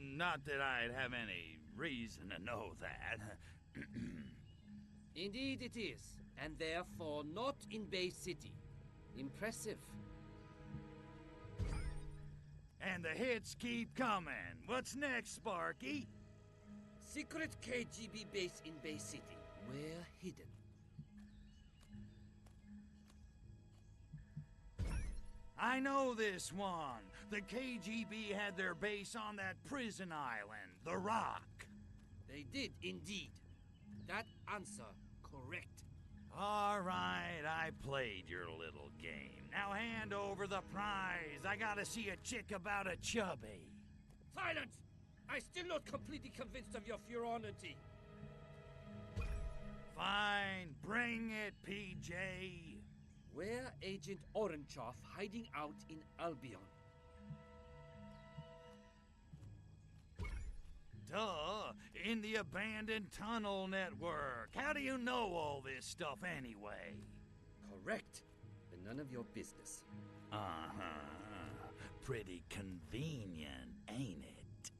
Not that I'd have any reason to know that. Indeed it is, and therefore not in Bay City. Impressive. And the hits keep coming. What's next, Sparky? Secret KGB base in Bay City. Where hidden. I know this one. The KGB had their base on that prison island, the Rock. They did indeed. That answer correct. All right, I played your little game. Now hand over the prize. I gotta see a chick about a chubby. Silence! I still not completely convinced of your furonity. Fine, bring it, PJ. Where Agent Orangeoff hiding out in Albion? Duh, in the abandoned tunnel network. How do you know all this stuff anyway? Correct, but none of your business. Uh-huh. Pretty convenient, ain't it?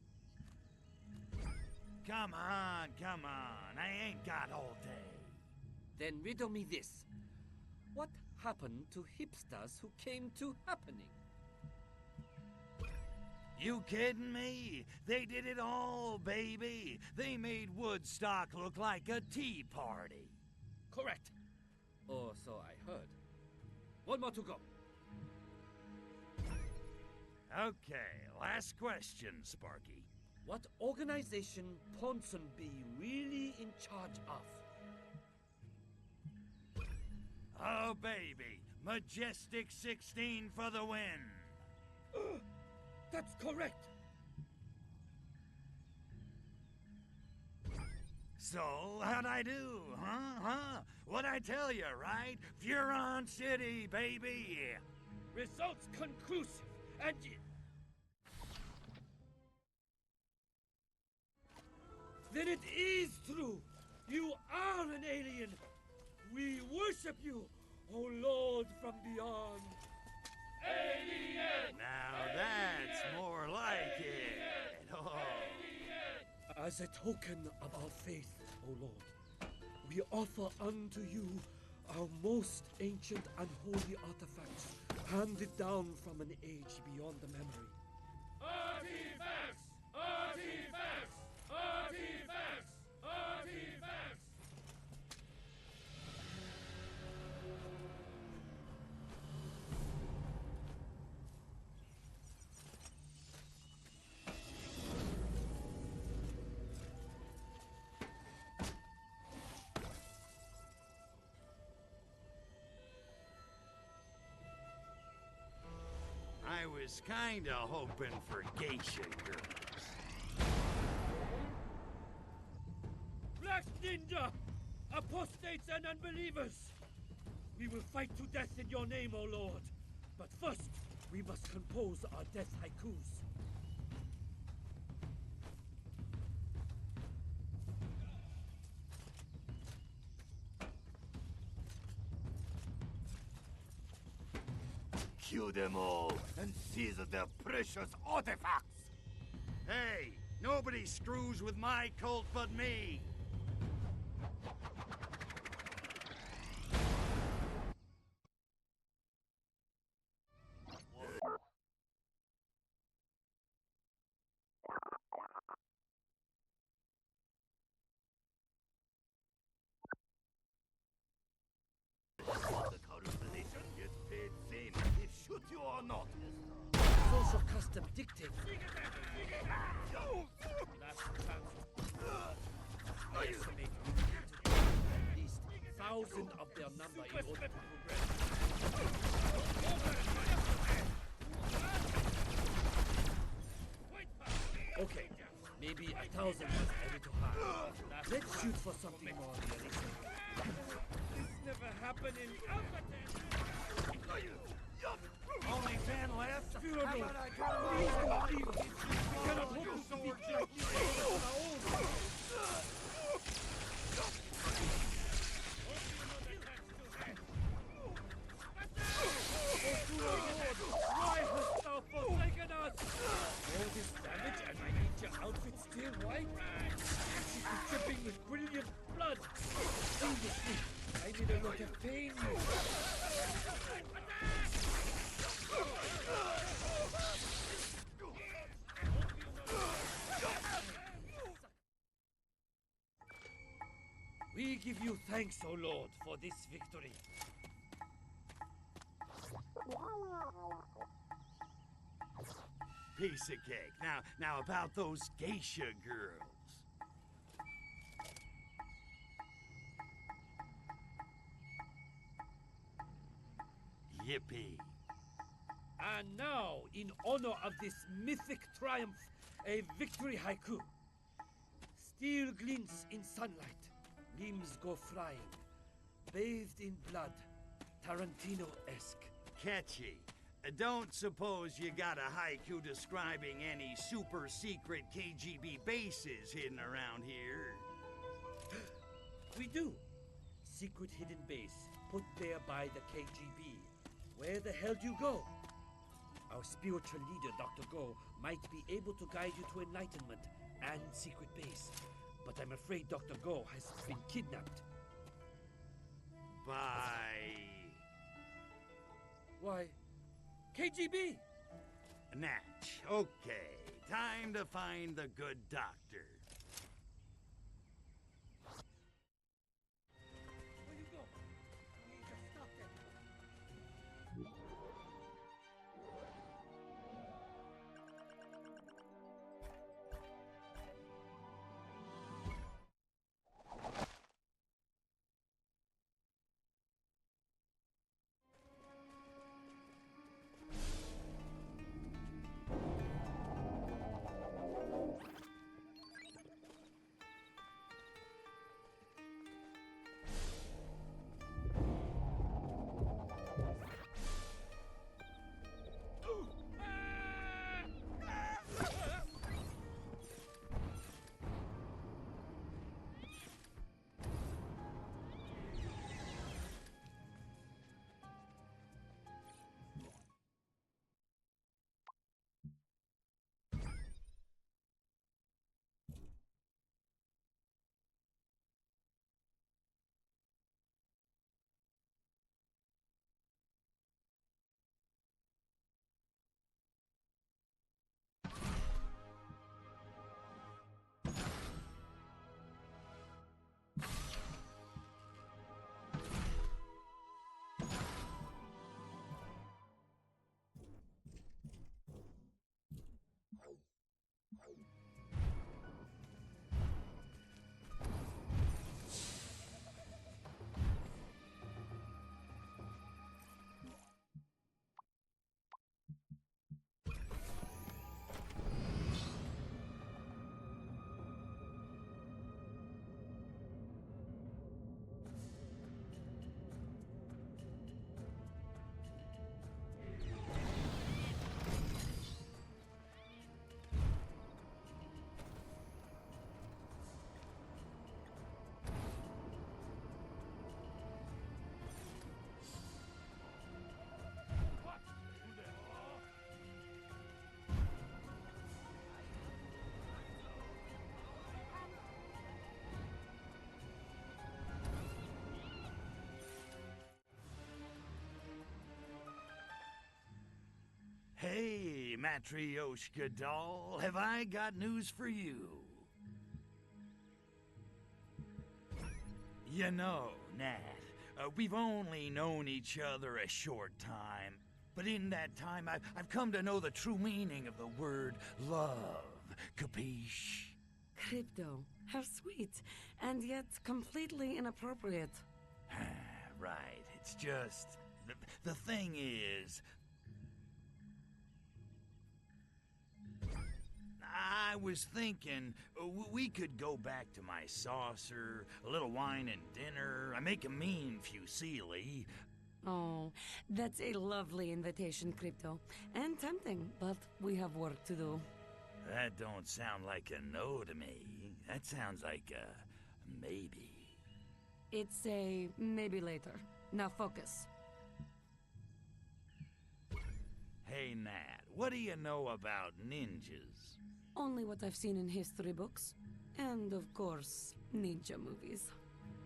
Come on. I ain't got all day. Then riddle me this. What happened to hipsters who came to happening? You kidding me? They did it all, baby. They made Woodstock look like a tea party. Correct. Or so I heard. One more to go. Okay, last question, Sparky. What organization Ponsonby really in charge of? Oh, baby. Majestic 16 for the win. That's correct. So, how'd I do, huh? What'd I tell you, right? Furon City, baby! Results conclusive, and then it is true. You are an alien. We worship you, O Lord from beyond. Alien! Now that's more like it. Oh. As a token of our faith, O Lord, we offer unto you our most ancient and holy artifacts, handed down from an age beyond the memory. Artifacts! Artifacts! Artifacts! Artifacts! I was kinda hoping for geisha girls. Black Ninja! Apostates and unbelievers! We will fight to death in your name, O Lord. But first, we must compose our death haikus. Kill them all and seize their precious artifacts! Hey, nobody screws with my cult but me! Shoot you or not? Social custom dictates. Last chance. I estimate we need to get at least 1,000 of their number in order to progress. Okay, maybe 1,000 was a little high. Let's shoot for something more realistic. This never happened in Alpha. Only 10 left? Funeral. How about I Please don't leave us. We cannot hope to be like you on our own. Oh, Funeral Lord, why hast thou forsaken us? All this damage and I need your outfit still white? You should be dripping with brilliant blood. Seriously, I need a lot of pain. We give you thanks, O Lord, for this victory. Piece of cake. Now about those geisha girls. Yippee. And now, in honor of this mythic triumph, a victory haiku. Steel glints in sunlight, limbs go flying, bathed in blood, Tarantino-esque. Catchy. Don't suppose you got a haiku describing any super secret KGB bases hidden around here? We do. Secret hidden base, put there by the KGB. Where the hell do you go? Our spiritual leader, Dr. Go, might be able to guide you to enlightenment and secret base. But I'm afraid Dr. Go has been kidnapped. By... Why, KGB! Natch. Okay, time to find the good doctor. Matryoshka doll, have I got news for you. You know, Nat, we've only known each other a short time, but in that time I've come to know the true meaning of the word love. Capiche? Crypto, how sweet, and yet completely inappropriate. Right, it's just... The thing is... I was thinking we could go back to my saucer, a little wine and dinner. I make a mean fusilli. Oh, that's a lovely invitation, Crypto. And tempting, but we have work to do. That don't sound like a no to me. That sounds like a maybe. It's a maybe later. Now focus. Hey, Nat, what do you know about ninjas? Only what I've seen in history books. And, of course, ninja movies.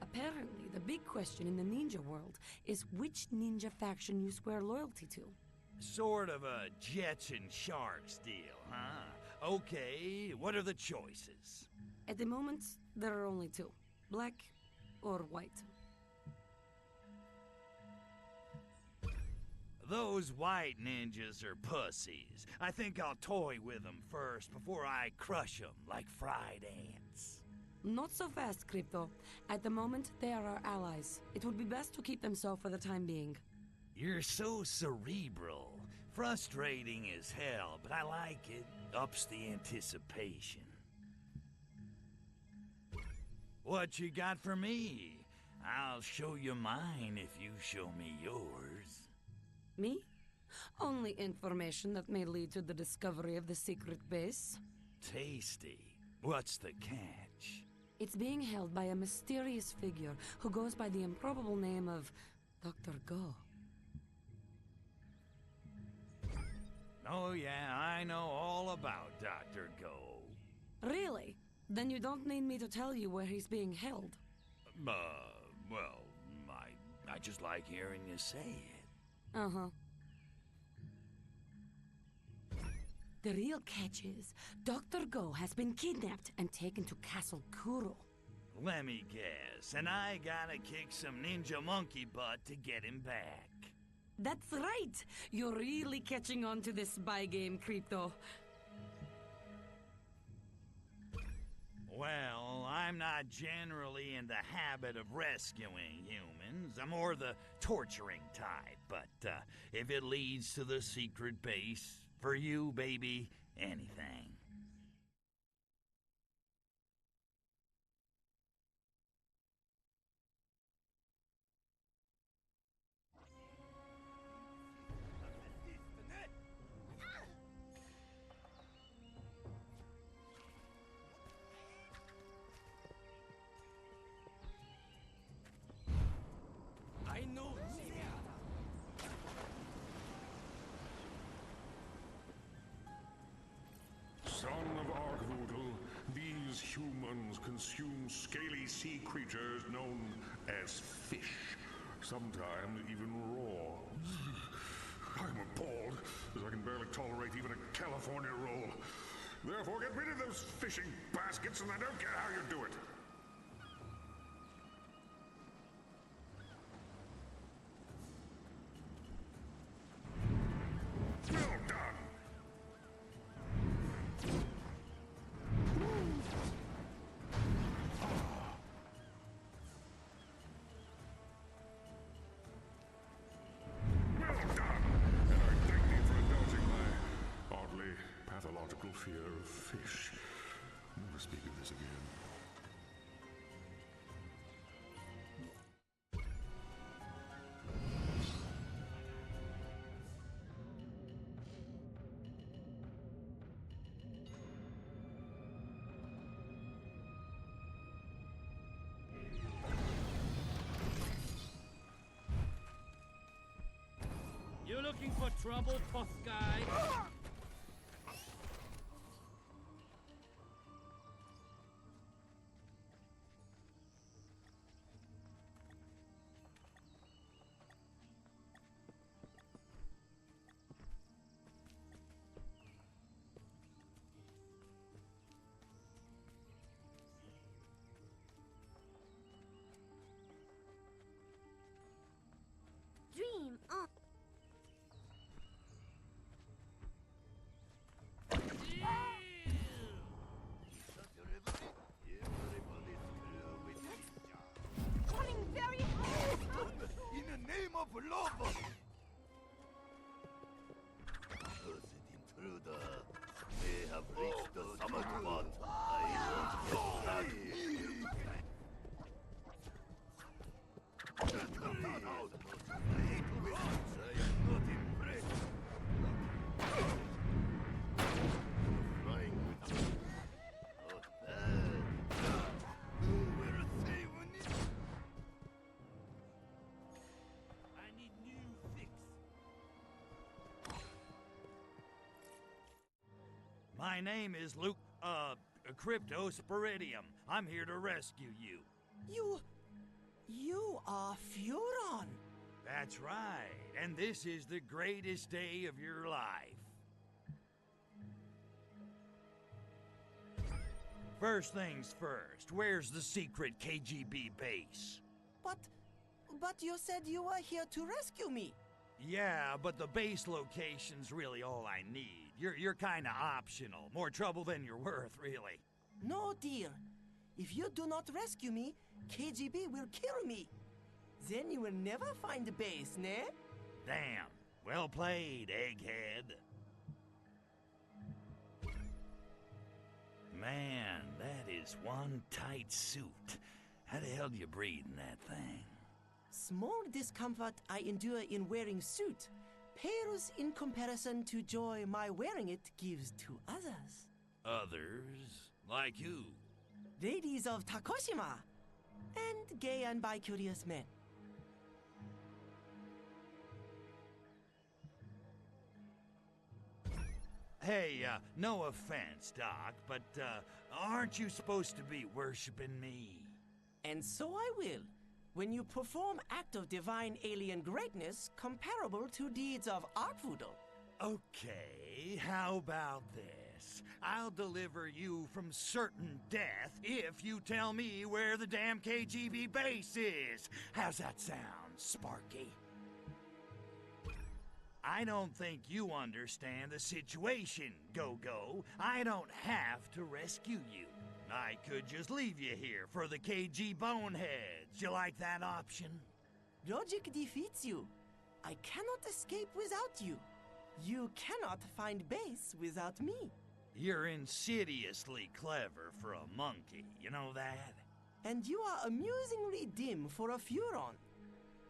Apparently, the big question in the ninja world is which ninja faction you swear loyalty to. Sort of a Jets and Sharks deal, huh? Okay, what are the choices? At the moment, there are only two. Black or white. Those white ninjas are pussies. I think I'll toy with them first before I crush them like fried ants. Not so fast, Crypto. At the moment, they are our allies. It would be best to keep them so for the time being. You're so cerebral. Frustrating as hell, but I like it. Ups the anticipation. What you got for me? I'll show you mine if you show me yours. Me? Only information that may lead to the discovery of the secret base. Tasty. What's the catch? It's being held by a mysterious figure who goes by the improbable name of Dr. Go. Oh yeah, I know all about Dr. Go. Really? Then you don't need me to tell you where he's being held. Well, I just like hearing you say it. Uh-huh. The real catch is, Dr. Go has been kidnapped and taken to Castle Kuro. Let me guess, and I gotta kick some ninja monkey butt to get him back. That's right! You're really catching on to this spy game, Crypto. Well, I'm not generally in the habit of rescuing humans. I'm more the torturing type, but if it leads to the secret base, for you, baby, anything. I know. Son of Arkvoodle, these humans consume scaly sea creatures known as fish, sometimes even raw. I'm appalled, as I can barely tolerate even a California roll. Therefore, get rid of those fishing baskets, and I don't care how you do it. Well done. Well done! And I thank you for indulging my oddly pathological fear of fish. Never speak of this again. You looking for trouble, tough guy? My name is Crypto Spiridium. I'm here to rescue you. You are Furon. That's right, and this is the greatest day of your life. First things first, where's the secret KGB base? But you said you were here to rescue me. Yeah, but the base location's really all I need. You're kinda optional. More trouble than you're worth, really. No, dear. If you do not rescue me, KGB will kill me. Then you will never find the base, ne? Damn. Well played, egghead. Man, that is one tight suit. How the hell do you breathe in that thing? Small discomfort I endure in wearing suit pales in comparison to joy my wearing it gives to others. Others? Like who? Ladies of Takoshima, and gay and bi-curious men. Hey, no offense, Doc, but, aren't you supposed to be worshiping me? And so I will, when you perform act of divine alien greatness comparable to deeds of Arkvoodle. Okay, how about this? I'll deliver you from certain death if you tell me where the damn KGB base is. How's that sound, Sparky? I don't think you understand the situation, Go-Go. I don't have to rescue you. I could just leave you here for the KG boneheads. You like that option? Logic defeats you. I cannot escape without you. You cannot find base without me. You're insidiously clever for a monkey, you know that? And you are amusingly dim for a Furon.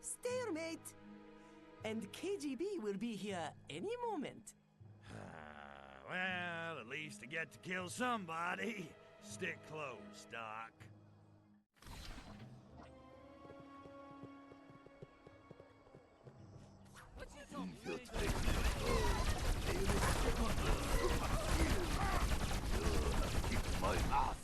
Stalemate! And KGB will be here any moment. Well, at least I get to kill somebody. Stick close, Doc. Kick my ass.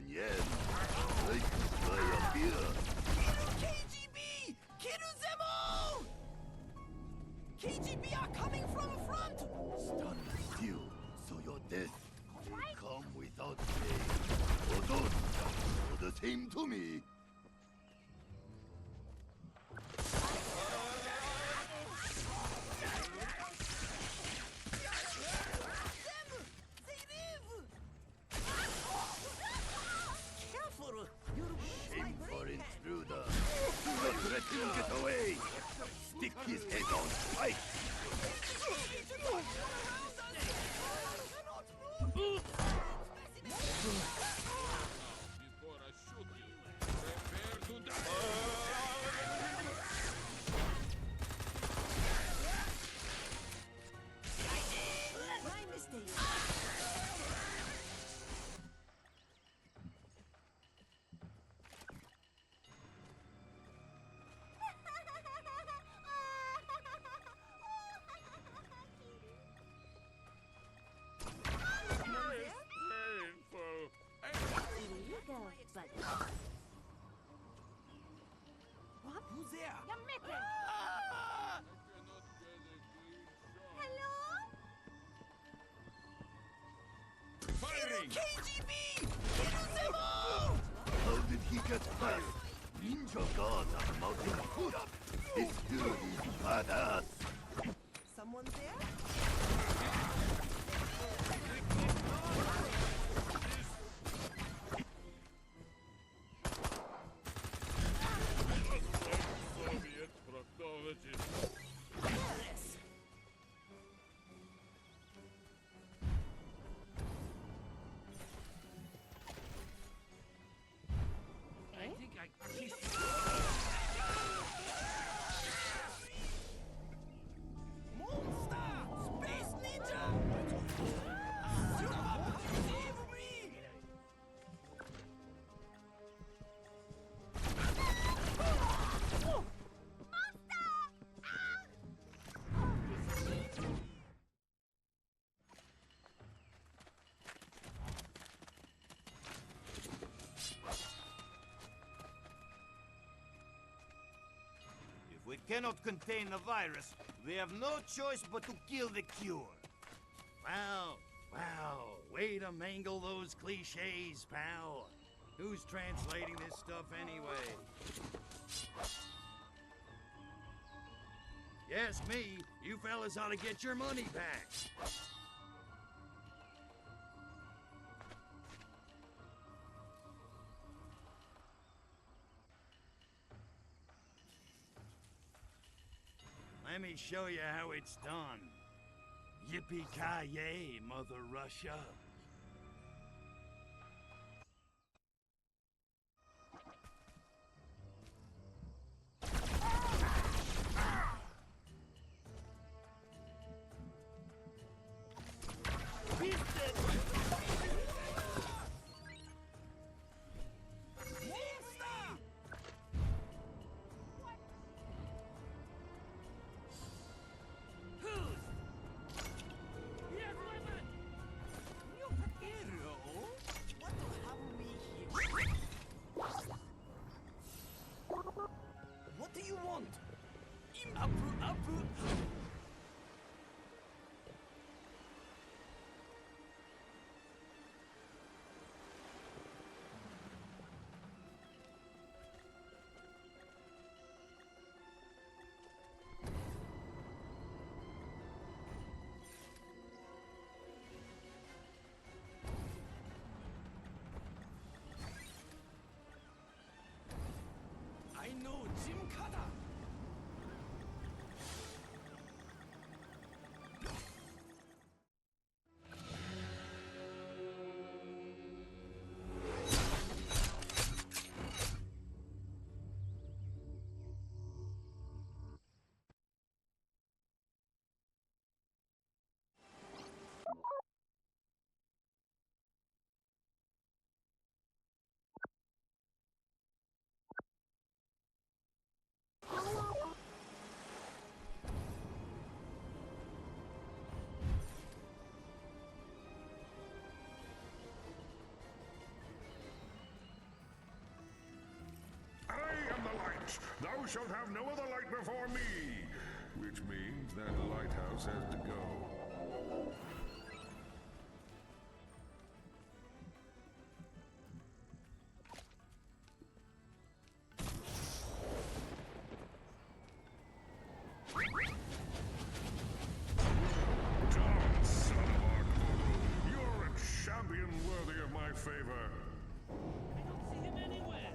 Yen. Like to buy a beer. KGB! Kill them all! KGB are coming from front! Stand still, so your death will come without pain. Or those do the same to me. Shame for intruder. Do not let him get away. Stick his head on spike. Before I shoot you, prepare to die. My mistake. What? Who's there? Your mitten! Hello? Firing! KGB! Kill them all! How did he get fired? Ninja gods are mounting food up. This dude is badass. Someone there? Soviet proctologist. Paris! I think I... Monster! it cannot contain the virus, we have no choice but to kill the cure. Wow, way to mangle those cliches, pal. Who's translating this stuff anyway? Yes, me. You fellas ought to get your money back. Let me show you how it's done. Yippee-ki-yay, Mother Russia. What do you want? Apu. I know Jim Cutter. Thou shalt have no other light before me, which means that lighthouse has to go. Tom, son of Arkvoodle, you're a champion worthy of my favor. I don't see him anywhere.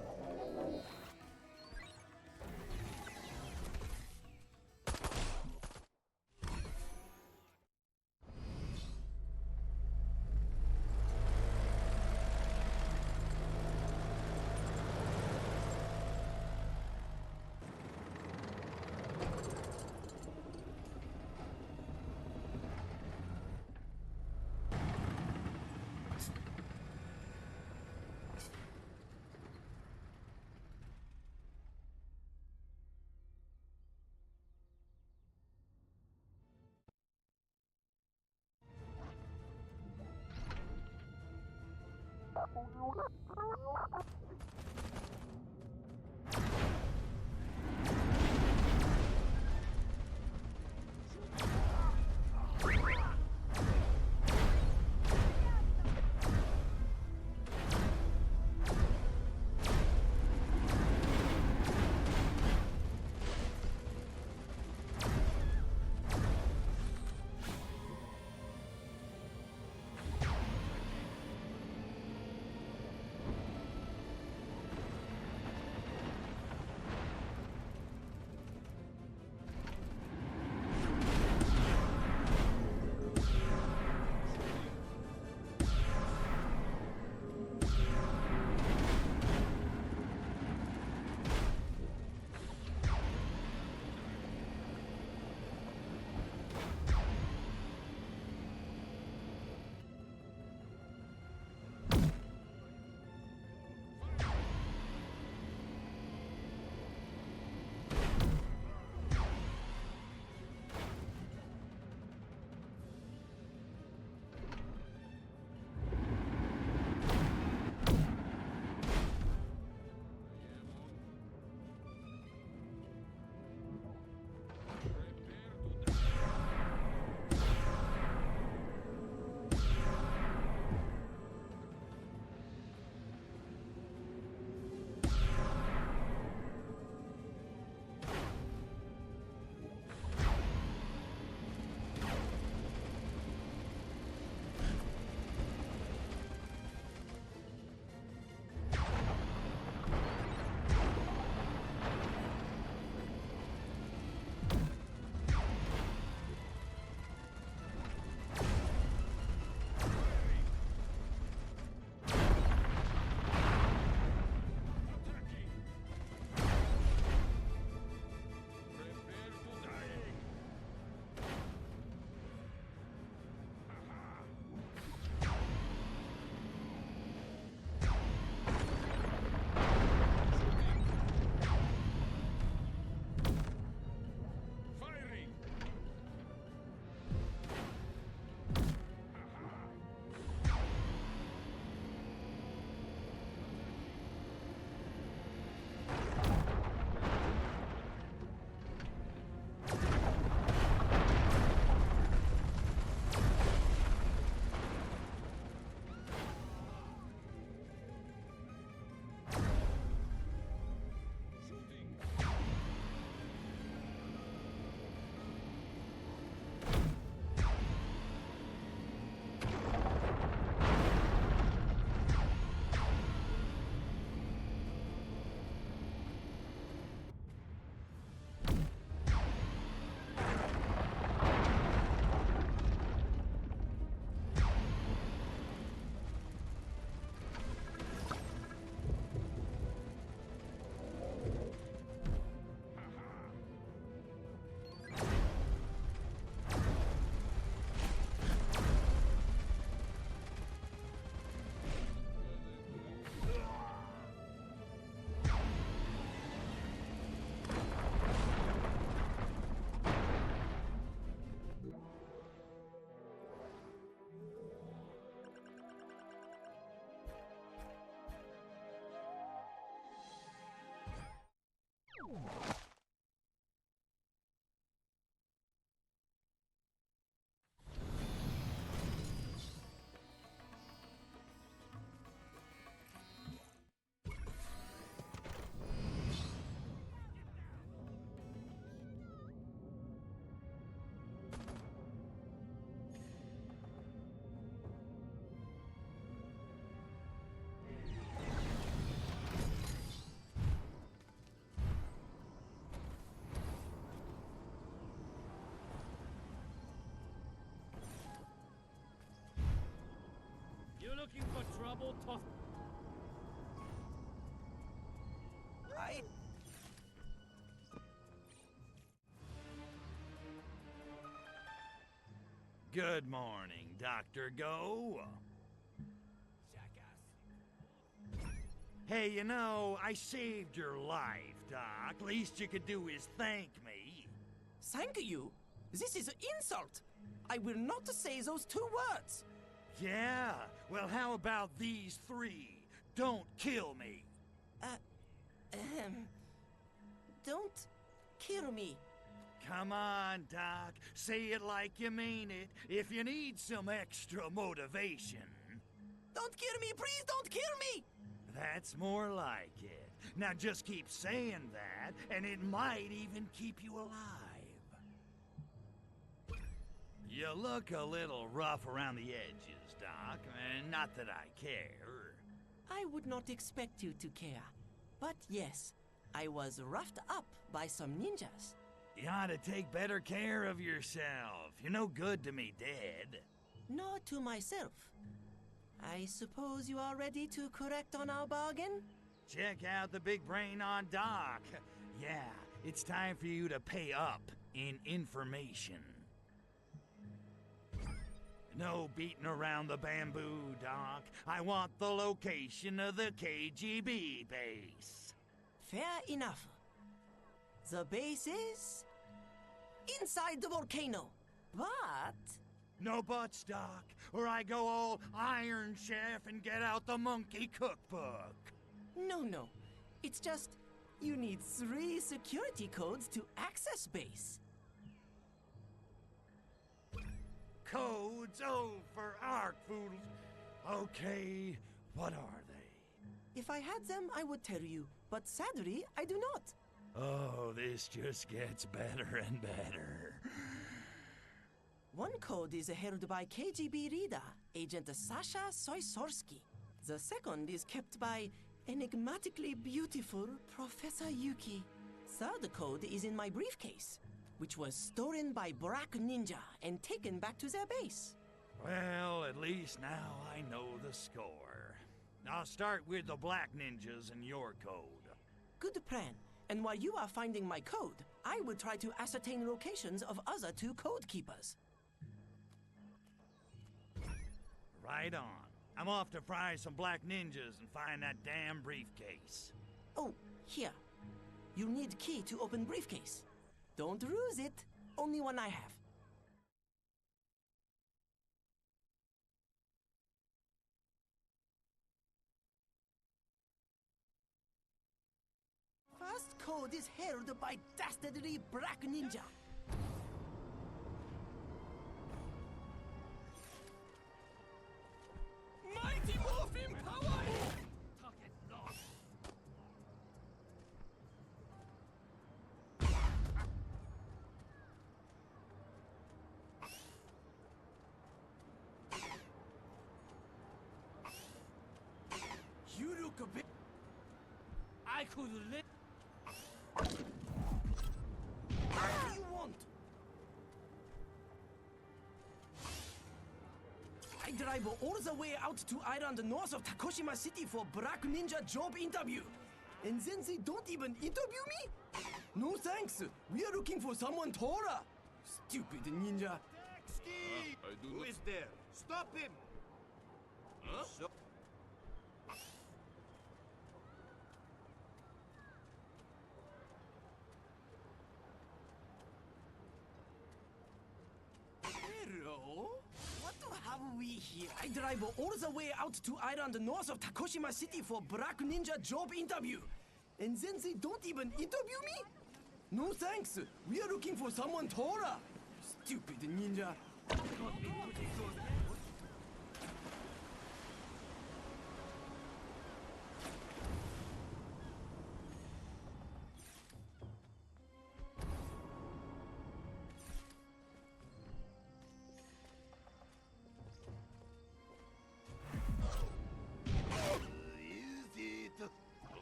You looking for trouble, Toth? Good morning, Dr. Go. Hey, you know, I saved your life, Doc. Least you could do is thank me. Thank you? This is an insult. I will not say those 2 words. Yeah? Well, how about these 3? Don't kill me. Don't kill me. Come on, Doc. Say it like you mean it, if you need some extra motivation. Don't kill me, please don't kill me! That's more like it. Now just keep saying that, and it might even keep you alive. You look a little rough around the edges, Doc, and not that I care. I would not expect you to care. But yes, I was roughed up by some ninjas. You ought to take better care of yourself. You're no good to me dead. Nor to myself. I suppose you are ready to correct on our bargain? Check out the big brain on Doc. Yeah, it's time for you to pay up in information. No beating around the bamboo, Doc. I want the location of the KGB base. Fair enough. The base is inside the volcano, but... No buts, Doc, or I go all Iron Chef and get out the monkey cookbook. No. It's just you need 3 security codes to access base. Codes? Oh, for Ark Foodles. Okay, what are they? If I had them, I would tell you, but sadly, I do not. Oh, this just gets better and better. One code is held by KGB reader, Agent Sasha Soysorsky. The second is kept by enigmatically beautiful Professor Yuki. Third code is in my briefcase, which was stolen by Black Ninja and taken back to their base. Well, at least now I know the score. I'll start with the Black Ninjas and your code. Good plan. And while you are finding my code, I will try to ascertain locations of other 2 code keepers. Right on. I'm off to fry some Black Ninjas and find that damn briefcase. Oh, here. You need key to open briefcase. Don't lose it. Only one I have. First code is held by dastardly Black Ninja. Mighty Morphin Power! Target lost. You look a bit... I could live. What do you want? I drive all the way out to island north of Takoshima City for Black Ninja job interview. And then they don't even interview me? No thanks. We are looking for someone taller. Stupid ninja. Who is there? Stop him! Huh? Hello? What have we here? I drive all the way out to island north of Takoshima City for Black Ninja job interview. and then they don't even interview me? No thanks. We are looking for someone taller. Stupid ninja.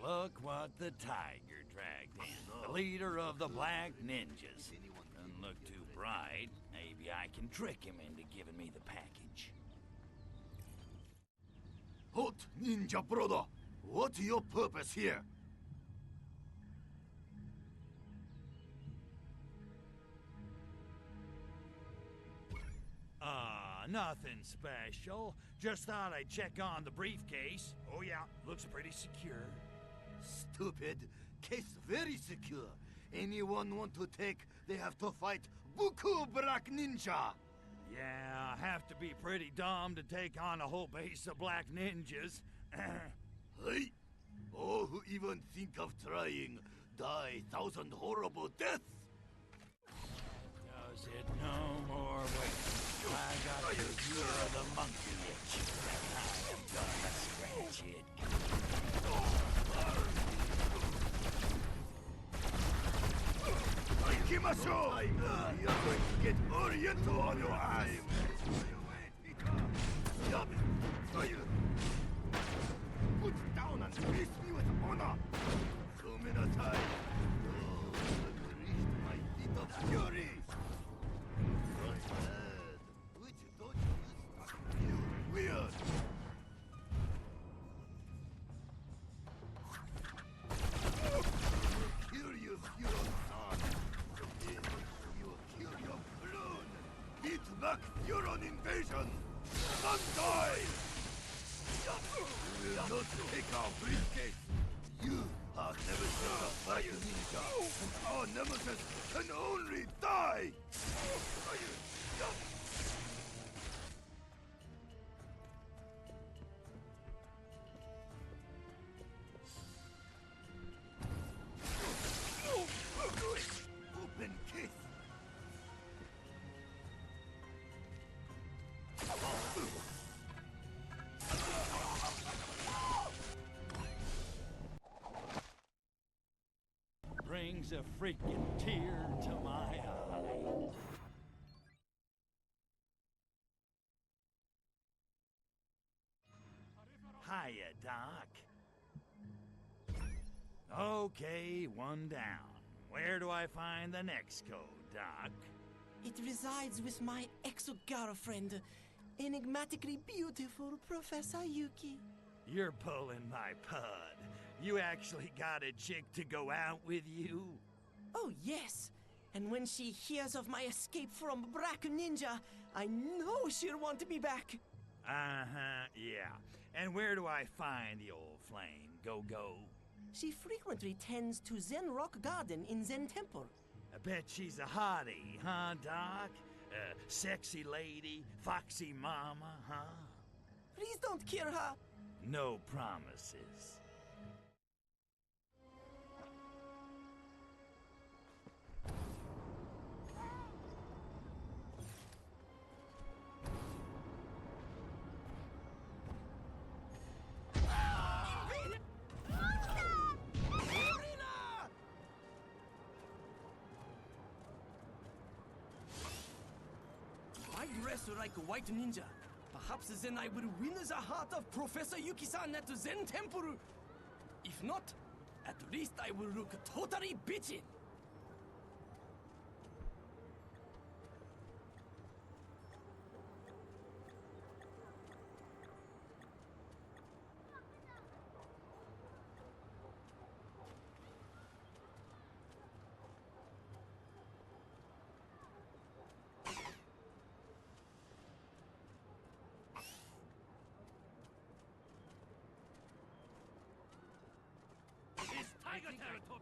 Look what the tiger dragged in. The leader of the Black Ninjas. Doesn't look too bright. Maybe I can trick him into giving me the package. Hot ninja brother, what's your purpose here? Nothing special. Just thought I'd check on the briefcase. Oh yeah, looks pretty secure. Stupid. Case very secure. Anyone want to take, they have to fight Buku Black Ninja. Yeah, I have to be pretty dumb to take on a whole base of black ninjas. Hey, all who even think of trying die 1,000 horrible deaths. Does it no more wait? I got the ear of the monkey itch. I am gonna scratch it. Ikimasho! We are going to get Oriental on your ass! Put down and face me with honor! Suminasai! Oh, unleashed my feet of fury! Not bad. Which don't you use? You weird! Curious, you beat back Furon invasion! None die! You will not take our briefcase! You have never seen a black ninja, and our nemesis can only die! Open case! Brings a freaking tear to my eye. Hiya, Doc. Okay, one down. Where do I find the next code, Doc? It resides with my ex-girlfriend, enigmatically beautiful Professor Yuki. You're pulling my pud. You actually got a chick to go out with you? Oh, yes. And when she hears of my escape from Black Ninja, I know she'll want me back. Uh-huh, yeah. And where do I find the old flame, Go-Go? She frequently tends to Zen Rock Garden in Zen Temple. I bet she's a hottie, huh, Doc? Sexy lady, foxy mama, huh? Please don't kill her. No promises. Like a white ninja. Perhaps then I will win the heart of Professor Yuki-san at the Zen Temple. If not, at least I will look totally bitchin'. Tiger territory!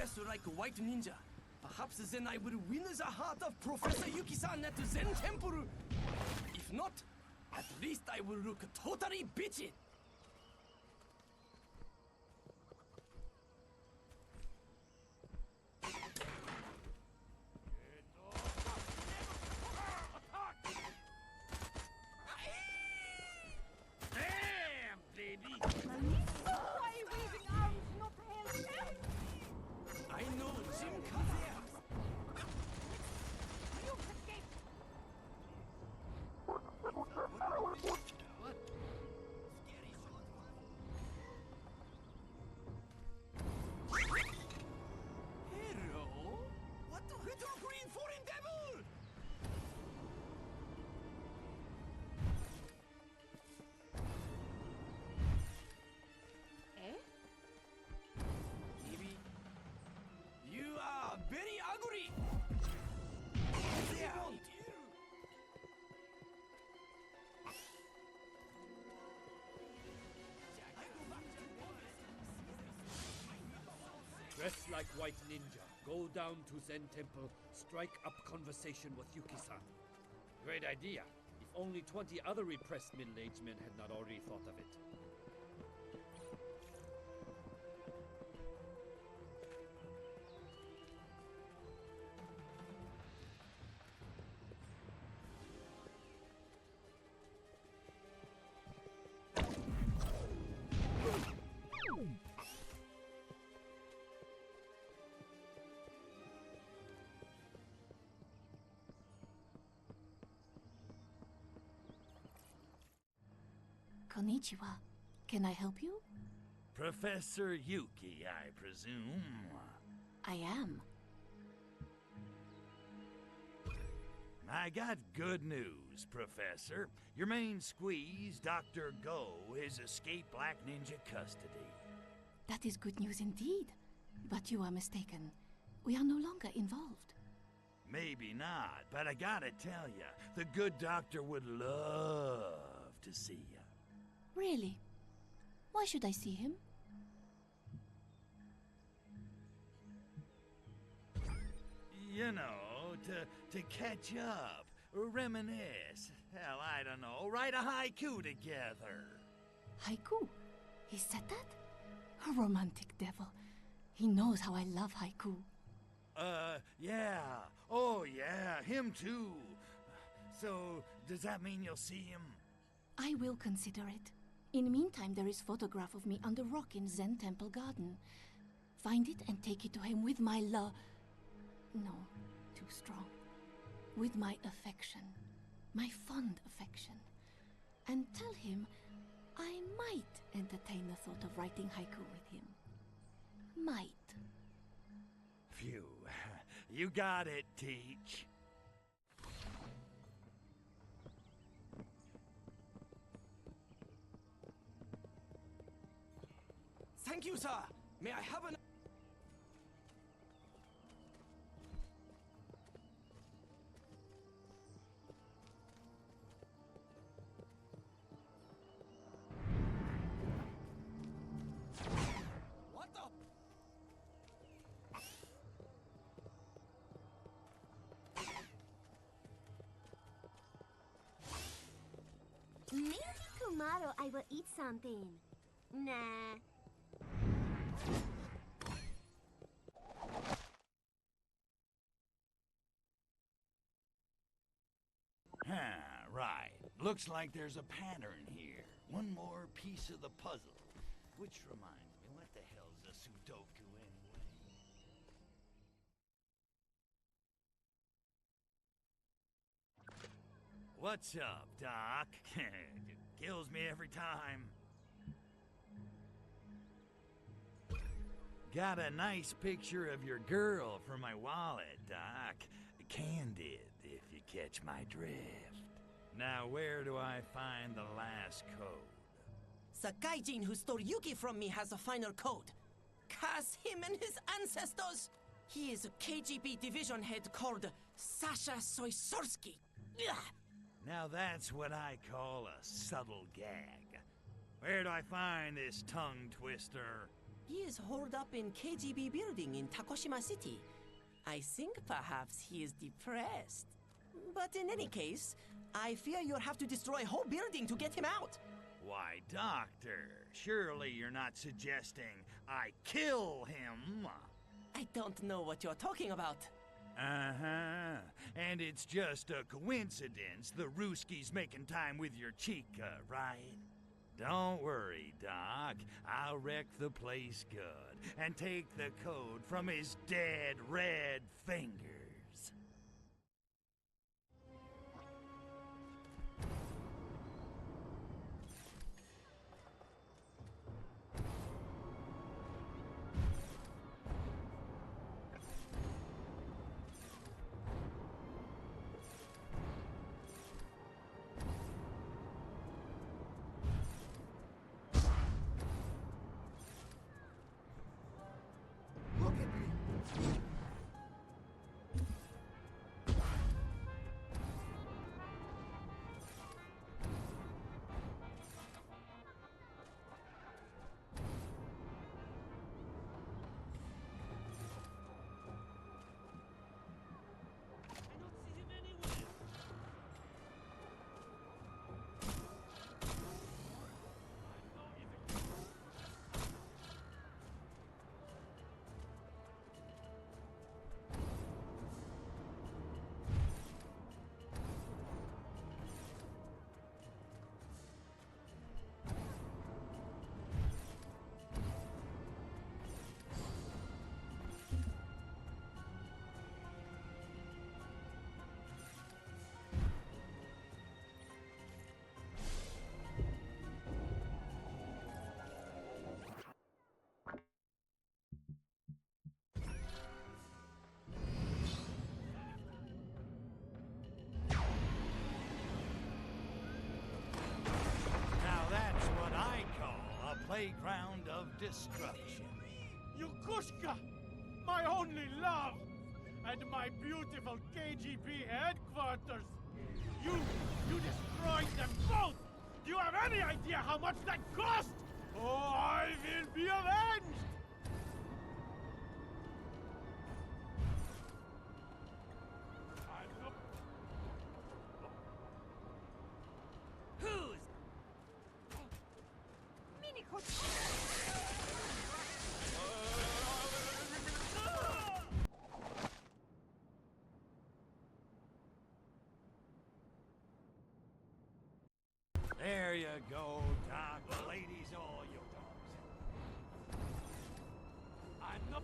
dress like a white ninja. Perhaps then I will win the heart of Professor Yuki-san at the Zen Temple. If not, at least I will look totally bitchy. Damn, baby! I know Jim Kaze. Hello? What the little green foreign devil? Eh? Maybe you are very ugly. Yeah. Dress like white ninja. Go down to Zen Temple. Strike up conversation with Yuki-san. Great idea. If only 20 other repressed middle-aged men had not already thought of it. Konnichiwa. Can I help you? Professor Yuki, I presume. I am. I got good news, Professor. Your main squeeze, Dr. Go, has escaped Black Ninja custody. That is good news indeed. But you are mistaken. We are no longer involved. Maybe not, but I gotta tell ya, the good doctor would love to see ya. Really? Why should I see him? You know, to catch up, reminisce. Hell, I don't know, write a haiku together. Haiku? He said that? A romantic devil. He knows how I love haiku. Yeah. Oh, yeah, him too. So, does that mean you'll see him? I will consider it. In the meantime, there is photograph of me on the rock in Zen Temple Garden. Find it and take it to him with my love. No, too strong. With my affection. My fond affection. And tell him I might entertain the thought of writing haiku with him. Might. Phew. You got it, Teach. Thank you, sir. May I have an... What the... Maybe tomorrow I will eat something. Nah. Right. Looks like there's a pattern here. One more piece of the puzzle. Which reminds me, what the hell's a Sudoku anyway? What's up, Doc? Kills me every time. Got a nice picture of your girl for my wallet, Doc. Candid, if you catch my drift. Now, where do I find the last code? The gaijin who stole Yuki from me has a final code. Curse him and his ancestors! He is a KGB division head called Sasha Soisorski. Ugh. Now that's what I call a subtle gag. Where do I find this tongue twister? He is holed up in KGB building in Takoshima City. I think perhaps he is depressed. But in any case, I fear you'll have to destroy a whole building to get him out. Why, Doctor, surely you're not suggesting I kill him? I don't know what you're talking about. Uh-huh. And it's just a coincidence the Ruski's making time with your chica, right? Don't worry, Doc. I'll wreck the place good and take the code from his dead red fingers. Playground of destruction. Yukushka! My only love! And my beautiful KGB headquarters! You destroyed them both! Do you have any idea how much that cost? Oh, I will be avenged! There you go, Doc. The ladies all your dogs. I'm not...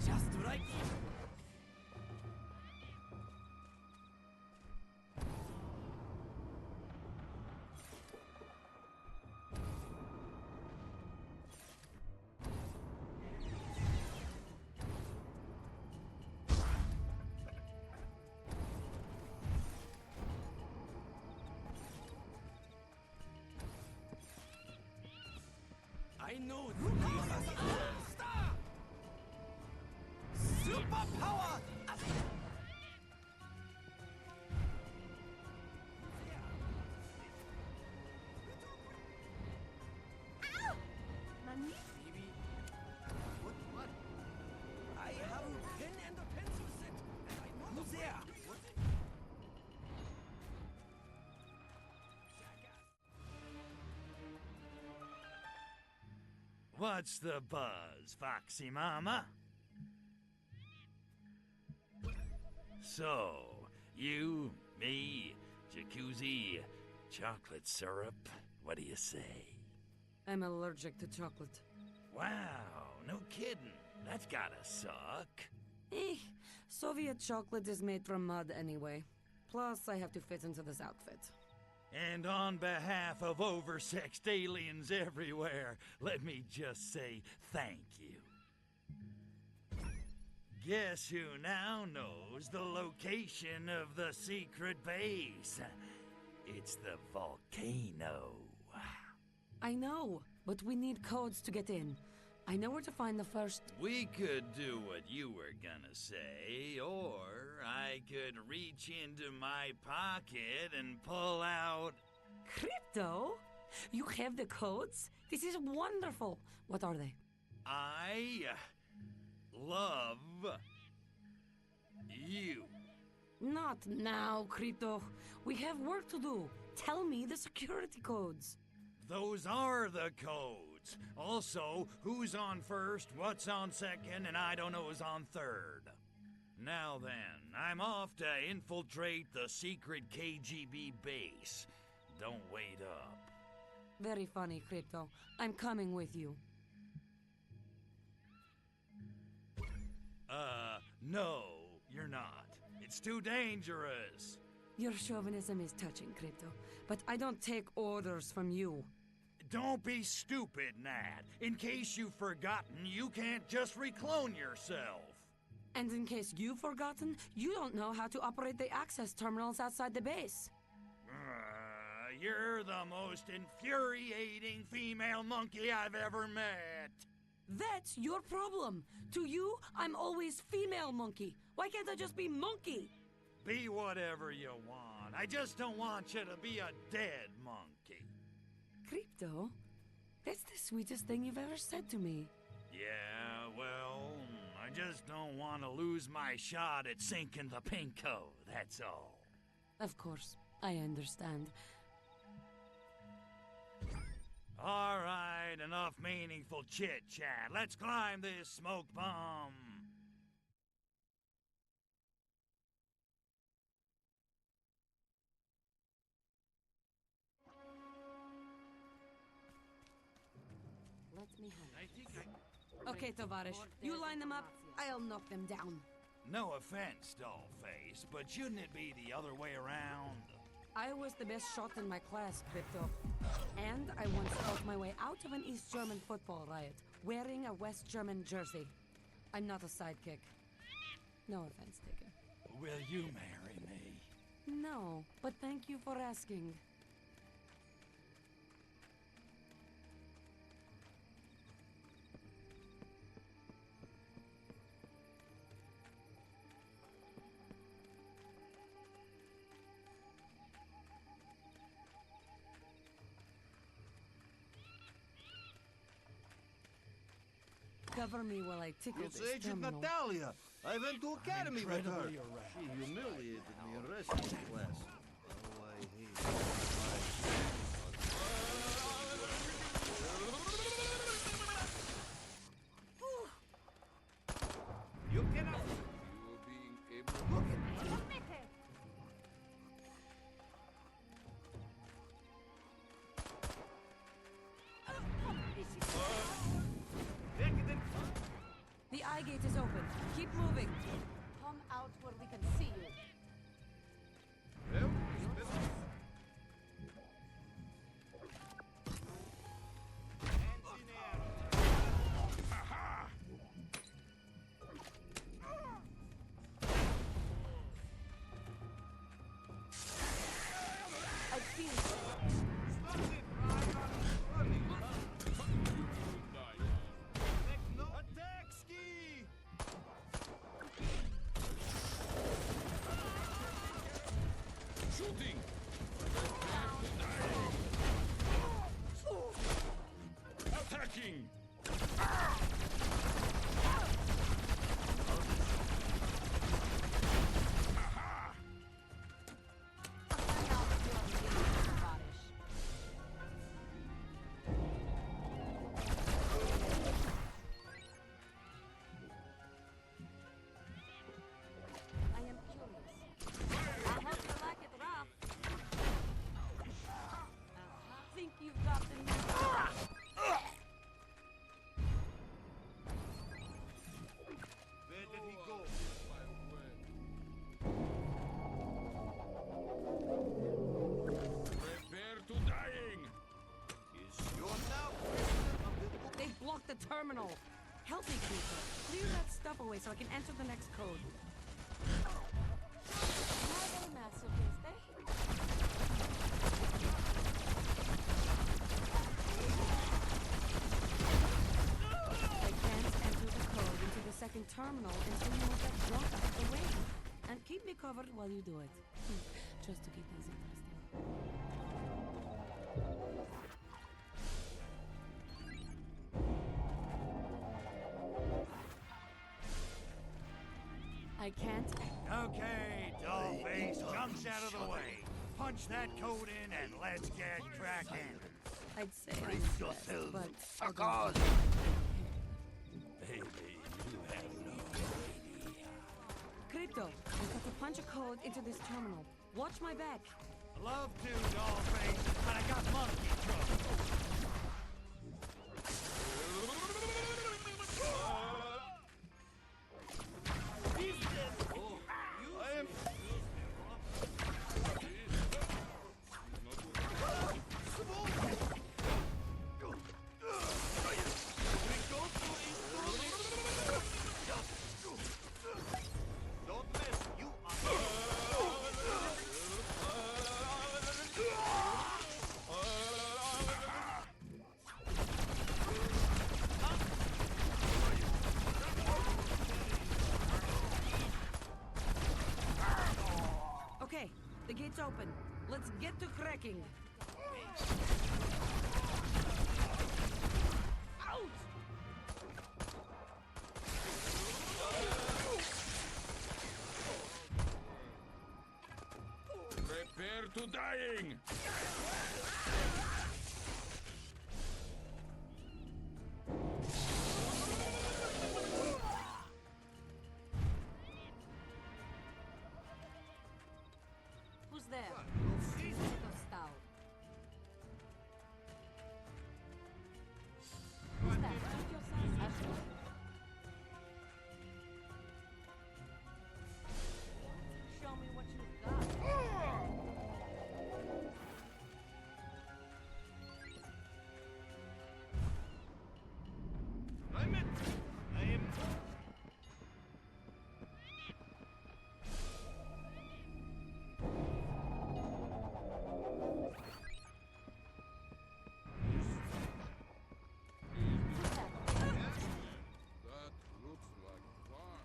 Just right. I know Stop! Superpower! Phoebe, what? I have a pen and a pencil set, and I know who's there. What's the buzz, Foxy Mama? So, you, me, jacuzzi, chocolate syrup, what do you say? I'm allergic to chocolate. Wow, no kidding. That's gotta suck. Soviet chocolate is made from mud anyway. Plus, I have to fit into this outfit. And on behalf of oversexed aliens everywhere, let me just say thank you. Guess who now knows the location of the secret base? It's the volcano. I know, but we need codes to get in. I know where to find the first... We could do what you were gonna say, or I could reach into my pocket and pull out... Crypto? You have the codes? This is wonderful. What are they? I love you. Not now, Crypto. We have work to do. Tell me the security codes. Those are the codes. Also, who's on first, what's on second, and I don't know who's on third. Now then, I'm off to infiltrate the secret KGB base. Don't wait up. Very funny, Crypto. I'm coming with you. No, you're not. It's too dangerous. Your chauvinism is touching, Crypto, but I don't take orders from you. Don't be stupid, Nat. In case you've forgotten, you can't just reclone yourself. And in case you've forgotten, you don't know how to operate the access terminals outside the base. You're the most infuriating female monkey I've ever met. That's your problem. To you, I'm always female monkey. Why can't I just be monkey? Be whatever you want. I just don't want you to be a dead monkey. Crypto? That's the sweetest thing you've ever said to me. Yeah, well, I just don't want to lose my shot at sinking the Pinko, that's all. Of course, I understand. All right, enough meaningful chit-chat. Let's climb this smoke bomb. Let me have it. Okay, Tovarish, you line them up, I'll knock them down. No offense, Dollface, but shouldn't it be the other way around? I was the best shot in my class, Crypto. And I once fought my way out of an East German football riot, wearing a West German jersey. I'm not a sidekick. No offense taken. Will you marry me? No, but thank you for asking. Cover me while I tickle It's this Agent terminal. Natalia. I went to academy with her. Incredibly erect. She humiliated me in wrestling class. Oh, I hate her. You cannot. You being able. Look at The eye gate is open. Keep moving. Come out where we can see you. Well, I feel Attack ski! Help me, Creeper. Clear that stuff away so I can enter the next code. I can't enter the code into the second terminal until you move that drop out of the way. And keep me covered while you do it. Just to keep things interesting. I can't. Okay, dollface, jumps out of the way. Punch that code in and let's get cracking. I'd say I'm Brace stressed, yourself. but Fuck I'll on. do it. Baby, you have no idea. Crypto, I've got to punch a code into this terminal. Watch my back. Love to, dollface, but I got monkey trouble. Okay, the gate's open. Let's get to cracking. Out! Prepare to dying! Who's there? Of stout. Who's that? Just yourself, Ashley? Show me what you've got. I'm it. I am. That looks like fun.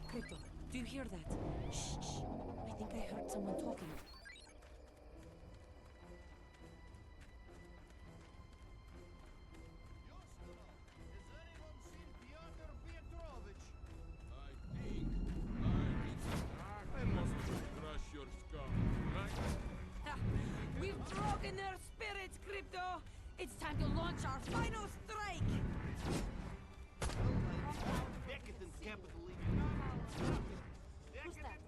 Crypto, do you hear that? Shh, shh. I think I heard someone talking. I must crush your skull, right? Ha! We've broken their spirits, Crypto! It's time to launch our final strike! Decadent capitalism. Who's that?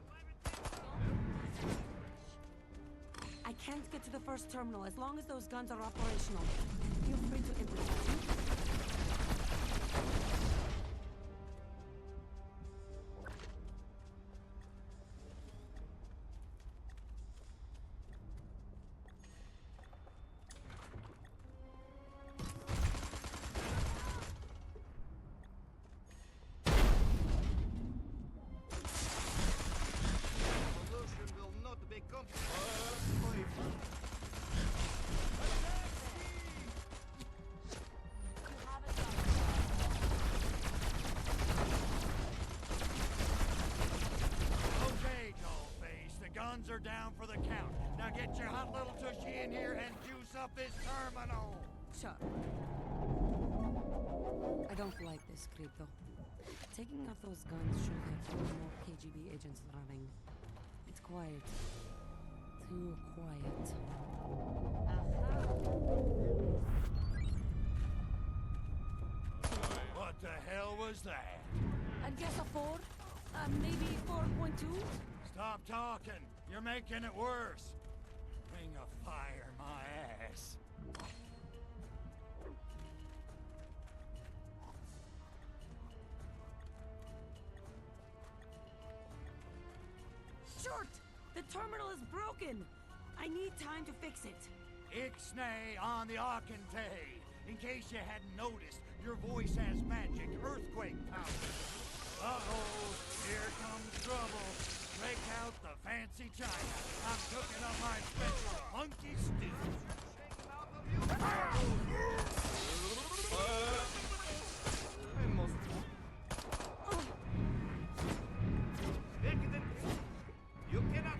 I can't get to the first terminal as long as those guns are operational. Feel free to improvise. Revolution will not be Okay, dollface, the guns are down for the count. Now get your hot little tushy in here and juice up this terminal. Shut. I don't like this, Crypto. Taking out those guns should have more KGB agents running. It's quiet. Too quiet. What the hell was that? I'd guess a 4. Maybe 4.2? Stop talking. You're making it worse. Ring of fire, my ass. terminal is broken. I need time to fix it. Ixnay on the Arcantay. In case you hadn't noticed, your voice has magic earthquake power. Uh-oh, here comes trouble. Break out the fancy china. I'm cooking up my special funky stew. You cannot...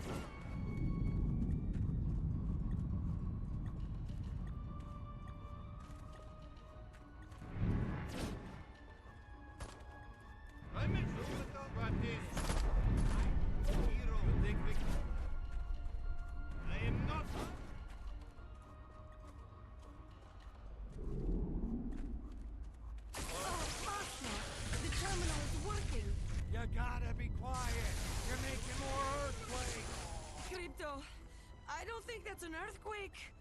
I am not... The terminal is working. You gotta be quiet. You're making more earthquakes. Crypto, I don't think that's an earthquake.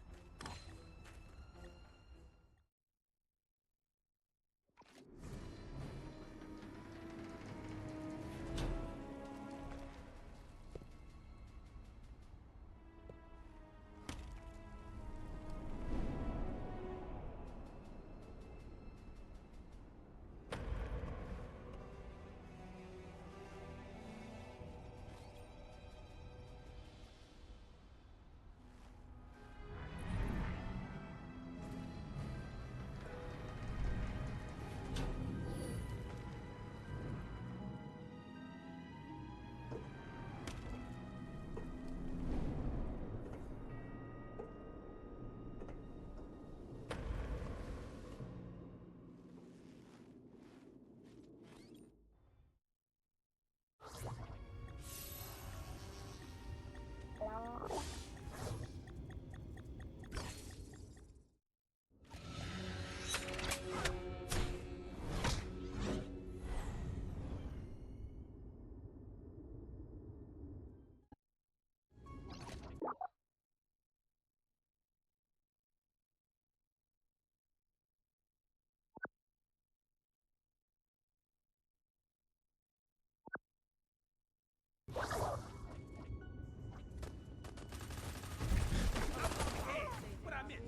What I missed?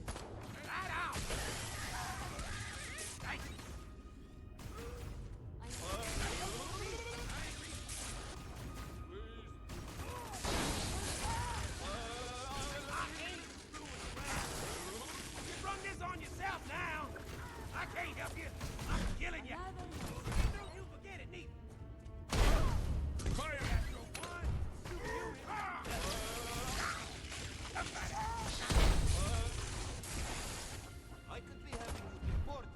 Right out! Right. You brung this on yourself now. I can't help you. I'm killing you. Don't you forget it, neither. Fire! I could be having you deported.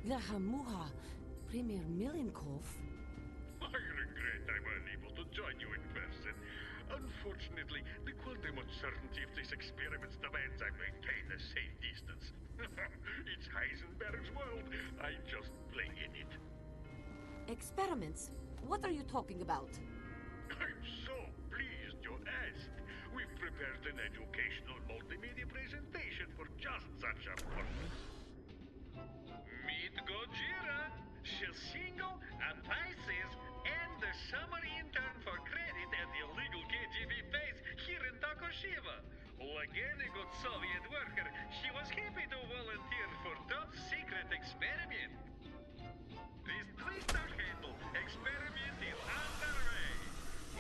Lahamuha, Premier Milenkov. I regret I'm unable to join you in person. Unfortunately, the quantum uncertainty of this experiment's demands I maintain a safe distance. It's Heisenberg's world. I just play in it. Experiments? What are you talking about? I'm so pleased you asked. We've prepared an educational multimedia presentation for just such a purpose. Meet Gojira, Shishingo, and Pisces, and the summer intern for credit at the illegal KGB base here in Tokushima. Again, a good Soviet worker, she was happy to volunteer for top secret experiment. This twister handle experiment is underway.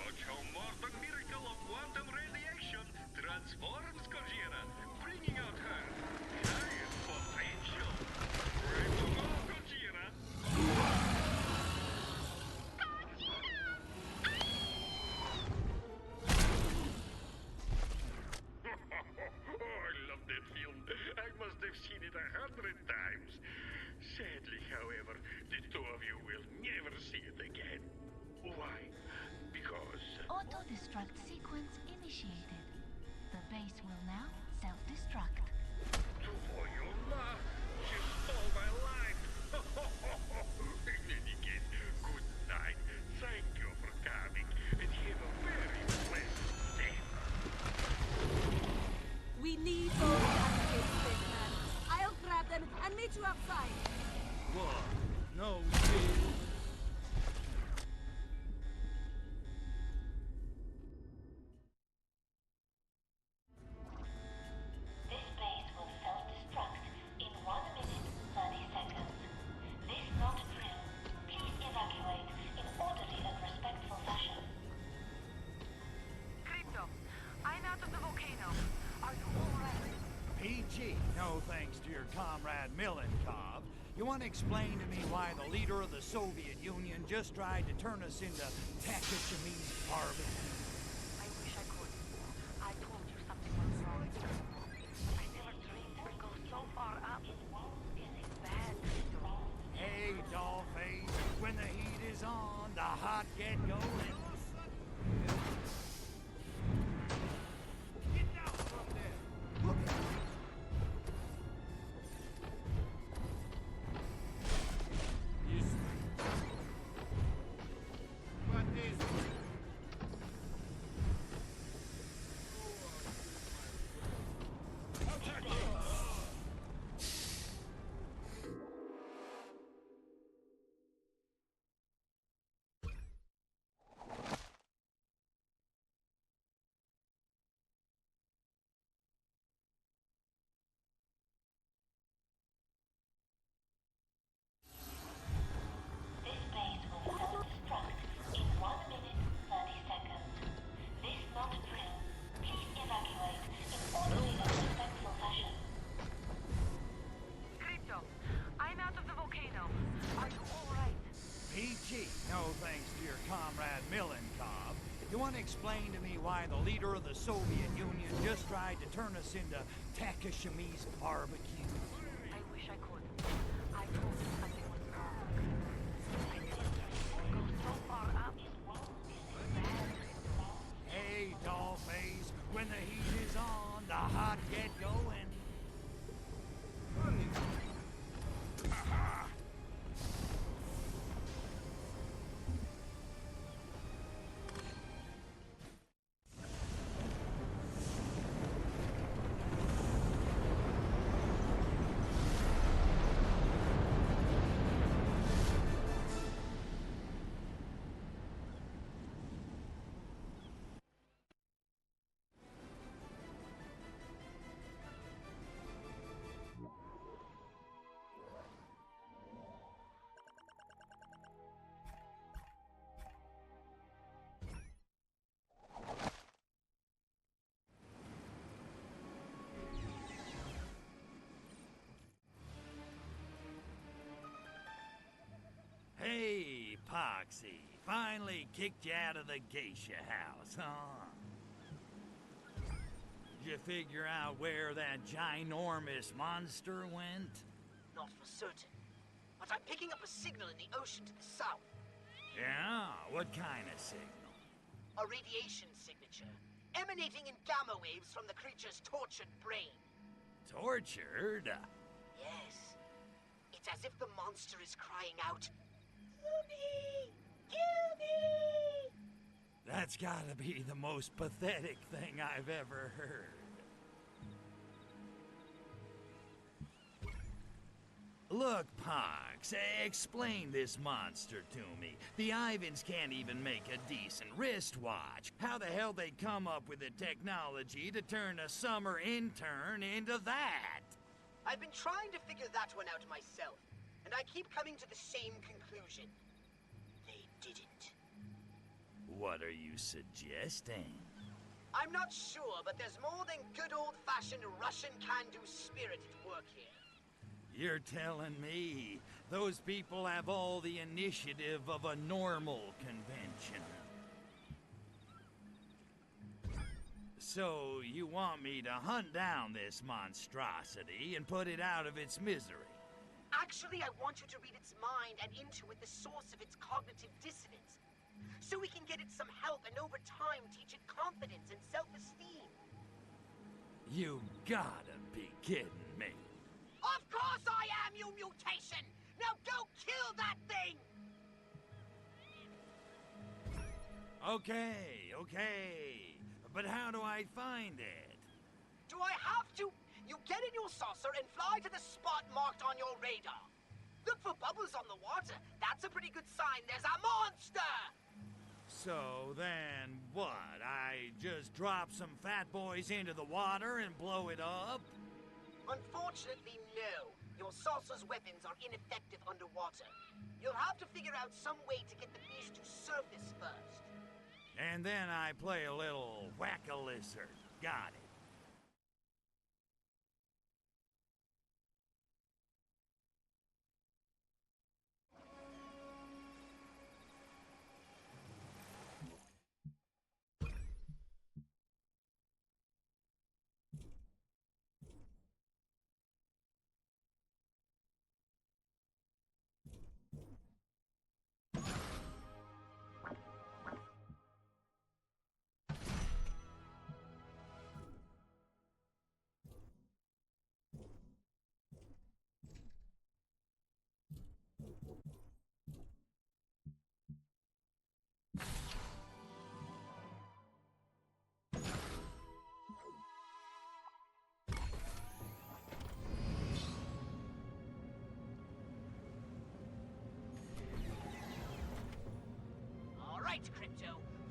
Watch how modern miracle of quantum radiation transforms Gojira, bringing out her highest potential. Ready to go, Gojira? PG, no thanks to your comrade Milenkov. You want to explain to me why the leader of the Soviet Union just tried to turn us into Takashimi's barbecue? I wish I could. I told you something was wrong. I never dreamed it would go so far up. It's bad, Crypto. Hey, dollface, when the heat is on, the hot get going. Get down from there! Look at me! What is it? This base will self-destruct in 1 minute, 30 seconds. This not a drill. Please evacuate in orderly and respectful fashion. Crypto, I'm out of the volcano. Are you alright? PG, no thanks to your comrade Milenkov. You want to explain to me why the leader of the Soviet Union just tried to turn us into Takashimi's barbecue? I wish I could. I told you something was wrong. I never dreamed it would go so far up. It's bad, Crypto. Hey, dollface, when the heat is on, the hot get going. Hey, Poxy, finally kicked you out of the geisha house, huh? Did you figure out where that ginormous monster went? Not for certain. But I'm picking up a signal in the ocean to the south. Yeah? What kind of signal? A radiation signature, emanating in gamma waves from the creature's tortured brain. Tortured? Yes. It's as if the monster is crying out, "Kill me! Kill me!" That's gotta be the most pathetic thing I've ever heard. Look, Pox, explain this monster to me. The Ivans can't even make a decent wristwatch. How the hell they come up with the technology to turn a summer intern into that? I've been trying to figure that one out myself, and I keep coming to the same conclusion. They didn't. What are you suggesting? I'm not sure, but there's more than good old-fashioned Russian can-do spirit at work here. You're telling me those people have all the initiative of a normal convention. So you want me to hunt down this monstrosity and put it out of its misery? Actually, I want you to read its mind and intuit the source of its cognitive dissonance, so we can get it some help and over time teach it confidence and self-esteem. You gotta be kidding me. Of course I am, you mutation! Now go kill that thing! Okay. But how do I find it? Do I have to? You get in your saucer and fly to the spot marked on your radar. Look for bubbles on the water. That's a pretty good sign there's a monster! So then what? I just drop some fat boys into the water and blow it up? Unfortunately, no. Your saucer's weapons are ineffective underwater. You'll have to figure out some way to get the beast to surface first. And then I play a little whack-a-lizard. Got it.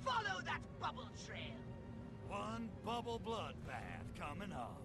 Follow that bubble trail. One bubble bloodbath coming up.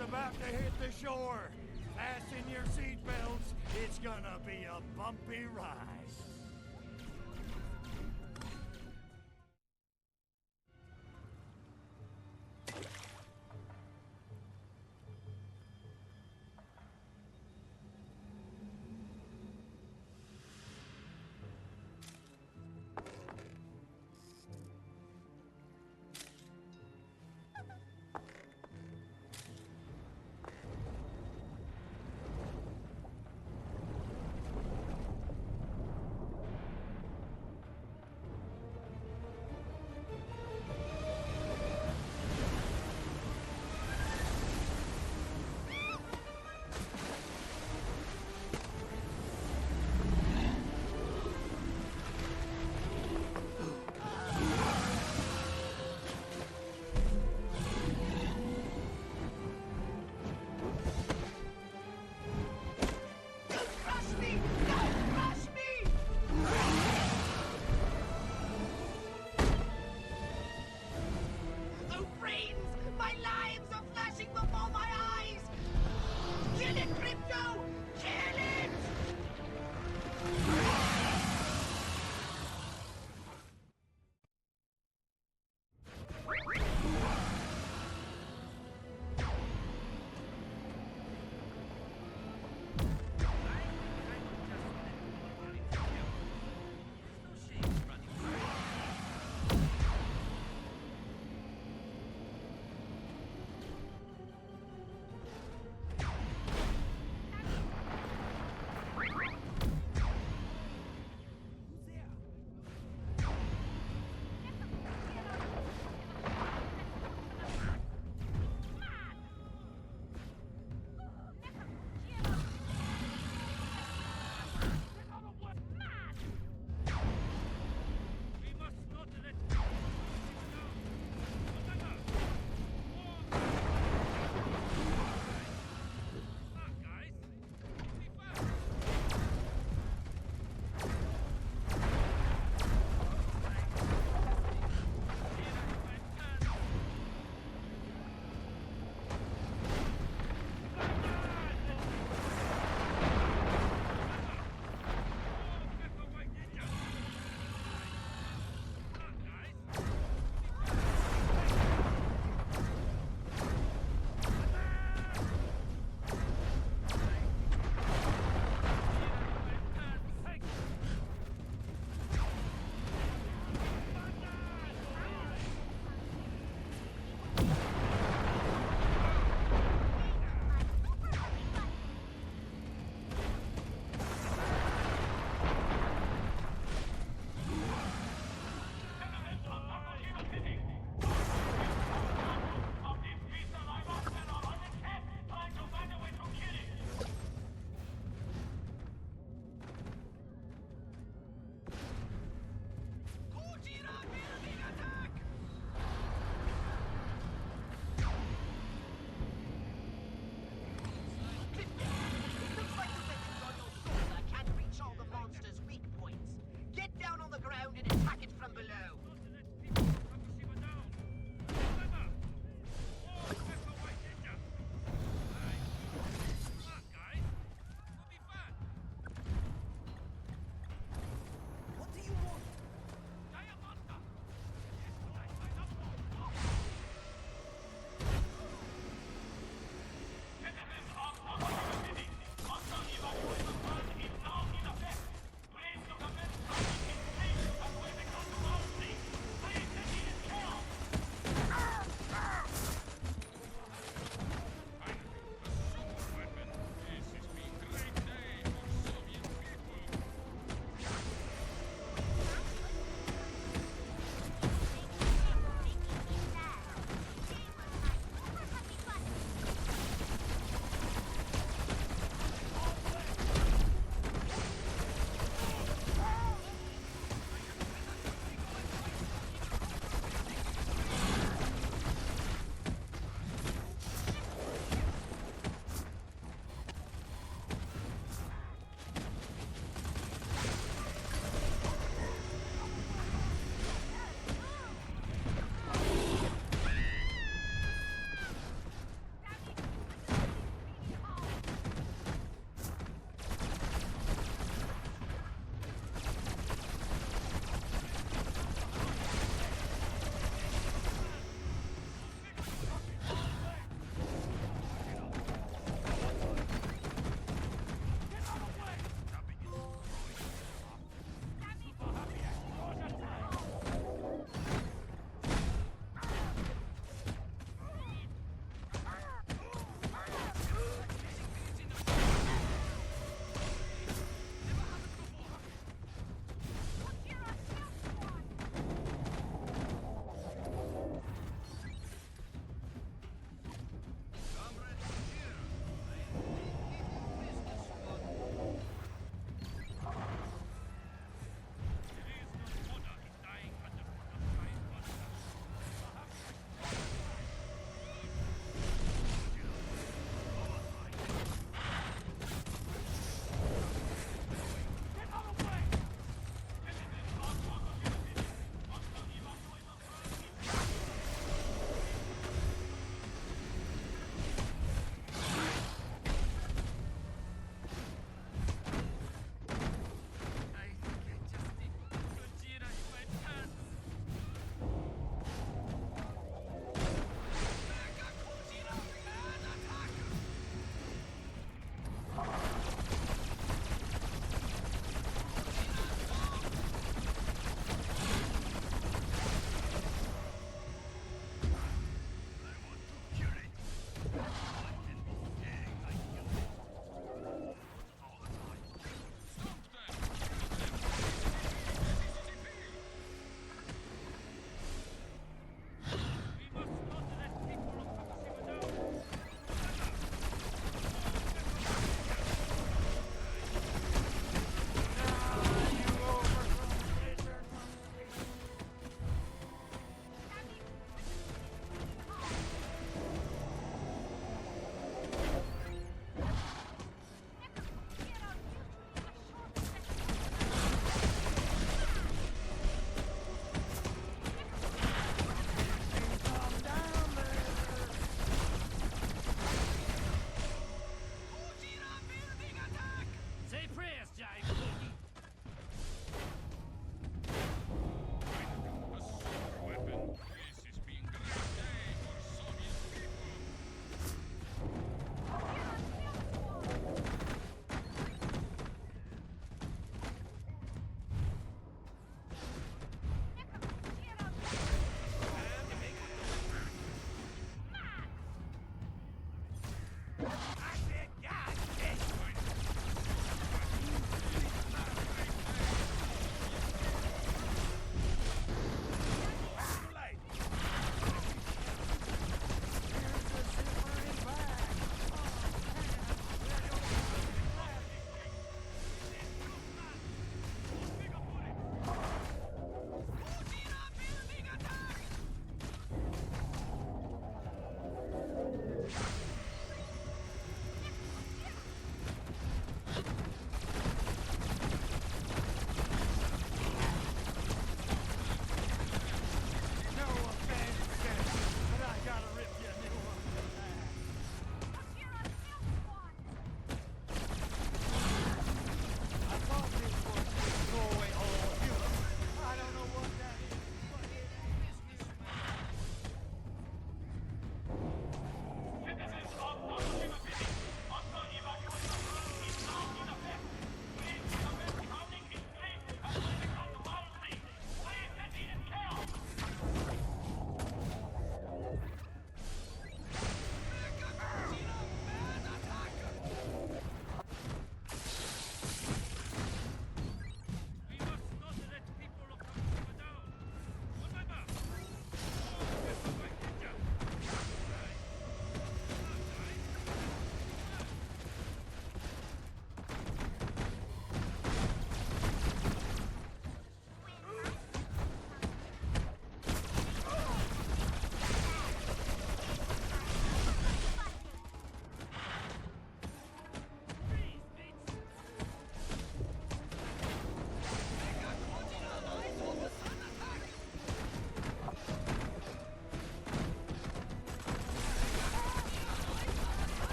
About to hit the shore. Fasten your seatbelts. It's gonna be a bumpy ride.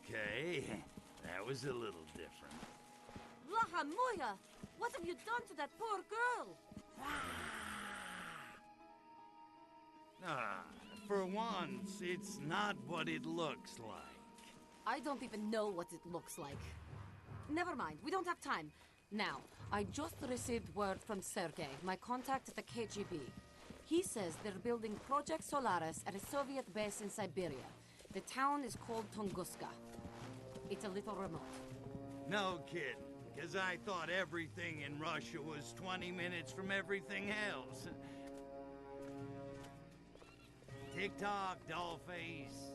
Okay, that was a little different. Lahamuya! What have you done to that poor girl? For once, it's not what it looks like. I don't even know what it looks like. Never mind, we don't have time. Now, I just received word from Sergei, my contact at the KGB. He says they're building Project Solaris at a Soviet base in Siberia. The town is called Tunguska. It's a little remote. No kidding, because I thought everything in Russia was 20 minutes from everything else. Tick-tock, dollface.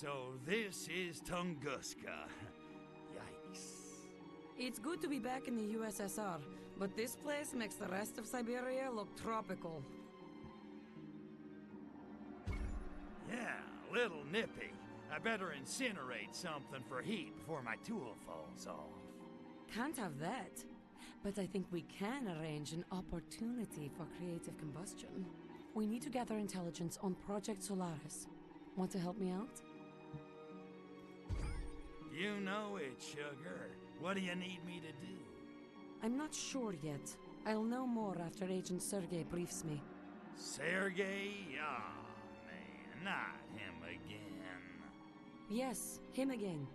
So this is Tunguska. Yikes. It's good to be back in the USSR, but this place makes the rest of Siberia look tropical. Yeah, a little nippy. I better incinerate something for heat before my tool falls off. Can't have that. But I think we can arrange an opportunity for creative combustion. We need to gather intelligence on Project Solaris. Want to help me out? You know it, sugar. What do you need me to do? I'm not sure yet. I'll know more after Agent Sergei briefs me. Sergei? Ah, man, not him again. Yes, him again.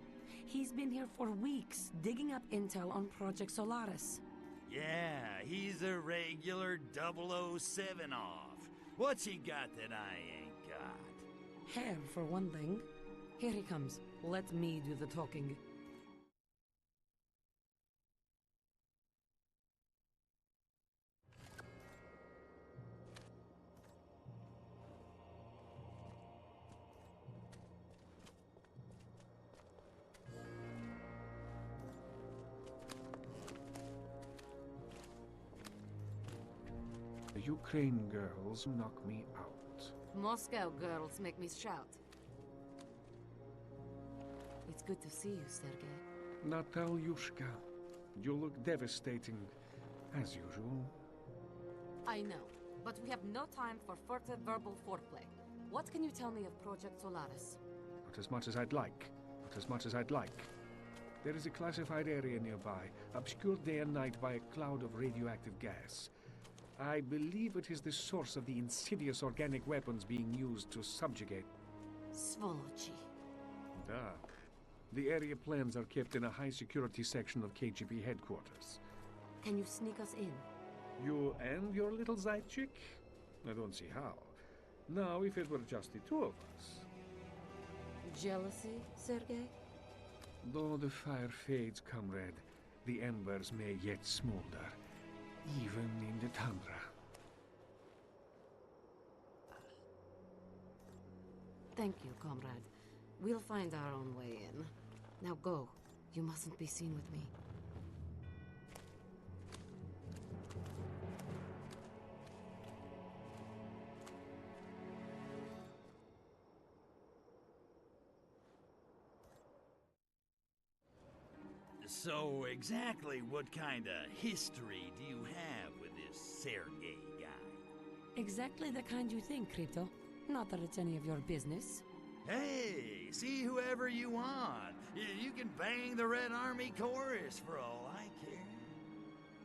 He's been here for weeks, digging up intel on Project Solaris. Yeah, he's a regular 007 off. What's he got that I ain't got? Hair, for one thing. Here he comes. Let me do the talking. The Ukraine girls knock me out. Moscow girls make me shout. It's good to see you, Sergei. Natalyushka, you look devastating, as usual. I know, but we have no time for further verbal foreplay. What can you tell me of Project Solaris? Not as much as I'd like. Not as much as I'd like. There is a classified area nearby, obscured day and night by a cloud of radioactive gas. I believe it is the source of the insidious organic weapons being used to subjugate. Svolochi. Ah. The area plans are kept in a high-security section of KGB headquarters. Can you sneak us in? You and your little Zaychik? I don't see how. Now, if it were just the two of us... Jealousy, Sergei? Though the fire fades, comrade, The embers may yet smolder, even in the tundra. Thank you, comrade. We'll find our own way in. Now go. You mustn't be seen with me. So, exactly what kind of history do you have with this Sergei guy? Exactly the kind you think, Crypto. Not that it's any of your business. Hey, see whoever you want. You can bang the Red Army chorus for all I care.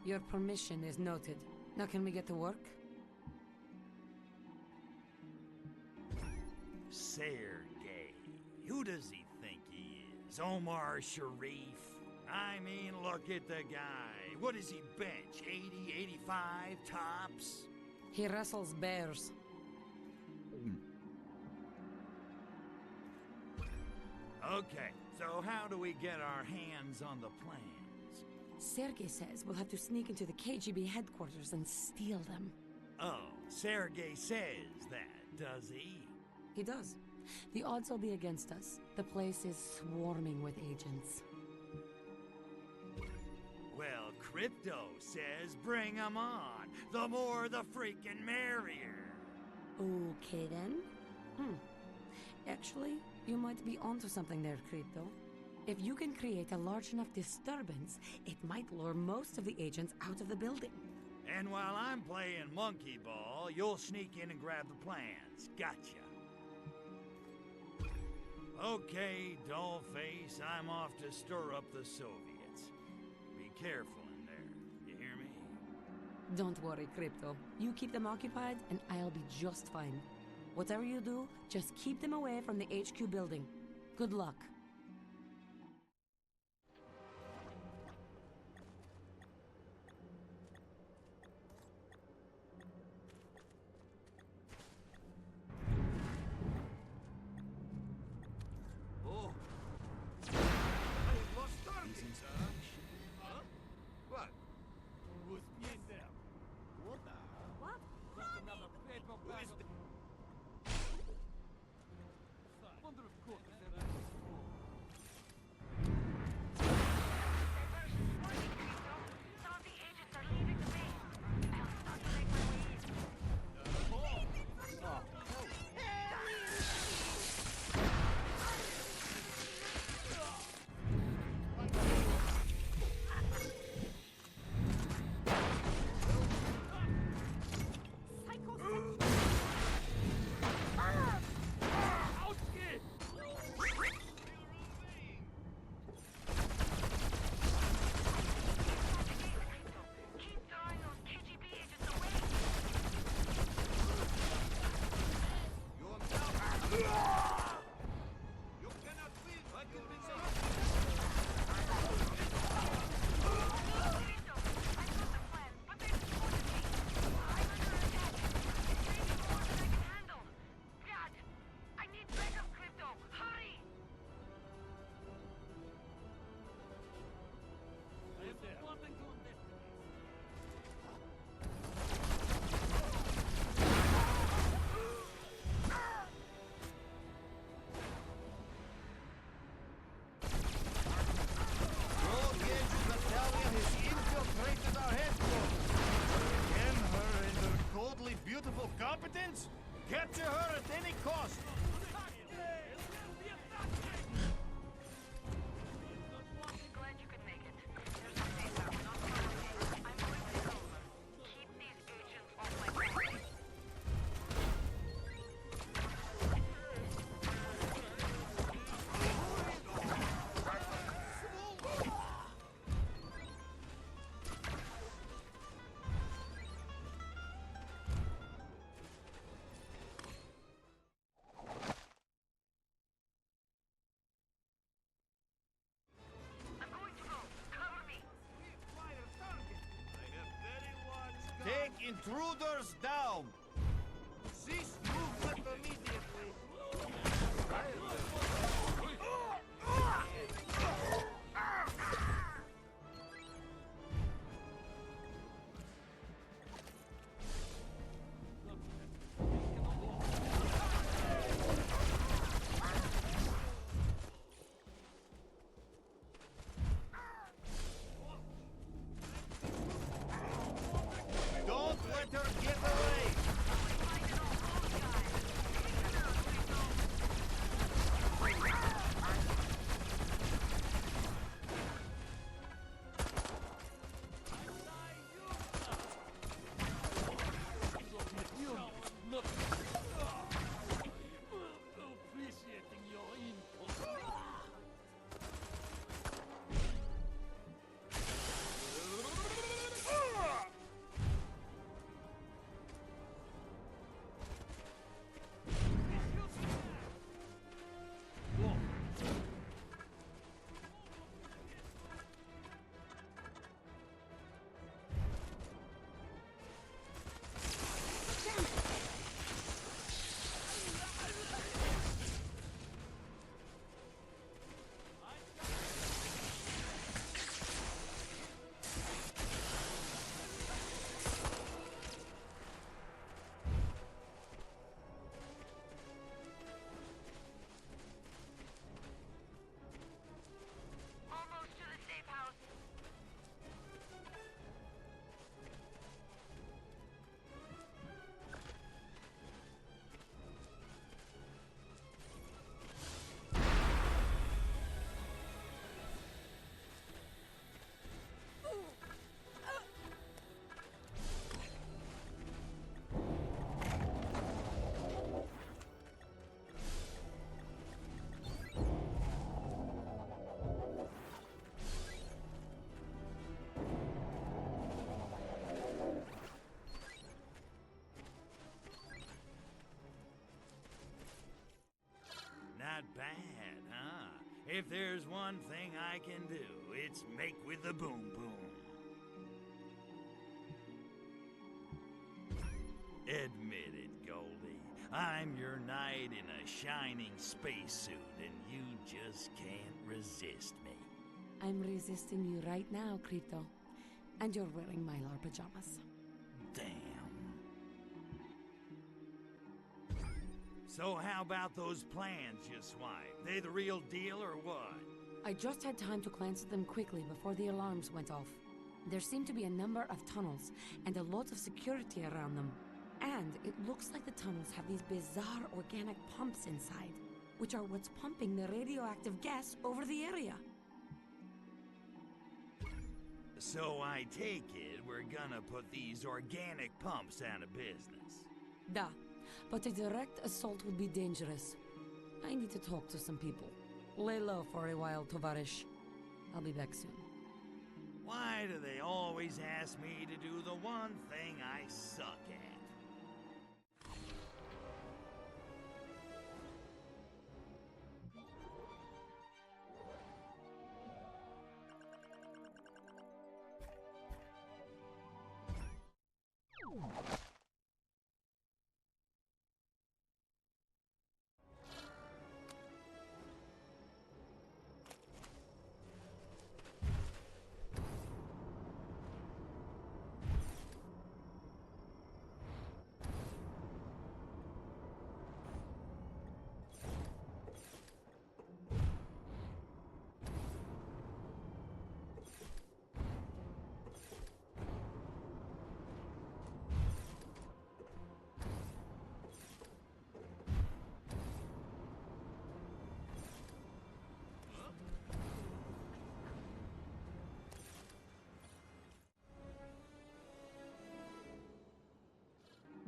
Your permission is noted. Now can we get to work? Sergei. Who does he think he is? Omar Sharif? I mean, look at the guy. What does he bench? 80, 85 tops? He wrestles bears. Okay, so how do we get our hands on the plans? Sergei says we'll have to sneak into the KGB headquarters and steal them. Oh, Sergei says that, does he? He does. The odds will be against us. The place is swarming with agents. Well, Crypto says bring 'em on. The more the freaking merrier. Okay then. Actually, you might be onto something there, Crypto. If you can create a large enough disturbance, it might lure most of the agents out of the building. And while I'm playing monkey ball, you'll sneak in and grab the plans. Gotcha. Okay, dollface, I'm off to stir up the Soviets. Be careful in there, you hear me? Don't worry, Crypto. You keep them occupied, and I'll be just fine. Whatever you do, just keep them away from the HQ building. Good luck. Oh. I lost target. Huh? What? Who's in there? What the? What? Just another paper Who is bag. Wonder if Cook is ever Some of the agents are leaving the base. I'll start to make my way in. Keep throwing those KGB agents away. You cannot win. I can be so. I've got the plan, but they've spotted me. I'm under attack. It's raining more than I can handle. God, I need backup, Crypto. Hurry! Is there something to investigate? Rogue Agent Battalion has infiltrated our headquarters. Damn her and her coldly beautiful competence. Capture her at any cost. Glad you could make it. There's some data not coming. I'm going to take over. Keep these agents off my property. I'm going to go. Cover me. Take intruders down. Cease movement immediately. one thing I can do. It's make with the boom boom. Admit it, Goldie. I'm your knight in a shining spacesuit, and you just can't resist me. I'm resisting you right now, Crypto. And you're wearing Mylar pajamas. Damn. So how about those plans you swiped? They the real deal or what? I just had time to glance at them quickly before the alarms went off. There seem to be a number of tunnels, and a lot of security around them. And it looks like the tunnels have these bizarre organic pumps inside, which are what's pumping the radioactive gas over the area. So I take it we're gonna put these organic pumps out of business. Da, but a direct assault would be dangerous. I need to talk to some people. Lay low for a while, Tovarish. I'll be back soon. Why do they always ask me to do the one thing I suck at?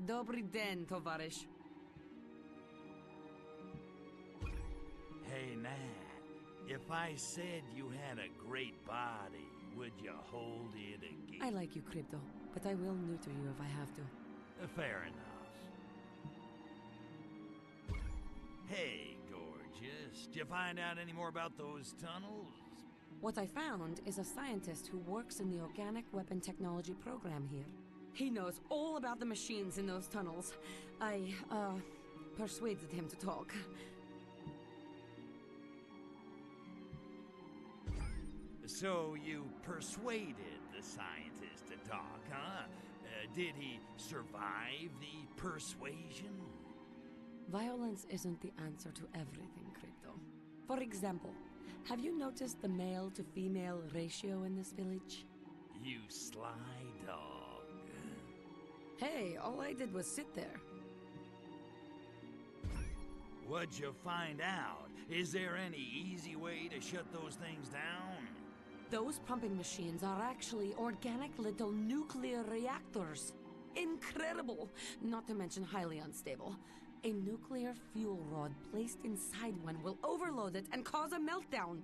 Dobry den, Tovarish. Hey, Nat, if I said you had a great body, would you hold it again? I like you, Crypto, but I will neuter you if I have to. Fair enough. Hey, gorgeous, did you find out any more about those tunnels? What I found is a scientist who works in the organic weapon technology program here. He knows all about the machines in those tunnels. I, persuaded him to talk. So you persuaded the scientist to talk, huh? Did he survive the persuasion? Violence isn't the answer to everything, Crypto. For example, have you noticed the male-to-female ratio in this village? You sly dog. Hey, all I did was sit there. What'd you find out? Is there any easy way to shut those things down? Those pumping machines are actually organic little nuclear reactors. Incredible! Not to mention highly unstable. A nuclear fuel rod placed inside one will overload it and cause a meltdown.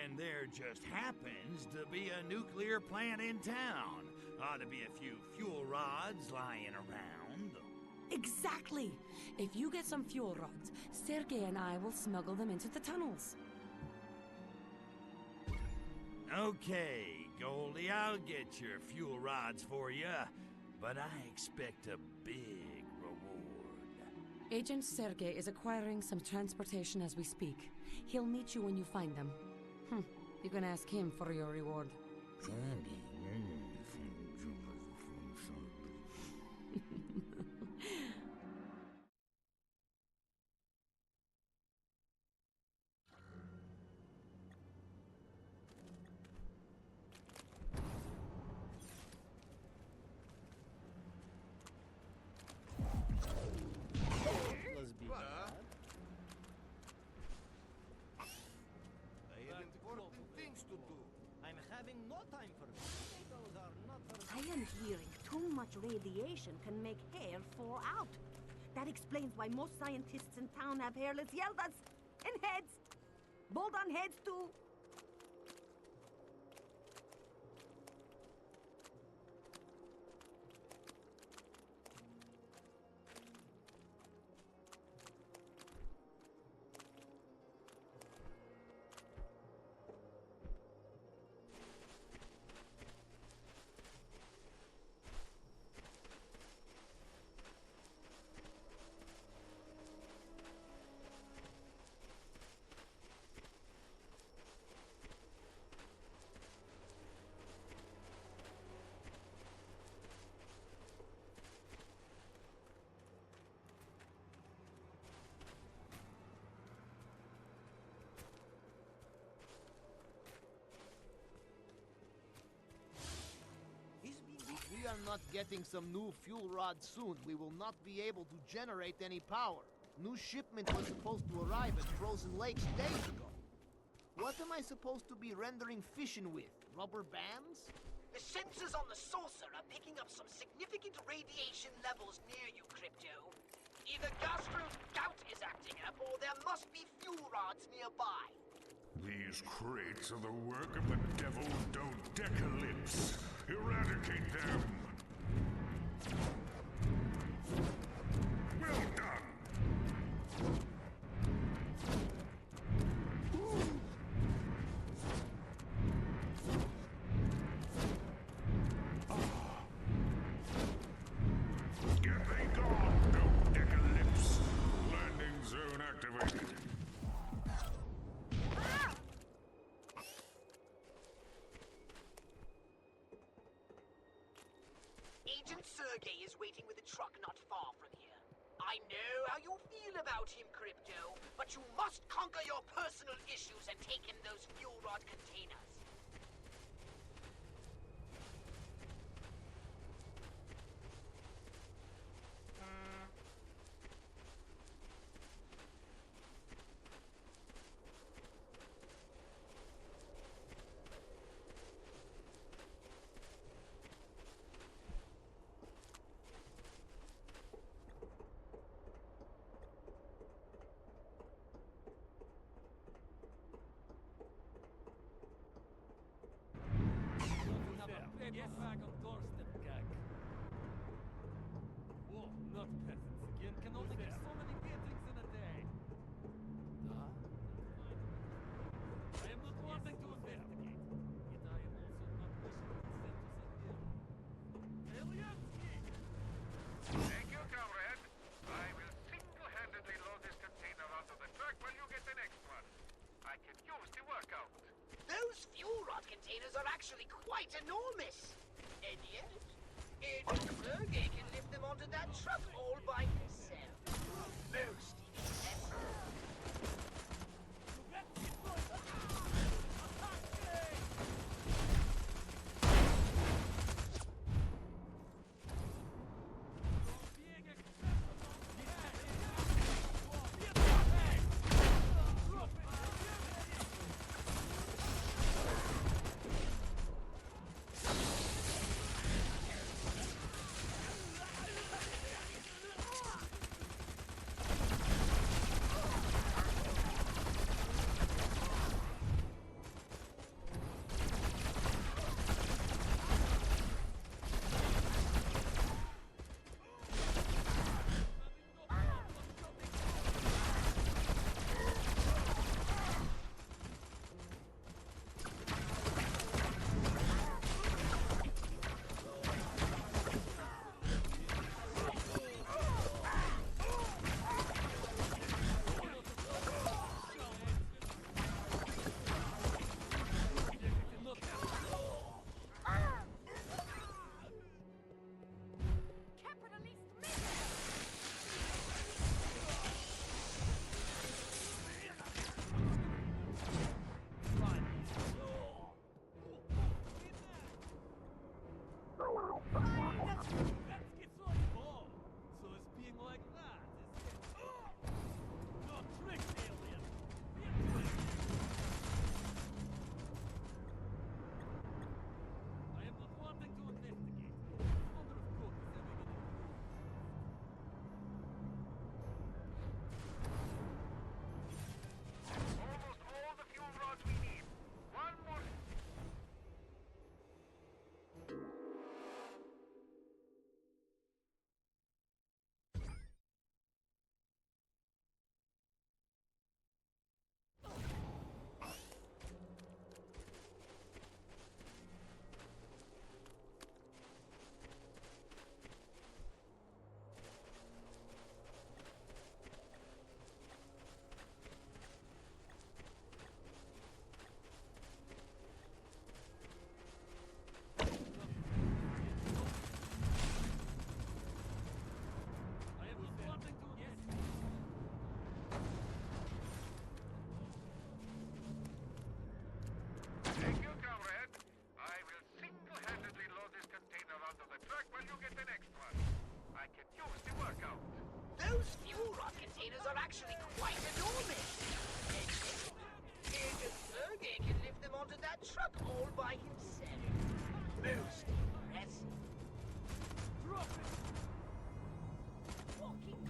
And there just happens to be a nuclear plant in town. Ought to be a few fuel rods lying around. Exactly! If you get some fuel rods, Sergei and I will smuggle them into the tunnels. Okay, Goldie, I'll get your fuel rods for you, but I expect a big reward. Agent Sergei is acquiring some transportation as we speak. He'll meet you when you find them. You can ask him for your reward. I am hearing too much radiation can make hair fall out. That explains why most scientists in town have hairless yeldas and heads. Bald on heads, too. we are not getting some new fuel rod soon, we will not be able to generate any power. New shipment was supposed to arrive at Frozen Lakes days ago. What am I supposed to be rendering fission with? Rubber bands? The sensors on the saucer are picking up some significant radiation levels near you, Crypto. Either Gastro's gout is acting up, or there must be fuel rods nearby. These crates are the work of the devil Dodecalypse. Eradicate them! Well done! Get thee gone, Dodecalypse! Landing zone activated. Agent Sergey is waiting with a truck not far from here. I know how you feel about him, Crypto, but you must conquer your personal issues and take him those fuel rod containers. Get back on doorstep, gag. Whoa, not peasants again. Can only get so many beatings in a day. Huh? I am not wanting to investigate. Yet I am also not wishing consent to send them. Aliensky! Thank you, comrade. I will single-handedly load this container onto the truck while you get the next one. I can use the workout. Those fuel rod containers are actually quite enormous. And yet, Agent Sergey can lift them onto that truck all by himself. Most impressive. Those fuel rod containers are actually quite enormous. Agent Sergey can lift them onto that truck all by himself. Most impressive. Drop it! Walking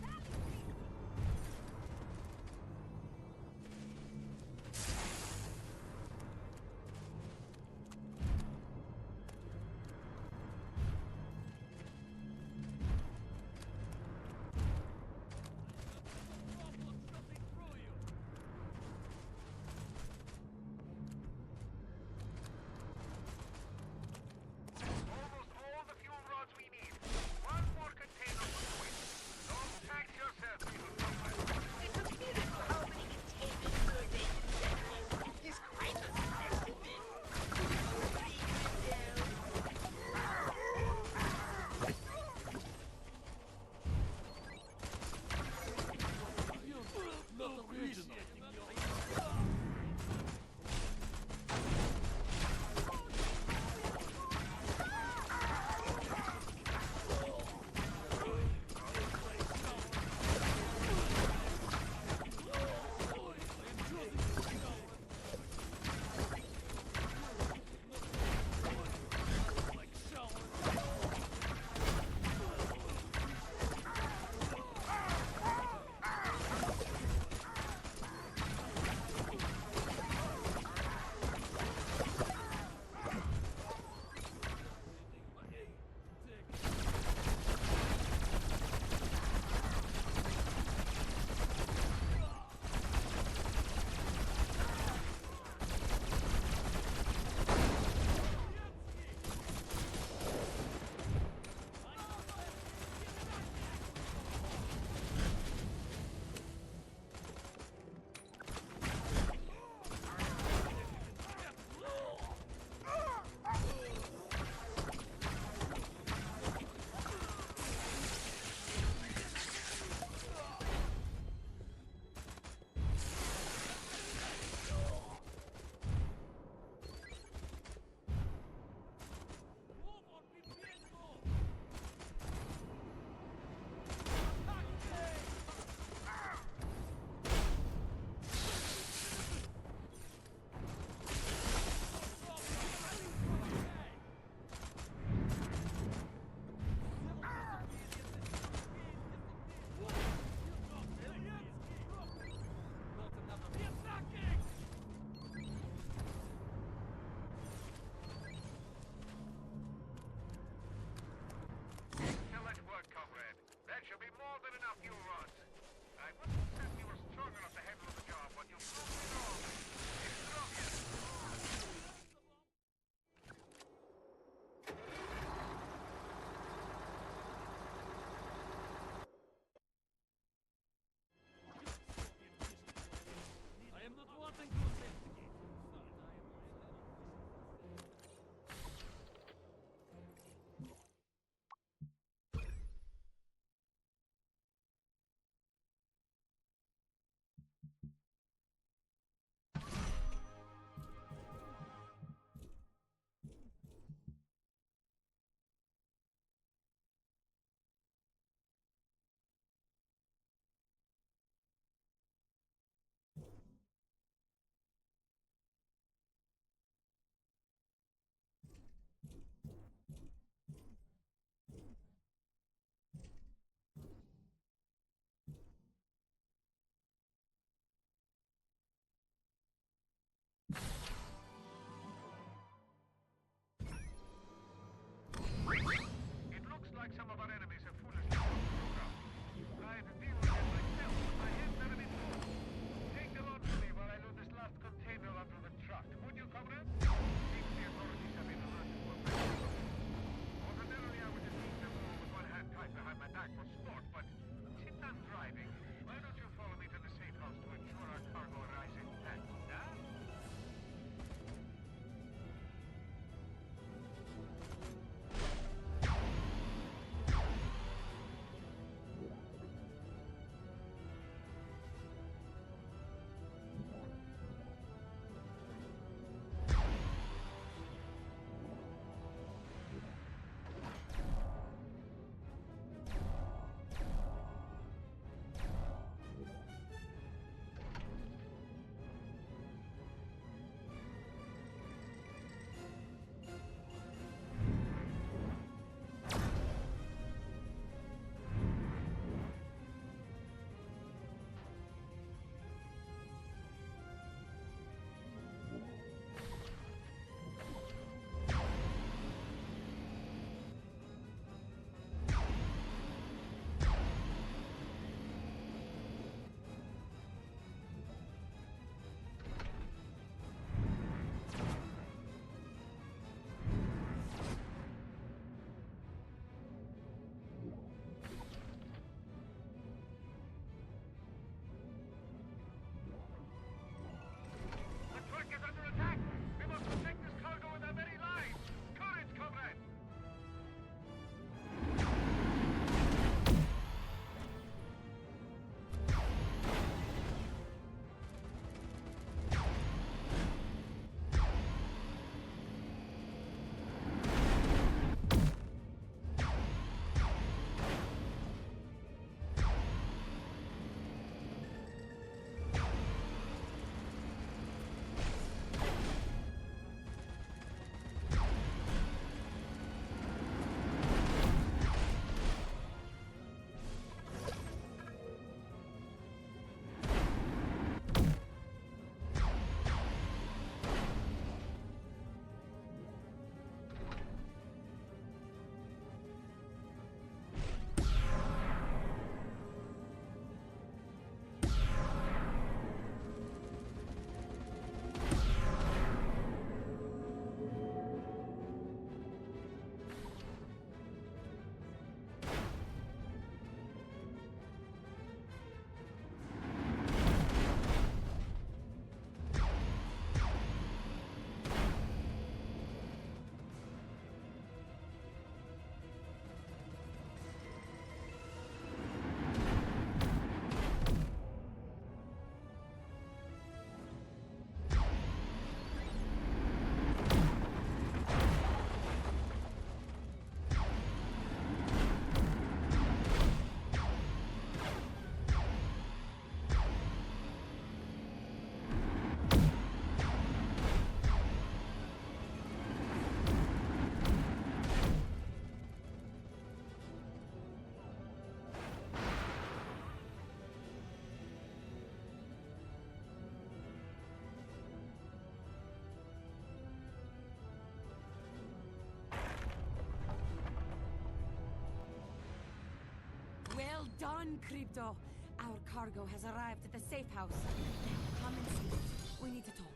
done, Crypto. Our cargo has arrived at the safe house. Now, come and see it. We need to talk.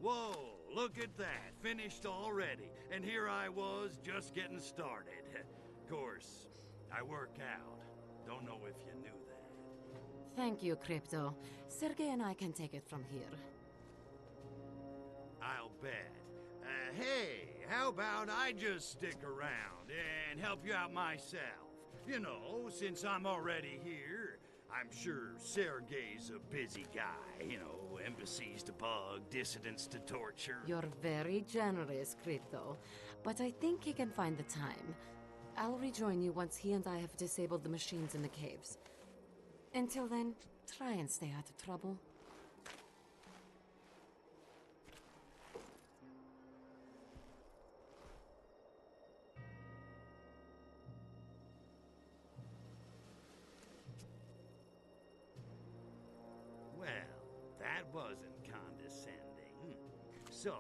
Whoa, look at that. Finished already. And here I was, just getting started. Of course, I work out. Don't know if you knew that. Thank you, Crypto. Sergey and I can take it from here. I'll bet. Hey, how about I just stick around and help you out myself? You know, since I'm already here, I'm sure Sergey's a busy guy. You know, embassies to bug, dissidents to torture. You're very generous, Crypto. But I think he can find the time. I'll rejoin you once he and I have disabled the machines in the caves. Until then, try and stay out of trouble. Well, that wasn't condescending. So,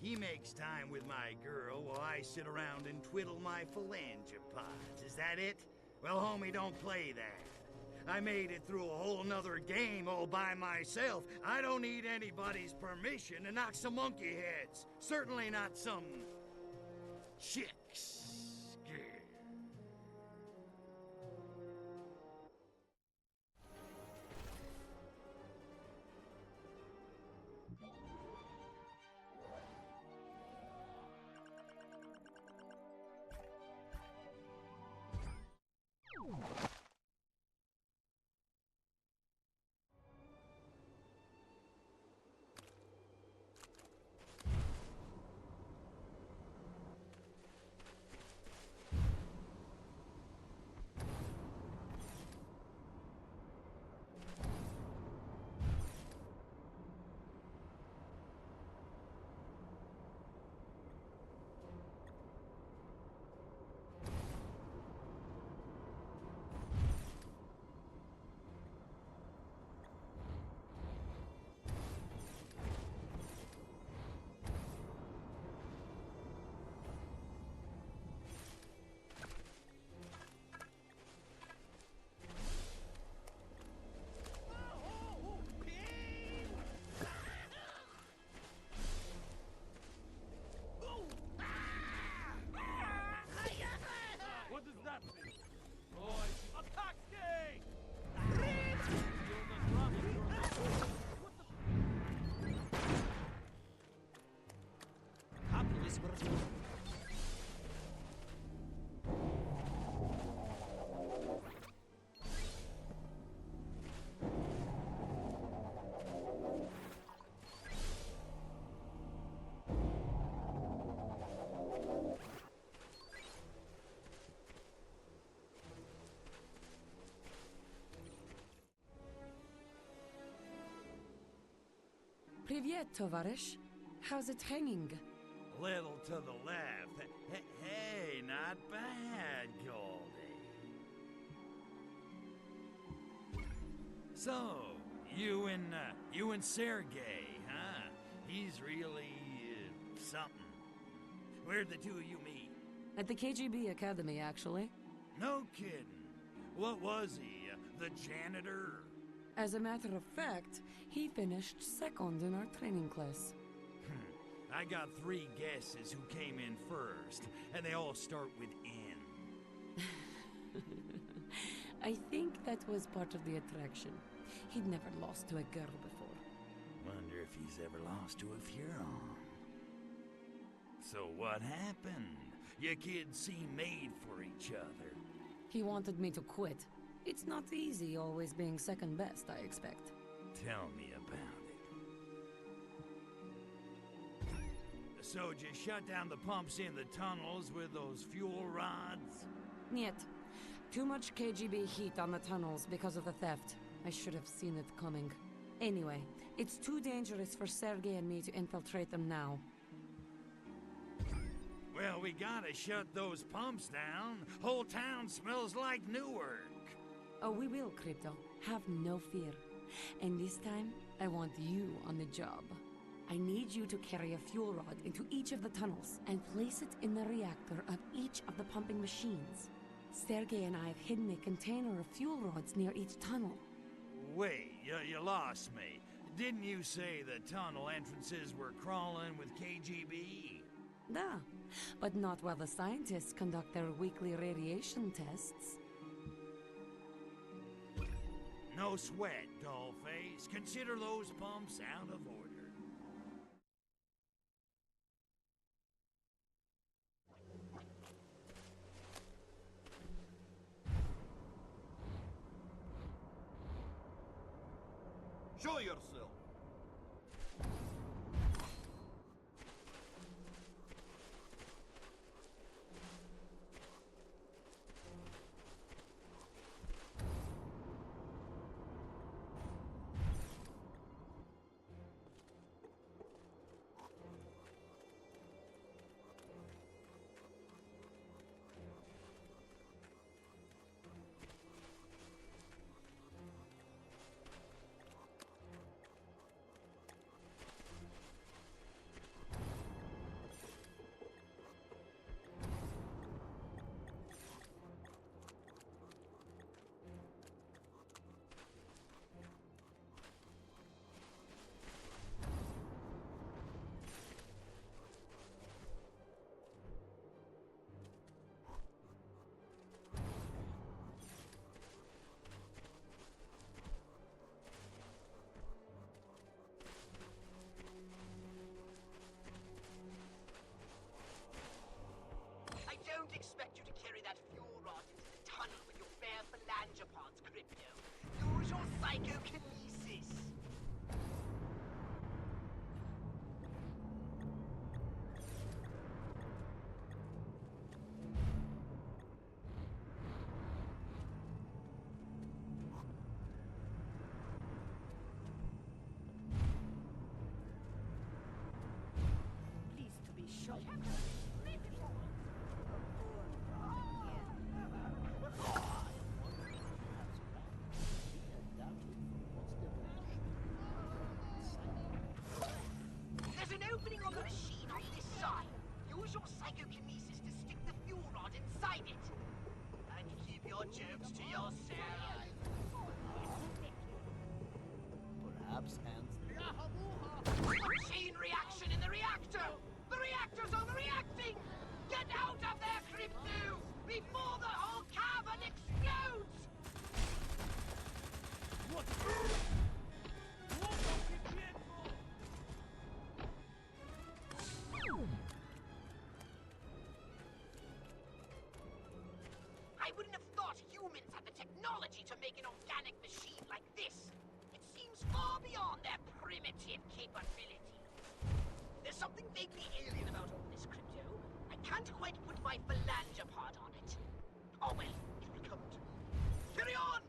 he makes time with my girl while I sit around and twiddle my phalangopods. Is that it? Well, homie, don't play that. I made it through a whole nother game all by myself. I don't need anybody's permission to knock some monkey heads. Certainly not some chicks. What does that mean? Oh, I see. Attack day! You're not running, you're not. What the... Capitalist versus... Привет, товарищ. How's it hanging? Little to the left. Hey, not bad, Goldie. So, you and Sergey, huh? He's really something. Where'd the two of you meet? At the KGB Academy, actually. No kidding. What was he? The janitor? As a matter of fact, he finished second in our training class. I got 3 guesses who came in first, and they all start with N. I think that was part of the attraction. He'd never lost to a girl before. Wonder if he's ever lost to a Furon. So what happened? You kids seem made for each other. He wanted me to quit. It's not easy always being second best, I expect. Tell me about it. So did you shut down the pumps in the tunnels with those fuel rods? Niet. Too much KGB heat on the tunnels because of the theft. I should have seen it coming. Anyway, it's too dangerous for Sergey and me to infiltrate them now. Well, we gotta shut those pumps down. Whole town smells like Newark. Oh, we will, Crypto. Have no fear. And this time, I want you on the job. I need you to carry a fuel rod into each of the tunnels and place it in the reactor of each of the pumping machines. Sergei and I have hidden a container of fuel rods near each tunnel. Wait, you lost me. Didn't you say the tunnel entrances were crawling with KGB? Da, but not while the scientists conduct their weekly radiation tests. No sweat, dollface. Consider those pumps out of order. Show yourself. I don't expect you to carry that fuel rod into the tunnel with your bare phalangopods, Crypto. Use your psychokinesis. Please to be shot. There's an opening on the machine on this side. Use your psychokinesis to stick the fuel rod inside it. And keep your jokes to yourself. Perhaps hands. A chain reaction in the reactor! The reactor's overreacting! Get out of there, Crypto! Before the whole cavern explodes! What? I wouldn't have thought humans had the technology to make an organic machine like this. It seems far beyond their primitive capabilities. There's something vaguely alien about all this, Crypto. I can't quite put my phalangopod on it. Oh well, it will come to me. Carry on!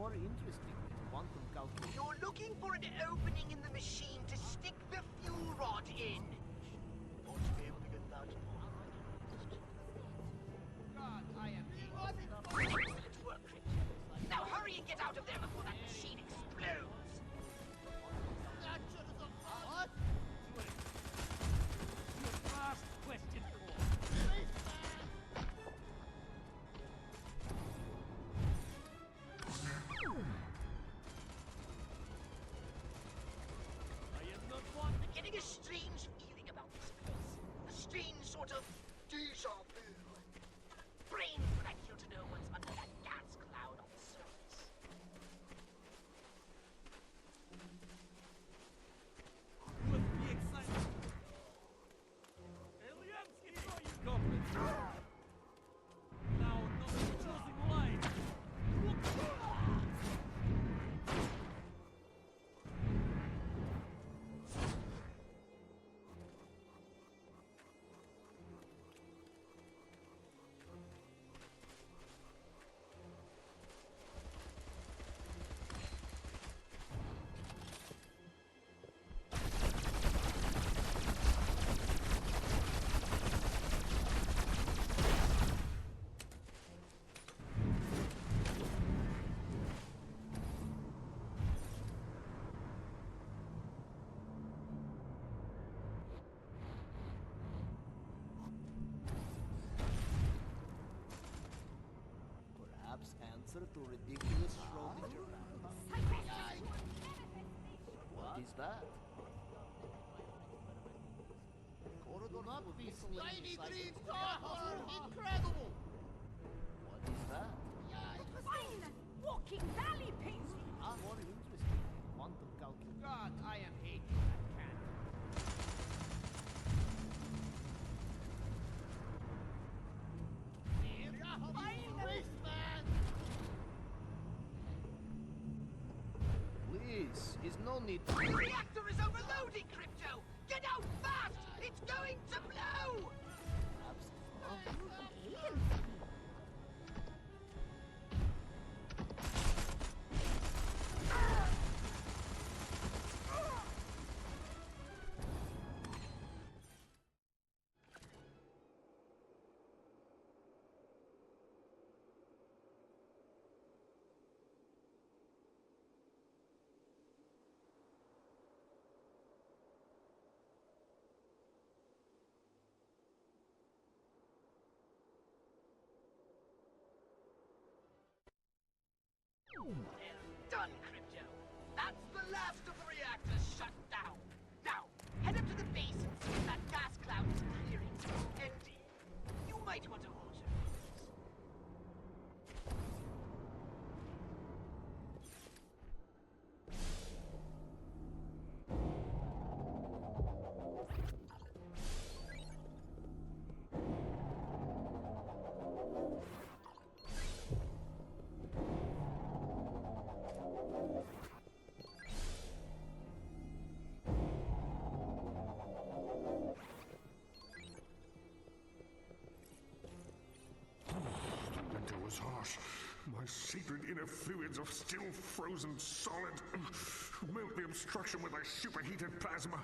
More interesting than quantum calculus. You're looking for an opening in the machine to stick the fuel rod in. Ought to be able to get that. God, I am excellent work, Crypto. Now hurry and get out of there before that machine explodes. What? Your last question for. I am not one. I'm getting a strange feeling about this place. A strange sort of deja vu. Brains would like you to know what's under that gas cloud on the surface. Would be excited. Aliens, it's all you goblins. Now, no choosing line. Perhaps answer to ridiculous Schrodinger matter. What is that? Corridor not be tiny green tower! Incredible! What is that? Fine! Walking valley pastry! More interesting. Quantum calculus. God, I am hating that cat. Please, is no need to. The reactor is overloading, Crypto! Get out fast! It's going to blow! Well done, Crypto. That's the last of the reactors shut down. Now, head up to the base and see if that gas cloud is clearing. And you might want to hold your peace. Was harsh. My sacred inner fluids are still frozen solid. Melt the obstruction with thy superheated plasma.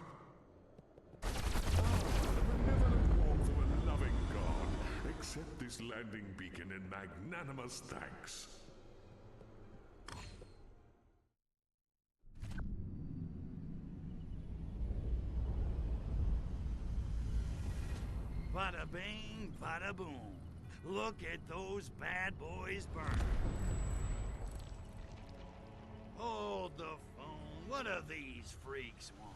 The benevolent warmth of a loving God. Accept this landing beacon in magnanimous thanks. Bada bing, bada boom. Look at those bad boys burn. Hold the phone. What do these freaks want?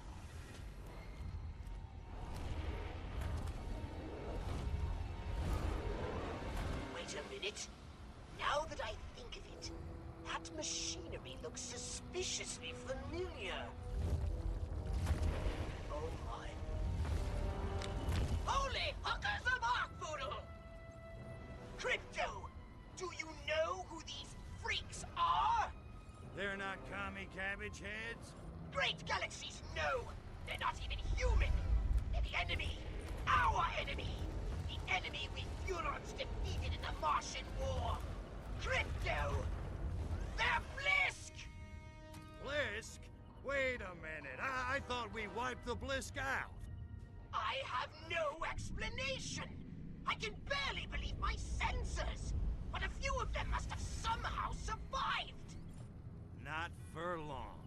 Wait a minute. Now that I think of it, that machinery looks suspiciously familiar. Oh my. Holy hookers of Arkvoodle! Crypto, do you know who these freaks are? They're not commie cabbage heads? Great galaxies, no! They're not even human! They're the enemy! Our enemy! The enemy we Furons defeated in the Martian War! Crypto! They're blisk! thought we wiped the blisk out. I have no explanation. I can barely believe my senses. But a few of them must have somehow survived. Not for long.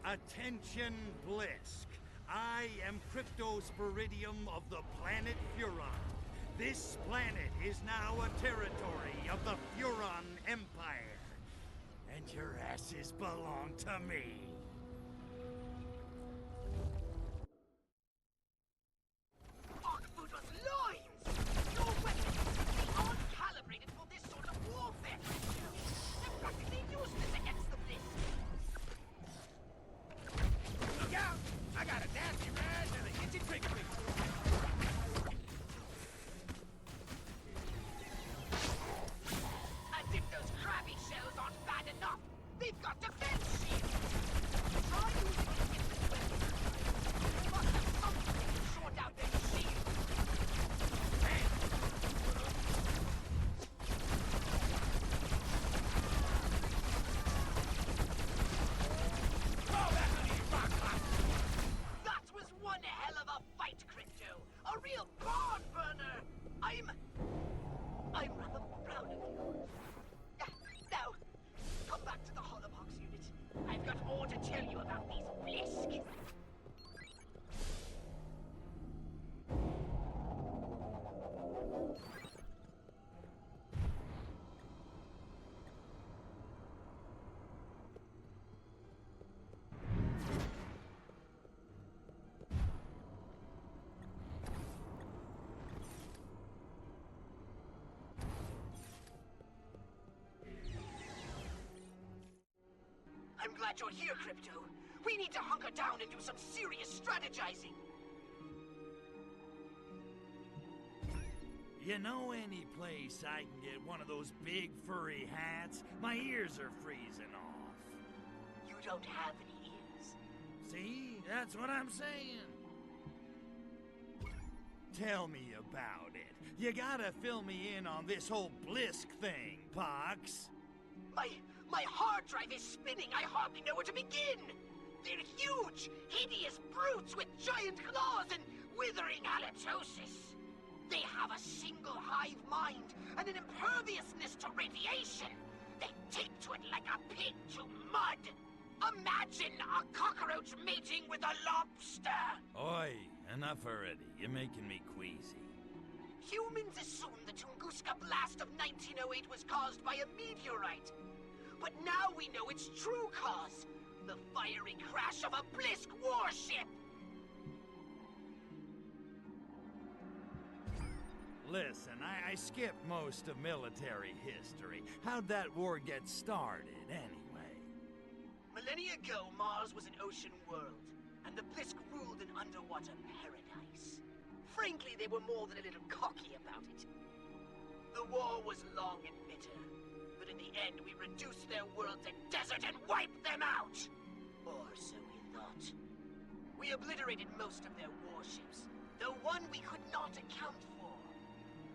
Attention, Blisk. I am Cryptosporidium of the planet Furon. This planet is now a territory of the Furon Empire. And your asses belong to me. Arkvoodle's lines! Your weapons they aren't calibrated for this sort of warfare. They're practically useless against the blisk. Look out! I got a nasty rash and a itchy trigger finger. As if those crabby shells aren't bad enough, they've got defense shields. Try using a different weapon. They must have something to short out their shields. That was one hell of a fight, Crypto. A real barn burner. I'm rather proud of you. Now, come back to the Holobox unit. I've got more to tell you about these Blisk. I'm glad you're here, Crypto. We need to hunker down and do some serious strategizing. You know any place I can get one of those big furry hats? My ears are freezing off. You don't have any ears. See? That's what I'm saying. Tell me about it. You gotta fill me in on this whole blisk thing, Pox. My hard drive is spinning. I hardly know where to begin. They're huge, hideous brutes with giant claws and withering halitosis. They have a single hive mind and an imperviousness to radiation. They take to it like a pig to mud. Imagine a cockroach mating with a lobster. Oi, enough already. You're making me queasy. Humans assume the Tunguska blast of 1908 was caused by a meteorite. But now we know its true cause. The fiery crash of a Blisk warship. Listen, I skipped most of military history. How'd that war get started, anyway? Millennia ago, Mars was an ocean world, and the Blisk ruled an underwater paradise. Frankly, they were more than a little cocky about it. The war was long and bitter, but in the end, we reduced their world to desert and wiped them out! Or so we thought. We obliterated most of their warships, though one we could not account for.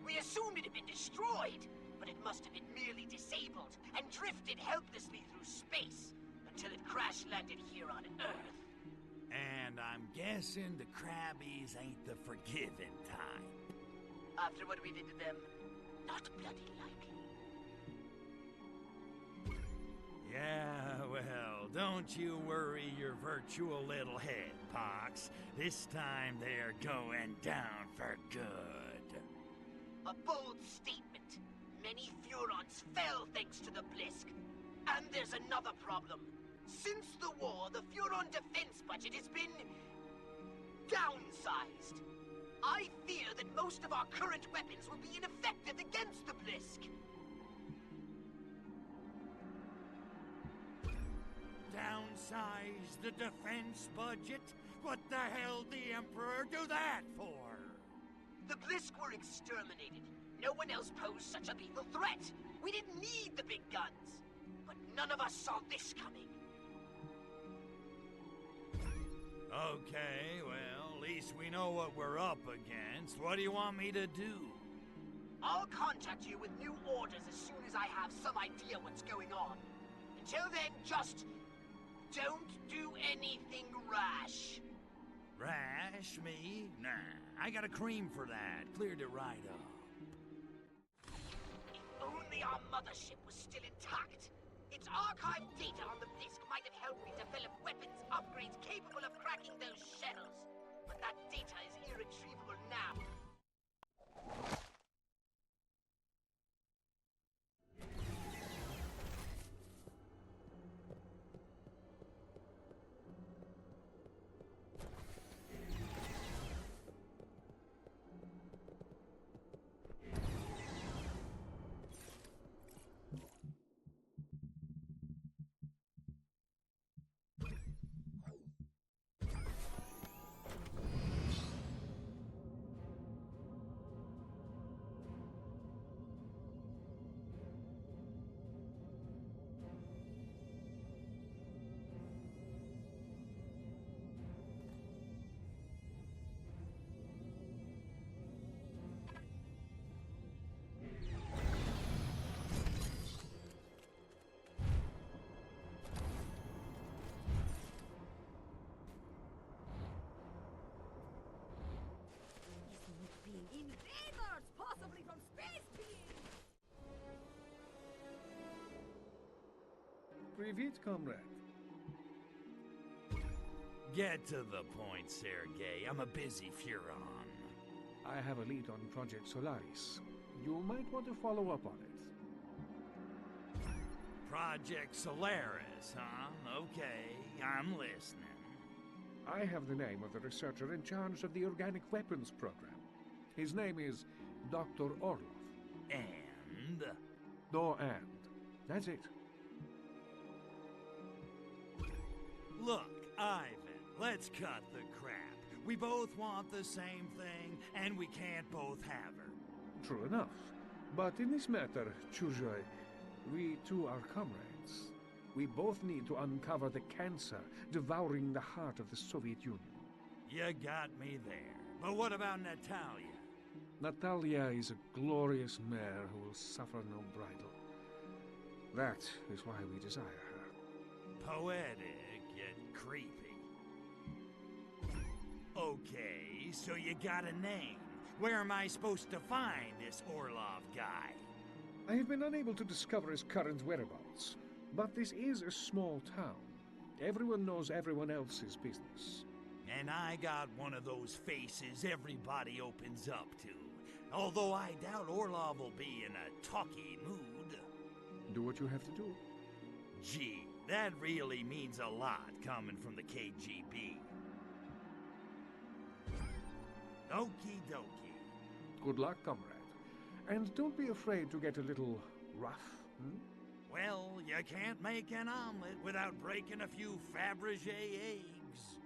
We assumed it had been destroyed, but it must have been merely disabled and drifted helplessly through space until it crash-landed here on Earth. And I'm guessing the Crabbies ain't the forgiving type. After what we did to them, not bloody likely. Yeah, well, don't you worry your virtual little head, Pox. This time they're going down for good. A bold statement. Many Furons fell thanks to the Blisk. And there's another problem. Since the war, the Furon defense budget has been downsized. I fear that most of our current weapons will be ineffective against the Blisk. Downsize the defense budget? What the hell the Emperor do that for? The Blisk were exterminated. No one else posed such a lethal threat. We didn't need the big guns. But none of us saw this coming. Okay, well, at least we know what we're up against. What do you want me to do? I'll contact you with new orders as soon as I have some idea what's going on. Until then, just don't do anything rash. Rash, me? Nah, I got a cream for that. Cleared it right up. If only our mothership was still intact. Its archived data on the blisk might have helped me develop weapons upgrades capable of cracking those shells. But that data is irretrievable now. Invaders! Possibly from space beings! Привет, comrade. Get to the point, Sergei. I'm a busy Furon. I have a lead on Project Solaris. You might want to follow up on it. Project Solaris, huh? Okay, I'm listening. I have the name of the researcher in charge of the organic weapons program. His name is Dr. Orlov. And? No and. That's it. Look, Ivan, let's cut the crap. We both want the same thing, and we can't both have her. True enough. But in this matter, Chuzhoy, we two are comrades. We both need to uncover the cancer devouring the heart of the Soviet Union. You got me there. But what about Natalia? Natalia is a glorious mare who will suffer no bridle. That is why we desire her. Poetic, yet creepy. Okay, so you got a name. Where am I supposed to find this Orlov guy? I have been unable to discover his current whereabouts, but this is a small town. Everyone knows everyone else's business. And I got one of those faces everybody opens up to. Although I doubt Orlov will be in a talky mood. Do what you have to do. Gee, that really means a lot coming from the KGB. Okie dokie. Good luck, comrade. And don't be afraid to get a little rough. Well, you can't make an omelet without breaking a few Fabergé eggs.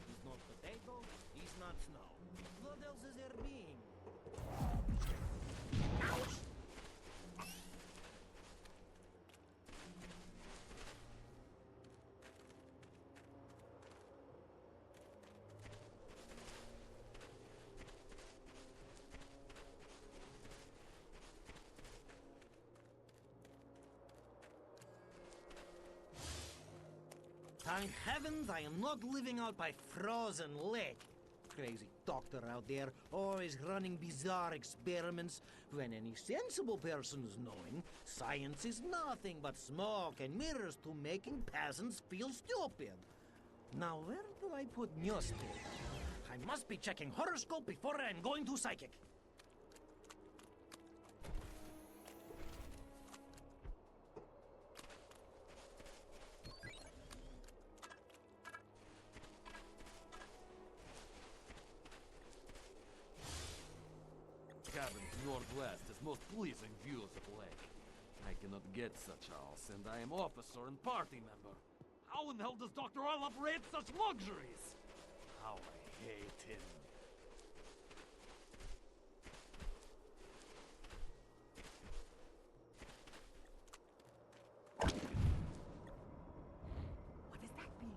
He's not potato, he's not snow. What else is there being? Ouch! Thank heavens I am not living out by frozen lake. Crazy doctor out there, always running bizarre experiments, when any sensible person is knowing science is nothing but smoke and mirrors to making peasants feel stupid. Now where do I put newspaper? I must be checking horoscope before I'm going to psychic. Cabin's northwest has most pleasing views of lake. I cannot get such house, and I am officer and party member. How in the hell does Dr. Orlov rate such luxuries? How I hate him. What is that being?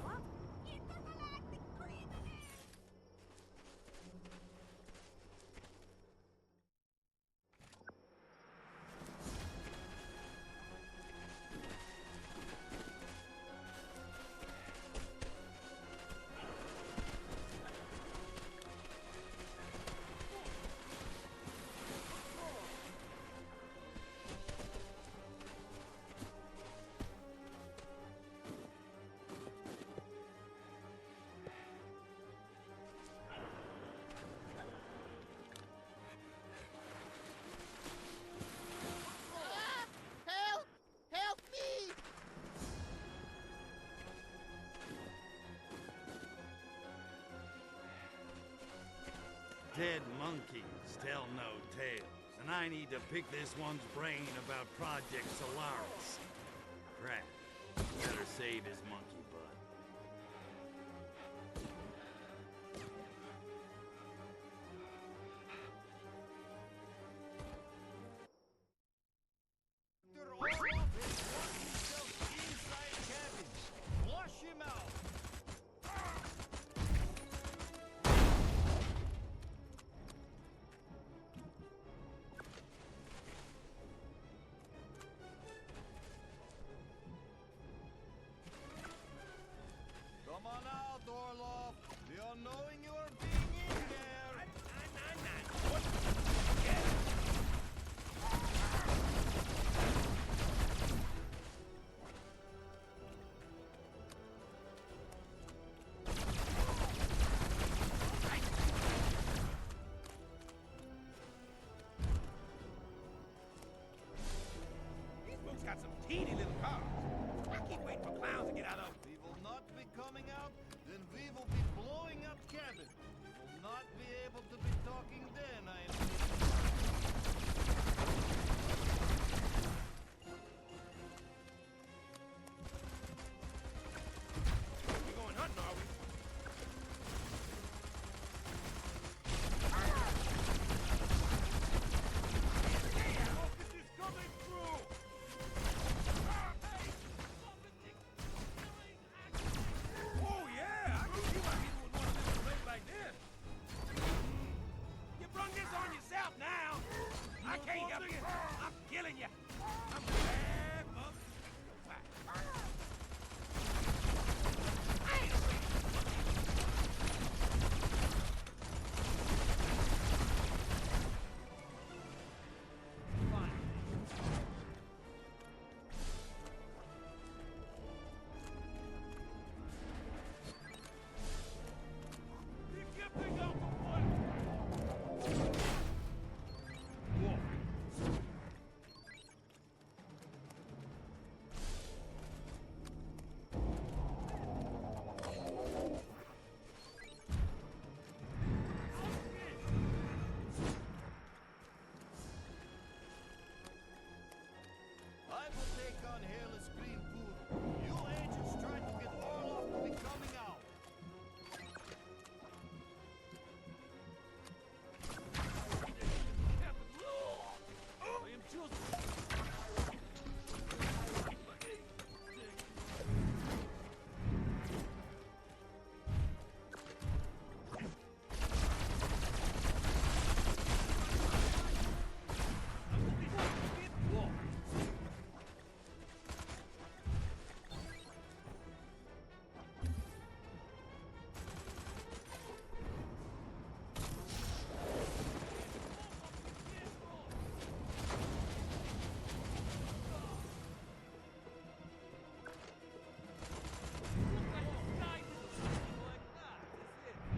What? Intergalactic greenery! Dead monkeys tell no tales, and I need to pick this one's brain about Project Solaris. Crap. Better save his monkey butt. Flush him out! Come on out, Orlov. We are knowing you are being in there. These folks got some teeny little cars. I keep waiting for clowns to get out of them. We will not be coming out, then we will be blowing up cabin. We will not be able to be talking then, I am We going hunting, are we? Focus is coming through! Oh yeah! I knew you might be the one to play like this. You brung this on yourself now. I can't help you. I'm killing you. I'm bad, mother. I will take on Hairless Green Poodle. You agents try to get Orlov to be coming out. I am just...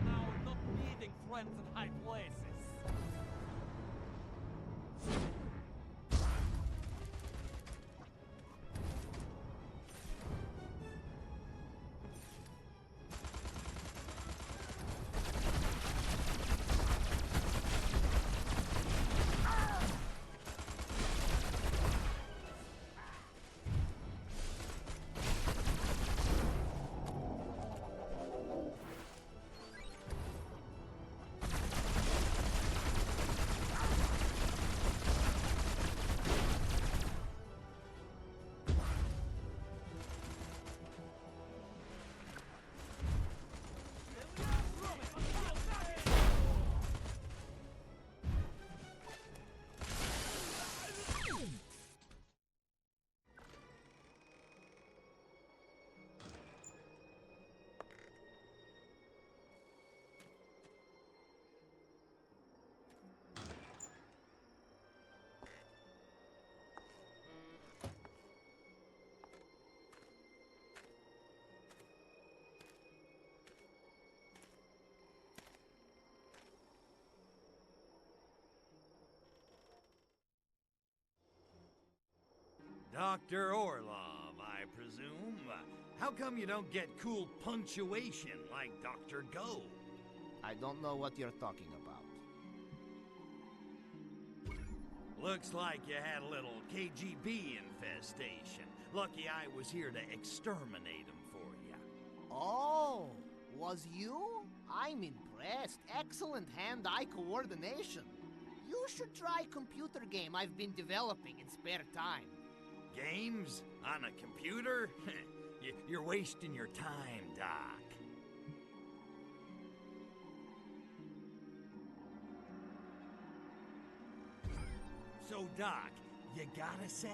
Now we're not needing friends in high places. Dr. Orlov, I presume. How come you don't get cool punctuation like Dr. Go? I don't know what you're talking about. Looks like you had a little KGB infestation. Lucky I was here to exterminate them for you. Oh, was you? I'm impressed. Excellent hand-eye coordination. You should try a computer game I've been developing in spare time. Games? On a computer? You're wasting your time, Doc. So, Doc, you got a sec?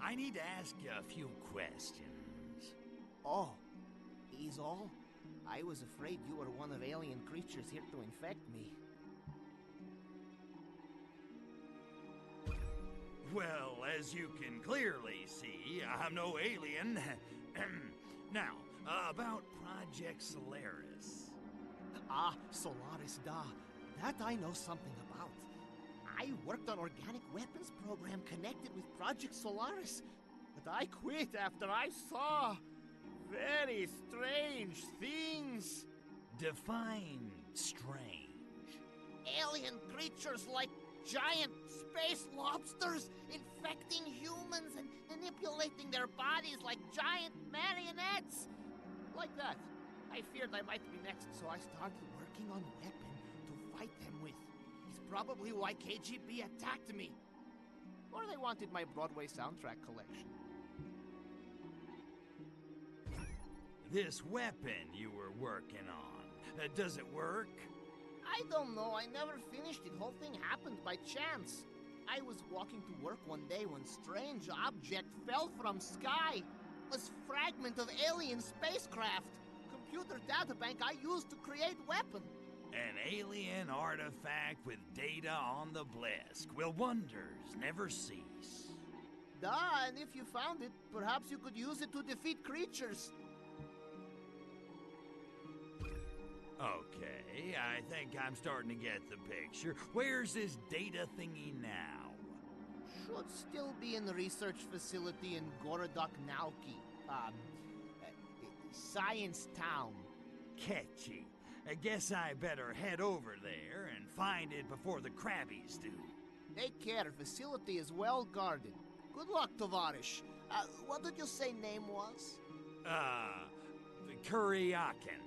I need to ask you a few questions. Oh, is all? I was afraid you were one of alien creatures here to infect me. Well, as you can clearly see, I'm no alien. Now, about Project Solaris. Ah, Solaris, da. That I know something about. I worked on organic weapons program connected with Project Solaris, but I quit after I saw very strange things. Define strange. Alien creatures like giant space lobsters infecting humans and manipulating their bodies like giant marionettes. Like that. I feared I might be next, so I started working on a weapon to fight them with. It's probably why KGB attacked me. Or they wanted my Broadway soundtrack collection. This weapon you were working on, does it work? I don't know. I never finished it. Whole thing happened by chance. I was walking to work one day when strange object fell from sky. A fragment of alien spacecraft. Computer databank I used to create weapon. An alien artifact with data on the blisk. Will wonders never cease? Duh, and if you found it, perhaps you could use it to defeat creatures. Okay, I think I'm starting to get the picture. Where's this data thingy now? Should still be in the research facility in Gorodok Nauki. Science Town. Catchy. I guess I better head over there and find it before the Krabbies do. Take care, facility is well guarded. Good luck, Tovarish. What did you say name was? Kuryakin.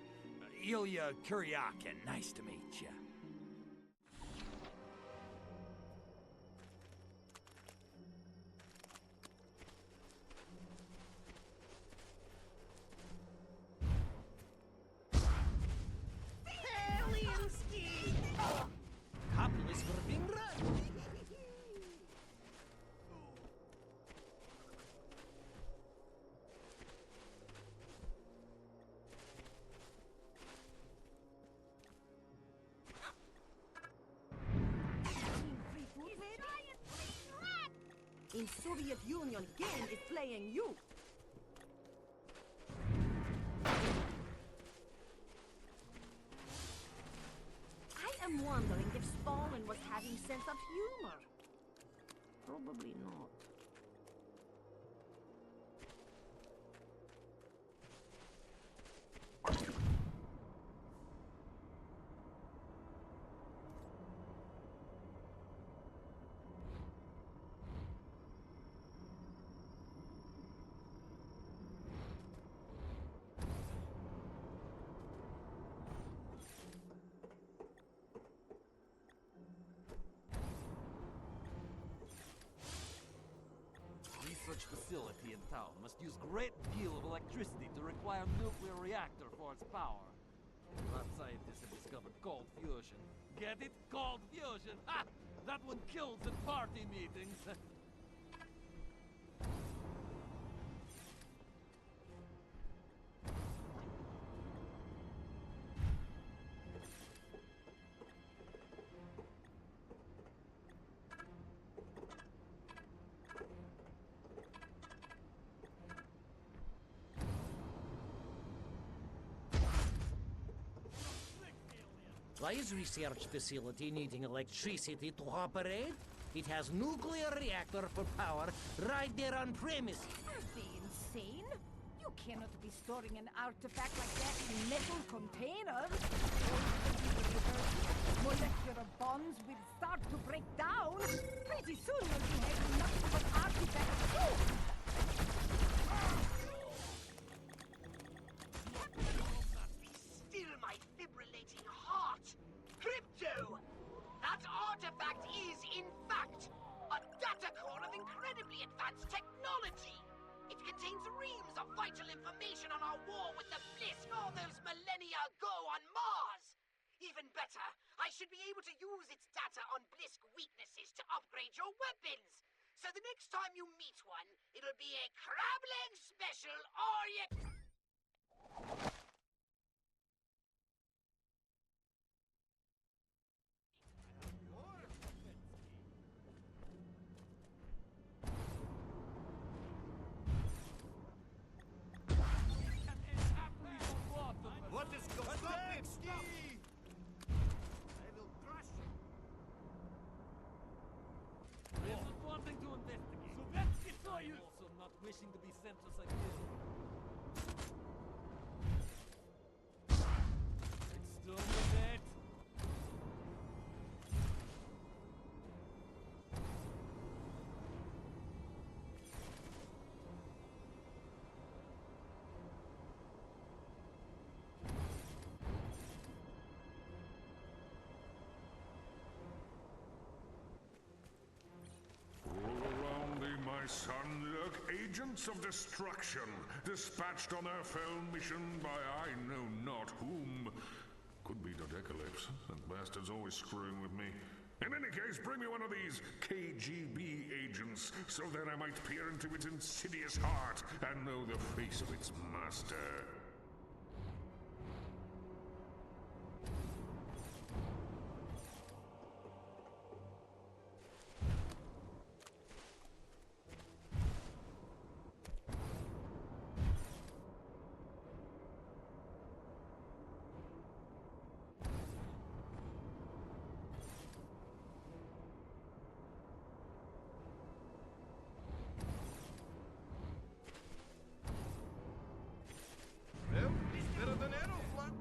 Ilya Kuryakin. Nice to meet you. In Soviet Union game is playing you. I am wondering if Stalin was having sense of humor. Probably not. Research facility in town must use great deal of electricity to require nuclear reactor for its power. Lab scientists have discovered cold fusion. Get it? Cold fusion! Ha! That one kills at party meetings! Why is research facility needing electricity to operate? It has nuclear reactor for power right there on premise. Are they insane? You cannot be storing an artifact like that in metal containers. Molecular bonds will start to break down, pretty soon you'll be having nothing but artifacts too. Still my fibrillating heart! Crypto! That artifact is, in fact, a data core of incredibly advanced technology! It contains reams of vital information on our war with the Blisk all those millennia ago on Mars! Even better, I should be able to use its data on Blisk weaknesses to upgrade your weapons! So the next time you meet one, it'll be a crab leg special or you... What is going on? I will crush you. There's not one thing to investigate. I'm also not wishing to be senseless like this. It's still dead. My son, lurk agents of destruction, dispatched on their fell mission by I know not whom. Could be Dodecalypse. That bastard's always screwing with me. In any case, bring me one of these KGB agents, so that I might peer into its insidious heart and know the face of its master. Well, it's better than Aeroflot.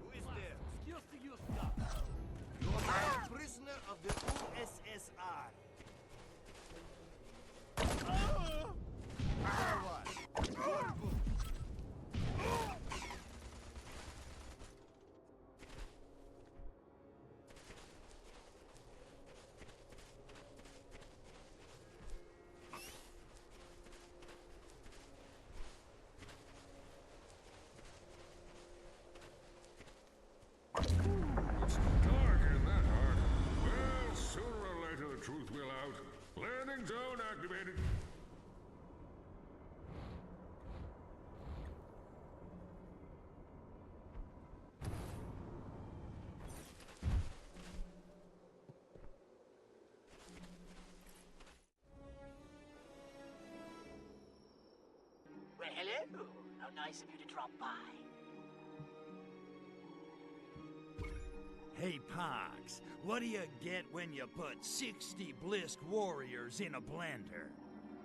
Who is there? Excuse to use stuff. You are now a prisoner of the USSR. Forward. Forward. It's dark in that heart. Well, sooner or later the truth will out. Landing zone activated. Well, hello. How nice of you to drop by. Hey, Pox, what do you get when you put 60 Blisk warriors in a blender?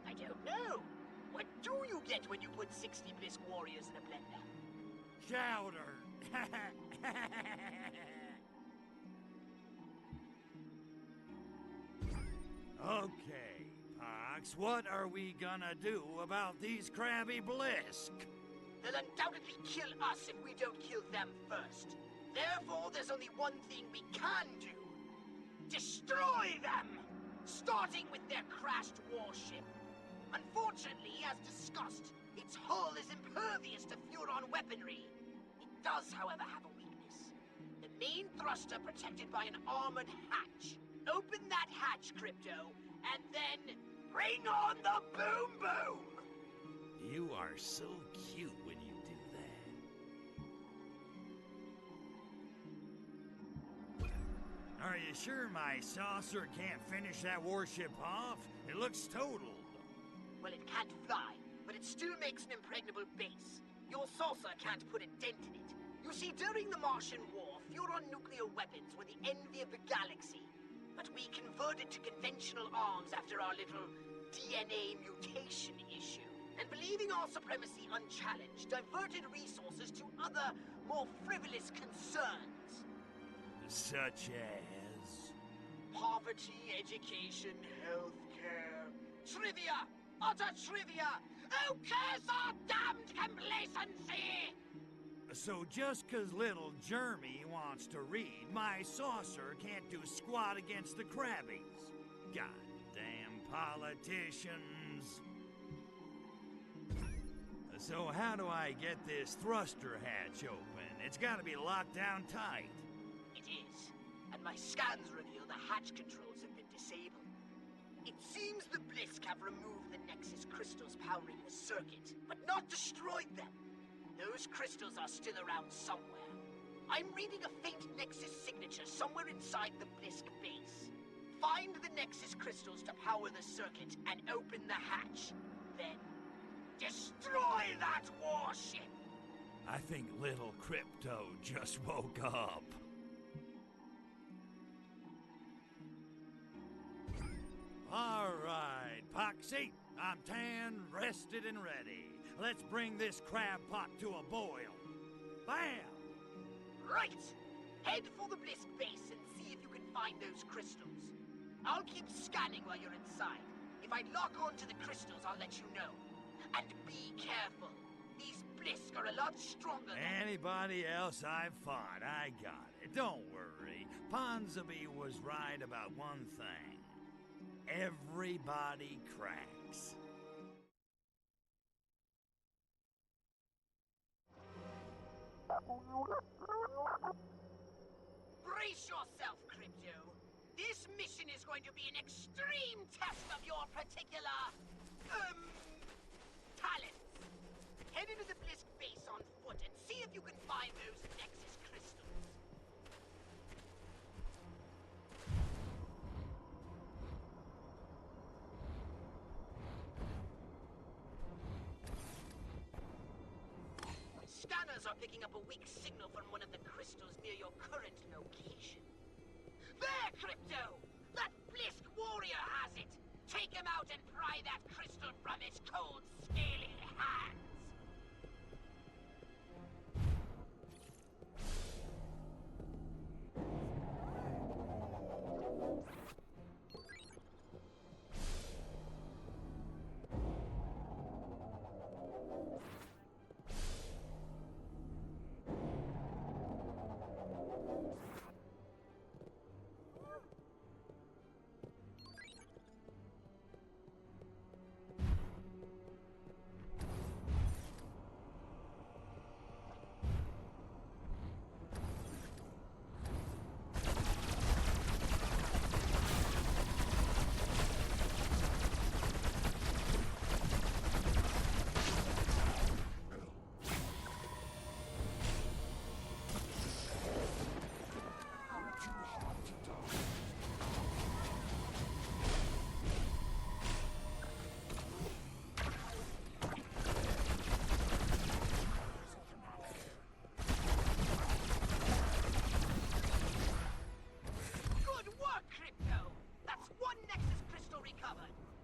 I don't know. What do you get when you put 60 Blisk warriors in a blender? Chowder! Okay, Pox, what are we gonna do about these crabby Blisk? They'll undoubtedly kill us if we don't kill them first. Therefore, there's only one thing we can do. Destroy them! Starting with their crashed warship. Unfortunately, as discussed, its hull is impervious to Furon weaponry. It does, however, have a weakness. The main thruster protected by an armored hatch. Open that hatch, Crypto, and then bring on the boom boom! You are so cute when you do that. Are you sure my saucer can't finish that warship off? It looks totaled. Well, it can't fly, but it still makes an impregnable base. Your saucer can't put a dent in it. You see, during the Martian War, Furon nuclear weapons were the envy of the galaxy. but we converted to conventional arms after our little DNA mutation issue. And believing our supremacy unchallenged, diverted resources to other, more frivolous concerns. Such as? Poverty, education, healthcare, trivia, utter trivia! Who curse our damned complacency? So just 'cause little Jeremy wants to read, my saucer can't do squat against the Krabbies. Goddamn politicians. So how do I get this thruster hatch open? It's gotta be locked down tight. It is, and my scans reveal the hatch controls have been disabled. It seems the Blisk have removed the Nexus crystals powering the circuit, but not destroyed them. Those crystals are still around somewhere. I'm reading a faint Nexus signature somewhere inside the Blisk base. Find the Nexus crystals to power the circuit and open the hatch. Then, destroy that warship! I think little Crypto just woke up. All right, Poxy. I'm tan, rested, and ready. Let's bring this crab pot to a boil. Bam! Right! Head for the Blisk base and see if you can find those crystals. I'll keep scanning while you're inside. If I lock onto the crystals, I'll let you know. And be careful. These Blisk are a lot stronger than... Anybody else I've fought, I got it. Don't worry. Ponsonby was right about one thing. Everybody cracks. Brace yourself, Crypto. This mission is going to be an extreme test of your particular... talents. Head into the Blisk base on foot and see if you can find those Nexus crystals. Scanners are picking up a weak signal from one of the crystals near your current location. There, Crypto! That Blisk warrior has it! Take him out and pry that crystal from its cold, scaly hands!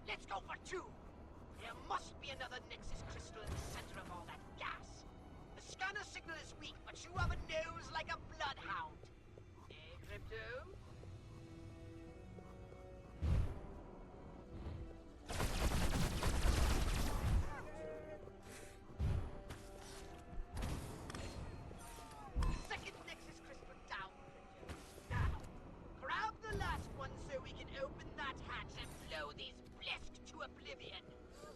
Let's go for two! There must be another Nexus crystal in the center of all that gas. The scanner signal is weak, but you have a nose like a bloodhound. Eh, Crypto? Second Nexus crystal down, Crypto. Now, grab the last one so we can open that hatch and blow these blisk to oblivion.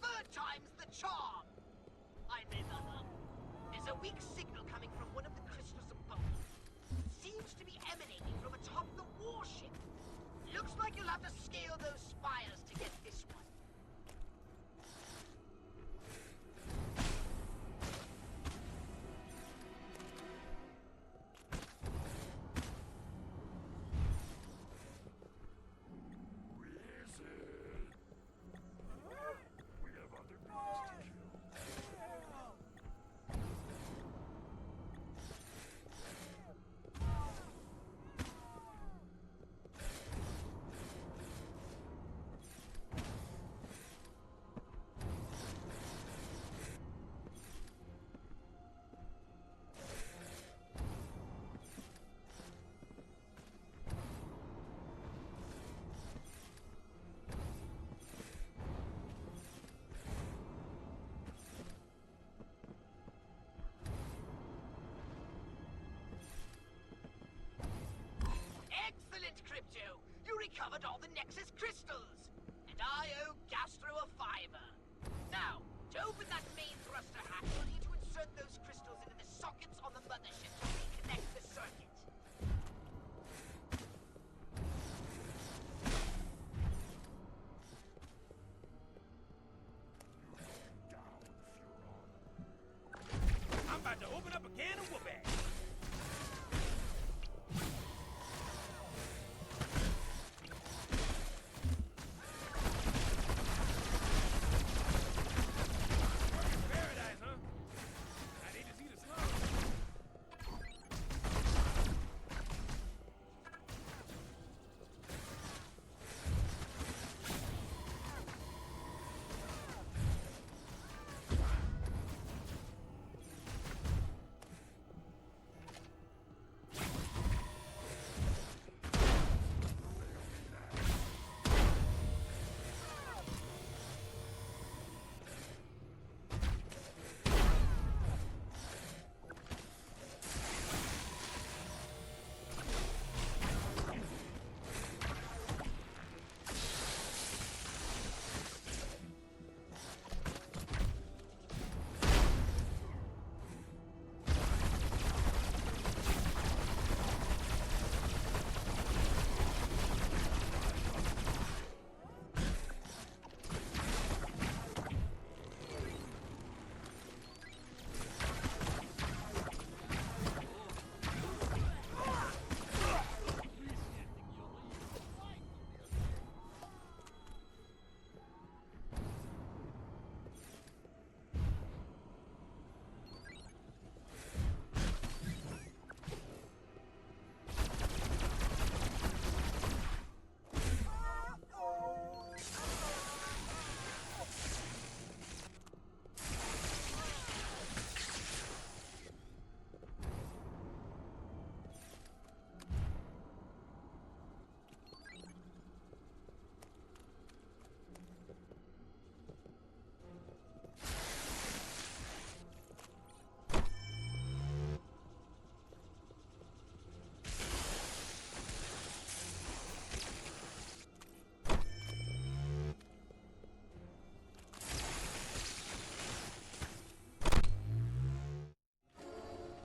Third time's the charm. I made that up. There's a weak signal coming from one of the crystals above. It seems to be emanating from atop the warship. Looks like you'll have to scale those spires to get this one. recovered all the Nexus crystals. And I owe Gastro a fiver. Now, to open that main thruster hatch, you'll need to insert those crystals into the sockets on the mothership to reconnect the circuit. I'm about to open up a can of whoop ass. Paradise, huh? I need to see the slums.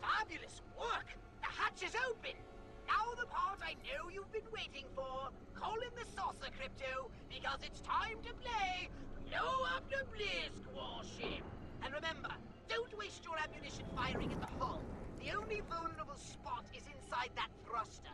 Fabulous work! The hatch is open! Now the part I know you've been waiting for. Call in the saucer, Crypto, because it's time to play Blow Up the Blisk warship! And remember, don't waste your ammunition firing at the hull. The only vulnerable spot is inside that thruster.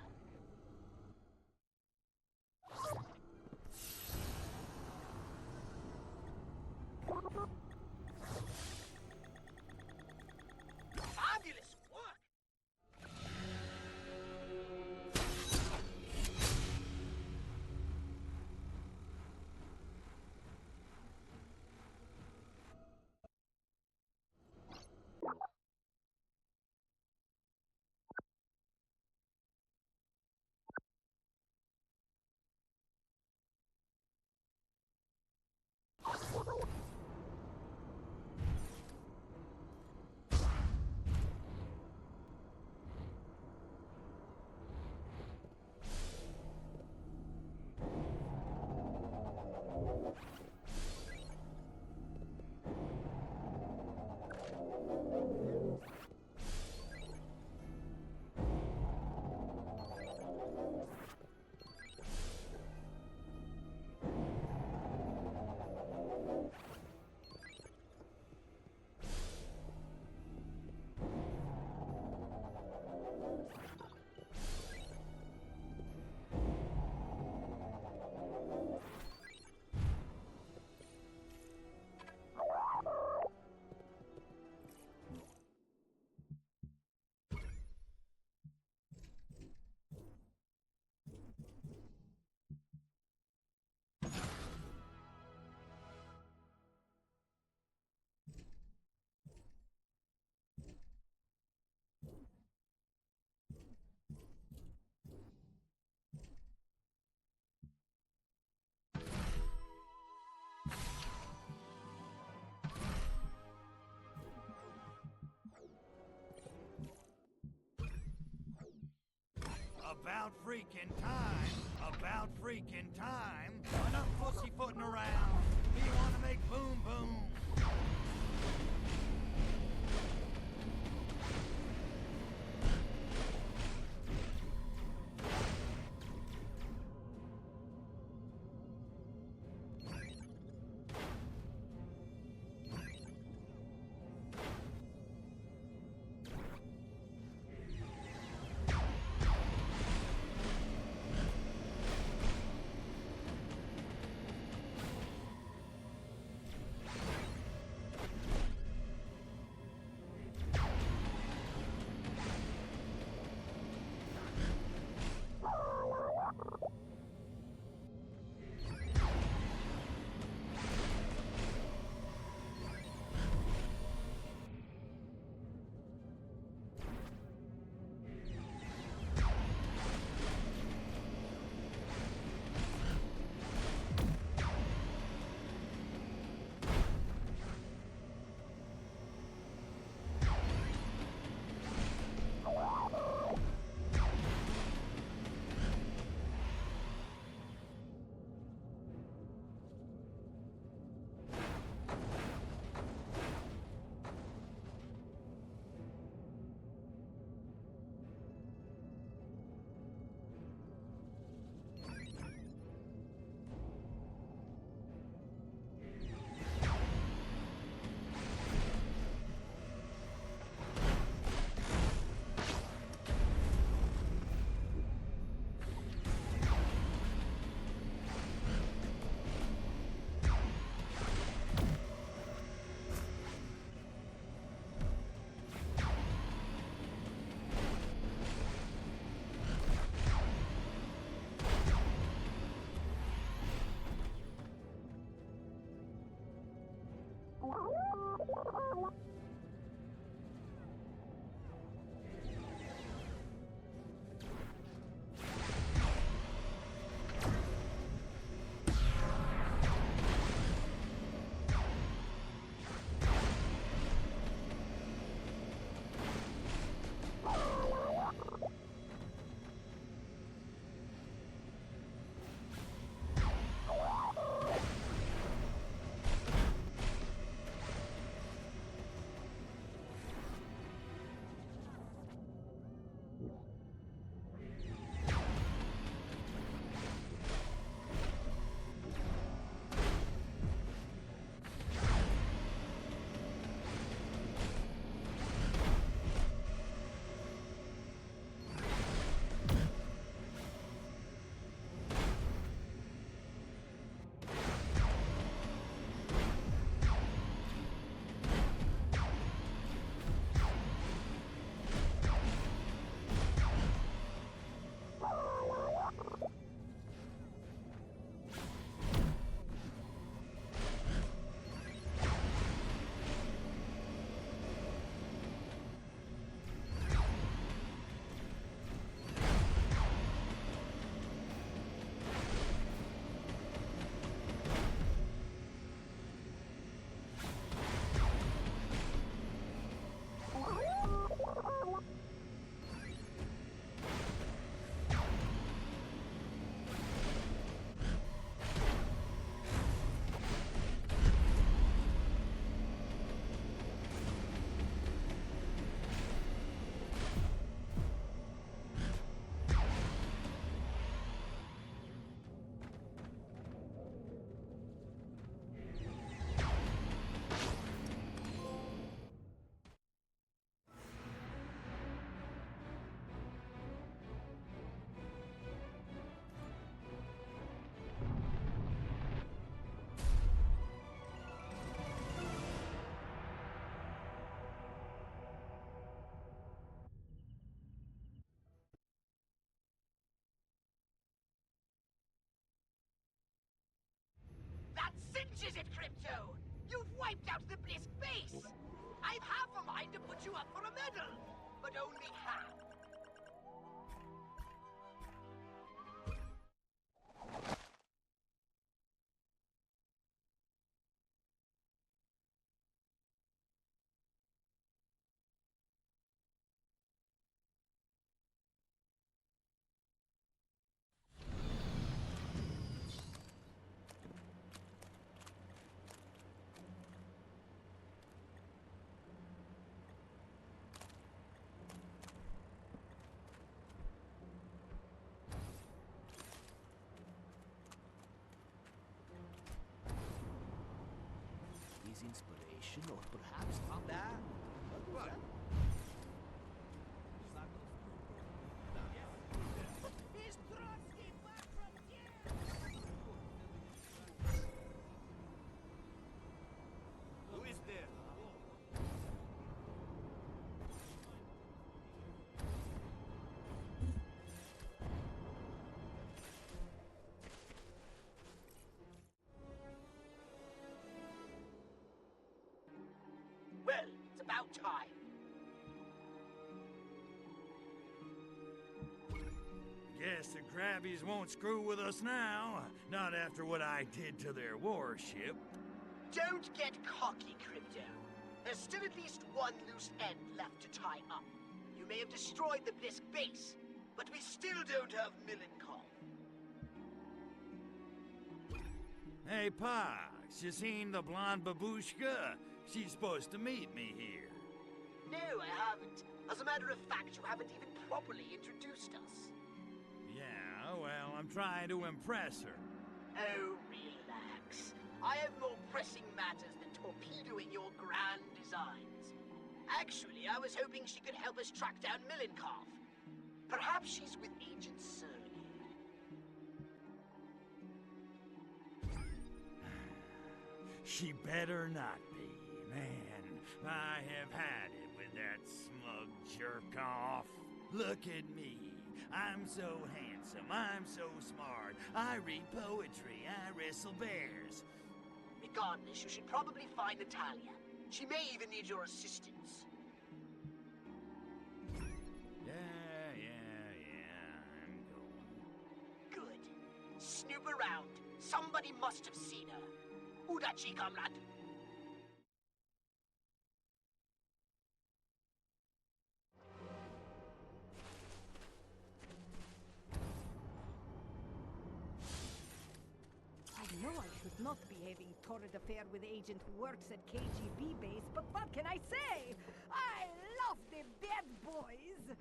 About freaking time. About freaking time. Enough pussyfooting around. We want to make boom boom. cinches it, Crypto! You've wiped out the Blisk base! I've half a mind to put you up for a medal, but only half. inspiration, or perhaps that. What? Who is there? Well, it's about time. Guess the Krabbies won't screw with us now. Not after what I did to their warship. Don't get cocky, Crypto. There's still at least one loose end left to tie up. You may have destroyed the Blisk base, but we still don't have Milenkov. Hey, Pa, you seen the blonde babushka? She's supposed to meet me here. No, I haven't. As a matter of fact, you haven't even properly introduced us. Yeah, well, I'm trying to impress her. Oh, relax. I have more pressing matters than torpedoing your grand designs. Actually, I was hoping she could help us track down Milenkov. Perhaps she's with Agent Sergey. She better not be. Man, I have had it with that smug jerk-off. Look at me. I'm so handsome. I'm so smart. I read poetry. I wrestle bears. Regardless, you should probably find Natalia. She may even need your assistance. Yeah, I'm going. Good. Snoop around. Somebody must have seen her. Udachi, comrade. I know I should not be having torrid affair with agent who works at KGB base, but what can I say? I love the bad boys!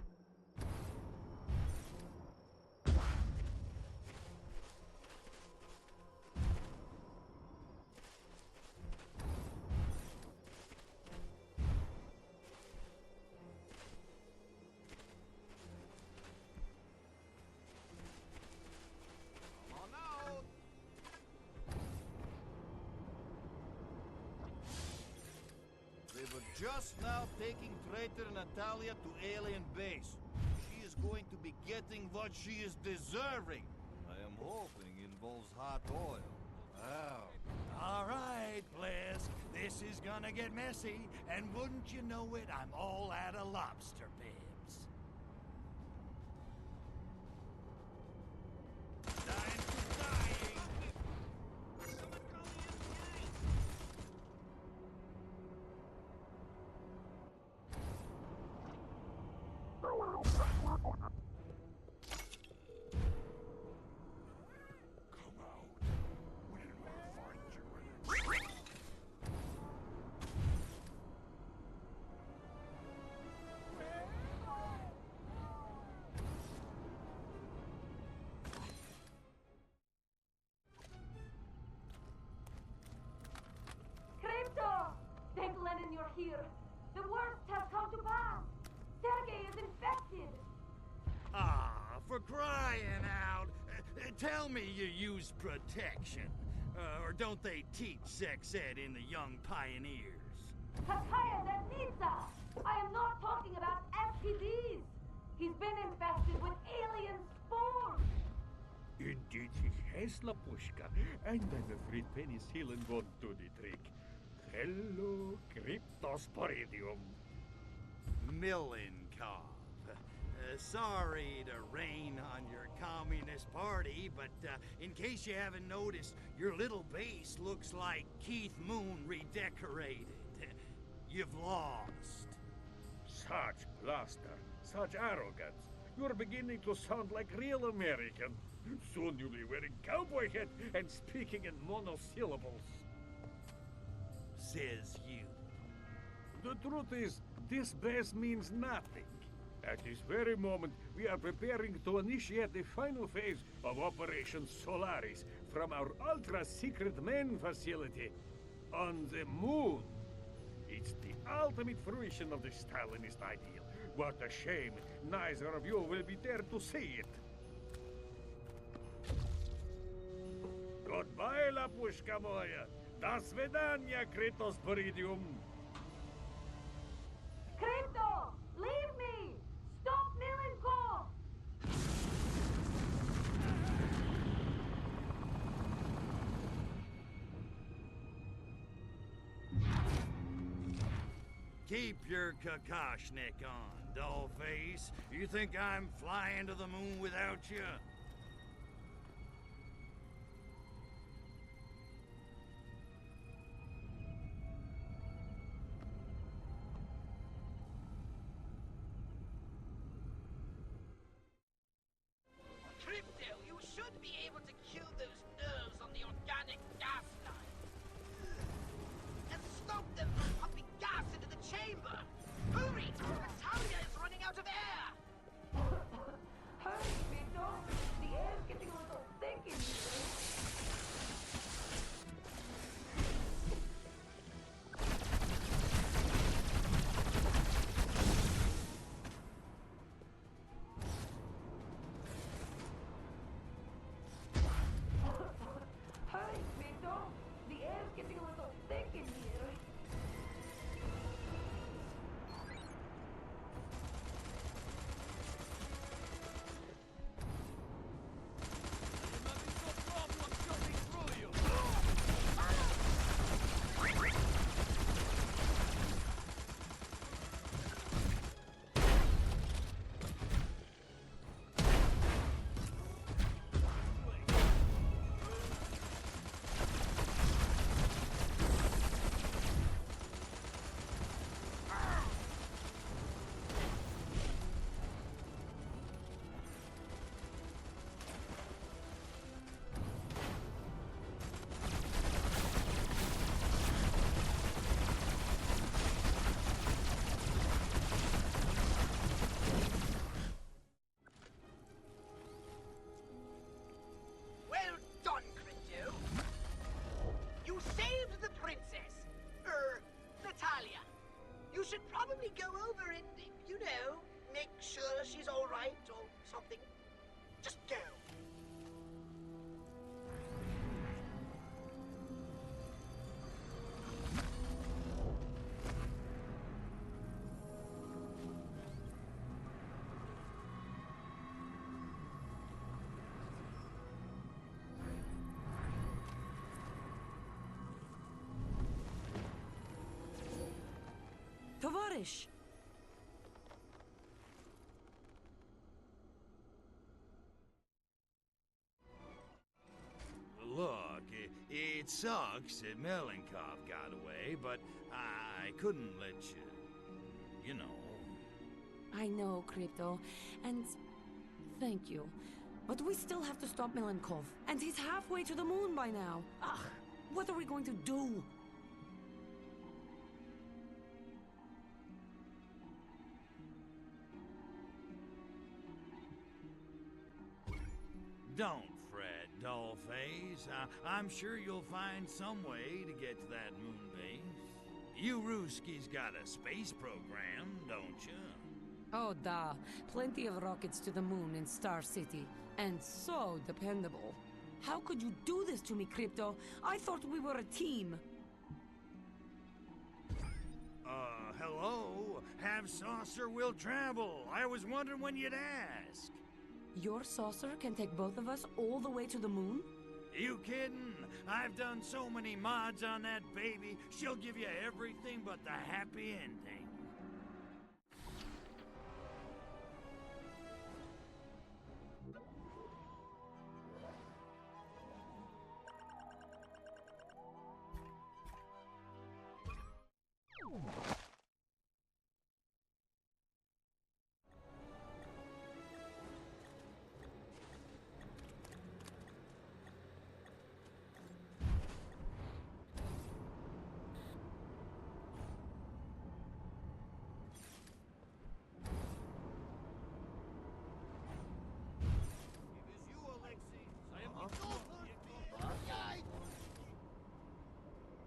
They were just now taking traitor Natalia to alien base. She is going to be getting what she is deserving. I am hoping involves hot oil. Wow. All right, Blisk. This is gonna get messy, and wouldn't you know it, I'm all out of lobster bibs. Crypto! Thank Lenin you're here. The worst has come to pass. Sergei is infected. Ah, for crying out. Tell me you use protection. Or don't they teach sex ed in the Young Pioneers? Kakaya Danitsa! I am not talking about STDs. He's been infested with alien spores. Indeed he has, Lapushka, and I'm afraid penicillin won't do the trick. Hello, Cryptosporidium. Milenkov. Sorry to rain on your communist party, but in case you haven't noticed, your little base looks like Keith Moon redecorated. You've lost. Such bluster, such arrogance. You're beginning to sound like real American. Soon you'll be wearing cowboy hat and speaking in monosyllables. Says you. The truth is, this base means nothing. At this very moment, we are preparing to initiate the final phase of Operation Solaris from our ultra-secret main facility. On the moon. It's the ultimate fruition of the Stalinist ideal. What a shame neither of you will be there to see it. Goodbye, Lapushka moya. До свидания, Kritos Buridium. Crypto! Leave me! Stop Milenkov! Keep your Kakashnik on, dollface. You think I'm flying to the moon without you? Crypto, you should be able to kill those nerves on the organic gas line. And stop them from pumping gas into the chamber. Hurry! Natalia is running out of air! Hurry, Crypto! The air's getting a little thick in here. Hurry, Crypto! The air's getting a little thick in here. Well done, Crypto. You saved the princess. Natalia. You should probably go over and, you know, make sure she's all right or something. Just go. Tovarish! Look, it sucks that Melenkov got away, but I couldn't let you know. I know, Crypto, and thank you. But we still have to stop Milenkov, and he's halfway to the moon by now. Ugh, what are we going to do? Don't fret, dollface. I'm sure you'll find some way to get to that moon base. You Ruskies got a space program, don't you? Oh, da. Plenty of rockets to the moon in Star City. And so dependable. How could you do this to me, Crypto? I thought we were a team. Hello? Have saucer will travel. I was wondering when you'd ask. Your saucer can take both of us all the way to the moon? You kidding? I've done so many mods on that baby, she'll give you everything but the happy ending.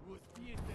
With the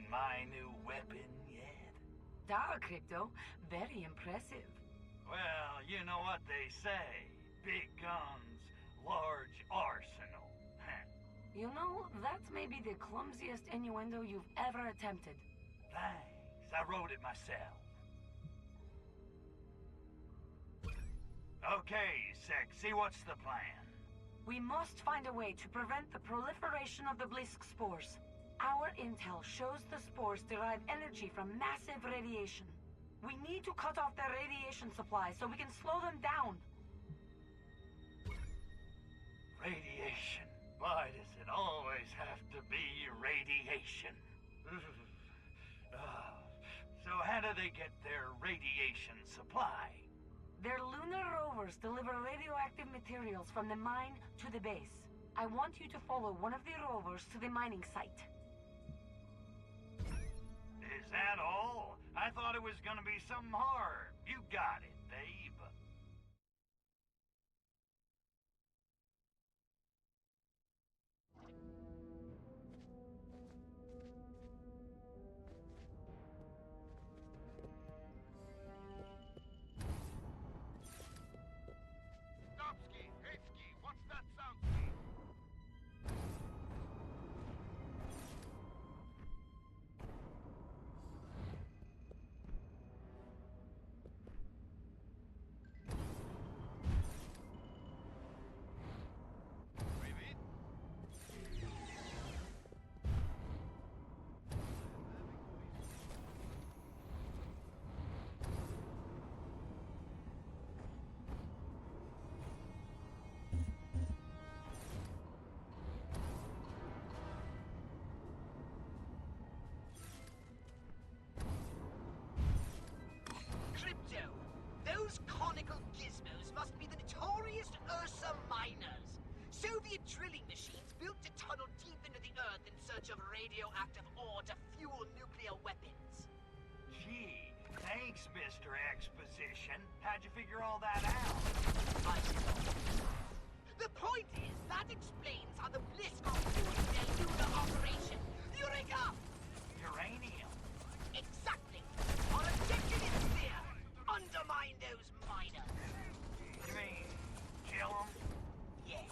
my new weapon yet? Dar Crypto, very impressive. Well, you know what they say. Big guns, large arsenal. You know, that may be the clumsiest innuendo you've ever attempted. Thanks. I wrote it myself. Okay, Sexy, what's the plan? We must find a way to prevent the proliferation of the blisk spores. Our intel shows the spores derive energy from massive radiation. We need to cut off their radiation supply so we can slow them down. Radiation. Why does it always have to be radiation? So how do they get their radiation supply? Their lunar rovers deliver radioactive materials from the mine to the base. I want you to follow one of the rovers to the mining site. Is that all? I thought it was gonna be something hard. You got it, babe. Stopski, Heitski, what's that sound ski? Crypto, those conical gizmos must be the notorious Ursa miners. Soviet drilling machines built to tunnel deep into the earth in search of radioactive ore to fuel nuclear weapons. Gee, thanks, Mr. Exposition. How'd you figure all that out? I don't. The point is, that explains how the blisk are fueling their lunar operation. Eureka! Uranium. Exactly. Our objective is clear. Undermine those miners. You mean, kill them? Yes.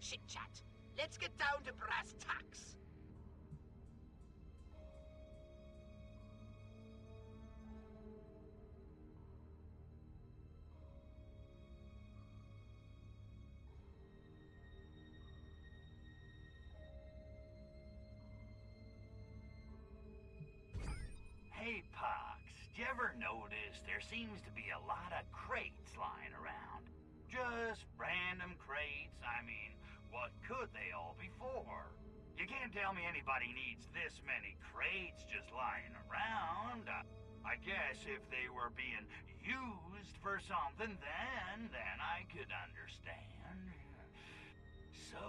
chit-chat. Let's get down to brass tacks. Hey, Pox, did you ever notice there seems to be a lot of crates lying around? Just random crates. I mean, what could they all be for? You can't tell me anybody needs this many crates just lying around. I guess if they were being used for something, then I could understand. So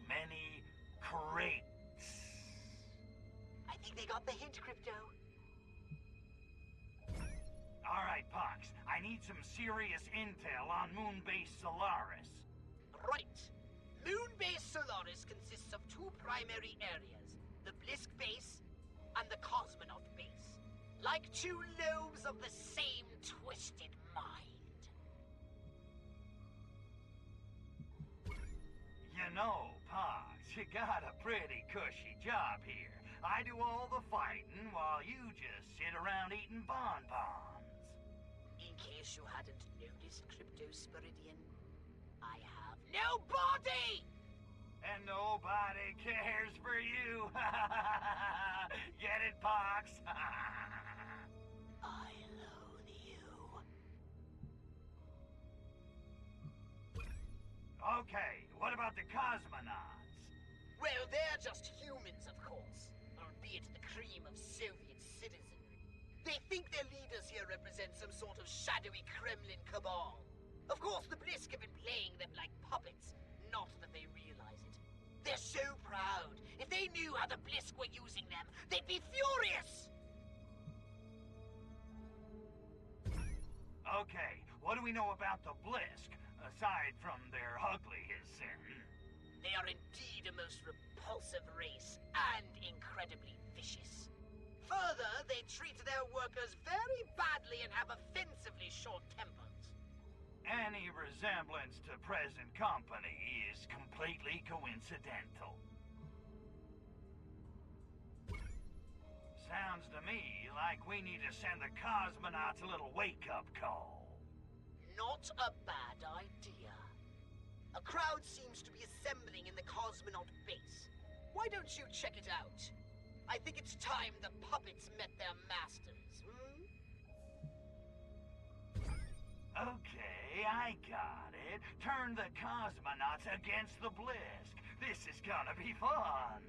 many crates. I think they got the hint, Crypto. All right, Pox. I need some serious intel on Moonbase Solaris. Right. Moonbase Solaris consists of two primary areas, the Blisk Base and the Cosmonaut Base. Like two lobes of the same twisted mind. You know, Pox, you got a pretty cushy job here. I do all the fighting while you just sit around eating bonbons. In case you hadn't noticed, Crypto Spiridian, I have no body! And nobody cares for you. Get it, Pox? I loathe you. Okay, what about the cosmonauts? Well, they're just humans, of course, albeit the cream of Soviet citizenry. They think their leaders here represent some sort of shadowy Kremlin cabal. Of course, the Blisk have been playing them like puppets, not that they realize it. They're so proud. If they knew how the Blisk were using them, they'd be furious! Okay, what do we know about the Blisk, aside from their ugliness? They are indeed a most repulsive race, and incredibly vicious. Further, they treat their workers very badly and have offensively short tempers. Any resemblance to present company is completely coincidental. Sounds to me like we need to send the cosmonauts a little wake-up call. Not a bad idea. A crowd seems to be assembling in the Cosmonaut base. Why don't you check it out? I think it's time the puppets met their masters, Okay, I got it. Turn the cosmonauts against the Blisk. This is gonna be fun.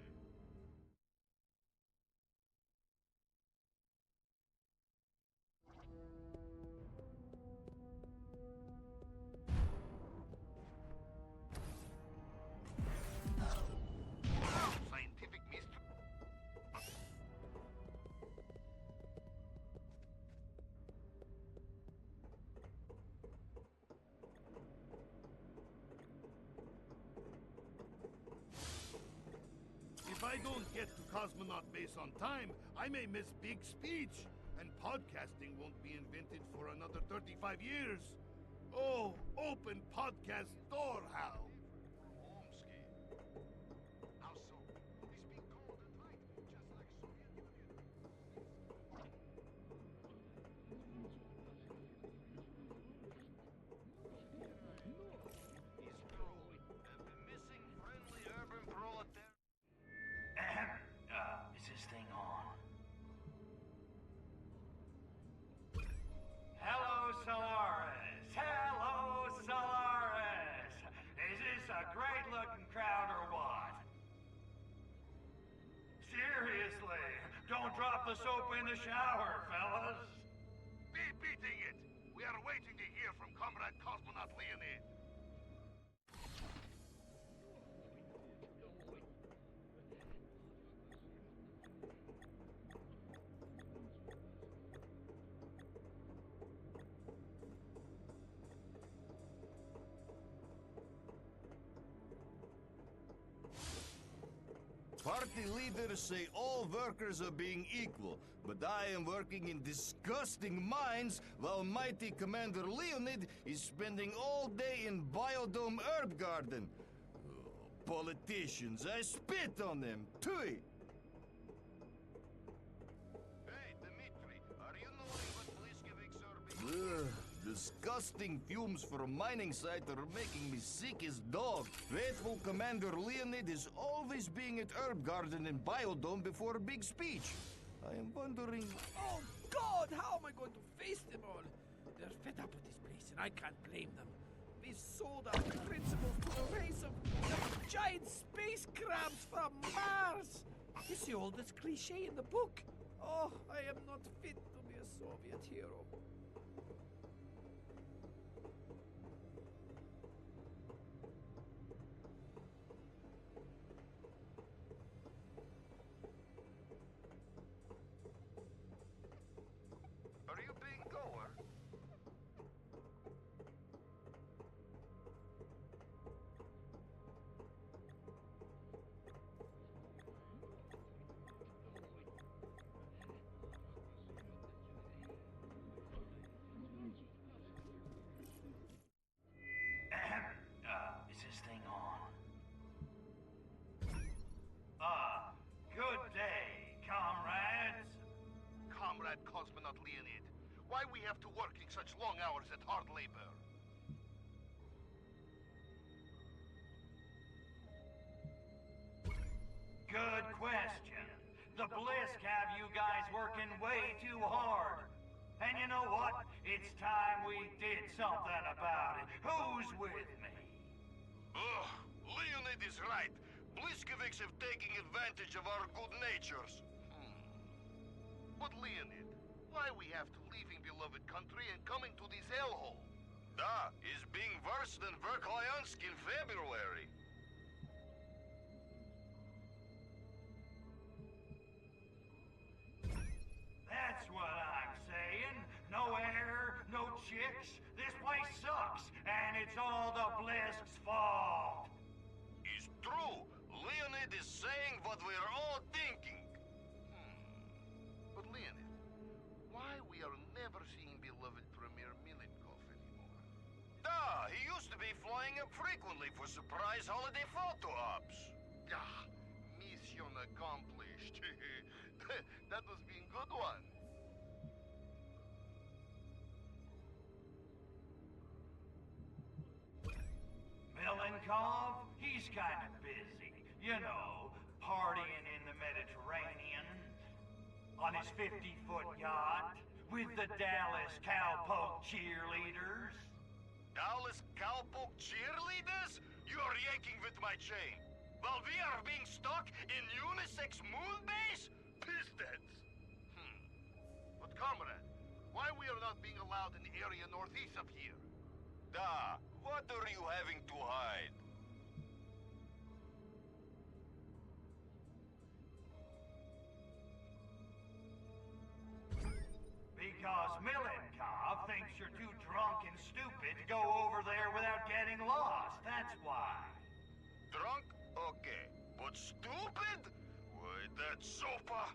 Scientific mystery. If I don't get to Cosmonaut Base on time, I may miss big speech, and podcasting won't be invented for another 35 years. Oh, open podcast door, Hal. Is this thing on? Hello, Solaris! Hello, Solaris! Is this a great-looking crowd or what? Seriously, don't drop the soap in the shower, fellas. Be beating it! We are waiting to hear from Comrade Cosmonaut Leonid. Party leaders say all workers are being equal, but I am working in disgusting mines while mighty Commander Leonid is spending all day in Biodome Herb Garden. Oh, politicians. I spit on them. Tui! Hey, Dmitri, are you knowing what Bliskovics are? Disgusting fumes from a mining site are making me sick as dog. Faithful Commander Leonid is always being at Herb Garden and Biodome before a big speech. I am wondering... Oh, God! How am I going to face them all? They're fed up with this place, and I can't blame them. We've sold our principles to a race of giant space crabs from Mars. It's the oldest cliche in the book. Oh, I am not fit to be a Soviet hero. Are you being goer? Is this thing on? Good day, comrades. Comrade Cosmonaut Leonid, why we have to working such long hours at hard labor? Good question. The Blisk have you guys working way too hard. And you know what? It's time we did something about it. Who's with me? Ugh, Leonid is right. Bliskovics have taken advantage of our good natures. But Leonid, why we have to leaving beloved country and coming to this hellhole? Da is being worse than Verkhoyansk in February. That's what I'm saying. No air, no chicks. This place sucks, and it's all the Blisk's fault. It's true. Leonid is saying what we're all thinking. But Leonid, why we are never seeing beloved Premier Milenkov anymore? Da, he used to be flying up frequently for surprise holiday photo ops. Ah, mission accomplished. That was being good one. Milenkov, he's kind of busy. You know, partying in the Mediterranean. On his 50-foot yacht. With the Dallas Cowpoke cheerleaders. Dallas Cowpoke cheerleaders? You're yanking with my chain. While we are being stuck in unisex moon base? Pistons. But comrade, why we are not being allowed in the area northeast of here? Da, what are you having to hide? Because Milenkov thinks you're too drunk and stupid to go over there without getting lost, that's why. Drunk? Okay. But stupid? Why, that's sofa.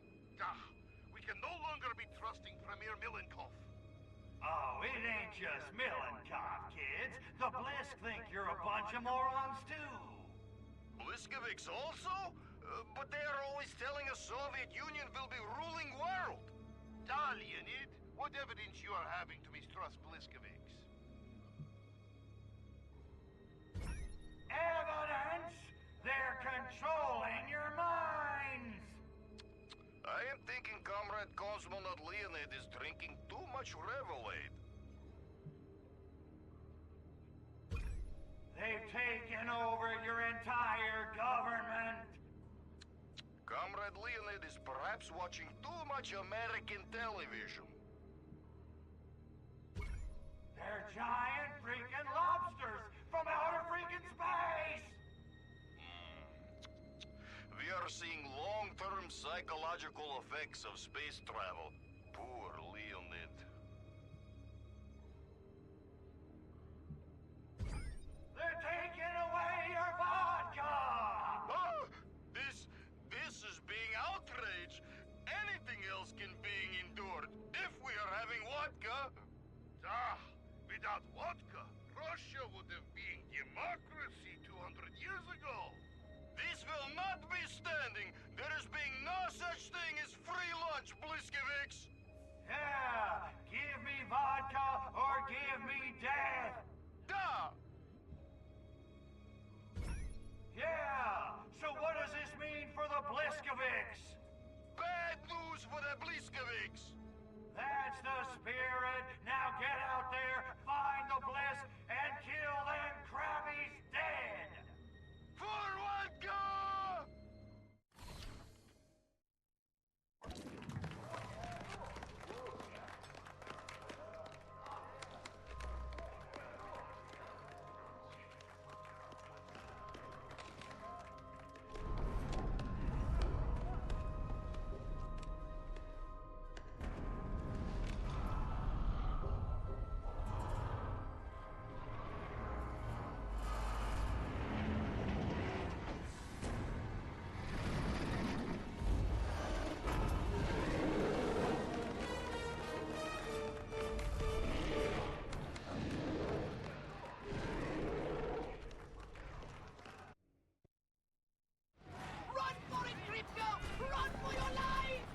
We can no longer be trusting Premier Milenkov. Oh, it ain't just Milenkov, kids. The Blisk think you're a bunch of morons, too. Bliskovics also? But they are always telling us Soviet Union will be ruling world. Da, Leonid, what evidence you are having to mistrust Bliskovics? Evidence? They're controlling your minds! I am thinking Comrade Cosmonaut Leonid is drinking too much Revelade. They've taken over your entire government! Comrade Leonid is perhaps watching too much American television. They're giant freaking lobsters from outer freaking space! We are seeing long-term psychological effects of space travel. Poor Leonid. They're taking away your vodka! Oh, this is being outrage. Anything else can be endured if we are having vodka. Without vodka, Russia would have been democracy 200 years ago. This will not be standing. There is being no such thing as free lunch, Bliskovics. Yeah, give me vodka or give me death. Da! Yeah, so what does this mean for the Bliskovics? Bad news for the Bliskovics. That's the spirit. Now get out there, find the Blisk, and kill them Krabbies dead. Forward, go! Run for it, Crypto! Run for your life!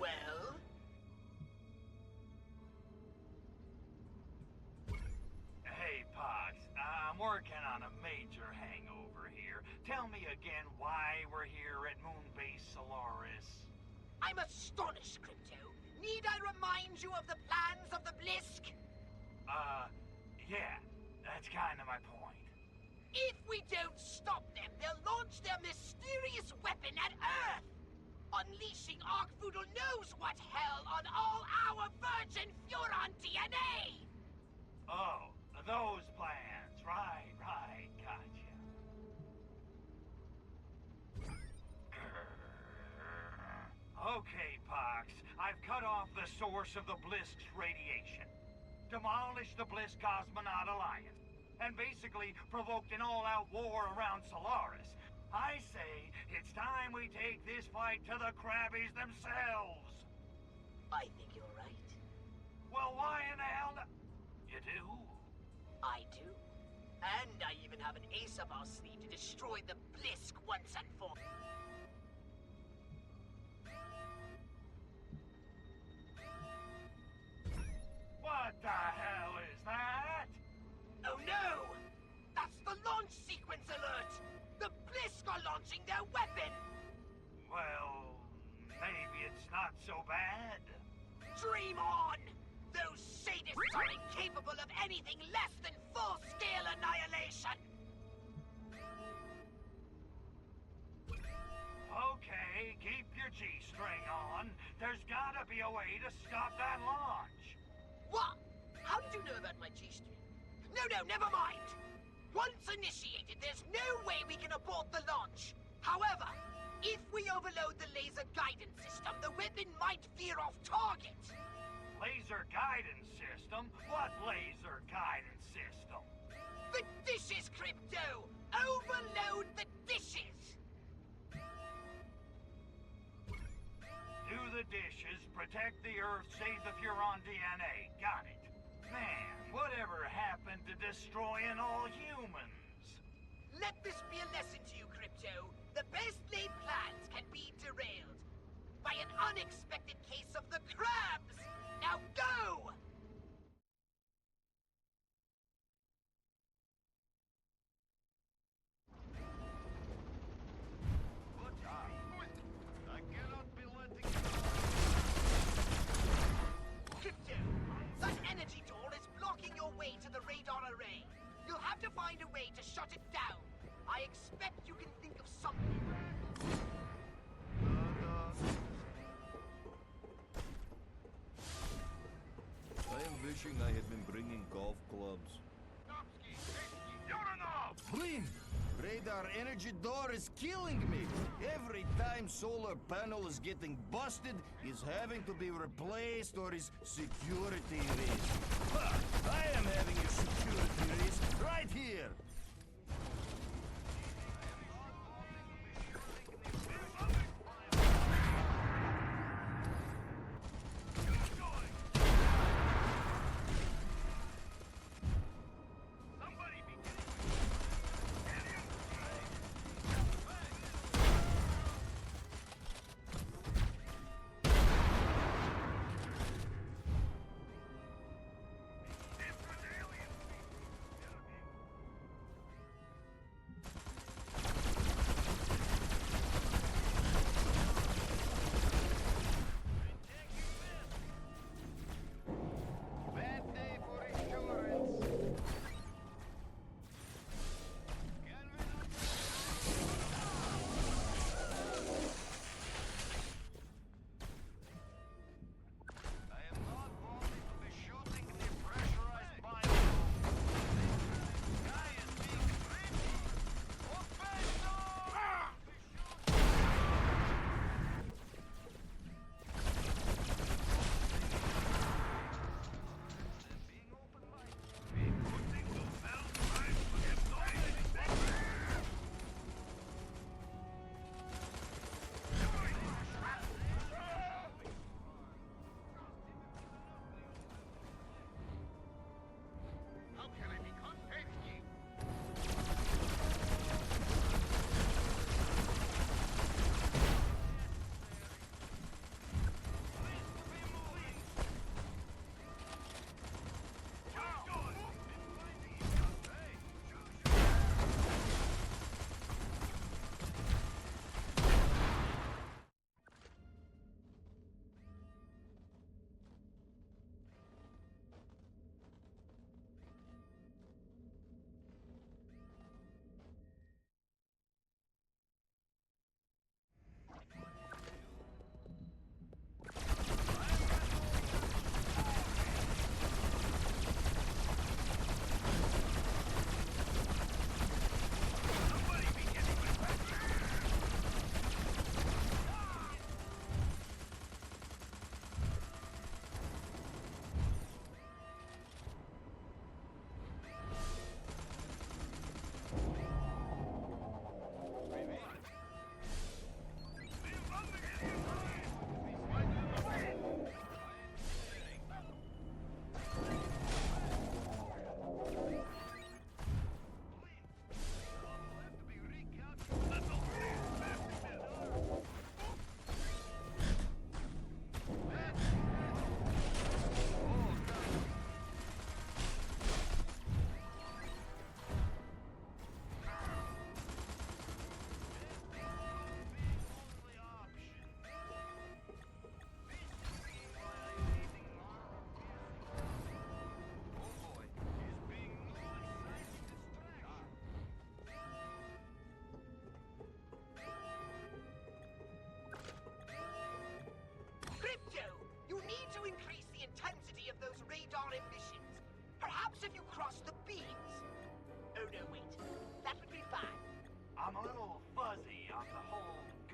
Well? Hey, Pox, I'm working on a major hangover here. Tell me again why we're here at Moonbase Solaris. I'm astonished, Crypto. Need I remind you of the plans of the Blisk? Yeah, that's kind of my point. If we don't stop them, they'll launch their mysterious weapon at Earth! Unleashing Arkvoodle knows what hell on all our virgin Furon DNA! Oh, those plans. Right, gotcha. Okay, Pox, I've cut off the source of the Blisk's radiation, demolished the Blisk Cosmonaut Alliance, and basically provoked an all-out war around Solaris. I say it's time we take this fight to the Krabbies themselves. I think you're right. Well, why in the hell you do? I do. And I even have an ace up our sleeve to destroy the Blisk once and for all. What the hell is that? Oh no! That's the launch sequence alert! The Blisk are launching their weapon! Well, maybe it's not so bad. Dream on! Those sadists are incapable of anything less than full-scale annihilation! Okay, keep your G-string on. There's gotta be a way to stop that launch. What? How did you know about my G-string? No, never mind! Once initiated, there's no way we can abort the launch. However, If we overload the laser guidance system, the weapon might veer off target. Laser guidance system? What laser guidance system? The dishes, Crypto! Overload the dishes! Do the dishes, protect the Earth, save the Furon DNA. Got it. Man, whatever happened to destroying all humans? Let this be a lesson to you, Crypto. The best laid plans can be derailed by an unexpected case of the crabs! Now go! I cannot be letting Crypto, that energy door is blocking your way to the radar array. You'll have to find a way to shut it down. I expect you can think of something. I am wishing I had been bringing golf clubs. Blin! Radar energy door is killing me! Every time solar panel is getting busted, is having to be replaced or is security risk. Ha! I am having a security risk right here!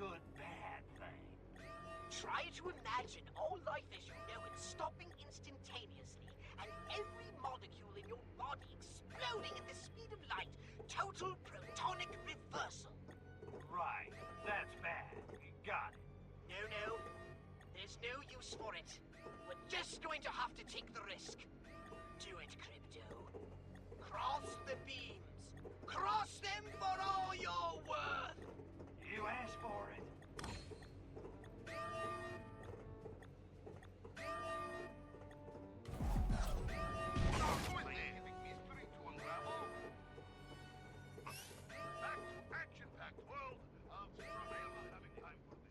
good bad thing. Try to imagine all life as you know it stopping instantaneously, and every molecule in your body exploding at the speed of light. Total protonic reversal. Right, that's bad. Got it. No. There's no use for it. We're just going to have to take the risk. Do it, Crypto. Cross the beams. Cross them for all you're worth. You asked for it. Back to action-packed world of Surveillance having time for this.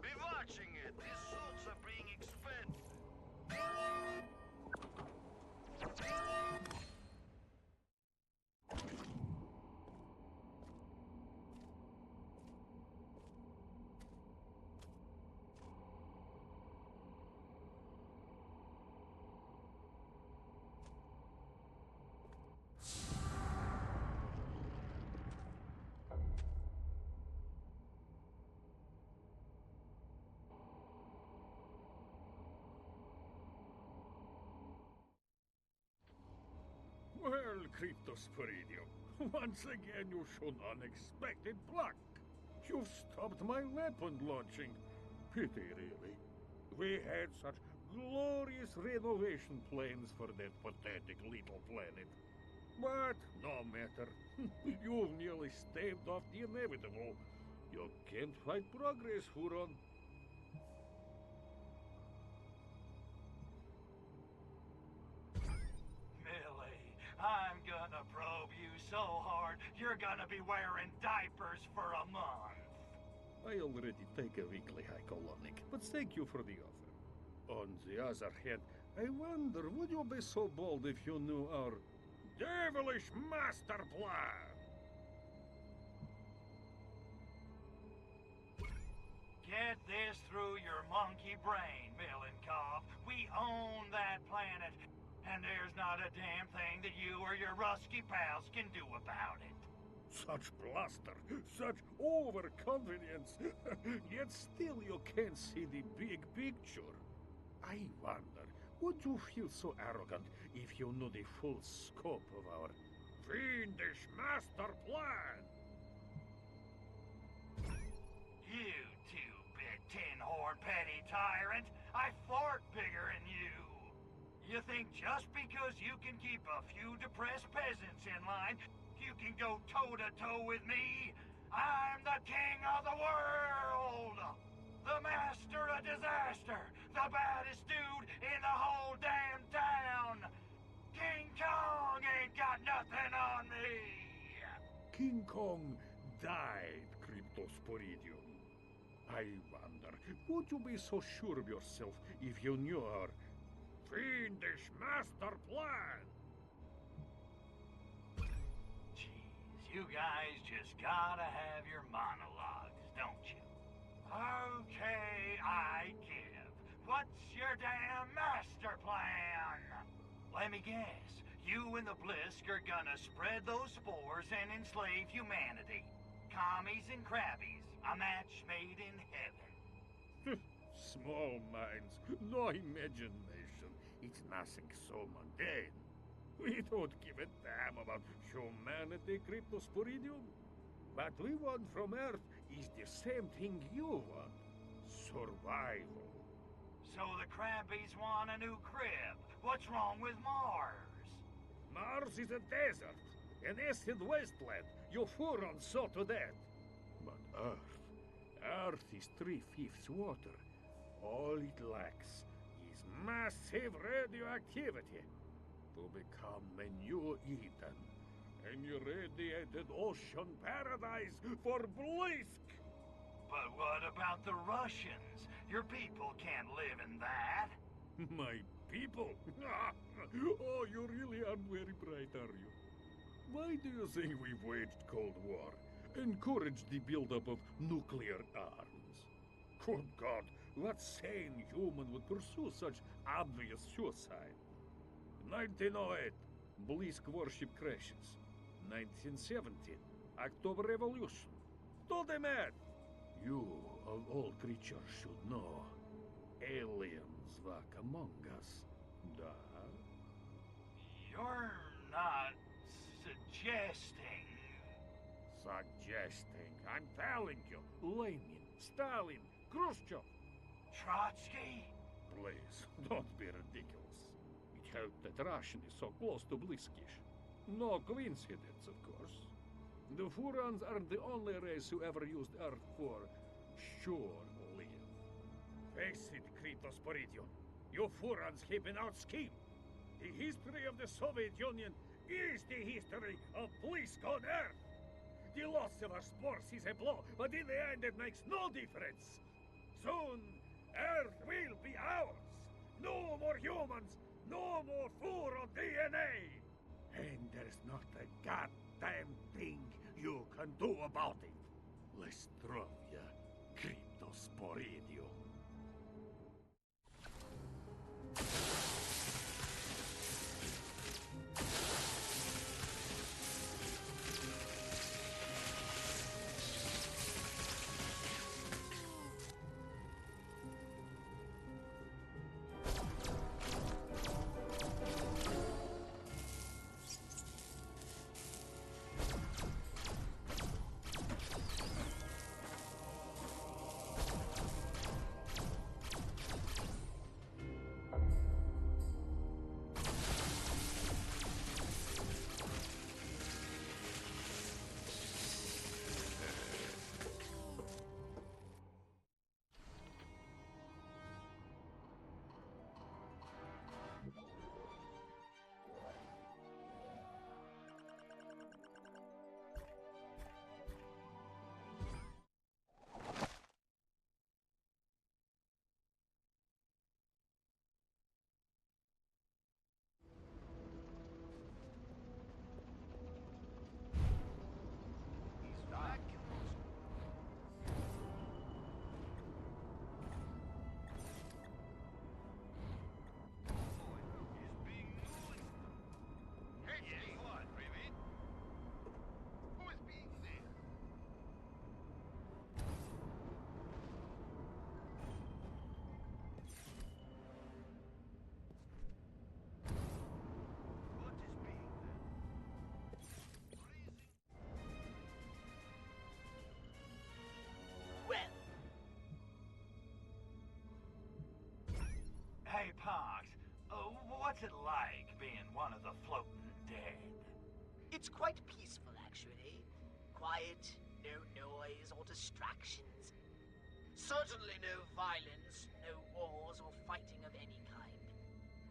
Be watching it. These suits are being expended. Well, Cryptosporidium, once again you showed unexpected pluck. You've stopped my weapon launching. Pity, really. We had such glorious renovation plans for that pathetic little planet. But no matter. You've nearly staved off the inevitable. You can't fight progress, Huron. Millie, I'm gonna probe you so hard, you're gonna be wearing diapers for a month. I already take a weekly hycolonic, but thank you for the offer. On the other hand, I wonder, would you be so bold if you knew our devilish master plan? Get this through your monkey brain, Millencobb. We own that planet, and there's not a damn thing that you or your rusky pals can do about it. Such bluster, such overconfidence, yet still you can't see the big picture. I wonder, would you feel so arrogant if you knew the full scope of our fiendish master plan? You two-bit tin-horn petty tyrant, I fart bigger than you. You think just because you can keep a few depressed peasants in line, you can go toe-to-toe with me? I'm the king of the world! The master of disaster! The baddest dude in the whole damn town! King Kong ain't got nothing on me! King Kong died, Cryptosporidium. I wonder, would you be so sure of yourself if you knew our fiendish master plan? You guys just gotta have your monologues, don't you? Okay, I give. What's your damn master plan? Let me guess. You and the Blisk are gonna spread those spores and enslave humanity. Commies and crabbies. A match made in heaven. Small minds, no imagination. It's nothing so mundane. We don't give a damn about humanity, Cryptosporidium. What we want from Earth is the same thing you want. Survival. So the Crabbies want a new crib. What's wrong with Mars? Mars is a desert, an acid wasteland. Your Furons saw to that. But Earth is 3/5 water. All it lacks is massive radioactivity to become a new Eden. An irradiated ocean paradise for blisk. But what about the Russians? Your people can't live in that. My people? Oh, you really aren't very bright, are you? Why do you think we've waged Cold War? Encouraged the buildup of nuclear arms? Good God, what sane human would pursue such obvious suicide? 1908, Blisk warship crashes. 1917, October Revolution. To the mad! You, of all creatures, should know. Aliens walk among us. Da? You're not suggesting... Suggesting. I'm telling you. Lenin, Stalin, Khrushchev. Trotsky? Please, don't be ridiculous. It helped that Russian is so close to Bliskish. No coincidence, of course. The Furons aren't the only race who ever used Earth for shore-live. Face it, Kritos Poridion. You Furons have been out-schemed. The history of the Soviet Union is the history of Blisk on Earth. The loss of our spores is a blow, but in the end it makes no difference. Soon, Earth will be ours. No more humans, no more Furon DNA. And there's not a goddamn thing you can do about it. Lestrovia, Cryptosporidio. Hey, Pox, what's it like being one of the floating dead? It's quite peaceful, actually. Quiet, no noise or distractions. Certainly no violence, no wars or fighting of any kind.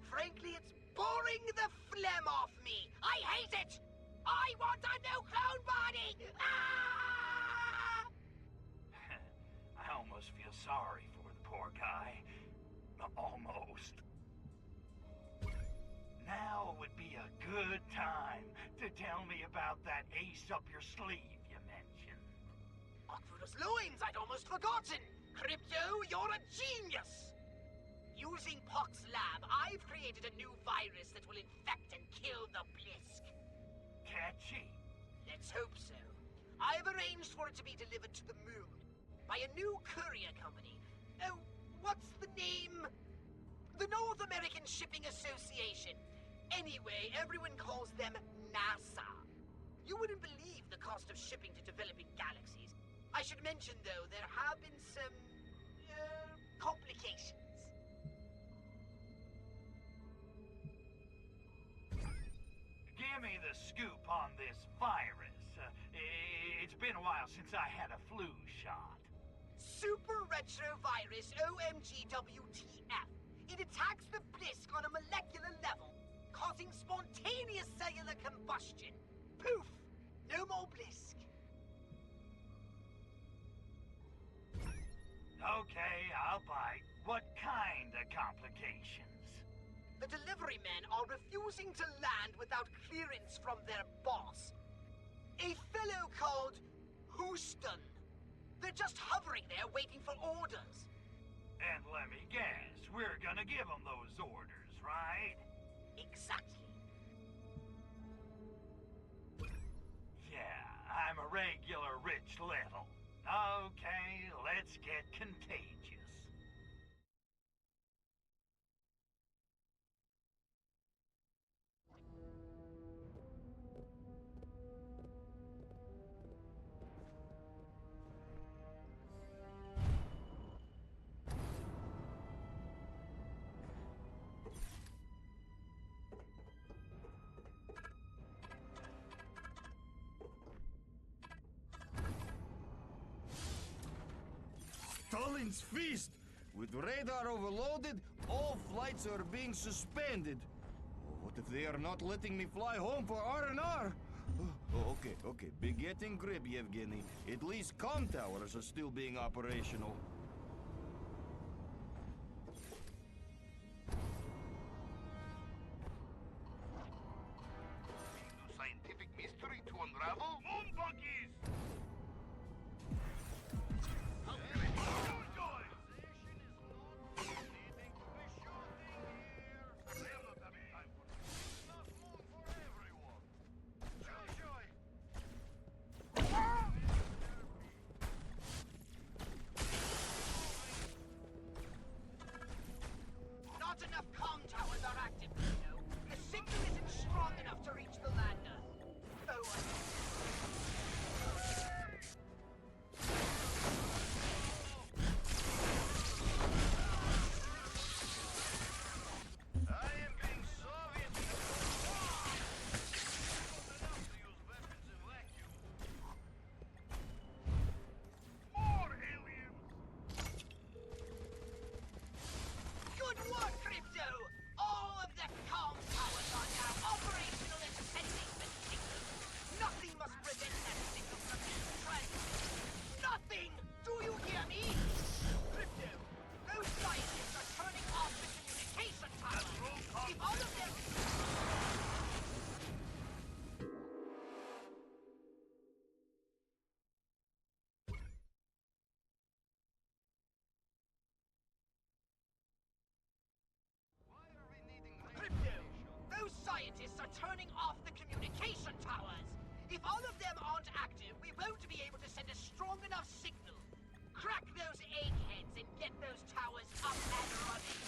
Frankly, it's boring the phlegm off me. I hate it! I want a new clone body! Ah! I almost feel sorry for the poor guy. Almost. Now would be a good time to tell me about that ace up your sleeve you mentioned. Oculus loins, I'd almost forgotten! Crypto, you're a genius! Using Pox's lab, I've created a new virus that will infect and kill the blisk. Catchy. Let's hope so. I've arranged for it to be delivered to the moon by a new courier company. Oh, what's the name? The North American Shipping Association. Anyway, everyone calls them NASA. You wouldn't believe the cost of shipping to developing galaxies. I should mention, though, there have been some complications. Give me the scoop on this virus. It's been a while since I had a flu shot. Super retrovirus OMGWTF. It attacks the blisk on a molecular level, causing spontaneous cellular combustion. Poof! No more blisk. Okay, I'll bite. What kind of complications? The delivery men are refusing to land without clearance from their boss. A fellow called Houston. They're just hovering there waiting for orders. And let me guess, we're gonna give them those orders, right? Exactly. Yeah, I'm a regular rich little. Okay, let's get contagious. Stalin's feast! With radar overloaded, all flights are being suspended. What if they are not letting me fly home for R&R? Oh, okay. Be getting grip, Yevgeny. At least comm towers are still being operational. Scientific mystery to unravel? Moon buggies! Not enough comm towers are active, you know. The signal isn't strong enough to reach the lander. Oh, I am being Soviet. More aliens! good work, Crypto! All of the comm towers are now operational and sending the signal. Nothing must prevent that signal from being transmitted. Nothing! Do you hear me? Crypto, those scientists are turning off the communication towers. If all of them... Crypto, those scientists are turning off the communication towers. If all of them aren't active, we won't be able to send a strong enough signal. Crack those eggheads and get those towers up and running.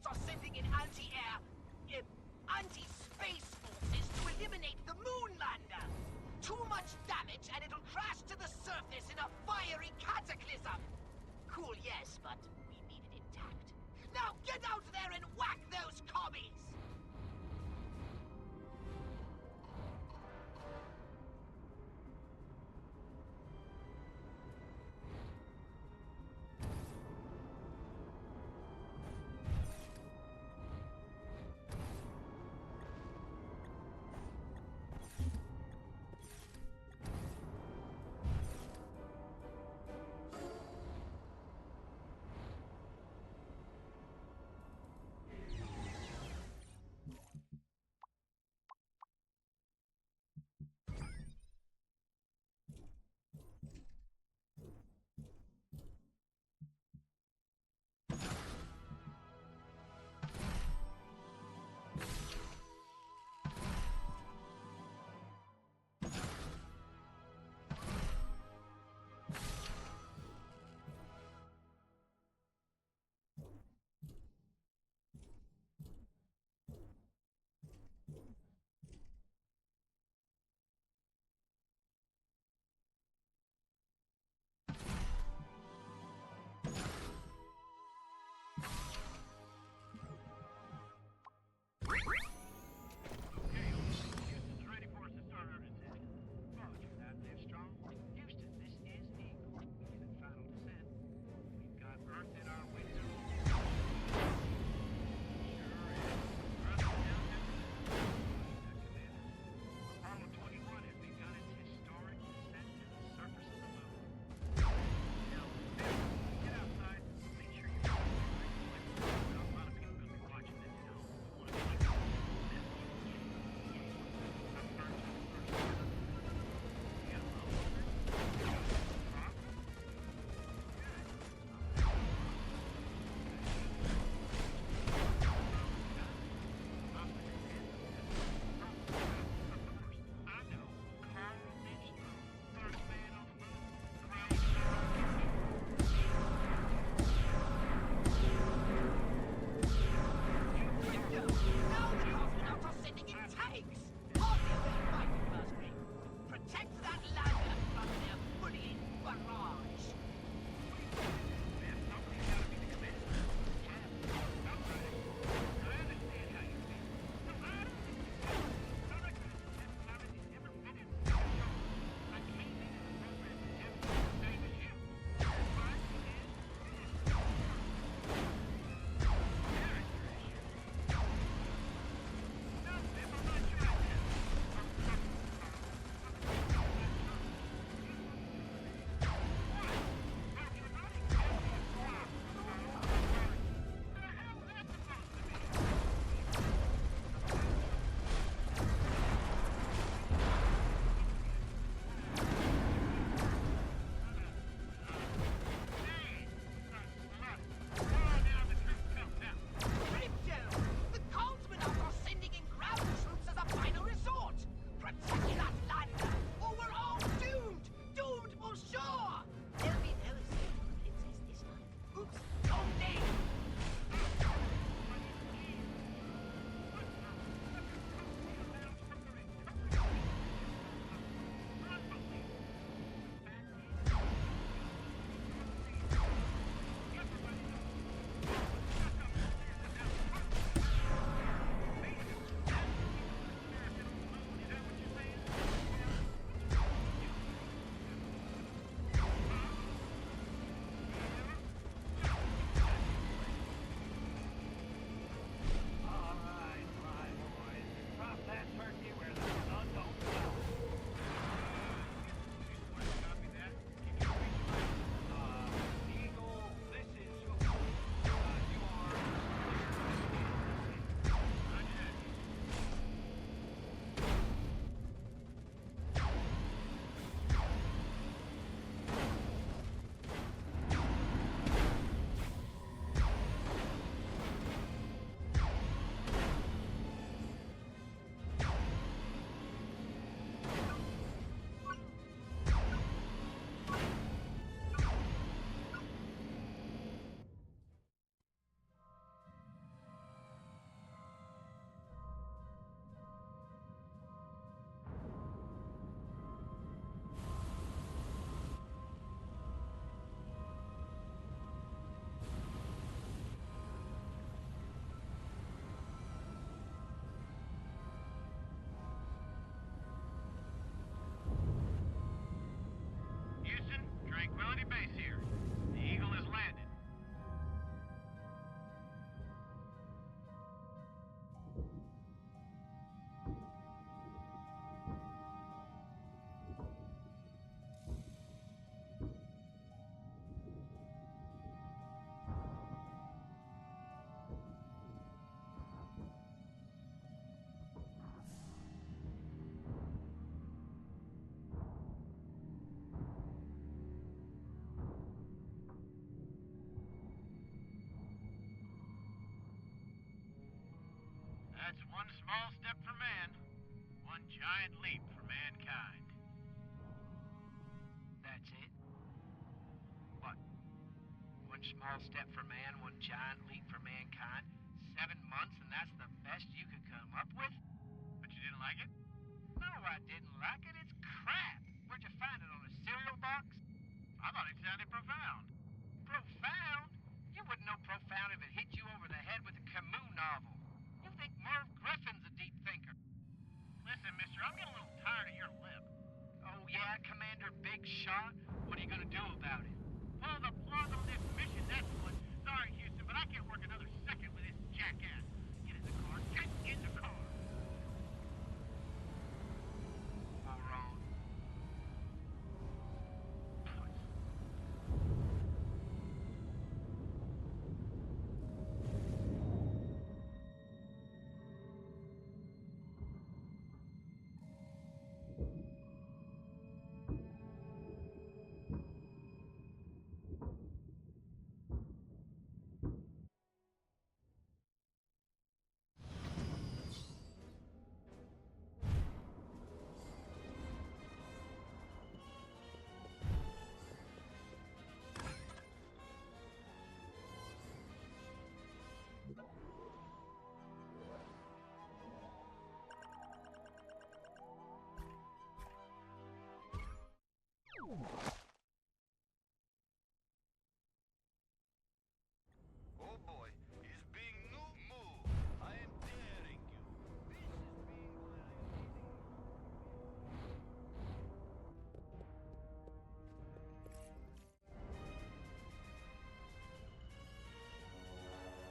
astronauts are sending in anti-space forces to eliminate the moon lander. Too much damage and it'll crash to the surface in a fiery cataclysm. Cool, yes, but we need it intact. Now get out there and whack those commies! That's one small step for man, one giant leap for mankind. That's it? What? One small step for man, one giant leap for mankind? 7 months and that's the best you could come up with? But you didn't like it? No, I didn't like it. It's crap. Where'd you find it, on a cereal box? I thought it sounded profound. Profound? You wouldn't know profound if it hit you over the head with a Camus novel. You think Merv Griffin's a deep thinker. Listen, mister, I'm getting a little tired of your lip. Oh, yeah, Commander Big Shot? What are you gonna do about it? Pull the plug on this mission, that's what. Sorry, Houston, but I can't work another second with this jackass. Get in the car. Get in the car. Moron. Oh boy, he's being no move. I am daring you. This is being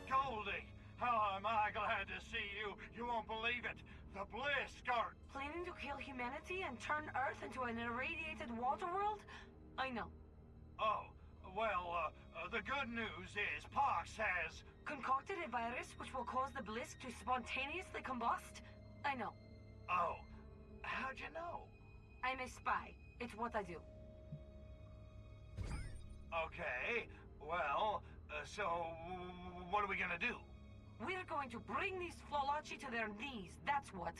Goldie, how am I glad to see you. You won't believe it. The blisk are... Planning to kill humanity and turn Earth into an irradiated water world? I know. Oh, well, the good news is Pox has... Concocted a virus which will cause the blisk to spontaneously combust? I know. Oh, how'd you know? I'm a spy. It's what I do. Okay, well, so what are we gonna do? We're going to bring these Flolachi to their knees, that's what.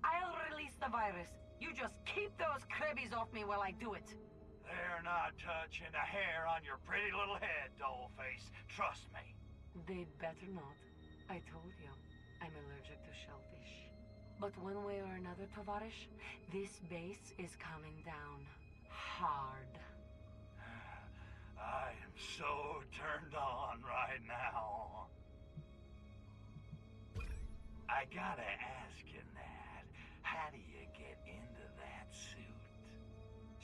I'll release the virus. You just keep those crabbies off me while I do it. They're not touching a hair on your pretty little head, dollface. Trust me. They'd better not. I told you, I'm allergic to shellfish. But one way or another, Tovarish, this base is coming down hard. I am so turned on right now. I gotta ask you, Nat, how do you get into that suit?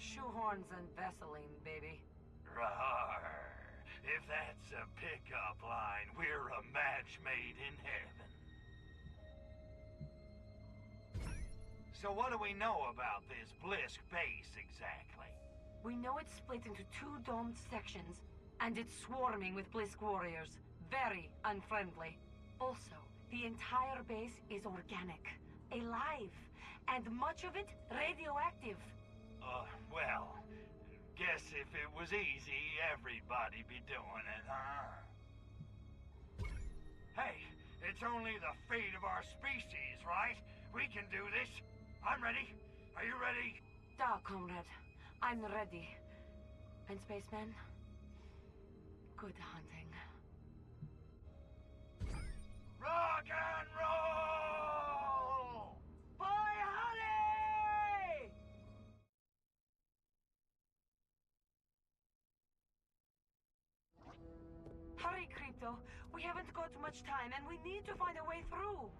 Shoehorns and Vaseline, baby. Rawr. If that's a pickup line, we're a match made in heaven. So what do we know about this Blisk base exactly? We know it's split into 2 domed sections, and it's swarming with Blisk warriors. Very unfriendly. Also, the entire base is organic, alive, and much of it radioactive. Well, guess if it was easy, everybody'd be doing it, huh? Hey, it's only the fate of our species, right? We can do this. I'm ready. Are you ready? Da, comrade. I'm ready. And spaceman, good hunting. Rock and roll! Boy, honey! Hurry, Crypto. We haven't got much time, and we need to find a way through.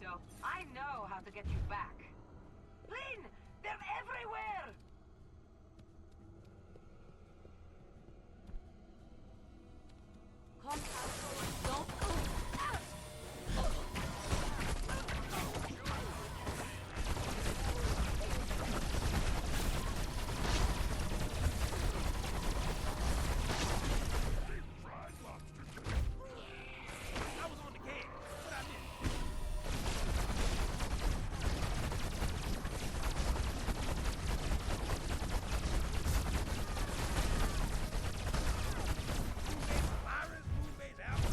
Crypto. I know how to get you back. Lynn! They're everywhere! Come out. Don't move. I was on the can. What I missed? Virus, moon-based alpha.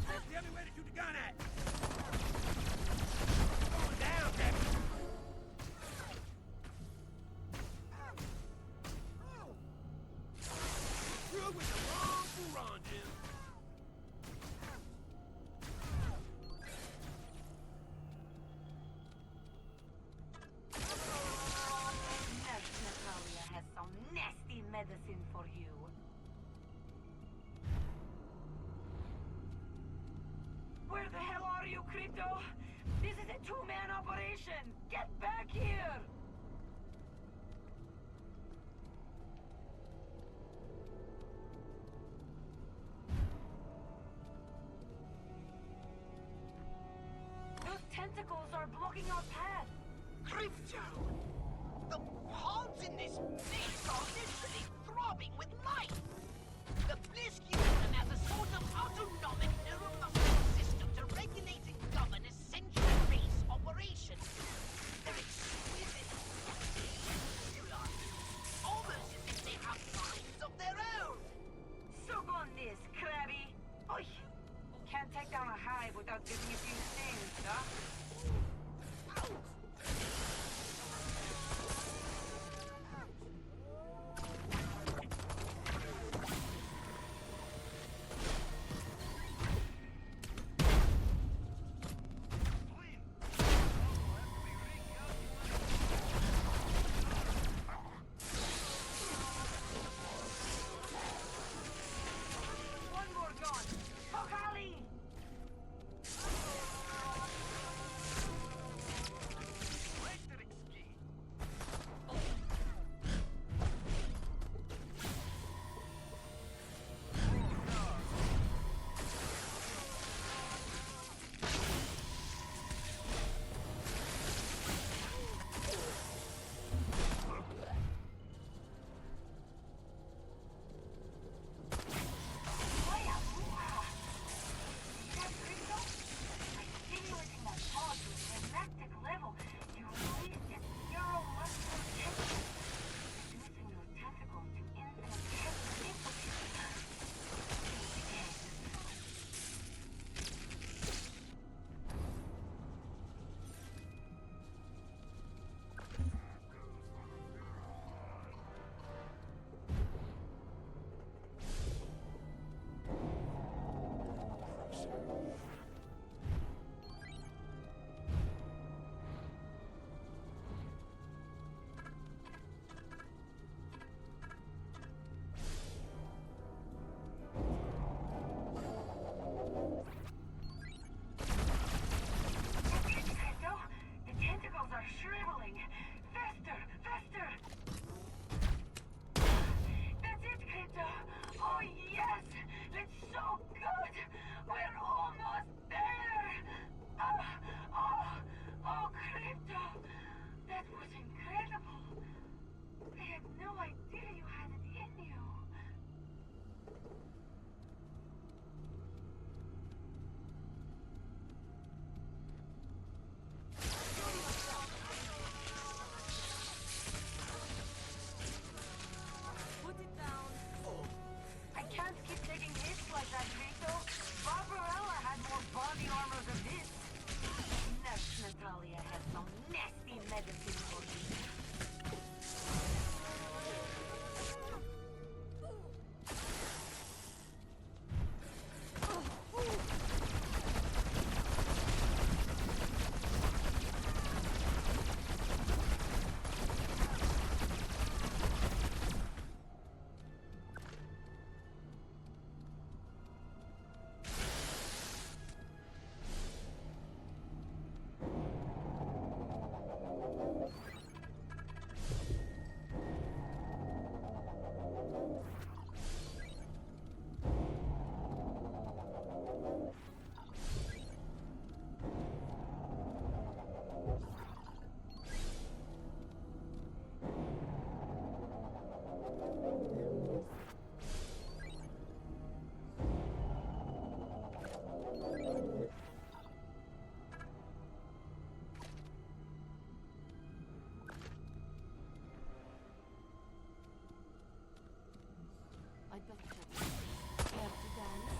That's the only way to shoot the gun at. Going down, Captain. You're with the wrong Furon, Jim. Nurse Natalia has some nasty medicine for you. Where the hell are you, Crypto? This is a two-man operation! Get back here! Those tentacles are blocking our path! Crypto! The pods in this mess are literally throbbing with life! The blisk uses them as a sort of autonomic neuromuscular system to regulate and govern essential race operations. They're exquisite. Almost as if they have minds of their own! Suck on this, Krabby! Oi! Can't take down a hive without getting a few stings, huh? One more gone! Pokali! Stimulating that pod to a climactic level, you release this neuromuscular tension, reducing your tentacle to infinite capability. Crypto, the tentacles are shriveling. Faster, faster! That's it, Crypto. Oh yes, it's so good. We're almost there. Oh, Crypto, that was incredible. I had no idea you had it in you. Put it down. I can't keep taking hits like that, Vito. Barbarella had more body armor than this. Nurse Natalia has some nasty medicine for you. Spectre. Care to dance?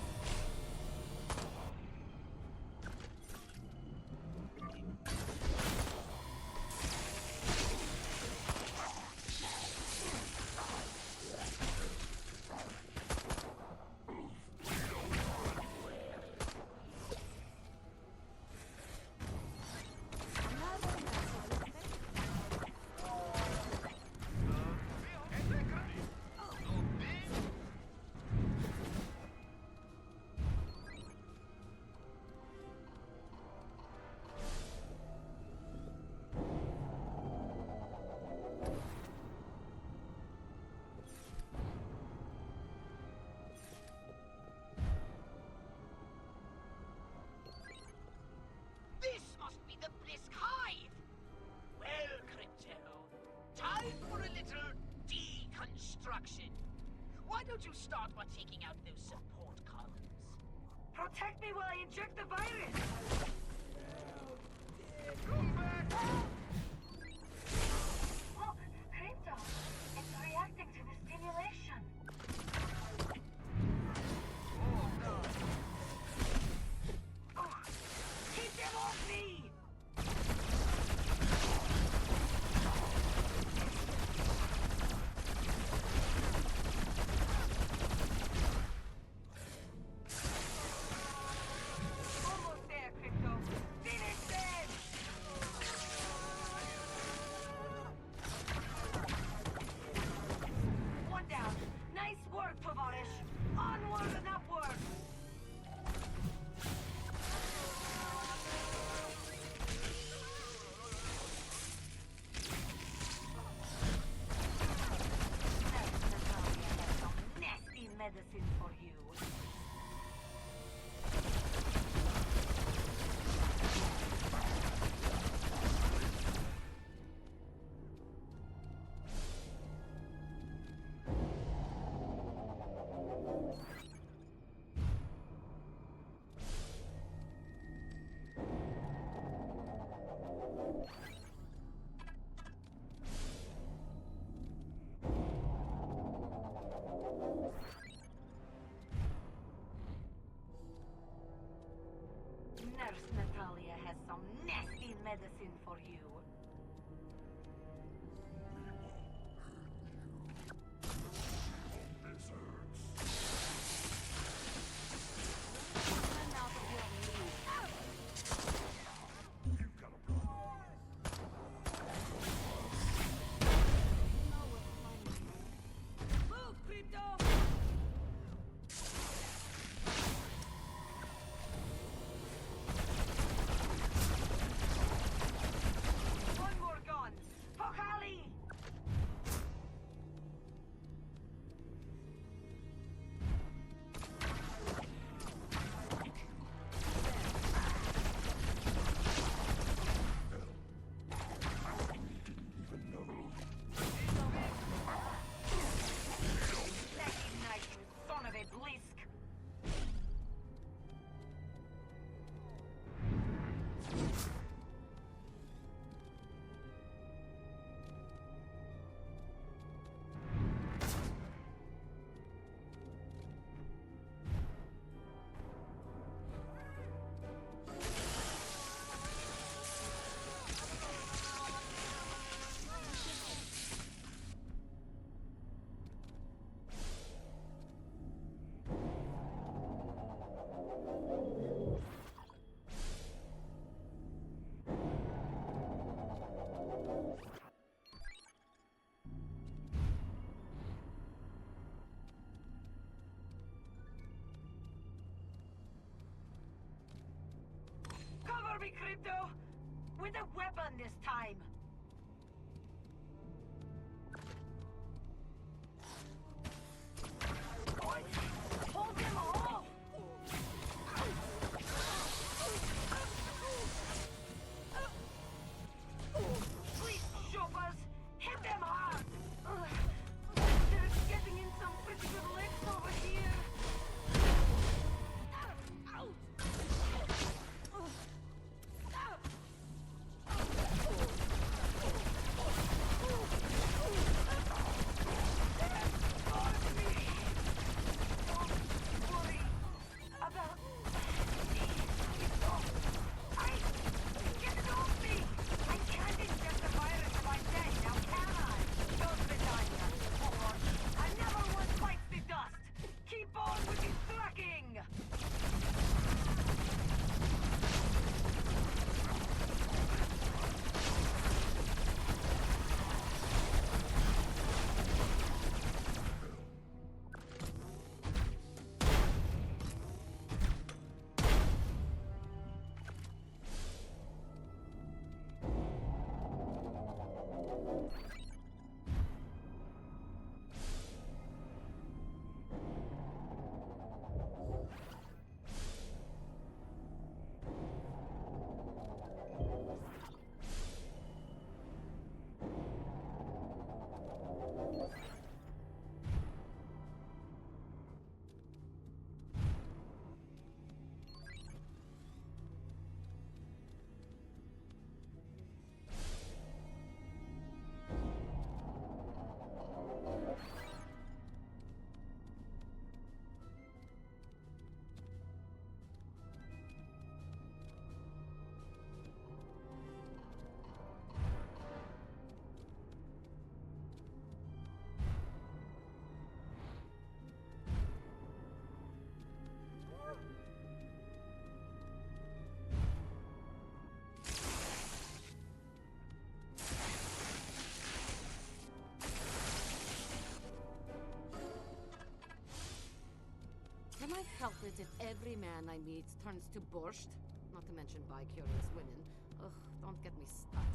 This must be the Blisk Hive! Well, Crypto, time for a little deconstruction. Why don't you start by taking out those support columns? Protect me while I inject the virus! Come back! Look, Crypto! It's reacting to the stimulation. Keep them off me! Almost there, Crypto. Finish them! One down. Nice work, Tovarish. Onward and upward. Nasty medicine for you. Nurse Natalia has some nasty medicine for you. Run out of your league. Move, Crypto! One more gun! Pokali! Let him knife you, son of a blisk! Cover me, Crypto! With a weapon this time! Hold them off! Please, shoppers! Hit them hard! They're getting in some pretty good licks over here! Out! Can I help it if every man I meet turns to borscht? Not to mention bi-curious women. Ugh, don't get me started.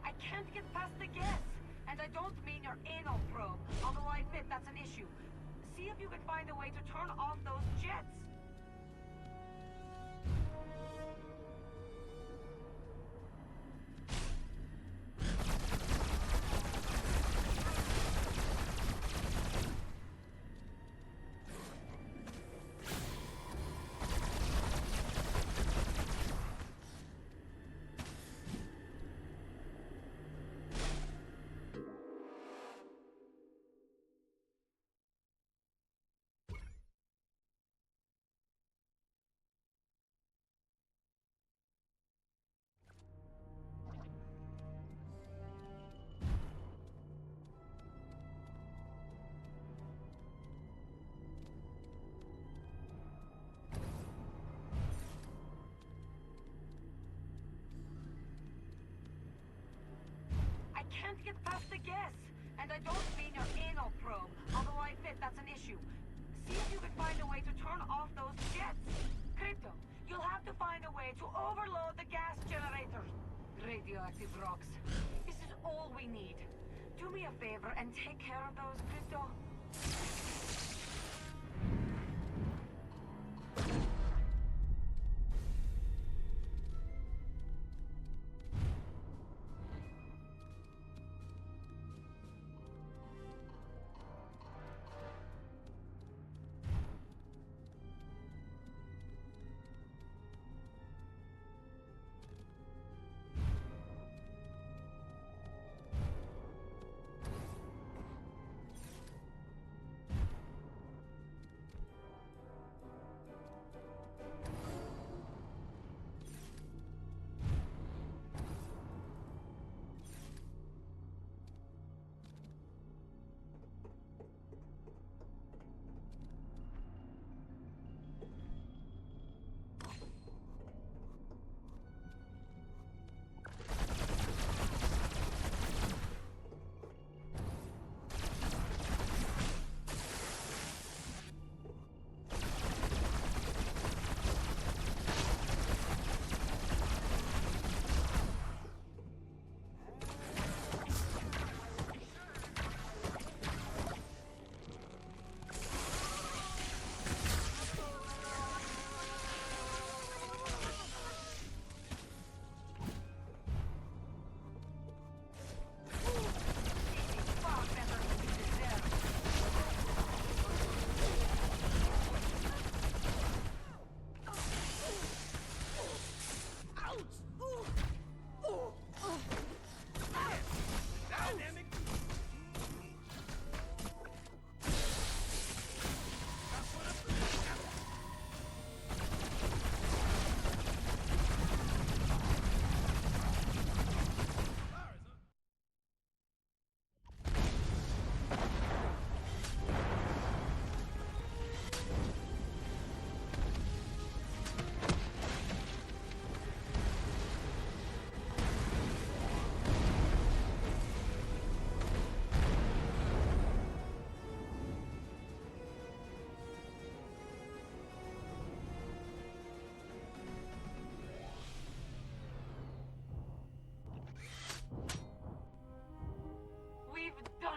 I can't get past the gas. And I don't mean your anal probe, although I admit that's an issue. See if you can find a way to turn off those jets. I can't get past the gas. And I don't mean your anal probe, although I admit that's an issue. See if you can find a way to turn off those jets. Crypto, you'll have to find a way to overload the gas generators. Radioactive rocks. This is all we need. Do me a favor and take care of those, Crypto.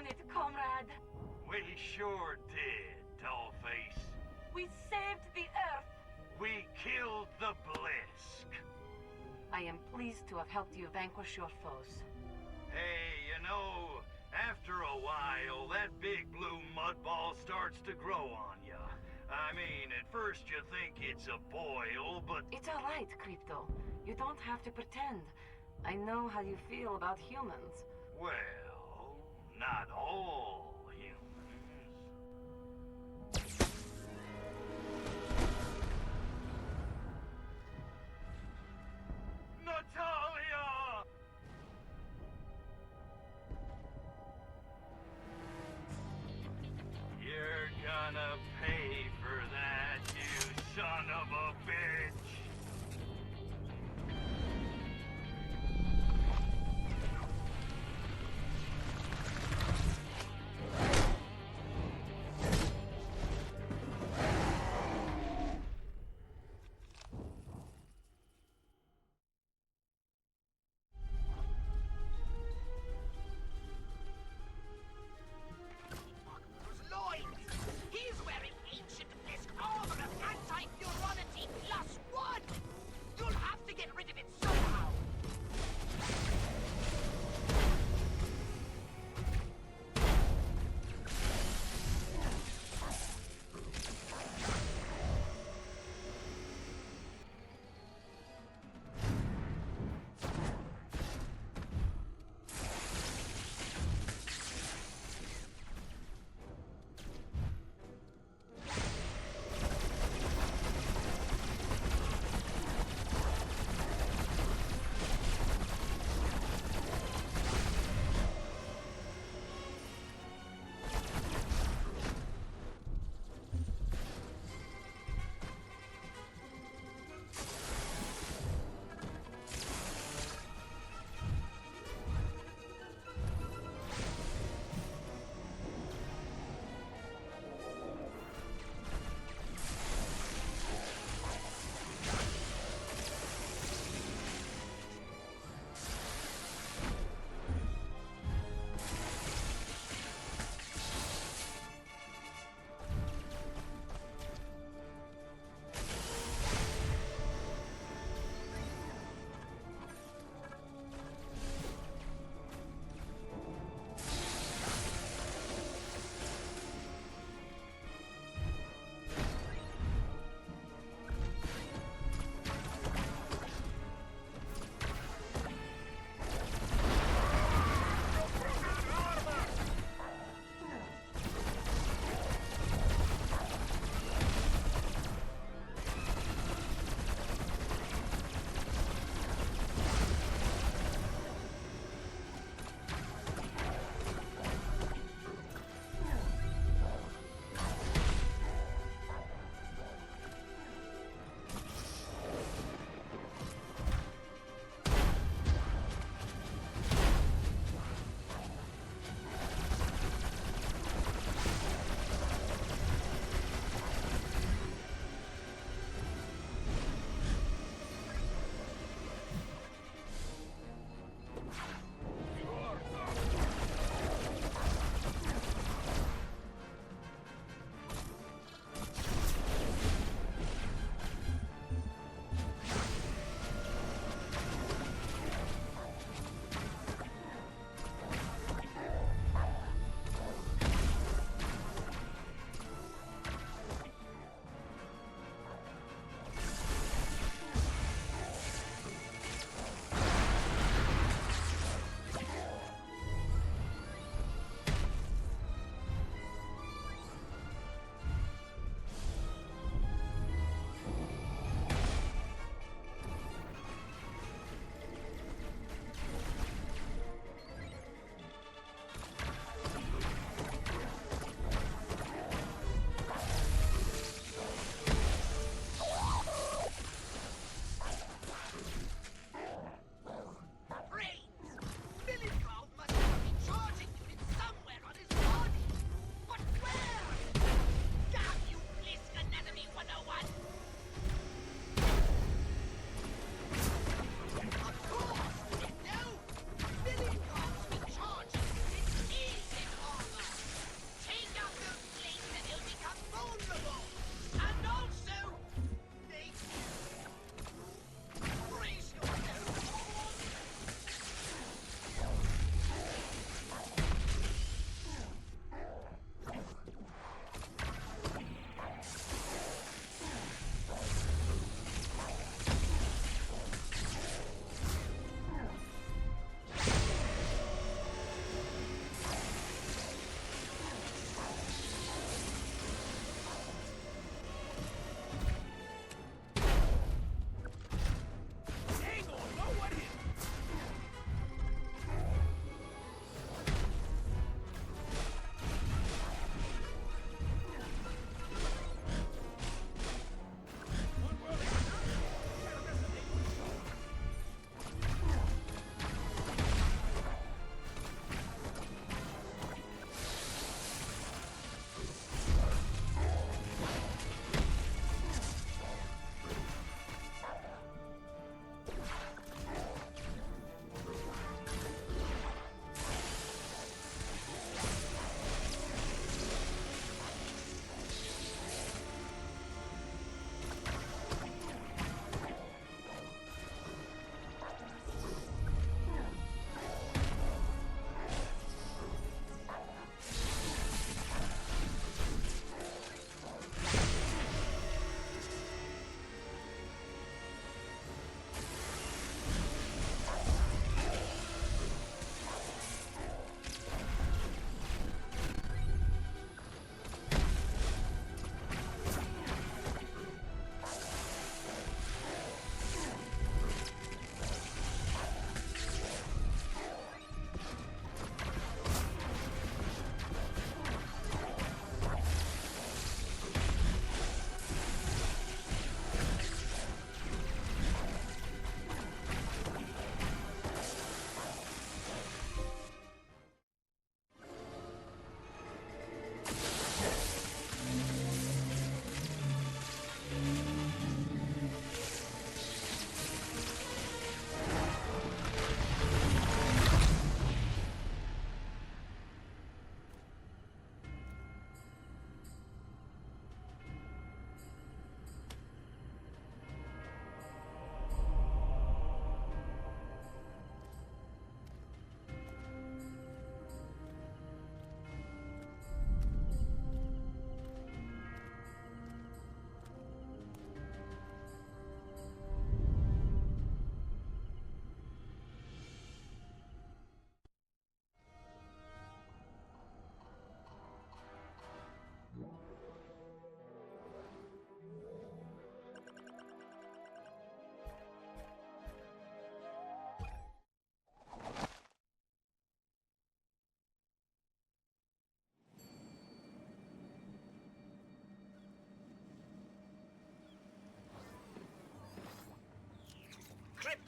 done it, comrade. We sure did, Dollface. We saved the Earth. We killed the blisk. I am pleased to have helped you vanquish your foes. Hey, you know, after a while, that big blue mud ball starts to grow on ya. I mean, at first you think it's a boil, but... It's all right, Crypto. You don't have to pretend. I know how you feel about humans. Well, not all humans. Natalia! You're gonna pay for that, you son of a bitch!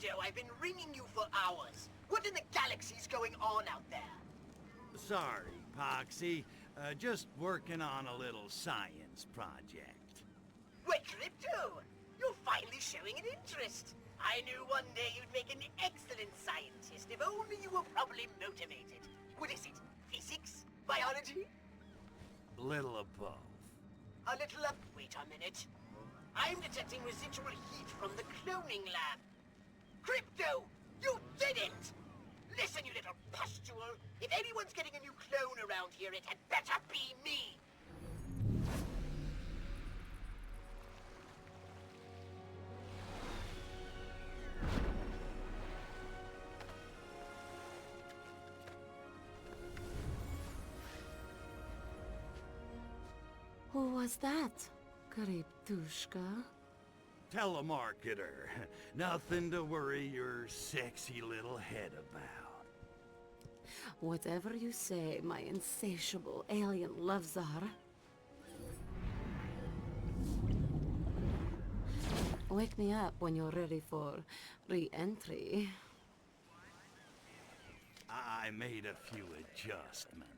Crypto, I've been ringing you for hours. What in the galaxy's going on out there? Sorry, Poxy. Just working on a little science project. Wait, Crypto! You're finally showing an interest. I knew one day you'd make an excellent scientist if only you were properly motivated. What is it? Physics? Biology? Little of both. A little up. Wait a minute. I'm detecting residual heat from the cloning lab. Crypto! You did it! Listen, you little pustule. If anyone's getting a new clone around here, it had better be me. Who was that, Kryptushka? Telemarketer. Nothing to worry your sexy little head about. Whatever you say, my insatiable alien lovezar. Wake me up when you're ready for re-entry. I made a few adjustments.